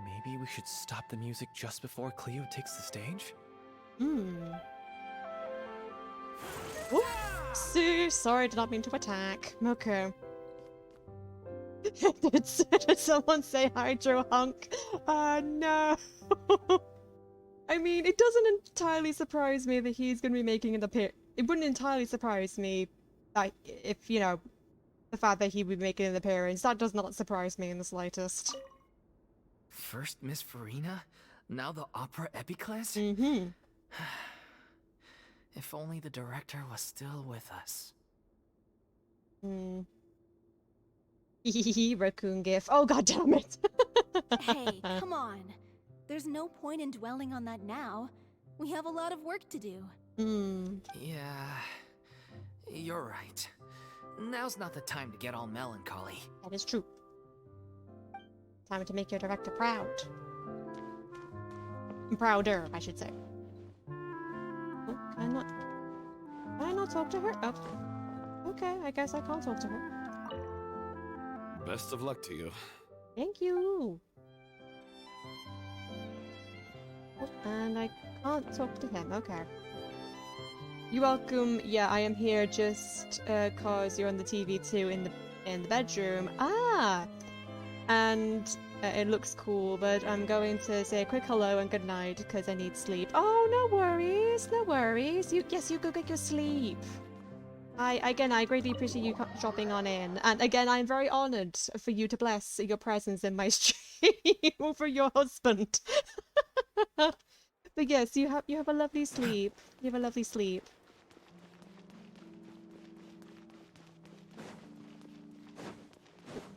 maybe we should stop the music just before Cleo takes the stage? Oopsie, sorry, did not mean to attack. Okay. Did someone say Hydro Hunk? No. I mean, it doesn't entirely surprise me that he's going to be making an appearance. It wouldn't entirely surprise me that if, you know, the fact that he would be making an appearance. That does not surprise me in the slightest. First Miss Farina, now the opera epiclese? If only the director was still with us. Raccoon gif. Oh, god damn it. Hey, come on. There's no point in dwelling on that now. We have a lot of work to do. Yeah, you're right. Now's not the time to get all melancholy. That is true. Time to make your director proud. Prouder, I should say. Oh, can I not talk to her? Oh. Okay, I guess I can't talk to her. Best of luck to you. Thank you. Oh, and I can't talk to him. Okay. You're welcome. Yeah, I am here just cause you're on the TV too in the bedroom. Ah, and it looks cool. But I'm going to say a quick hello and good night because I need sleep. Oh, no worries, no worries. You go get your sleep. I greatly appreciate you dropping on in, and again, I'm very honored for you to bless your presence in my stream over your husband. But yes, you have a lovely sleep. You have a lovely sleep.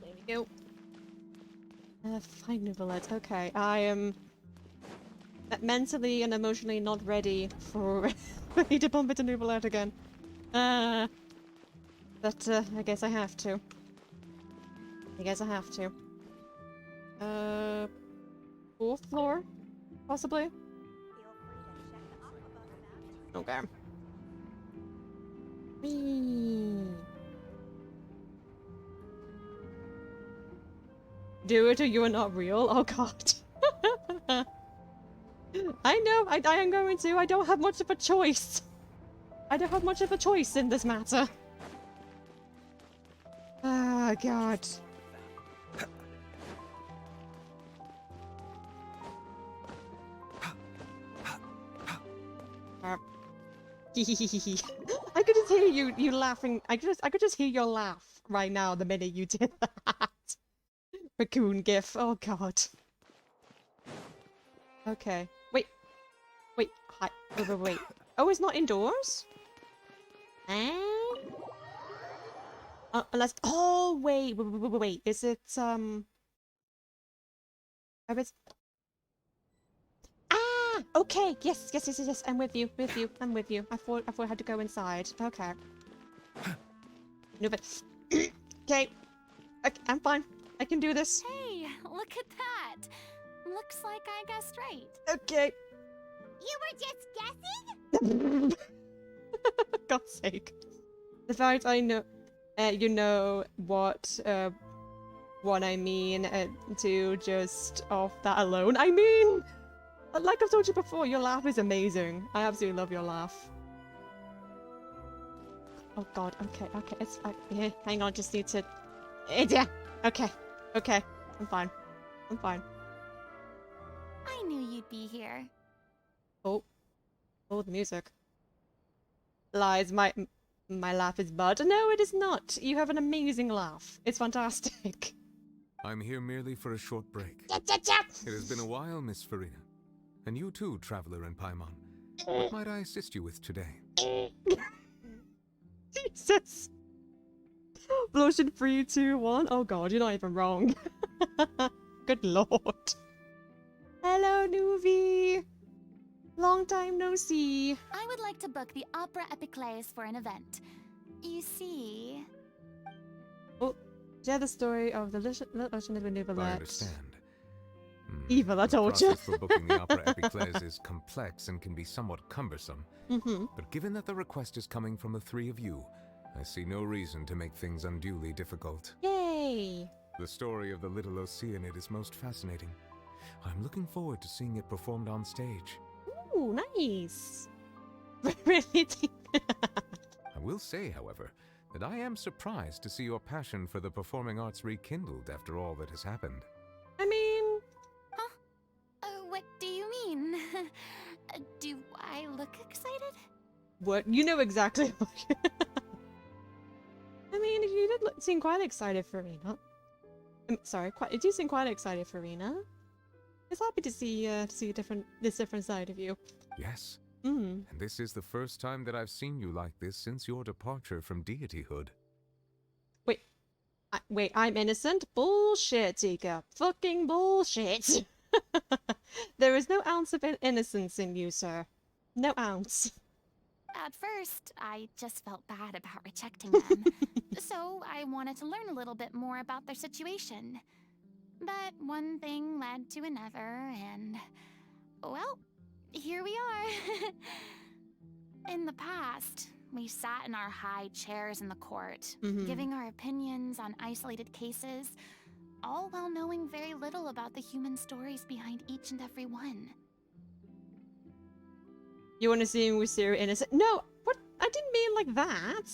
There we go. Fine, Neuvillette. Okay, I am mentally and emotionally not ready for me to bump into Neuvillette again. But I guess I have to. Fourth floor? Possibly? Okay. Do it or you are not real? Oh god. I know, I am going to. I don't have much of a choice. I don't have much of a choice in this matter. Ah, god. I could just hear you laughing. I could just hear your laugh right now the minute you did that. Raccoon gif. Oh god. Okay. Wait. Hi. Wait. Oh, it's not indoors? Unless. Oh, wait. Is it Oh, it's. Ah. Okay. Yes. I'm with you. I'm with you. I thought I had to go inside. Okay. No, but. Okay. I'm fine. I can do this. Hey, look at that. Looks like I guessed right. Okay. You were just guessing? God's sake. The fact I know, you know what I mean, to just off that alone. I mean, like I've told you before, your laugh is amazing. I absolutely love your laugh. Oh god, okay, it's yeah, hang on, just need to. Yeah, okay, I'm fine. I knew you'd be here. Oh, the music. Lies, my laugh is bad. No, it is not. You have an amazing laugh. It's fantastic. I'm here merely for a short break. It has been a while, Miss Farina. And you too, traveler in Paimon. What might I assist you with today? Jesus. Blushing 3, 2, 1. Oh god, you're not even wrong. Good lord. Hello, Nuvi. Long time no see. I would like to book the Opera Epiclese for an event. You see... Oh, share the story of the Little Ocean of Neuvillette. I understand. Evil, I The told you. process for booking the Opera Epiclese is complex and can be somewhat cumbersome. But given that the request is coming from the three of you, I see no reason to make things unduly difficult. Yay! The story of the Little Oceanid is most fascinating. I'm looking forward to seeing it performed on stage. Ooh, nice. Really? I will say, however, that I am surprised to see your passion for the performing arts rekindled after all that has happened. I mean... what do you mean? Do I look excited? What? You know exactly what I mean, you did seem quite excited for Rena. Sorry, you do seem quite excited for Rena. It's happy to see this different side of you. Yes. And this is the first time that I've seen you like this since your departure from deityhood. Wait, I'm innocent? Bullshit, Tika. Fucking bullshit. There is no ounce of innocence in you, sir. No ounce. At first, I just felt bad about rejecting them. So I wanted to learn a little bit more about their situation. But one thing led to another, and... well, here we are. In the past, we sat in our high chairs in the court, giving our opinions on isolated cases, all while knowing very little about the human stories behind each and every one. You want to see me with zero innocence? No, what? I didn't mean like that.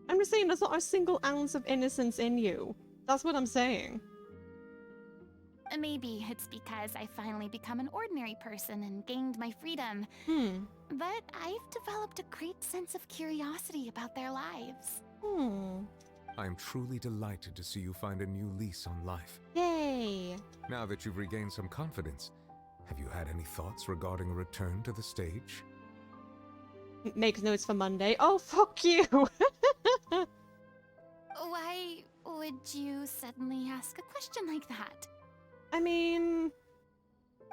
I'm just saying there's not a single ounce of innocence in you. That's what I'm saying. Maybe it's because I finally become an ordinary person and gained my freedom. But I've developed a great sense of curiosity about their lives. I am truly delighted to see you find a new lease on life. Yay! Now that you've regained some confidence, have you had any thoughts regarding a return to the stage? Make notes for Monday. Oh, fuck you! Why would you suddenly ask a question like that? I mean...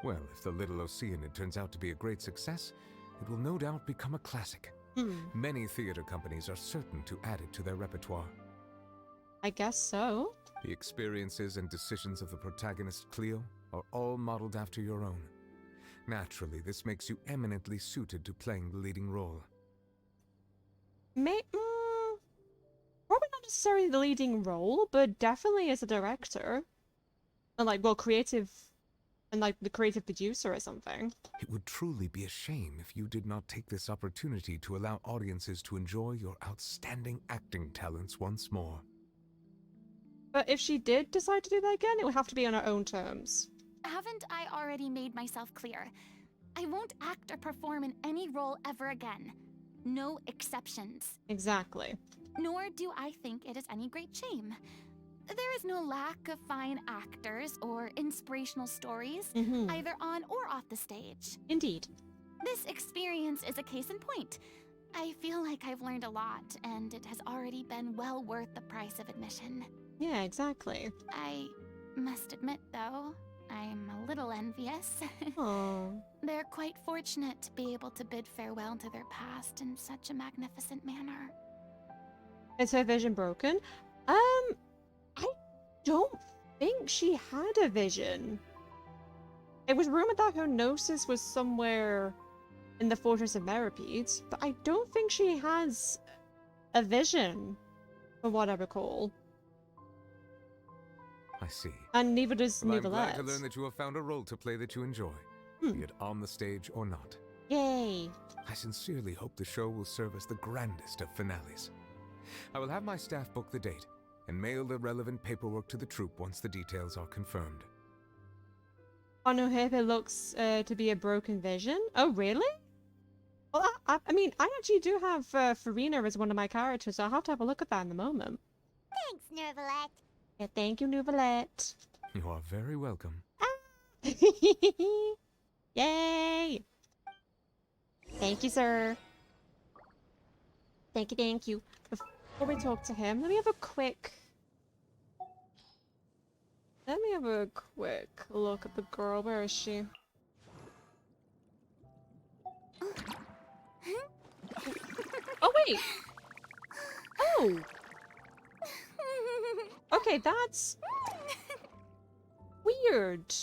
Well, if the Little Oceanid turns out to be a great success, it will no doubt become a classic. Many theater companies are certain to add it to their repertoire. I guess so. The experiences and decisions of the protagonist Cleo are all modeled after your own. Naturally, this makes you eminently suited to playing the leading role. Probably not necessarily the leading role, but definitely as a director. And like, well, creative... and like, the creative producer or something. It would truly be a shame if you did not take this opportunity to allow audiences to enjoy your outstanding acting talents once more. But if she did decide to do that again, it would have to be on her own terms. Haven't I already made myself clear? I won't act or perform in any role ever again. No exceptions. Exactly. Nor do I think it is any great shame. There is no lack of fine actors or inspirational stories, either on or off the stage. Indeed. This experience is a case in point. I feel like I've learned a lot, and it has already been well worth the price of admission. Yeah, exactly. I must admit, though, I'm a little envious. Aww. They're quite fortunate to be able to bid farewell to their past in such a magnificent manner. Is her vision broken? I don't think she had a vision. It was rumored that her gnosis was somewhere in the Fortress of Meripede, but I don't think she has a vision, from what I recall. I see. And neither does Well, I'm glad to Neuvillette. learn that you have found a role to play that you enjoy, be it on the stage or not. Yay! I sincerely hope the show will serve as the grandest of finales. I will have my staff book the date and mail the relevant paperwork to the troupe once the details are confirmed. On her hip, it looks to be a broken vision. Oh, really? Well, I mean, I actually do have Farina as one of my characters, so I'll have to have a look at that in a moment. Thanks, Neuvillette. Yeah, thank you, Neuvillette. You are very welcome. Yay! Thank you, sir. Thank you, thank you. Before we talk to him, let me have a quick look at the girl. Where is she? Wait. Oh. Okay, that's weird.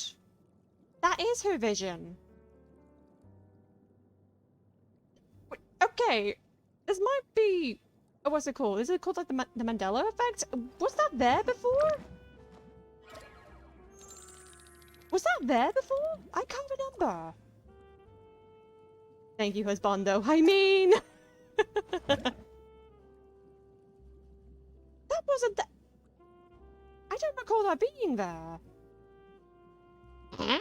That is her vision. Okay, this might be... Oh, what's it called? Is it called like the Mandela effect? Was that there before? Was that there before? I can't remember. Thank you, husbando. I mean... that wasn't that... I don't recall that being there. Huh?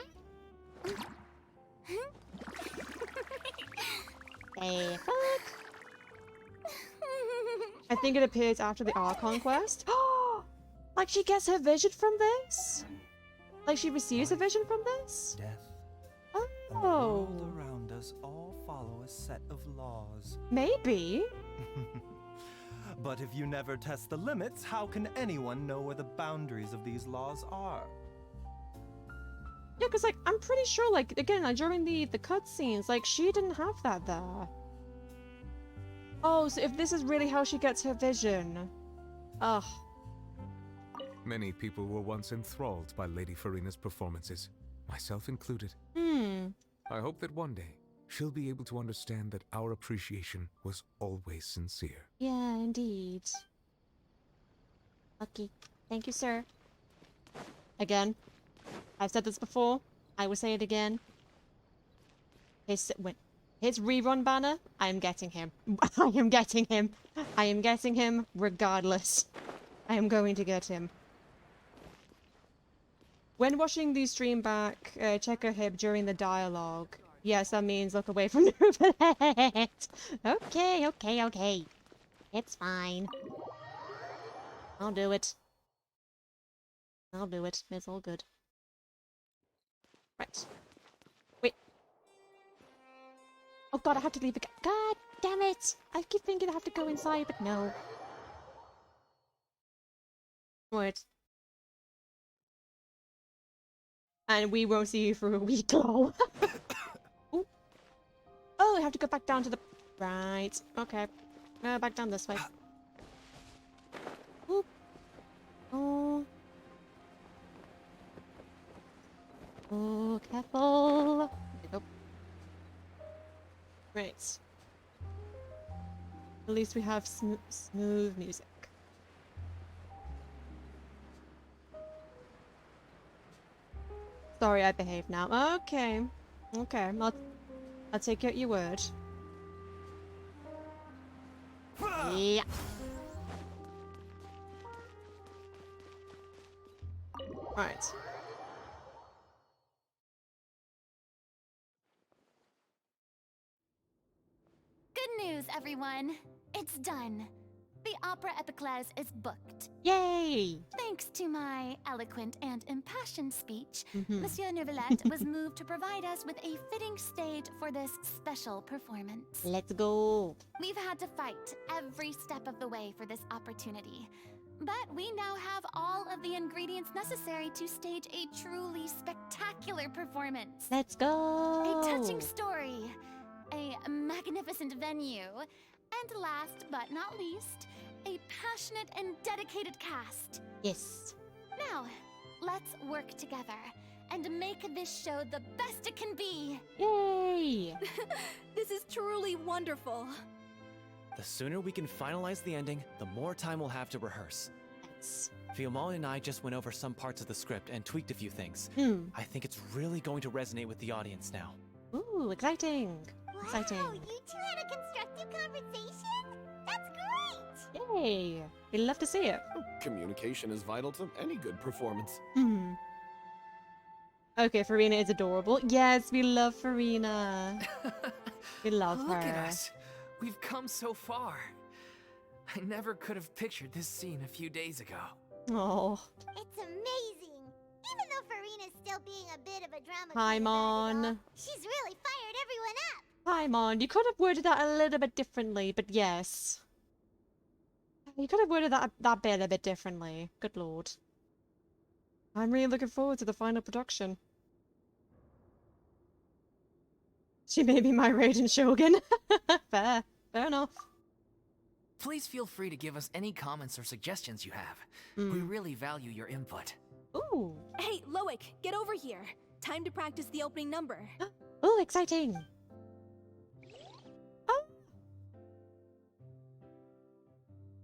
Hey, fuck. I think it appears after the Archon quest. Like she gets her vision from this? Like she receives a vision from this? Death. Oh. And the world around us all follow a set of laws. Maybe. But if you never test the limits, how can anyone know where the boundaries of these laws are? Yeah, because, like, I'm pretty sure, like, again, like, during the cutscenes, like, she didn't have that there. Oh, so if this is really how she gets her vision. Ugh. Many people were once enthralled by Lady Farina's performances, myself included. I hope that one day, she'll be able to understand that our appreciation was always sincere. Yeah, indeed. Lucky. Thank you, sir. Again. I've said this before. I will say it again. His rerun banner, I am getting him. I am getting him. I am getting him regardless. I am going to get him. When watching the stream back, check her hip during the dialogue. Yes, that means look away from the Okay, okay, okay. It's fine. I'll do it. I'll do it. It's all good. Right. Wait. Oh god, I have to leave again. God damn it! I keep thinking I have to go inside, but no. Right. And we won't see you for a week, lol. Ooh. Oh, I have to go back down to the... Right. Okay. Back down this way. Ooh. Oh. Oh, careful. There we go. Right. At least we have smooth music. Sorry, I behaved now. Okay. Okay, I'll take you at your word. Yeah. Right. Good news, everyone. It's done. The opera Epiclese is booked. Yay! Thanks to my eloquent and impassioned speech, Monsieur Neuvillette was moved to provide us with a fitting stage for this special performance. Let's go! We've had to fight every step of the way for this opportunity, but we now have all of the ingredients necessary to stage a truly spectacular performance. Let's go! A touching story, a magnificent venue, and last but not least, a passionate and dedicated cast. Yes. Now, let's work together and make this show the best it can be. Yay! This is truly wonderful. The sooner we can finalize the ending, the more time we'll have to rehearse. Yes. Fiamma and I just went over some parts of the script and tweaked a few things. I think it's really going to resonate with the audience now. Ooh, exciting! Wow, Exciting. you two had a constructive conversation? That's great! Yay! We'd love to see it. Communication is vital to any good performance. Okay, Farina is adorable. Yes, we love Farina. We love her. Look at us. We've come so far. I never could have pictured this scene a few days ago. Oh. It's amazing! Even though Farina's still being a bit of a drama Hi, queen Mon. about it all, she's really fired everyone up! Hi, Mon. You could have worded that a little bit differently, but yes. You could have worded that bit a bit differently. Good lord. I'm really looking forward to the final production. She may be my Raiden Shogun. Fair. Fair enough. Please feel free to give us any comments or suggestions you have. We really value your input. Ooh. Hey, Loic, get over here. Time to practice the opening number. Oh, exciting. Oh.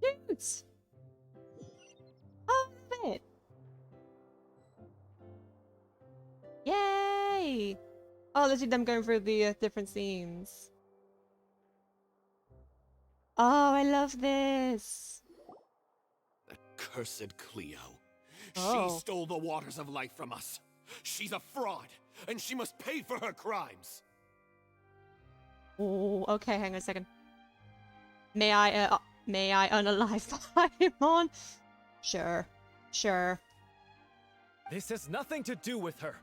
Dudes. Oh, I love it. Yay! Oh, let's see them going through the different scenes. Oh, I love this. That cursed Cleo. Oh. She stole the waters of life from us. She's a fraud, and she must pay for her crimes. Oh, okay, hang on a second. May I unalive Paimon? Sure. Sure. This has nothing to do with her.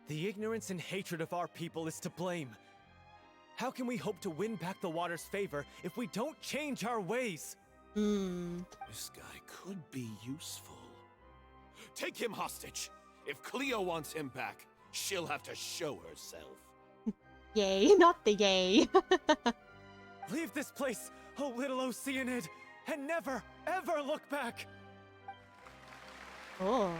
The ignorance and hatred of our people is to blame. How can we hope to win back the water's favor if we don't change our ways? This guy could be useful. Take him hostage. If Cleo wants him back, she'll have to show herself. Yay, not the yay. Leave this place, O little Oceanid, and never, ever look back! Oh.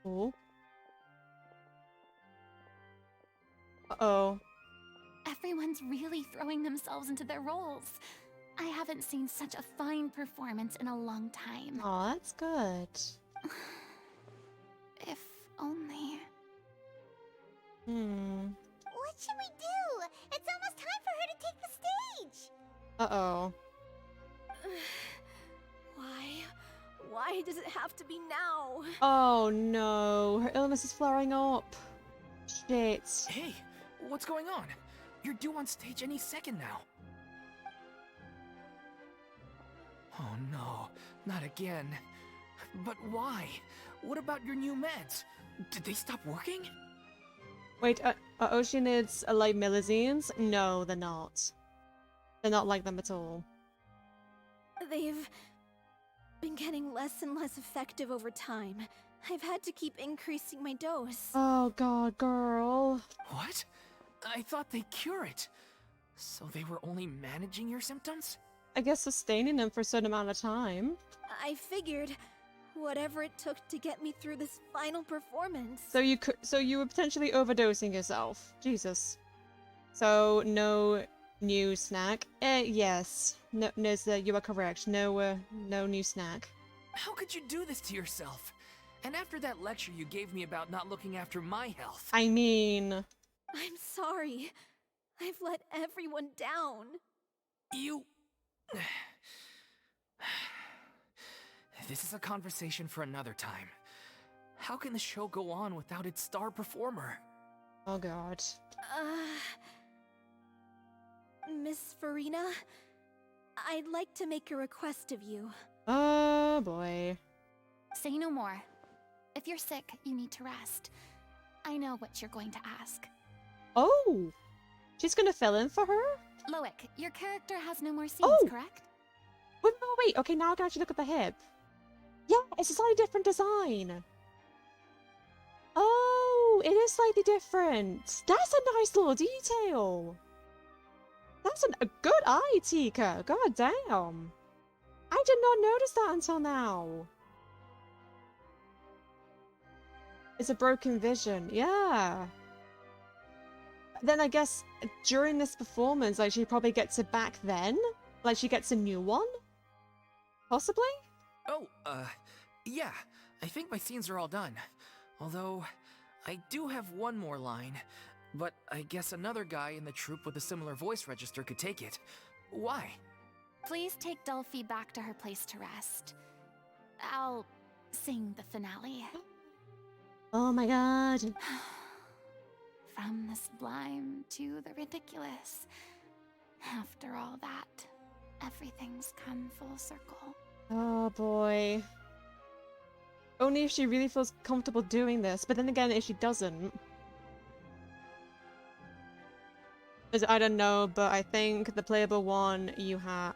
Oh. Uh-oh. Everyone's really throwing themselves into their roles. I haven't seen such a fine performance in a long time. Oh, that's good. If only. What should we do? It's almost time for her to take the stage. Uh-oh. Why does it have to be now? Oh no, her illness is flaring up. Shit. Hey, what's going on? You're due on stage any second now. Oh no, not again. But why? What about your new meds? Did they stop working? Wait, are Oceanids like Millizines? No, they're not. They're not like them at all. They've been getting less and less effective over time. I've had to keep increasing my dose. Oh god, girl. What? I thought they cure it. So they were only managing your symptoms? I guess sustaining them for a certain amount of time. I figured whatever it took to get me through this final performance. So you were potentially overdosing yourself. Jesus. So no new snack. Yes. No, sir, you are correct. No new snack. How could you do this to yourself? And after that lecture you gave me about not looking after my health. I mean... I'm sorry. I've let everyone down. You... This is a conversation for another time. How can the show go on without its star performer? Oh god. Miss Farina, I'd like to make a request of you. Oh boy. Say no more. If you're sick, you need to rest. I know what you're going to ask. Oh! She's gonna fill in for her? Loic, your character has no more scenes, correct? Wait. Okay, now I can actually look at the hip. Yeah, it's a slightly different design. Oh, it is slightly different. That's a nice little detail. That's a good eye, Tika. God damn. I did not notice that until now. It's a broken vision. Yeah. Then I guess during this performance, like, she probably gets it back then? Like, she gets a new one? Possibly? Oh, yeah. I think my scenes are all done. Although, I do have one more line. But I guess another guy in the troupe with a similar voice register could take it. Why? Please take Delphi back to her place to rest. I'll sing the finale. Oh my god. From the sublime to the ridiculous. After all that, everything's come full circle. Oh boy. Only if she really feels comfortable doing this, but then again, if she doesn't. I don't know, but I think the playable one you have...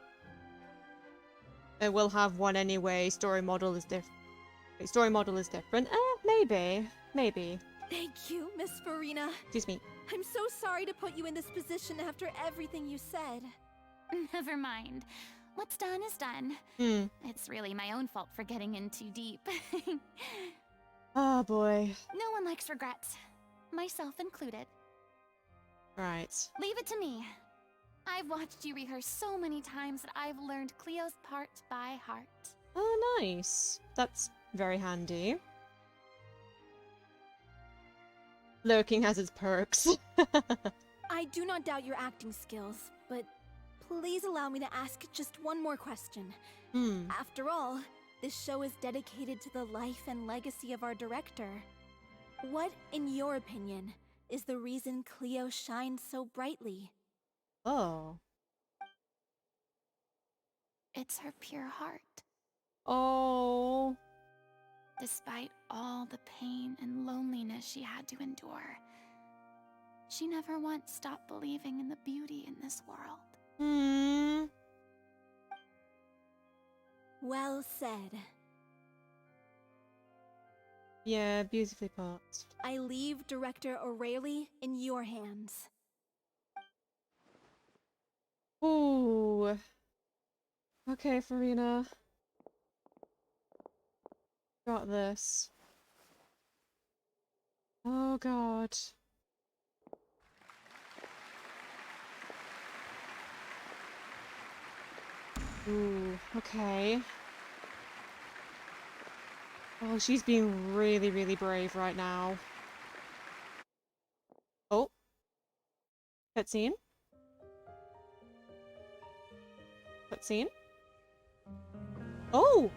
It will have one anyway. Story model is different. Story model is different. Maybe. Thank you, Miss Farina. Excuse me. I'm so sorry to put you in this position after everything you said. Never mind. What's done is done. It's really my own fault for getting in too deep. Oh boy. No one likes regrets, myself included. Right. Leave it to me. I've watched you rehearse so many times that I've learned Cleo's part by heart. Oh, nice. That's very handy. Lurking has its perks. I do not doubt your acting skills, but please allow me to ask just one more question. After all, this show is dedicated to the life and legacy of our director. What, in your opinion, is the reason Cleo shines so brightly? Oh. It's her pure heart. Oh. Despite all the pain and loneliness she had to endure, she never once stopped believing in the beauty in this world. Well said. Yeah, beautifully put. I leave Director O'Reilly in your hands. Ooh. Okay, Farina. Got this. Oh god. Ooh, okay. Oh, she's being really, really brave right now. Oh. Cutscene? Cutscene? Oh!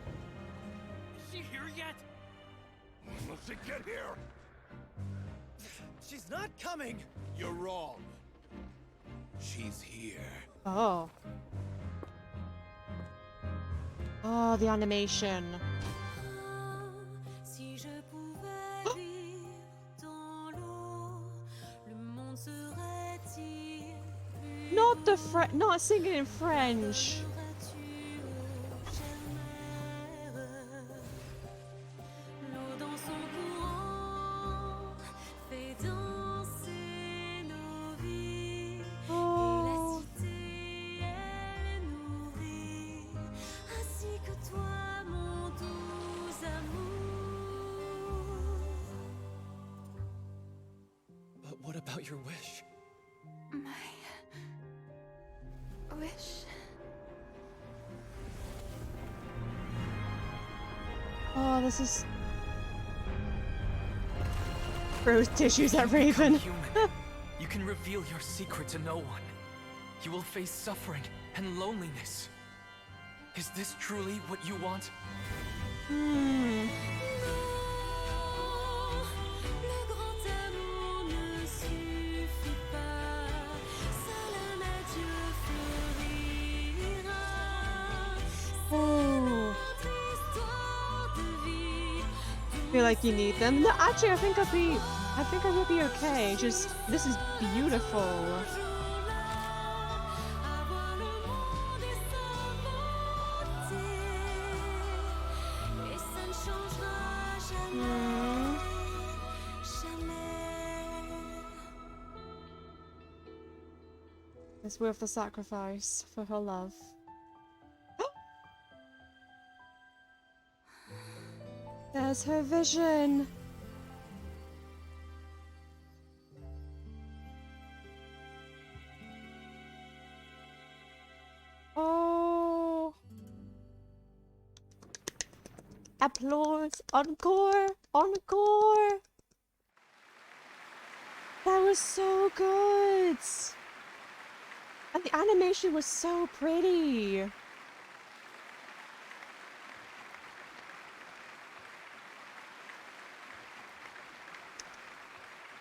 Is she here yet? When will she get here? She's not coming! You're wrong. She's here. Oh. Oh, the animation. Not singing in French. But what about your wish? My wish. Oh, this is... Throws tissues at Raven. You can reveal your secret to no one. You will face suffering and loneliness. Is this truly what you want? I feel like you need them. No, actually, I think I will be okay. Just, this is beautiful. It's worth the sacrifice for her love. There's her vision. Oh. Applause. Encore. Encore. That was so good. And the animation was so pretty.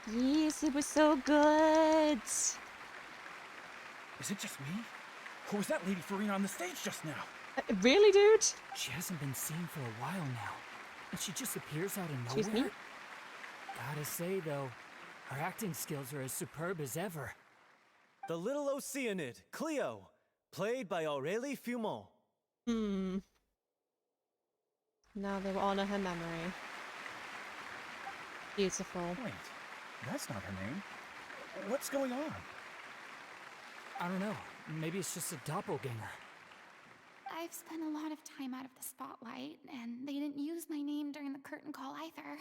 Yes, it was so good. Is it just me? Or was that Lady Farina on the stage just now? Really, dude? She hasn't been seen for a while now. And she just appears out of nowhere. Excuse me? Gotta say, though, her acting skills are as superb as ever. The little Oceanid, Cleo, played by Aurélie Fumont. Now they will honor her memory. Beautiful. Wait, that's not her name. What's going on? I don't know. Maybe it's just a doppelganger. I've spent a lot of time out of the spotlight, and they didn't use my name during the curtain call either.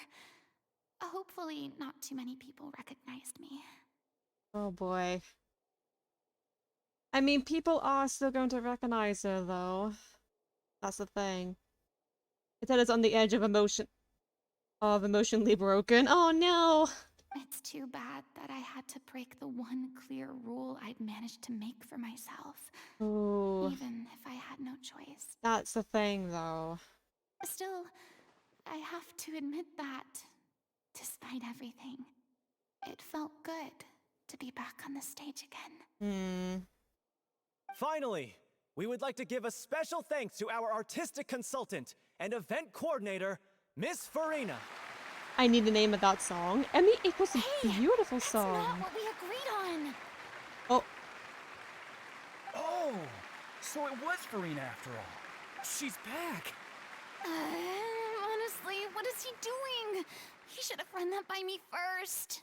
Hopefully, not too many people recognized me. Oh boy. I mean, people are still going to recognize her, though. That's the thing. It said it's on the edge of emotionally broken. Oh no! It's too bad that I had to break the one clear rule I'd managed to make for myself. Ooh. Even if I had no choice. That's the thing, though. Still, I have to admit that, despite everything, it felt good to be back on the stage again. Finally, we would like to give a special thanks to our artistic consultant and event coordinator, Miss Farina. I need the name of that song. I mean, it was a beautiful song. That's not what we agreed on. Oh. Oh, so it was Farina after all. She's back. Honestly, what is he doing? He should have run that by me first.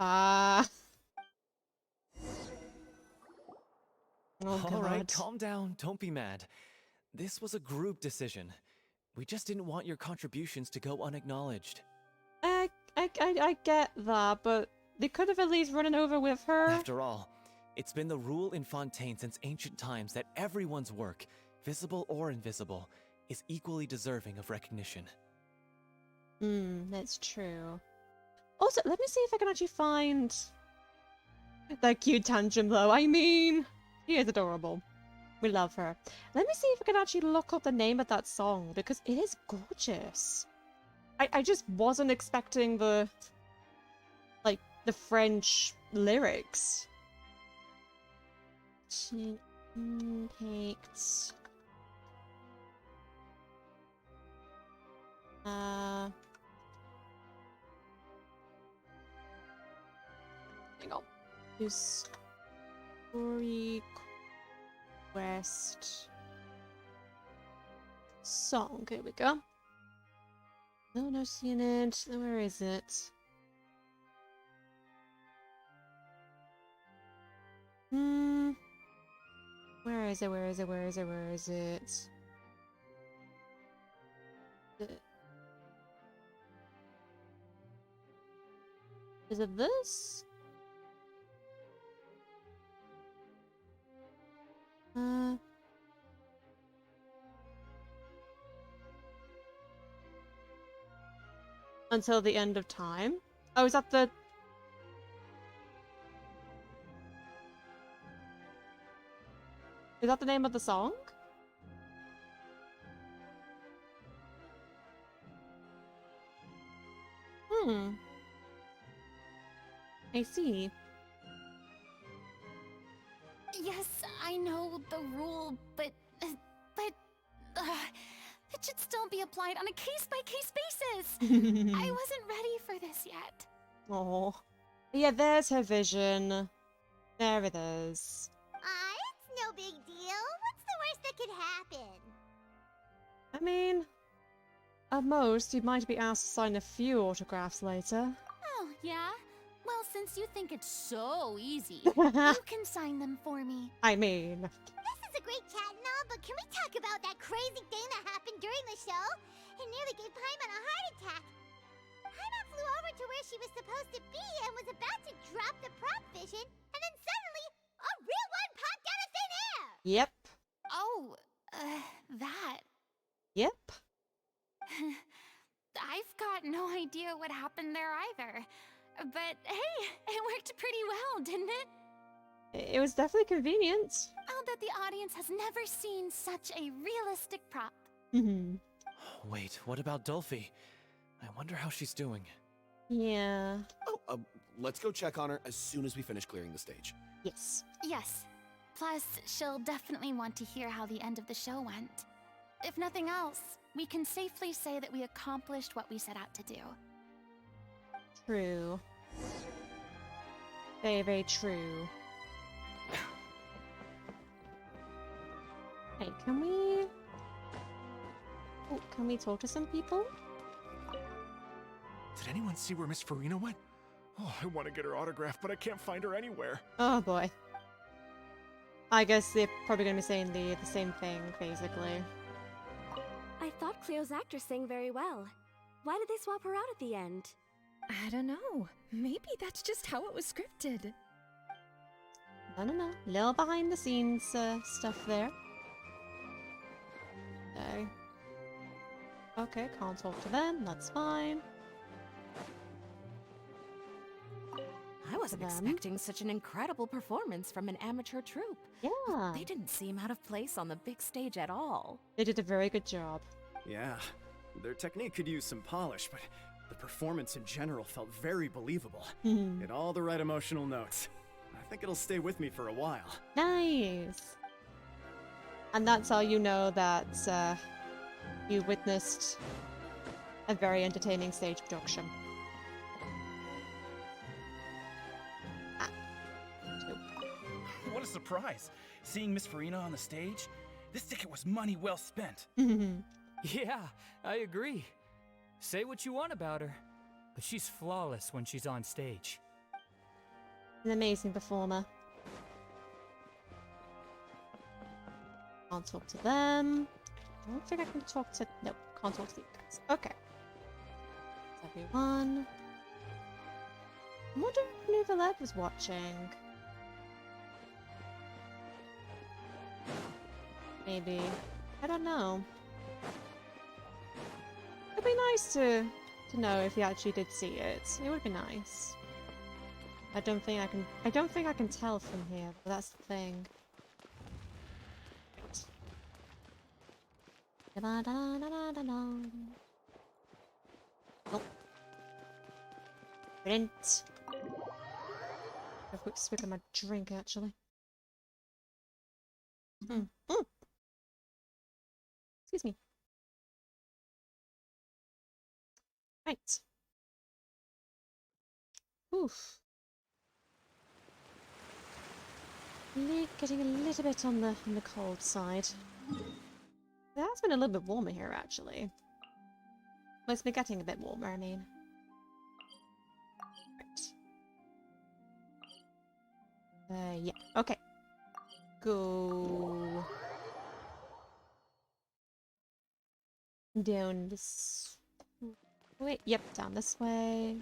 Oh, All right, God. calm down. Don't be mad. This was a group decision. We just didn't want your contributions to go unacknowledged. I get that, but they could have at least run it over with her. After all, it's been the rule in Fontaine since ancient times that everyone's work, visible or invisible, is equally deserving of recognition. That's true. Also, let me see if I can actually find that cute tantrum, though. I mean, she is adorable. We love her. Let me see if I can actually look up the name of that song, because it is gorgeous. I just wasn't expecting the French lyrics. Takes. Hang on. Use story quest song. Here we go. No seeing it. Where is it? Where is it? Where is it? Where is it? Where is it? Is it this? Until the end of time? Oh, is that the... Is that the name of the song? I see. Yes, I know the rule, but it should still be applied on a case-by-case basis. I wasn't ready for this yet. Oh. Yeah, there's her vision. There it is. It's no big deal. What's the worst that could happen? I mean, at most, you might be asked to sign a few autographs later. Oh, yeah? Well, since you think it's so easy, you can sign them for me. I mean... This is a great chat and all, but can we talk about that crazy thing that happened during the show? It nearly gave Paimon a heart attack. Paimon flew over to where she was supposed to be and was about to drop the prop vision, and then suddenly, a real one popped out of thin air! Yep. Oh, that. Yep. I've got no idea what happened there either. But hey, it worked pretty well, didn't it? It was definitely convenient. I'll bet the audience has never seen such a realistic prop. Wait, what about Dolphy? I wonder how she's doing. Yeah. Oh, let's go check on her as soon as we finish clearing the stage. Yes. Yes. Plus, she'll definitely want to hear how the end of the show went. If nothing else, we can safely say that we accomplished what we set out to do. True. Very, very true. Hey, can we... Oh, can we talk to some people? Did anyone see where Miss Farina went? Oh, I want to get her autograph, but I can't find her anywhere. Oh boy. I guess they're probably going to be saying the same thing, basically. I thought Cleo's actress sang very well. Why did they swap her out at the end? I don't know. Maybe that's just how it was scripted. No. Little behind the scenes stuff there. Okay, can't talk to them. That's fine. I wasn't expecting such an incredible performance from an amateur troupe. Yeah. They didn't seem out of place on the big stage at all. They did a very good job. Yeah, their technique could use some polish, but the performance in general felt very believable. Hit all the right emotional notes. I think it'll stay with me for a while. Nice. And that's how you know that you witnessed a very entertaining stage production. What a surprise! Seeing Miss Farina on the stage? This ticket was money well spent. Yeah, I agree. Say what you want about her, but she's flawless when she's on stage. An amazing performer. Can't talk to them. I don't think I can talk to... Nope, can't talk to these guys. Okay. That's everyone. I wonder if Nouvelette was watching. Maybe. I don't know. It'd be nice to know if he actually did see it. It would be nice. I don't think I can tell from here, but that's the thing. Nope. Brilliant. I've got a quick swig of my drink, actually. Excuse me. Right. Oof. Getting a little bit on the cold side. It has been a little bit warmer here, actually. Well, it's been getting a bit warmer, I mean. Right. Yeah. Okay. Go down this way. Yep, down this way.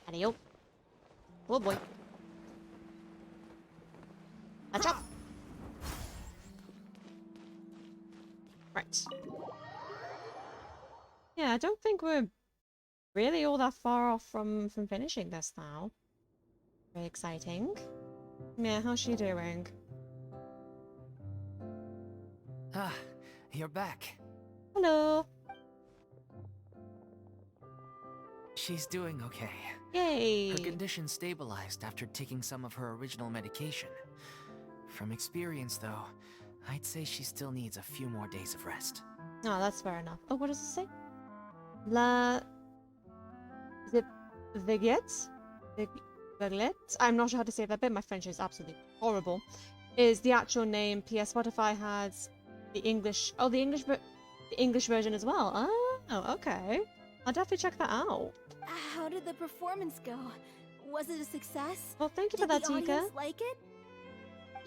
Adios. Oh boy. Watch out. Right. Yeah, I don't think we're really all that far off from finishing this now. Very exciting. Yeah, how's she doing? Ah, you're back. Hello. She's doing okay. Yay! Her condition stabilized after taking some of her original medication. From experience, though, I'd say she still needs a few more days of rest. Oh, that's fair enough. Oh, what does it say? La... Is it VIII? VIII? I'm not sure how to say that bit. My French is absolutely horrible. Is the actual name. P.S. Spotify has the English... Oh, the English version as well. Oh, okay. I'll definitely check that out. How did the performance go? Was it a success? Well, thank you for that, Tika. Did the audience like it?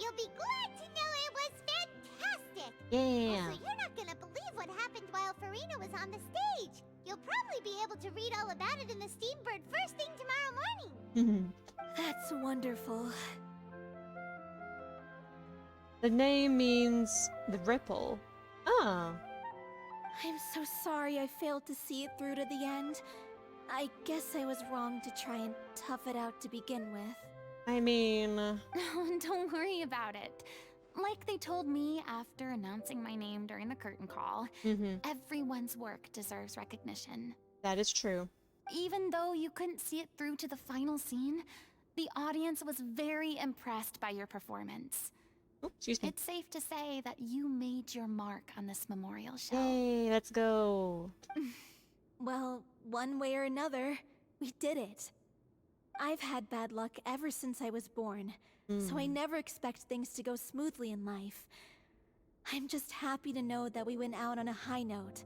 You'll be glad to know it was fantastic! Yeah. Also, you're not gonna believe what happened while Farina was on the stage. You'll probably be able to read all about it in the Steambird first thing tomorrow morning. That's wonderful. The name means the ripple. Oh. I'm so sorry I failed to see it through to the end. I guess I was wrong to try and tough it out to begin with. I mean... Don't worry about it. Like they told me after announcing my name during the curtain call, everyone's work deserves recognition. That is true. Even though you couldn't see it through to the final scene, the audience was very impressed by your performance. Oh, excuse me. It's safe to say that you made your mark on this memorial show. Yay, let's go. Well, one way or another, we did it. I've had bad luck ever since I was born, so I never expect things to go smoothly in life. I'm just happy to know that we went out on a high note,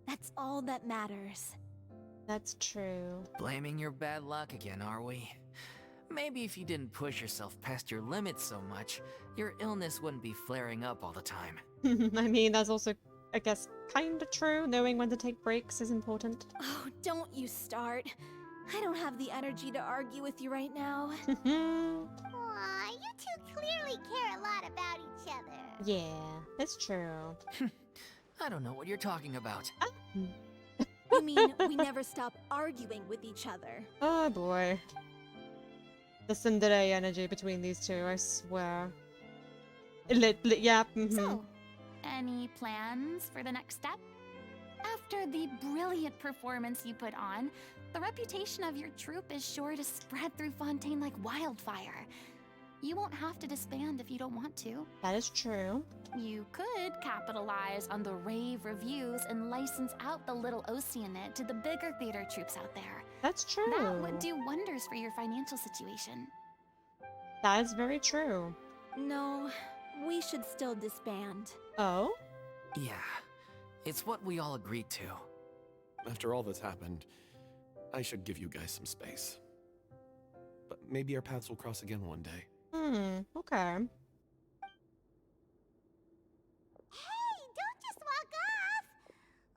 That's all that matters. That's true. Blaming your bad luck again, are we? Maybe if you didn't push yourself past your limits so much, your illness wouldn't be flaring up all the time. I mean, that's also, I guess, kind of true. Knowing when to take breaks is important. Oh, don't you start. I don't have the energy to argue with you right now. Aw, you two clearly care a lot about each other. Yeah, it's true. I don't know what you're talking about. You mean we never stop arguing with each other? Oh boy. The tsundere energy between these two, I swear. Yeah. So, any plans for the next step? After the brilliant performance you put on, the reputation of your troupe is sure to spread through Fontaine like wildfire. You won't have to disband if you don't want to. That is true. You could capitalize on the rave reviews and license out the Little Oceanid to the bigger theater troupes out there. That's true. That would do wonders for your financial situation. That is very true. No, we should still disband. Oh? Yeah, it's what we all agreed to. After all that's happened, I should give you guys some space. But maybe our paths will cross again one day. Okay. Hey, don't just walk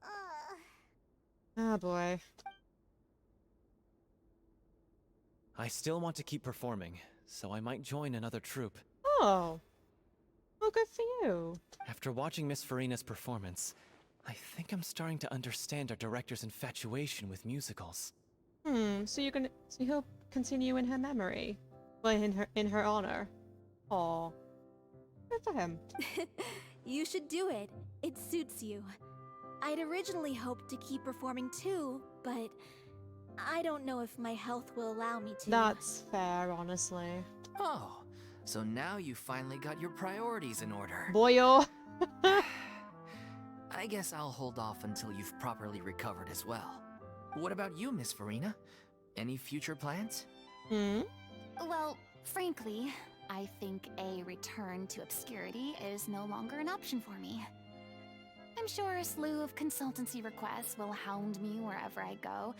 off! Oh boy. I still want to keep performing, so I might join another troupe. Oh. Well, good for you. After watching Miss Farina's performance, I think I'm starting to understand our director's infatuation with musicals. So he'll continue in her memory? Well, in her honor. Aw. Good for him. You should do it. It suits you. I'd originally hoped to keep performing too, but I don't know if my health will allow me to. That's fair, honestly. Oh, so now you finally got your priorities in order. Boyo! I guess I'll hold off until you've properly recovered as well. What about you, Miss Farina? Any future plans? Well, frankly, I think a return to obscurity is no longer an option for me. I'm sure a slew of consultancy requests will hound me wherever I go,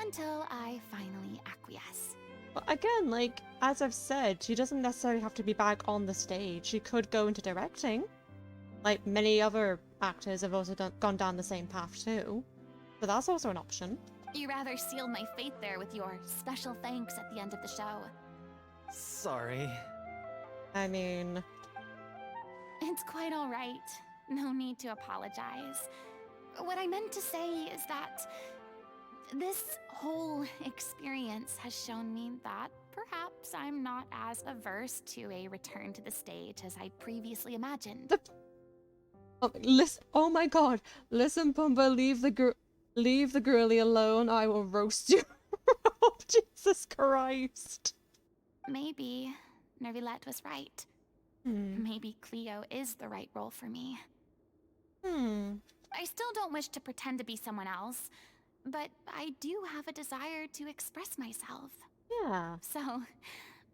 until I finally acquiesce. But again, like, as I've said, she doesn't necessarily have to be back on the stage. She could go into directing. Like, many other actors have also gone down the same path too. So that's also an option. You rather sealed my fate there with your special thanks at the end of the show. Sorry. I mean... It's quite alright. No need to apologize. What I meant to say is that this whole experience has shown me that perhaps I'm not as averse to a return to the stage as I previously imagined. Listen, oh my god. Listen, Pumbaa, leave the girlie alone. I will roast you. Oh, Jesus Christ. Maybe Nervilette was right. Maybe Cleo is the right role for me. I still don't wish to pretend to be someone else, but I do have a desire to express myself. Yeah. So,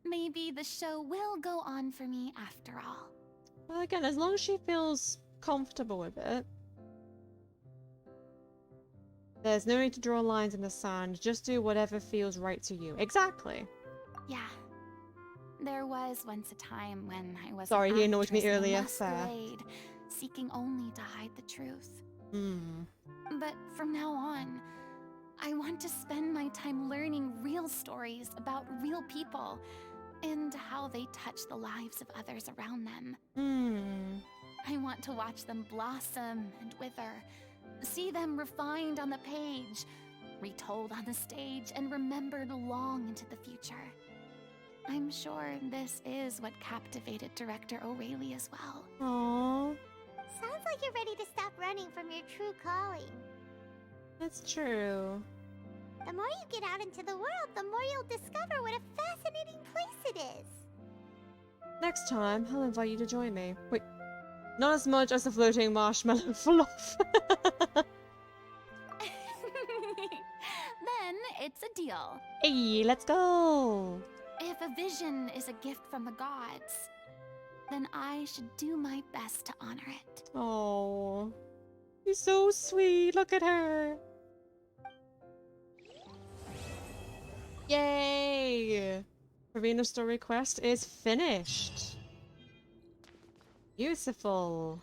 maybe the show will go on for me after all. Well, again, as long as she feels comfortable with it. There's no need to draw lines in the sand. Just do whatever feels right to you. Exactly. Yeah. There was once a time when I was Sorry, he annoyed me actress in a earlier, masquerade, seeking only to hide the truth. Hmm. But from now on, I want to spend my time learning real stories about real people and how they touch the lives of others around them. I want to watch them blossom and wither, see them refined on the page, retold on the stage, and remembered long into the future. I'm sure this is what captivated director O'Reilly as well. Aww. Sounds like you're ready to stop running from your true calling. That's true. The more you get out into the world, the more you'll discover what a fascinating place it is. Next time, I'll invite you to join me. Wait, not as much as the floating marshmallow fluff. Then it's a deal. Hey, let's go! If a vision is a gift from the gods, then I should do my best to honor it. Oh. She's so sweet. Look at her. Yay! Farina's story quest is finished. Beautiful.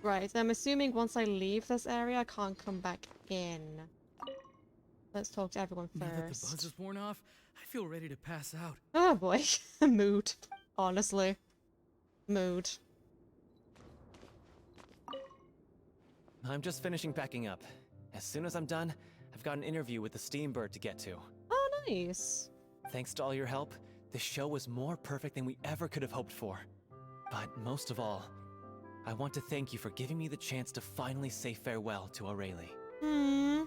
Right, I'm assuming once I leave this area, I can't come back in. Let's talk to everyone Now that the buzz first. is worn off, I feel ready to pass out. Oh boy, mood. Honestly. Mood. I'm just finishing packing up. As soon as I'm done, I've got an interview with the Steambird to get to. Oh, nice. Thanks to all your help, the show was more perfect than we ever could have hoped for. But most of all, I want to thank you for giving me the chance to finally say farewell to Aurelie. Hmm.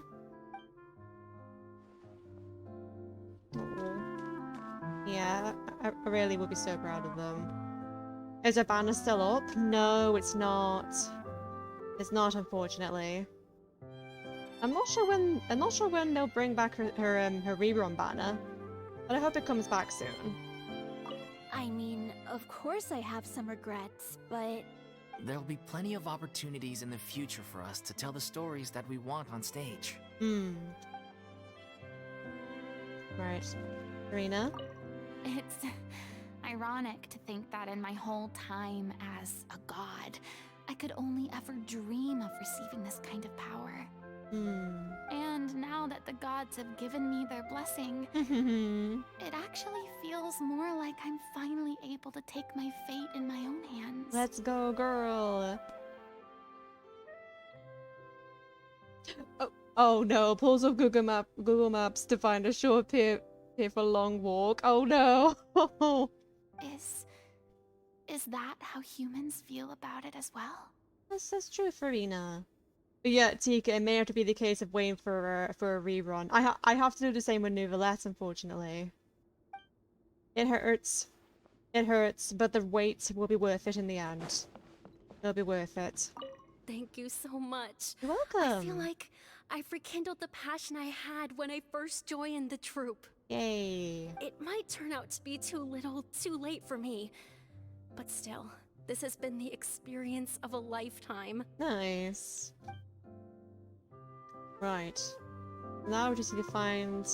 Yeah, I really would be so proud of them. Is her banner still up? No, it's not. It's not, unfortunately. I'm not sure when they'll bring back her rerun banner, but I hope it comes back soon. I mean, of course I have some regrets, but There'll be plenty of opportunities in the future for us to tell the stories that we want on stage. Hmm. Right. Karina? It's ironic to think that in my whole time as a god, I could only ever dream of receiving this kind of power. And now that the gods have given me their blessing, it actually feels more like I'm finally able to take my fate in my own hands. Let's go, girl! Oh no, pulls up Google Maps to find a short pier for a long walk. Oh no! Is that how humans feel about it as well? That's true, Farina. But yeah, Tika, it may have to be the case of waiting for a rerun. I have to do the same with Nouvellette, unfortunately. It hurts. It hurts, but the wait will be worth it in the end. It'll be worth it. Thank you so much. You're welcome. I feel like I've rekindled the passion I had when I first joined the troupe. Yay. It might turn out to be too little, too late for me. But still, this has been the experience of a lifetime. Nice. Right. Now we just need to find...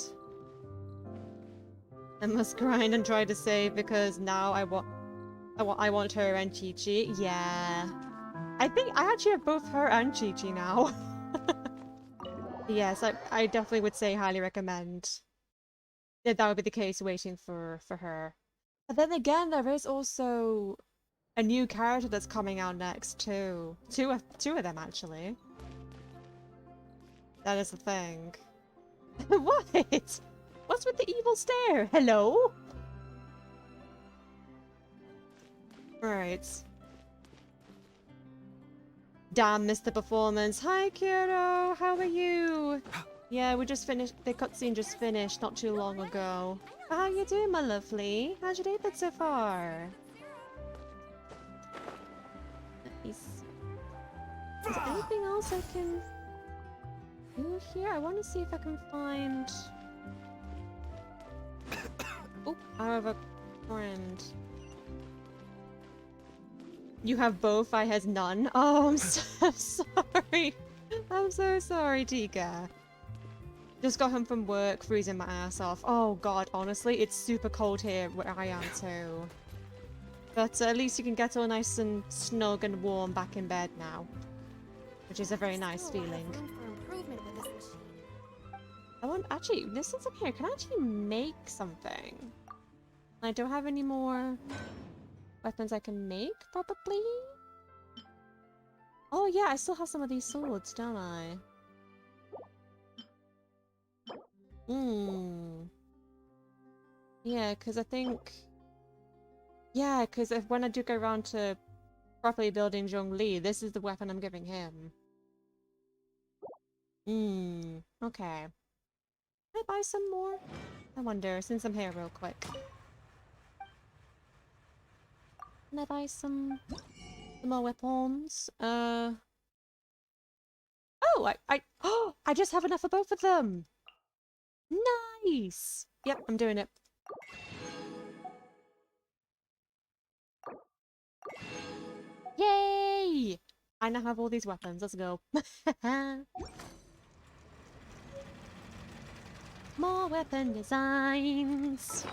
I must grind and try to save because now I want her and Chi-Chi. Yeah. I think I actually have both her and Chi-Chi now. Yes, I definitely would say highly recommend that would be the case waiting for her. But then again, there is also a new character that's coming out next too. Two of them actually. That is the thing. What? What's with the evil stare? Hello? Right. Damn, missed the performance. Hi, Kiro. How are you? Yeah, we just finished. The cutscene just finished not too long ago. How you doing, my lovely? How's your day been so far? Nice. Is there anything else I can do here? I want to see if I can find... Oh, I have a friend. You have both, I has none. Oh, I'm so sorry. I'm so sorry, Tika. Just got home from work, freezing my ass off. Oh god, honestly, it's super cold here where I am too. But at least you can get all nice and snug and warm back in bed now. Which is a very nice feeling. I want, actually, this is okay. Can I actually make something? I don't have any more weapons I can make, probably? Oh yeah, I still have some of these swords, don't I? Yeah, because I think... Yeah, because when I do go around to properly building Zhongli, this is the weapon I'm giving him. Okay. Can I buy some more? I wonder, since I'm here real quick. Can I buy some more weapons? Oh, I just have enough for both of them! Nice! Yep, I'm doing it. Yay! I now have all these weapons. Let's go. More weapon designs.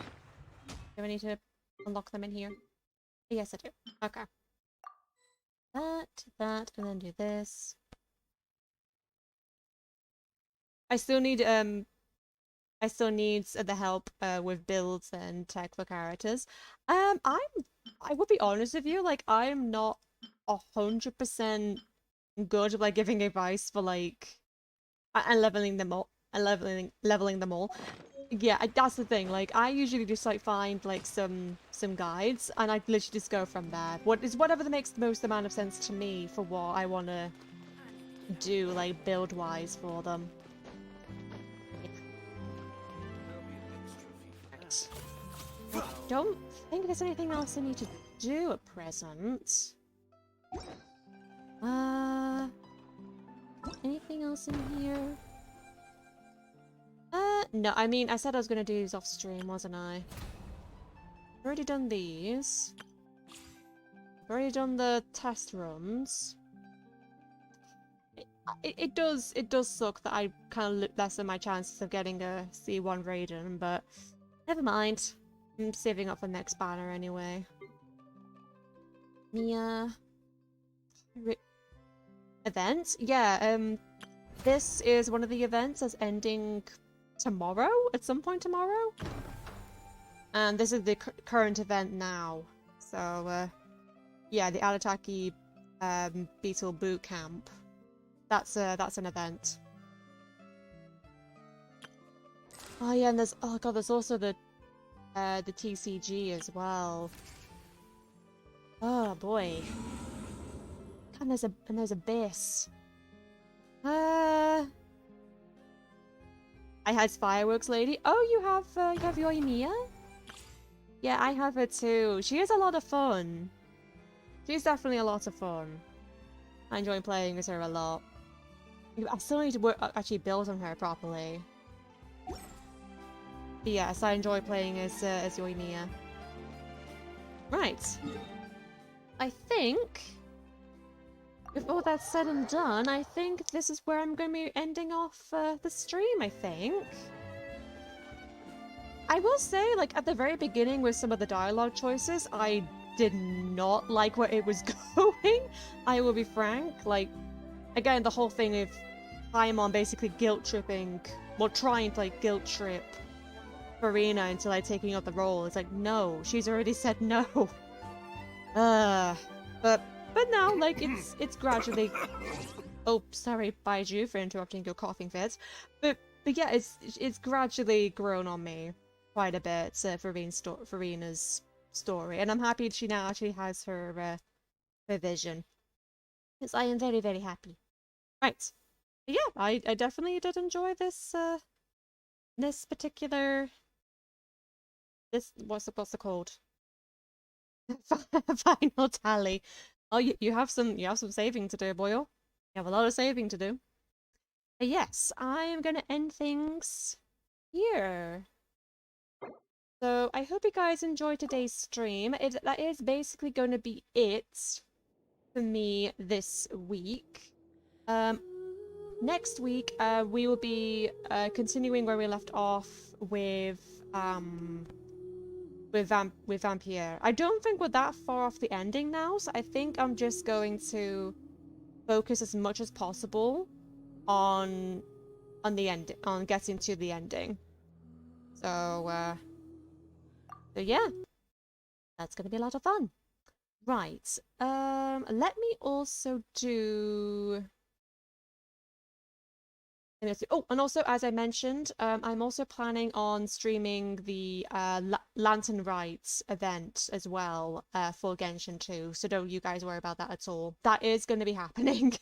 Do I need to unlock them in here? Yes, I do. Okay. That, and then do this. I still need the help with builds and tech for characters. I would be honest with you, like I'm not 100% good at like giving advice for like and leveling them all and leveling them all. Yeah, that's the thing. Like I usually just like find like some guides and I literally just go from there. Whatever that makes the most amount of sense to me for what I want to do like build wise for them. I don't think there's anything else I need to do at present. Anything else in here? No, I mean, I said I was gonna do these off stream, wasn't I? I've already done these. I've already done the test runs. It does suck that I kind of lessen my chances of getting a C1 Raiden, but never mind. I'm saving up for next banner anyway. Mia. Event? Yeah, this is one of the events that's ending tomorrow? At some point tomorrow? And this is the current event now. So, yeah, the Arataki Beetle Boot Camp. That's an event. Oh yeah, and there's there's also the TCG as well. Oh boy. And there's a base. I had Fireworks Lady. Oh, you have Yoimiya? Yeah, I have her too. She is a lot of fun. She's definitely a lot of fun. I enjoy playing with her a lot. I still need to actually build on her properly. But yes, I enjoy playing as Yoimiya. Right. I think, with all that said and done, I think this is where I'm going to be ending off the stream, I think. I will say, like, at the very beginning with some of the dialogue choices, I did not like where it was going. I will be frank. Like, again, the whole thing of Paimon basically guilt-tripping, well, trying to, like, guilt-trip Farina into, like, taking up the role. It's like, no, she's already said no. But now, like, it's gradually... Oh, sorry, Baiju, for interrupting your coughing fits. But yeah, it's gradually grown on me quite a bit for Farina's story. And I'm happy she now actually has her vision. Because I am very, very happy. Right. But yeah, I definitely did enjoy this, this particular... What's it called? Final tally. Oh, you have some saving to do, boyo. You have a lot of saving to do. But yes, I am gonna end things here. So I hope you guys enjoyed today's stream. That is basically going to be it for me this week. Next week, we will be continuing where we left off with Vampire. I don't think we're that far off the ending now, so I think I'm just going to focus as much as possible on the end, on getting to the ending. So yeah, that's gonna be a lot of fun. Right. Let me also do. Oh, and also, as I mentioned, I'm also planning on streaming the Lantern Rites event as well for Genshin 2, so don't you guys worry about that at all. That is going to be happening.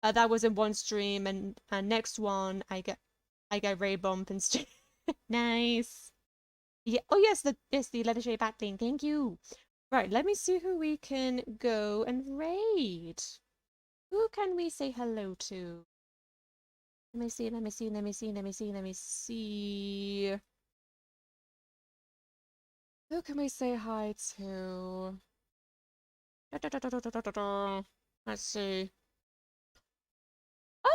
That was in one stream, and next one I get Ray Bump and stream. Nice. Yeah. Oh yes, the legendary battling. Thank you. Right. Let me see who we can go and raid. Who can we say hello to? Let me see. Who can we say hi to? Let's see.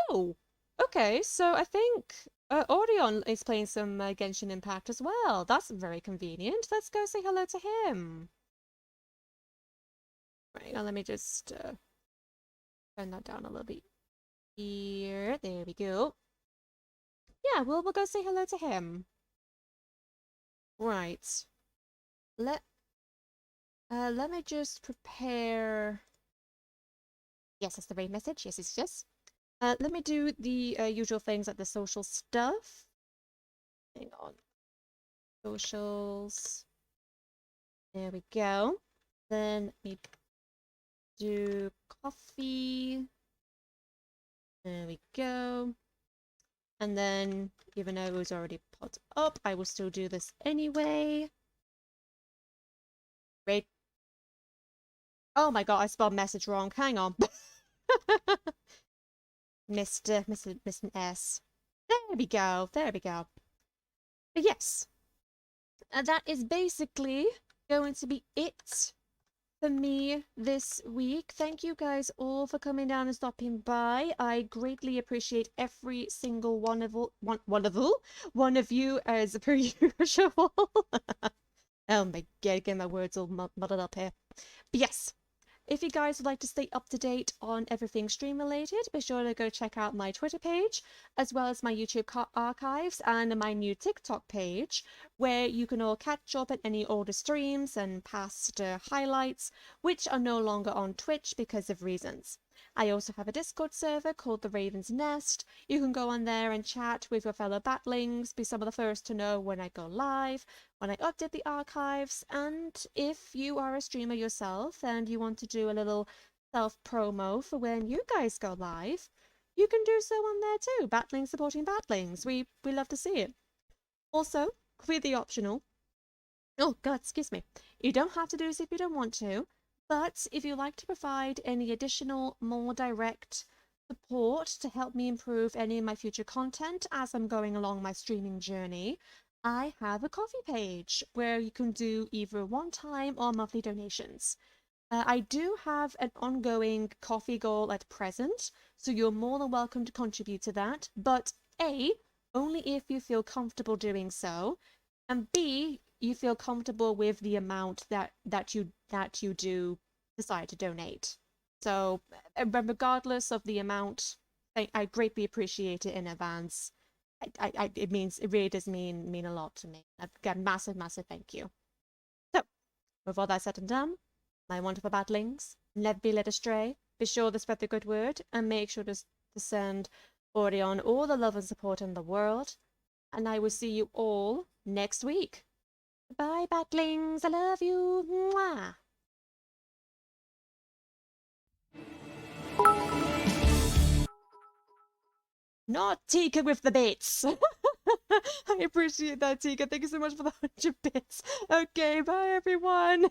Oh, okay. So I think Orion is playing some Genshin Impact as well. That's very convenient. Let's go say hello to him. Right, now let me just turn that down a little bit here. There we go. Yeah, we'll go say hello to him. Right. Let me just prepare. Yes, that's the right message. Yes, it's yes. Let me do the usual things like the social stuff. Hang on. Socials. There we go. Then let me do coffee. There we go. And then, even though it was already popped up, I will still do this anyway. Great. Oh my god, I spelled message wrong. Hang on. Missed an S. There we go. There we go. But yes. That is basically going to be it for me this week. Thank you guys all for coming down and stopping by. I greatly appreciate every single one of you as per usual. Oh my god, getting my words all muddled up here. But yes, if you guys would like to stay up to date on everything stream related, be sure to go check out my Twitter page, as well as my YouTube archives and my new TikTok page, where you can all catch up at any older streams and past highlights, which are no longer on Twitch because of reasons. I also have a Discord server called the Raven's Nest. You can go on there and chat with your fellow batlings, be some of the first to know when I go live, when I update the archives, and if you are a streamer yourself and you want to do a little self-promo for when you guys go live, you can do so on there too. Batlings supporting batlings. We love to see it. Also, completely optional. Oh god, excuse me. You don't have to do this if you don't want to. But if you'd like to provide any additional, more direct support to help me improve any of my future content as I'm going along my streaming journey, I have a coffee page where you can do either one-time or monthly donations. I do have an ongoing coffee goal at present, so you're more than welcome to contribute to that, but A, only if you feel comfortable doing so, and B, you feel comfortable with the amount that you do decide to donate. So regardless of the amount, I greatly appreciate it in advance. It really does mean a lot to me. I've got a massive thank you. So with all that said and done, my wonderful batlings, never be led astray. Be sure to spread the good word and make sure to send Orion all the love and support in the world. And I will see you all next week. Bye, batlings. I love you. Mwah. Not Tika with the bits. I appreciate that, Tika. Thank you so much for the 100 bits. Okay, bye, everyone.